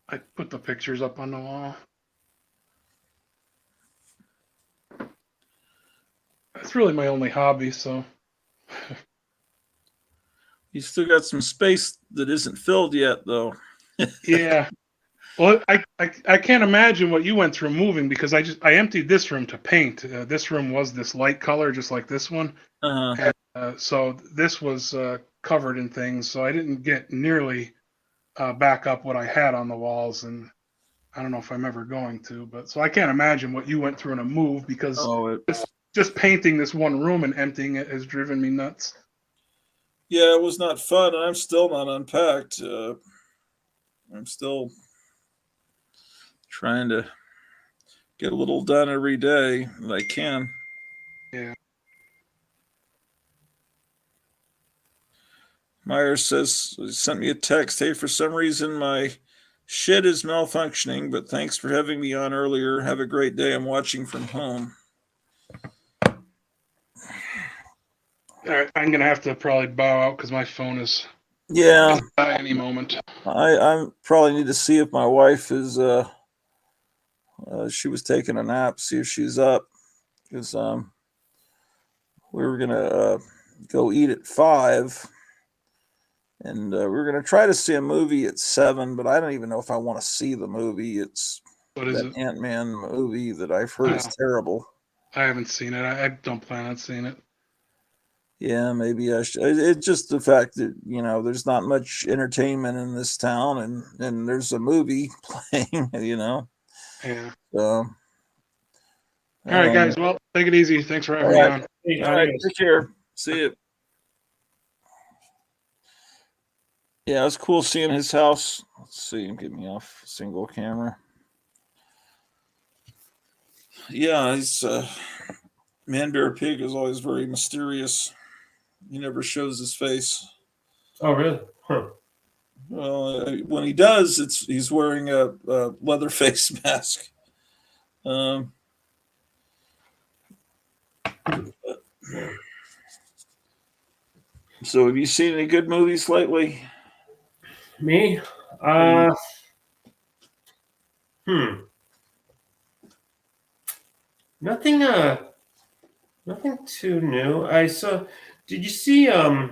E: I put the pictures up on the wall. That's really my only hobby, so.
A: You still got some space that isn't filled yet, though.
E: Yeah. Well, I can't imagine what you went through moving, because I emptied this room to paint. This room was this light color, just like this one.
A: Uh-huh.
E: And, so this was covered in things, so I didn't get nearly back up what I had on the walls, and I don't know if I'm ever going to. But so I can't imagine what you went through in a move, because just painting this one room and emptying it has driven me nuts.
A: Yeah, it was not fun. I'm still not unpacked. I'm still trying to get a little done every day that I can.
E: Yeah.
A: Myers sent me a text. Hey, for some reason my shit is malfunctioning, but thanks for having me on earlier. Have a great day. I'm watching from home.
E: All right, I'm gonna have to probably bow out because my phone is
A: Yeah.
E: die any moment.
A: I probably need to see if my wife is she was taking a nap, see if she's up, because we were gonna go eat at 5, and we were gonna try to see a movie at 7, but I don't even know if I want to see the movie. It's that Ant-Man movie that I've heard is terrible.
E: I haven't seen it. I don't plan on seeing it.
A: Yeah, maybe I should. It's just the fact that there's not much entertainment in this town, and there's a movie playing.
E: Yeah.
A: So,
E: all right, guys. Well, take it easy. Thanks for having me on.
A: All right, take care. See you. Yeah, it was cool seeing his house. Let's see, get me off single camera. Yeah, he's Man Bear Pig is always very mysterious. He never shows his face.
G: Oh, really? Huh.
A: Well, when he does, he's wearing a leather face mask. So, have you seen any good movies lately?
G: Me? Nothing. Nothing too new. Did you see? I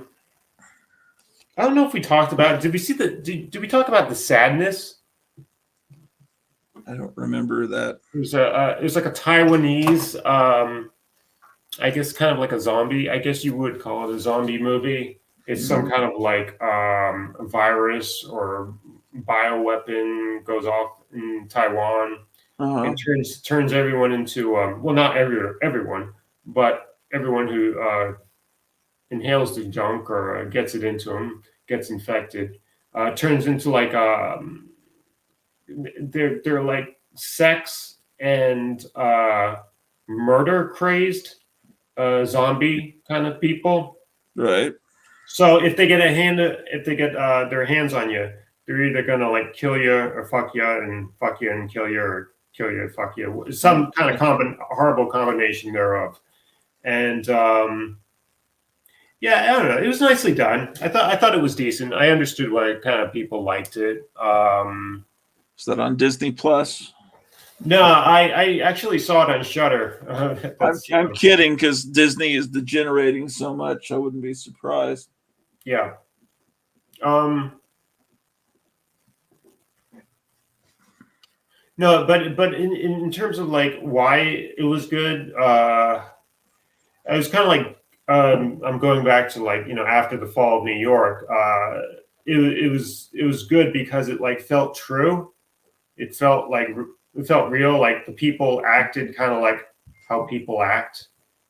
G: don't know if we talked about it. Did we see Did we talk about The Sadness?
A: I don't remember that.
G: It was like a Taiwanese. I guess kind of like a zombie. I guess you would call it a zombie movie. It's some kind of like a virus or bioweapon goes off in Taiwan. And turns everyone into well, not everyone, but everyone who inhales the junk or gets it into them gets infected. Turns into like they're like sex and murder crazed zombie kind of people.
A: Right.
G: So if they get their hands on you, they're either gonna like kill you or fuck you and kill you, or kill you and fuck you. Some kind of horrible combination thereof. And yeah, I don't know. It was nicely done. I thought it was decent. I understood why kind of people liked it.
A: Is that on Disney Plus?
G: No, I actually saw it on Shudder.
A: I'm kidding, because Disney is degenerating so much. I wouldn't be surprised.
G: Yeah. No, but in terms of like why it was good, I was kind of like I'm going back to like, after the fall of New York. It was good because it like felt true. It felt real. Like the people acted kind of like how people act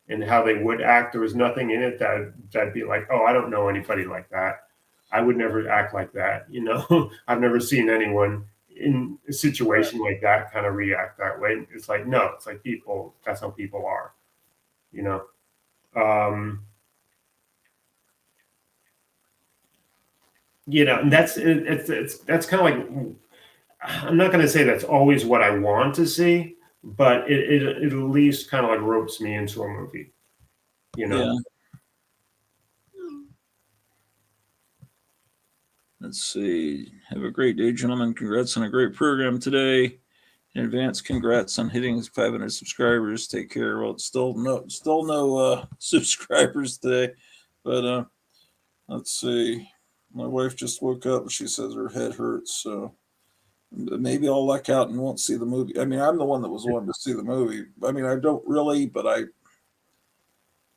G: and how they would act. There was nothing in it that'd be like, oh, I don't know anybody like that. I would never act like that. I've never seen anyone in a situation like that kind of react that way. It's like, no, it's like people, that's how people are, and that's kind of like, I'm not going to say that's always what I want to see, but it at least kind of like ropes me into a movie,
A: Yeah. Let's see. Have a great day, gentlemen. Congrats on a great program today. In advance, congrats on hitting 500 subscribers. Take care. Well, it's still no subscribers today, but let's see. My wife just woke up and she says her head hurts, so maybe I'll luck out and won't see the movie. I mean, I'm the one that was wanting to see the movie. I mean, I don't really, but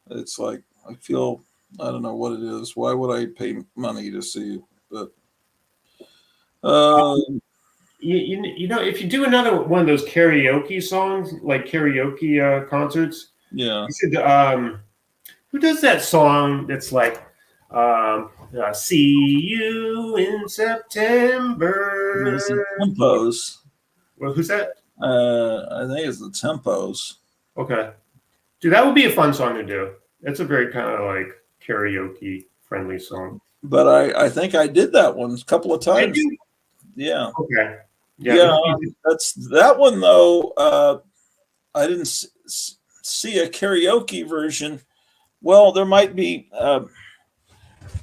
A: it's like I feel, I don't know what it is. Why would I pay money to see it? But
G: if you do another one of those karaoke songs, like karaoke concerts,
A: yeah,
G: you should. Who does that song that's like, see you in September?
A: Tempos.
G: Well, who's that?
A: I think it's the Tempos.
G: Okay, dude, that would be a fun song to do. That's a very kind of like karaoke friendly song.
A: But I think I did that one a couple of times. Yeah.
G: Okay.
A: Yeah. That's that one though. I didn't see a karaoke version. Well, there might be. The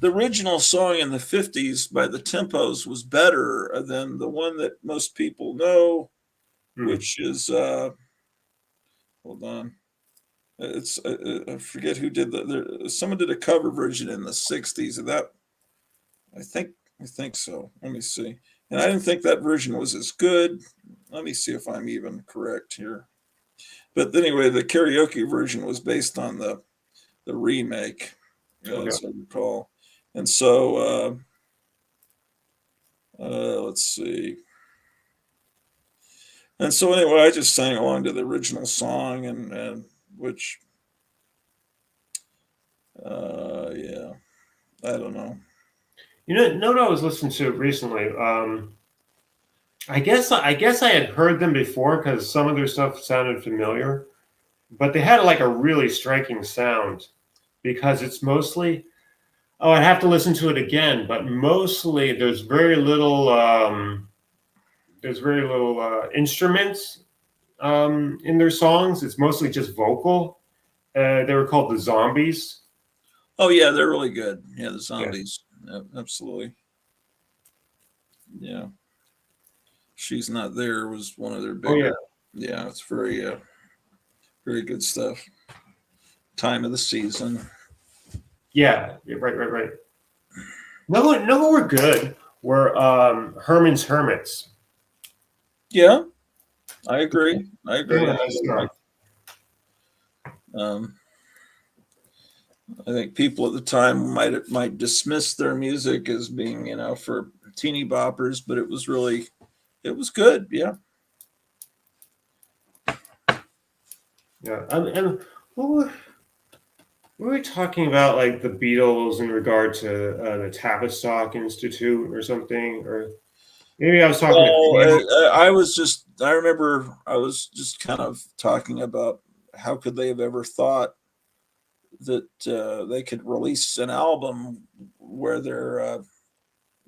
A: original song in the 50s by the Tempos was better than the one that most people know, which is hold on. It's I forget who did that. Someone did a cover version in the 60s of that. I think so. Let me see. And I didn't think that version was as good. Let me see if I'm even correct here. But anyway, the karaoke version was based on the remake, as I recall. And so let's see. And so anyway, I just sang along to the original song, and which yeah, I don't know.
G: know what I was listening to recently. I guess I had heard them before because some of their stuff sounded familiar, but they had like a really striking sound because it's mostly. Oh, I'd have to listen to it again, but mostly there's very little. There's very little instruments in their songs. It's mostly just vocal. They were called the Zombies.
A: Oh yeah, they're really good. Yeah, the Zombies. Yeah, absolutely. Yeah. She's Not There was one of their bigger. Yeah, it's very very good stuff. Time of the Season.
G: Yeah, right. No, we're good. We're Herman's Hermits.
A: Yeah, I agree. I think people at the time might dismiss their music as being, for teeny boppers, but it was good. Yeah.
G: Yeah, and what were we talking about, like the Beatles in regard to the Tavistock Institute or something, or maybe I was talking.
A: I remember I was just kind of talking about how could they have ever thought that they could release an album where they're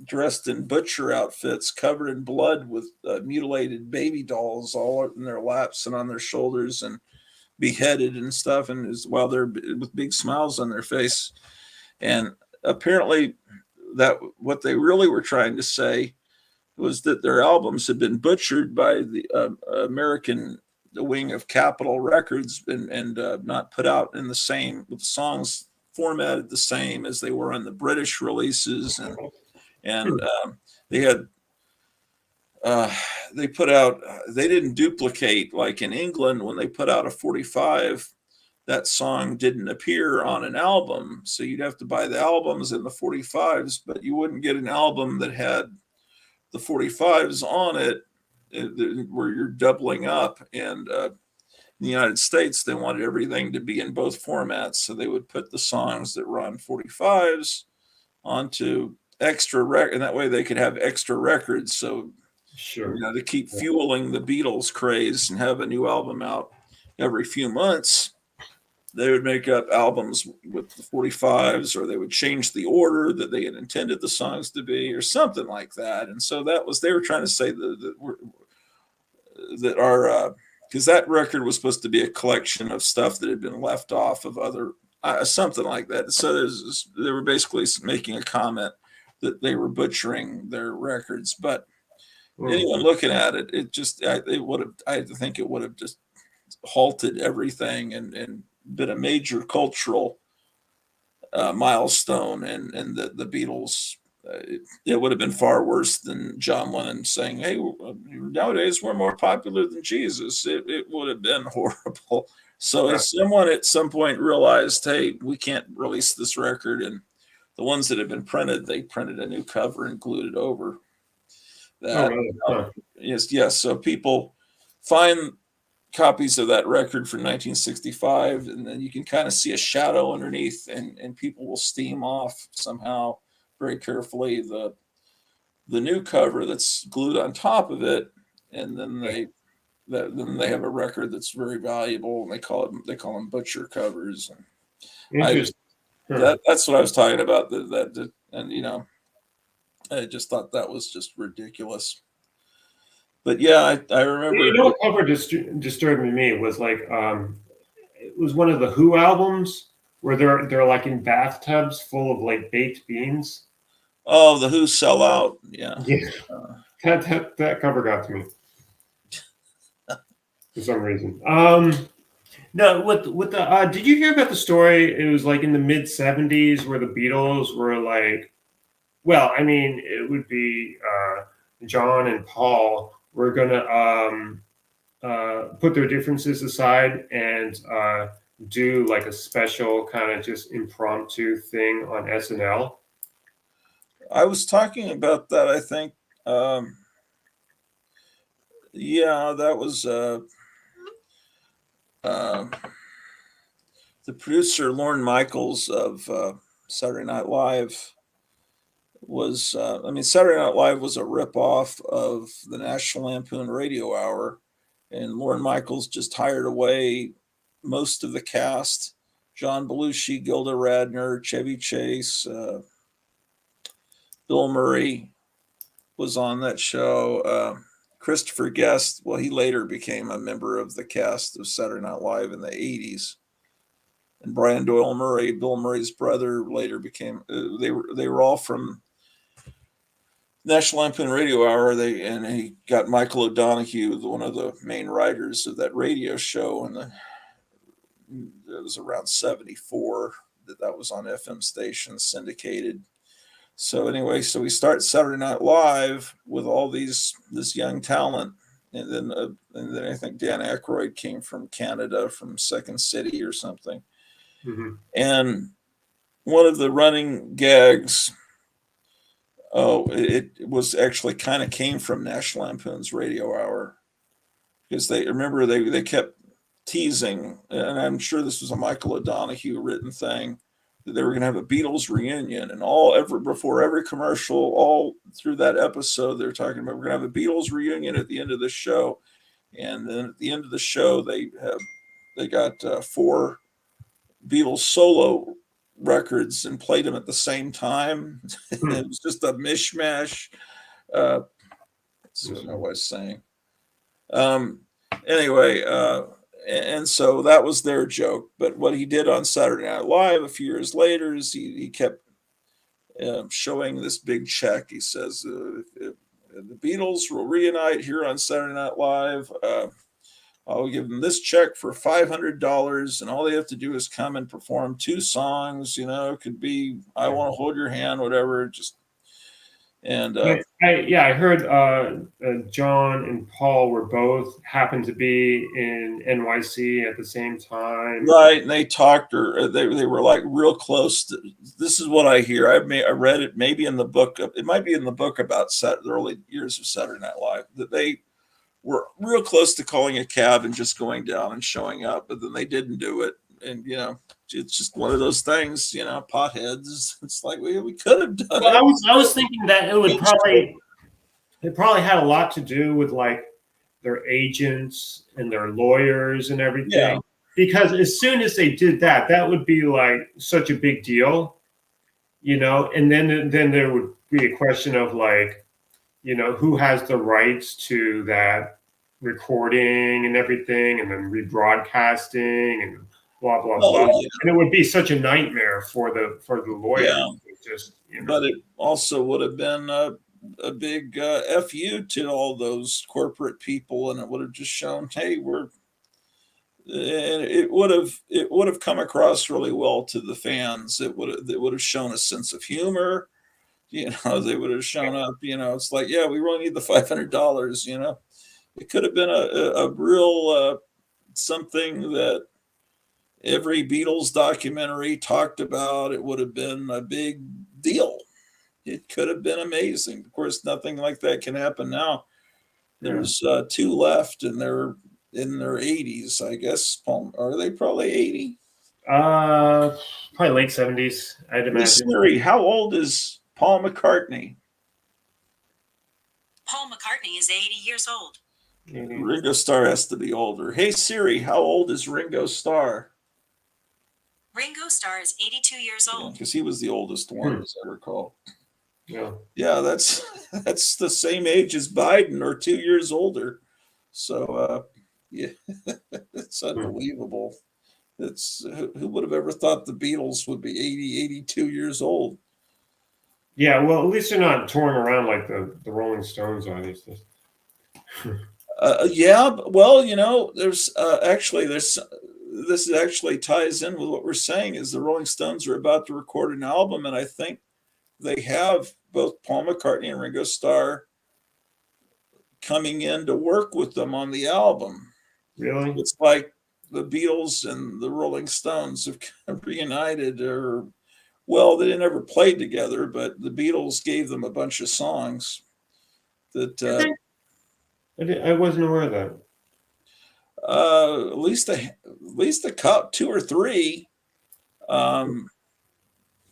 A: dressed in butcher outfits, covered in blood, with mutilated baby dolls all in their laps and on their shoulders, and beheaded and stuff, and while they're with big smiles on their face. And apparently, that what they really were trying to say was that their albums had been butchered by the American wing of Capitol Records and not put out in the same, with songs formatted the same as they were on the British releases, and they had they didn't duplicate, like in England when they put out a 45, that song didn't appear on an album, so you'd have to buy the albums and the 45s, but you wouldn't get an album that had the 45s on it where you're doubling up. And in the United States, they wanted everything to be in both formats, so they would put the songs that were on 45s onto extra record, and that way they could have extra records. So
G: sure,
A: to keep fueling the Beatles craze and have a new album out every few months, they would make up albums with the 45s, or they would change the order that they had intended the songs to be, or something like that. And so they were trying to say that our, because that record was supposed to be a collection of stuff that had been left off of other, something like that. So they were basically making a comment that they were butchering their records. But anyone looking at it, I think it would have just halted everything and been a major cultural milestone, and the Beatles, it would have been far worse than John Lennon saying, "Hey, nowadays we're more popular than Jesus." It would have been horrible. So if someone at some point realized, "Hey, we can't release this record," and the ones that had been printed, they printed a new cover and glued it over that. Yes. So people find copies of that record from 1965, and then you can kind of see a shadow underneath, and people will steam off somehow very carefully the new cover that's glued on top of it, and then they have a record that's very valuable, and they call them butcher covers. And that's what I was talking about. And I just thought that was just ridiculous. But yeah, I remember.
G: What cover disturbed me was like it was one of the Who albums where they're like in bathtubs full of like baked beans.
A: Oh, the Who Sell Out. Yeah.
G: That cover got to me for some reason. No, with the did you hear about the story? It was like in the mid 70s where the Beatles were like, well, I mean, it would be John and Paul were gonna put their differences aside and do like a special kind of just impromptu thing on SNL.
A: I was talking about that, I think. Yeah, that was the producer Lorne Michaels of Saturday Night Live was, I mean, Saturday Night Live was a ripoff of the National Lampoon Radio Hour, and Lorne Michaels just hired away most of the cast. John Belushi, Gilda Radner, Chevy Chase, Bill Murray was on that show. Christopher Guest, well, he later became a member of the cast of Saturday Night Live in the 80s. And Brian Doyle Murray, Bill Murray's brother, later became, they were all from National Lampoon Radio Hour. And he got Michael O'Donoghue, one of the main writers of that radio show, and it was around 74 that was on FM stations syndicated. So anyway, so we start Saturday Night Live with all this young talent, and then I think Dan Aykroyd came from Canada, from Second City or something.
G: Mm-hmm.
A: And one of the running gags, it was actually kind of came from National Lampoon's Radio Hour, because they kept teasing, and I'm sure this was a Michael O'Donoghue written thing, that they were going to have a Beatles reunion, and before every commercial, all through that episode, they're talking about, we're going to have a Beatles reunion at the end of the show. And then at the end of the show, they got 4 Beatles solo records and played them at the same time. It was just a mishmash. That's what I was saying. Anyway, and so that was their joke. But what he did on Saturday Night Live a few years later is he kept showing this big check. He says, if the Beatles will reunite here on Saturday Night Live, I'll give them this check for $500, and all they have to do is come and perform 2 songs. It could be I Want to Hold Your Hand, whatever.
G: I heard John and Paul were both happened to be in NYC at the same time,
A: right? And they talked, or they were like real close to, this is what I hear. I read it maybe in the book. It might be in the book about the early years of Saturday Night Live, that they were real close to calling a cab and just going down and showing up, but then they didn't do it. And it's just one of those things, potheads. It's like we could have done it.
G: I was thinking that it probably had a lot to do with like their agents and their lawyers and everything.
A: Yeah.
G: Because as soon as they did that, that would be like such a big deal, and then there would be a question of like, who has the rights to that recording and everything, and then rebroadcasting and blah blah blah. Yeah. And it would be such a nightmare for the lawyer. Yeah.
A: But it also would have been a big FU to all those corporate people, and it would have just shown, hey, it would have come across really well to the fans. It would have shown a sense of humor. They would have shown up. It's like, yeah, we really need the $500. It could have been a real something that every Beatles documentary talked about. It would have been a big deal. It could have been amazing. Of course, nothing like that can happen now. There's 2 left, and they're in their 80s, I guess. Are they probably 80?
G: Probably late 70s, I'd imagine.
A: Siri, how old is Paul McCartney?
I: Paul McCartney is 80 years old.
A: Mm-hmm. Ringo Starr has to be older. Hey Siri, how old is Ringo Starr?
I: Ringo Starr is 82 years old.
A: Because he was the oldest one, as I recall.
G: Yeah,
A: that's the same age as Biden, or 2 years older. So yeah, it's unbelievable. It's who would have ever thought the Beatles would be 80, 82 years old?
G: Yeah, well, at least they're not touring around like the Rolling Stones are these days.
A: Yeah, well, there's this actually ties in with what we're saying, is the Rolling Stones are about to record an album, and I think they have both Paul McCartney and Ringo Starr coming in to work with them on the album.
G: Really?
A: It's like the Beatles and the Rolling Stones have kind of reunited, they didn't ever play together, but the Beatles gave them a bunch of songs that
G: I wasn't aware of that.
A: At least a couple, 2 or 3.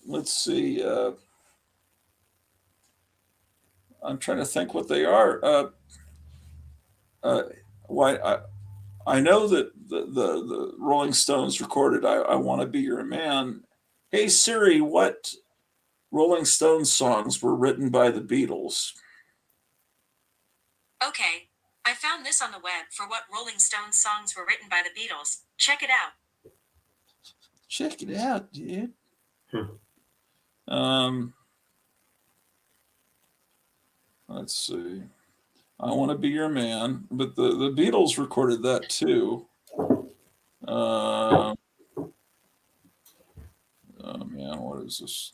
A: Let's see. I'm trying to think what they are. Why I know that the Rolling Stones recorded "I Want to Be Your Man." Hey Siri, what Rolling Stones songs were written by the Beatles?
I: Okay, I found this on the web for what Rolling Stones songs were written by the Beatles. Check it out.
A: Check it out, dude. Let's see. I Want to Be Your Man, but the Beatles recorded that too. Oh man, what is this?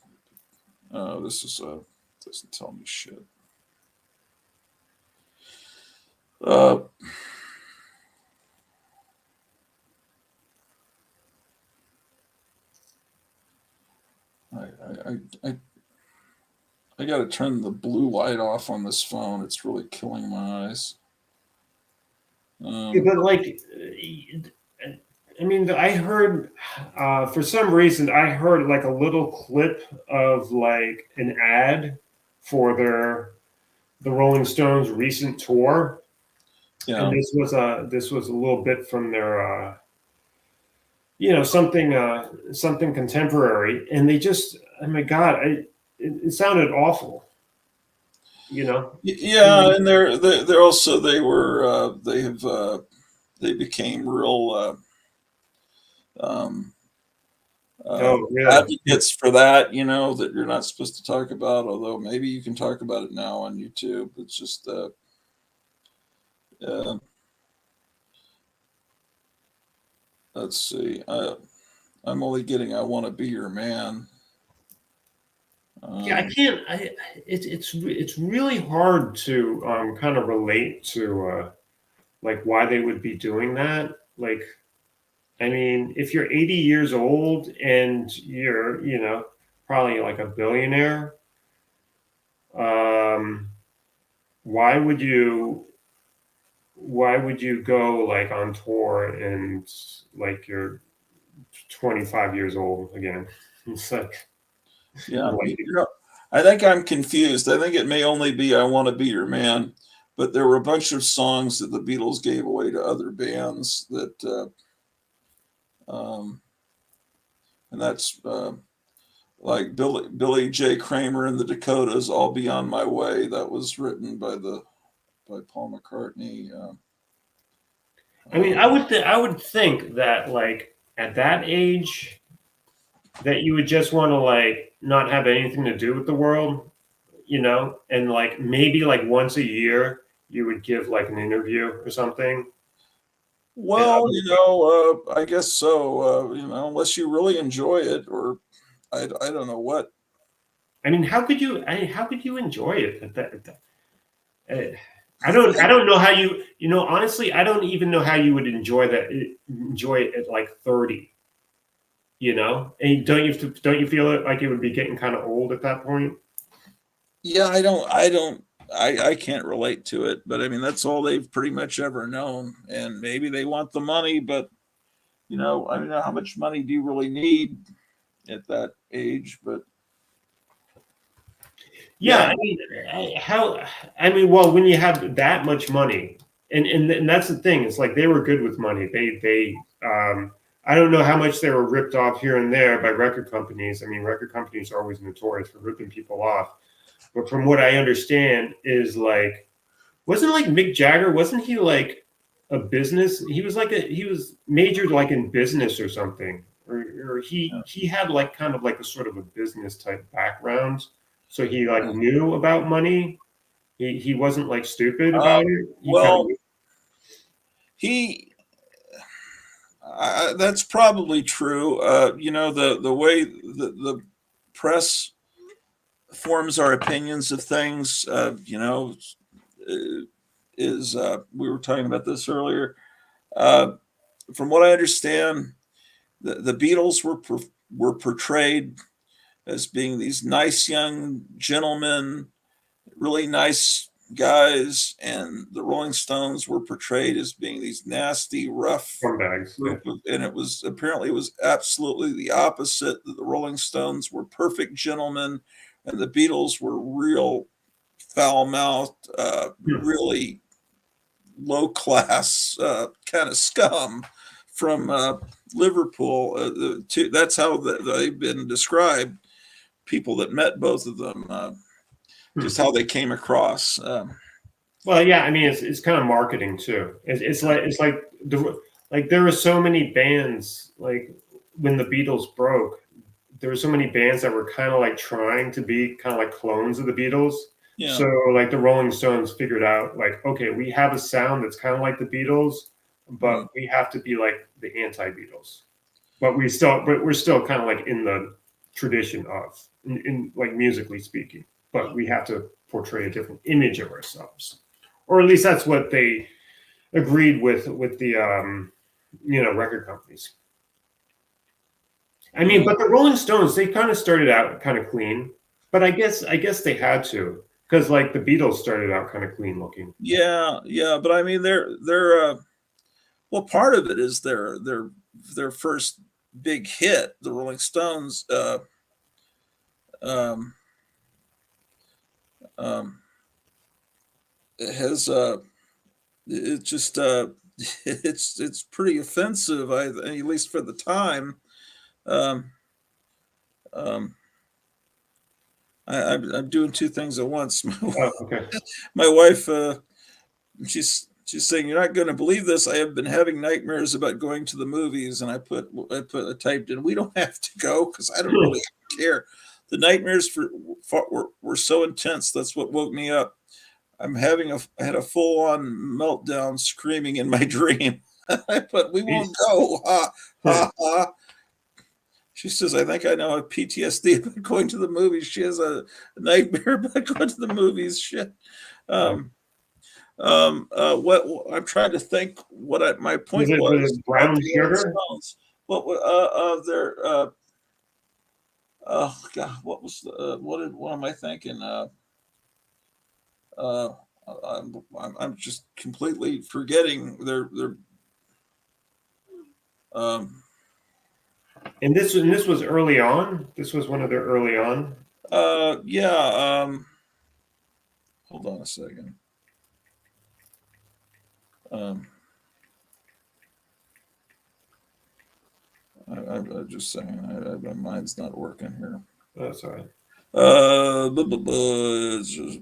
A: Oh, this is doesn't tell me shit. I got to turn the blue light off on this phone. It's really killing my eyes.
G: But like, I mean, I heard for some reason I heard like a little clip of like an ad for the Rolling Stones recent tour,
A: Yeah.
G: and this was a little bit from their something contemporary, and they just, oh my god, it sounded awful.
A: Yeah, and they're also they became real
G: Really?
A: advocates for that, that you're not supposed to talk about, although maybe you can talk about it now on YouTube. It's just let's see. I'm only getting "I Want to Be Your Man."
G: Yeah, I can't. It's really hard to kind of relate to like why they would be doing that. Like, I mean, if you're 80 years old and you're probably like a billionaire, why would you go like on tour and like you're 25 years old again? It's like,
A: yeah, I think I'm confused. I think it may only be "I Want to Be Your Man," but there were a bunch of songs that the Beatles gave away to other bands that, and that's like Billy J. Kramer and the Dakotas, "I'll Be on My Way." That was written by Paul McCartney.
G: I mean, I would think that like at that age, that you would just want to like not have anything to do with the world, and like maybe like once a year you would give like an interview or something.
A: Well, I guess so. Unless you really enjoy it, or I don't know what.
G: I mean, how could you enjoy it? I don't know how you honestly, I don't even know how you would enjoy it at like 30. And don't you feel like it would be getting kind of old at that point?
A: Yeah, I can't relate to it, but I mean, that's all they've pretty much ever known. And maybe they want the money, but I don't know how much money do you really need at that age, but
G: yeah. I mean, well, when you have that much money, and that's the thing, it's like they were good with money. They I don't know how much they were ripped off here and there by record companies. I mean, record companies are always notorious for ripping people off. But from what I understand is like, wasn't like Mick Jagger, wasn't he like a business? He was he was majored like in business or something. Or he had like kind of like a sort of a business type background. So he like knew about money. He wasn't like stupid about it.
A: That's probably true. The way the press forms our opinions of things, is we were talking about this earlier. From what I understand, the Beatles were portrayed as being these nice young gentlemen, really nice guys, and the Rolling Stones were portrayed as being these nasty, rough group and it was absolutely the opposite. That the Rolling Stones were perfect gentlemen, and the Beatles were real foul-mouthed, really low-class kind of scum from Liverpool. That's how they've been described. People that met both of them, just how they came across.
G: Well, yeah, I mean, it's kind of marketing too. It's like there were so many bands, like when the Beatles broke, there were so many bands that were kind of like trying to be kind of like clones of the Beatles.
A: Yeah.
G: So like the Rolling Stones figured out like, okay, we have a sound that's kind of like the Beatles, but we have to be like the anti-Beatles. But we're still kind of like in the tradition of, in like musically speaking, but we have to portray a different image of ourselves, or at least that's what they agreed with the record companies. I mean, but the Rolling Stones, they kind of started out kind of clean, but I guess they had to, because like the Beatles started out kind of clean looking.
A: Yeah, but I mean, they're well, part of it is their first big hit, the Rolling Stones. It has it just it's pretty offensive, at least for the time. I'm doing two things at once.
G: Okay.
A: My wife, she's saying, "You're not going to believe this. I have been having nightmares about going to the movies." And I typed in, "We don't have to go because I don't really care." The nightmares were so intense. That's what woke me up. I had a full-on meltdown, screaming in my dream. I put, "We won't go." Ha ha ha. She says, "I think I now have PTSD about going to the movies." She has a nightmare about going to the movies. Shit. What I'm trying to think what my point was.
G: Brown sugar?
A: What their oh God, what was what am I thinking? I'm just completely forgetting their
G: And this was early on. This was one of their early on.
A: Yeah. Hold on a second. I'm just saying, my mind's not working here.
G: That's all right.
A: It's just,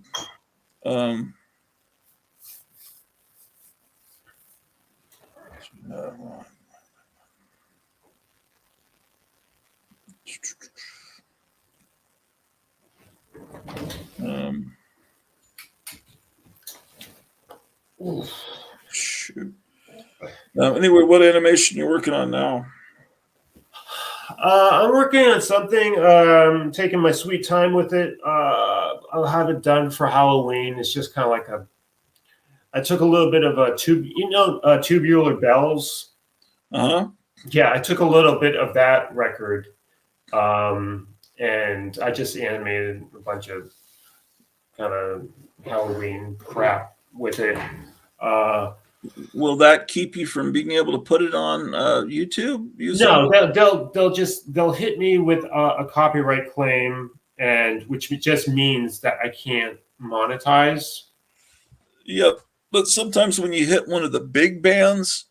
A: shoot. Anyway, what animation you working on now?
G: I'm working on something. Taking my sweet time with it. I'll have it done for Halloween. It's just kind of like I took a little bit of a Tubular Bells. Yeah, I took a little bit of that record, and I just animated a bunch of kind of Halloween crap with it.
A: Will that keep you from being able to put it on YouTube?
G: No, they'll hit me with a copyright claim, and which just means that I can't monetize.
A: Yep, but sometimes when you hit one of the big bands,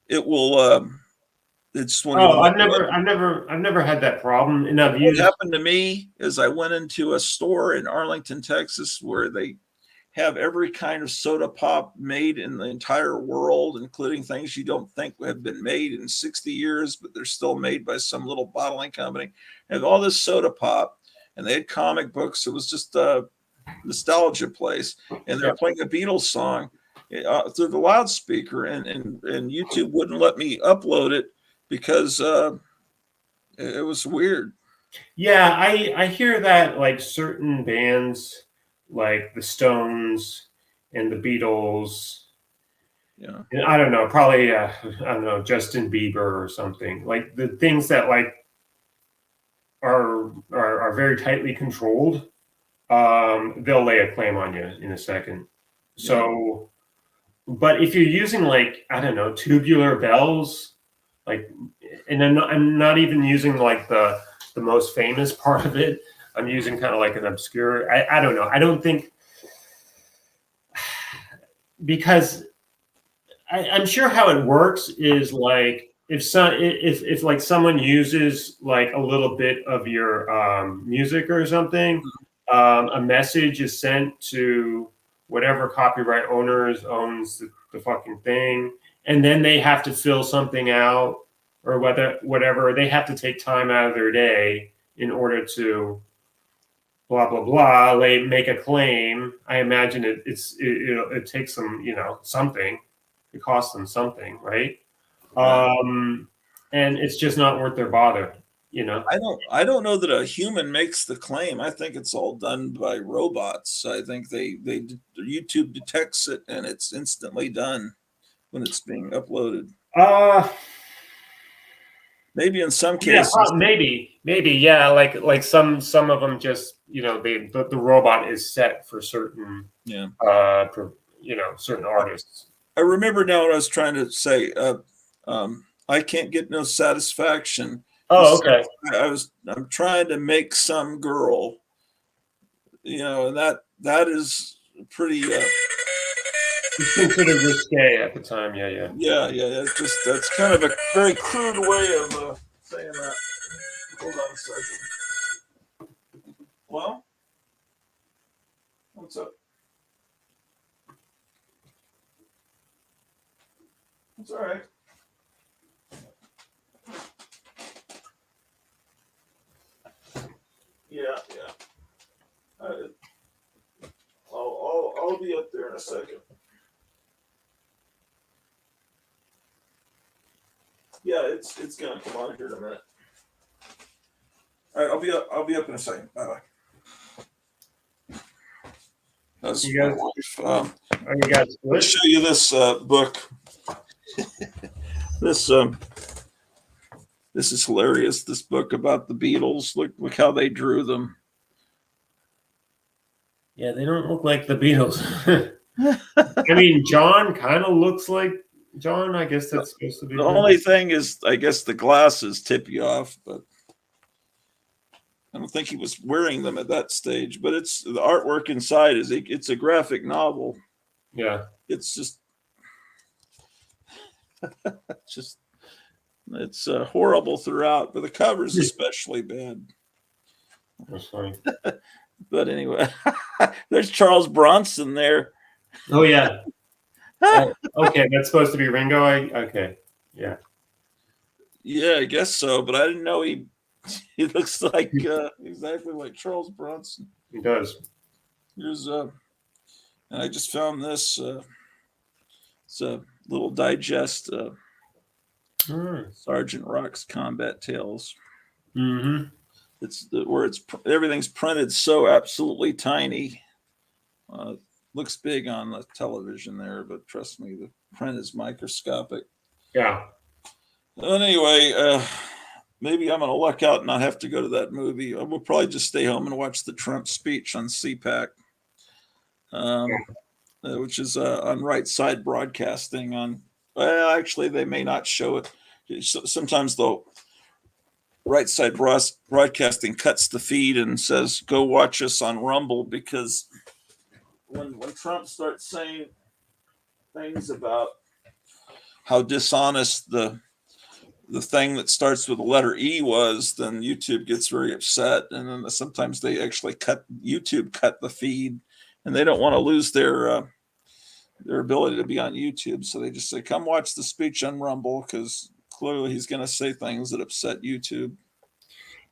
A: it will. It's one.
G: Oh, I've never had that problem. And
A: what happened to me is I went into a store in Arlington, Texas, where they have every kind of soda pop made in the entire world, including things you don't think have been made in 60 years, but they're still made by some little bottling company. And all this soda pop, and they had comic books. It was just a nostalgia place, and they're playing a Beatles song through the loudspeaker, and YouTube wouldn't let me upload it because it was weird.
G: Yeah, I hear that like certain bands, like the Stones and the Beatles.
A: Yeah,
G: and I don't know, probably I don't know, Justin Bieber or something. Like the things that like are very tightly controlled, they'll lay a claim on you in a second. So, but if you're using like, I don't know, Tubular Bells, like, and I'm not even using like the most famous part of it. I'm using kind of like an obscure, I don't know. I don't think because I'm sure how it works is like if like someone uses like a little bit of your music or something, a message is sent to whatever copyright owns the fucking thing, and then they have to fill something out or whatever. They have to take time out of their day in order to blah blah blah. They make a claim. I imagine it takes them something. It costs them something, right? And it's just not worth their bother.
A: I don't know that a human makes the claim. I think it's all done by robots. I think YouTube detects it and it's instantly done when it's being uploaded. Maybe in some cases.
G: Yeah, maybe, yeah. Like some of them just the robot is set for certain certain artists.
A: I remember now what I was trying to say. I can't get no satisfaction.
G: Oh, okay.
A: I'm trying to make some girl, and that is pretty.
G: It's considered risque at the time. Yeah.
A: That's kind of a very crude way of saying that. Hold on a second. Well, what's up? It's all right. Yeah. I'll be up there in a second. Yeah, it's gonna come on here in a minute. All right, I'll be up in a second. Bye bye. That's
G: you guys,
A: my wife.
G: you guys
A: I'll show you this book. This is hilarious. This book about the Beatles. Look how they drew them.
G: Yeah, they don't look like the Beatles. I mean, John kind of looks like John. I guess that's supposed to be.
A: The only thing is, I guess the glasses tip you off, but I don't think he was wearing them at that stage. But it's the artwork inside it's a graphic novel.
G: Yeah,
A: it's it's horrible throughout, but the cover's especially bad.
G: That's funny.
A: But anyway, there's Charles Bronson there.
G: Oh yeah. Okay, that's supposed to be Ringo. Okay, yeah.
A: Yeah, I guess so, but I didn't know he looks like exactly like Charles Bronson.
G: He does.
A: Here's and I just found this. It's a little digest. Sergeant Rock's Combat Tales.
G: Mm-hmm.
A: It's where everything's printed so absolutely tiny. Looks big on the television there, but trust me, the print is microscopic.
G: Yeah.
A: Anyway, maybe I'm going to luck out and not have to go to that movie. We'll probably just stay home and watch the Trump speech on CPAC, which is on Right Side Broadcasting. Actually, they may not show it. Sometimes though, Right Side Broadcasting cuts the feed and says, "Go watch us on Rumble," because when Trump starts saying things about how dishonest the thing that starts with the letter E was, then YouTube gets very upset, and then sometimes they actually cut the feed, and they don't want to lose their ability to be on YouTube, so they just say, "Come watch the speech on Rumble," because clearly he's going to say things that upset YouTube.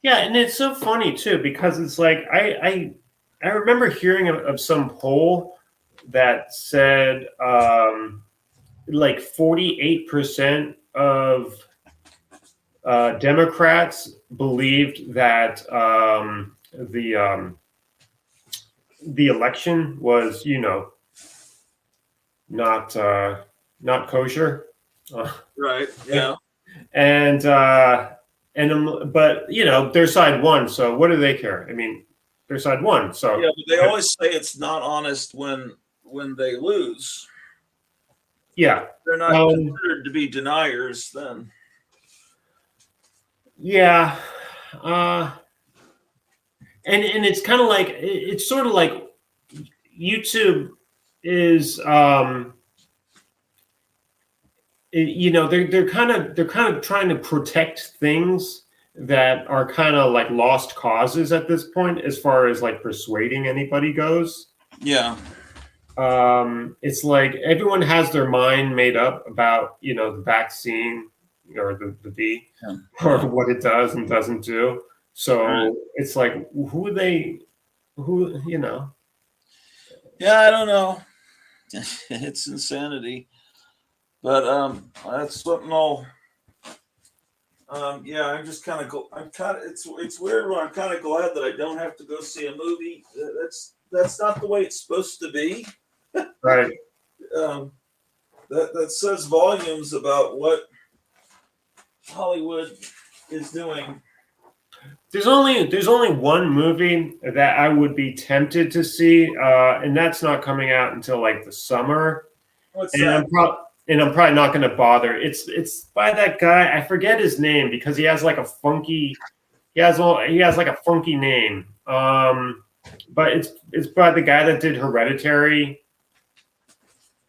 G: Yeah, and it's so funny too, because it's like I remember hearing of some poll that said like 48% of Democrats believed that the election was, not kosher.
A: Right. Yeah.
G: And but their side won, so what do they care? I mean, their side won, so
A: yeah. But they always say it's not honest when they lose.
G: Yeah,
A: they're not considered to be deniers then.
G: Yeah, and it's kind of like it's sort of like YouTube is they're kind of trying to protect things that are kind of like lost causes at this point, as far as like persuading anybody goes.
A: Yeah.
G: It's like everyone has their mind made up about the vaccine or the V, or what it does and doesn't do. So it's like who
A: Yeah, I don't know. It's insanity. But that's something I'll. I'm just kind of. It's weird when I'm kind of glad that I don't have to go see a movie. That's not the way it's supposed to be.
G: Right.
A: That says volumes about what Hollywood is doing.
G: There's only one movie that I would be tempted to see, and that's not coming out until like the summer.
A: What's
G: and
A: that?
G: I'm probably not going to bother. It's by that guy. I forget his name because he has like a funky. He has like a funky name. But it's by the guy that did Hereditary.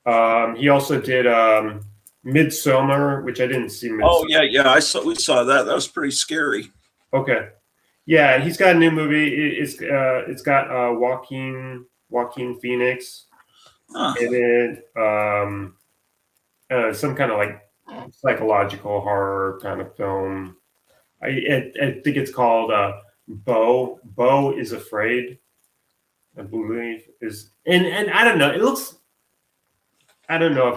G: He also did Midsommar, which I didn't see. Midsommar.
A: Oh yeah. We saw that. That was pretty scary.
G: Okay. Yeah, he's got a new movie. It's got Joaquin Phoenix in it. Some kind of like psychological horror kind of film. I think it's called Beau is Afraid, I believe is, and I don't know. It looks. I don't know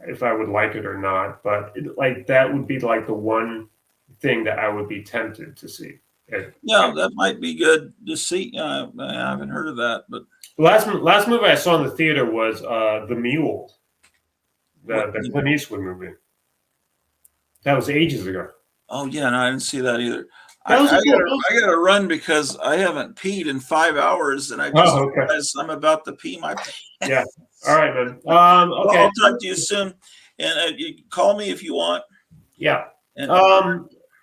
G: if I would like it or not, but that would be like the one thing that I would be tempted to see.
A: Yeah, that might be good to see. I haven't heard of that, but
G: last movie I saw in the theater was The Mule, the Clint Eastwood movie. That was ages ago.
A: Oh yeah, no, I didn't see that either.
G: I
A: gotta run because I haven't peed in 5 hours, and I just realized I'm about to pee my pants.
G: Yeah. All right, man. Okay.
A: Well, I'll talk to you soon, and you call me if you want.
G: Yeah.
A: And,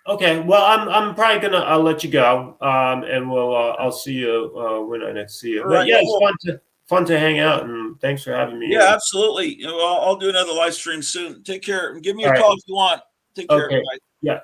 G: okay. Well, I'm probably I'll let you go. And I'll see you when I next see you. But yeah, it's fun to hang out, and thanks for having me.
A: Yeah, absolutely. I'll do another live stream soon. Take care. Give me a call if you want. Take care.
G: Okay.
A: Bye.
G: Yeah.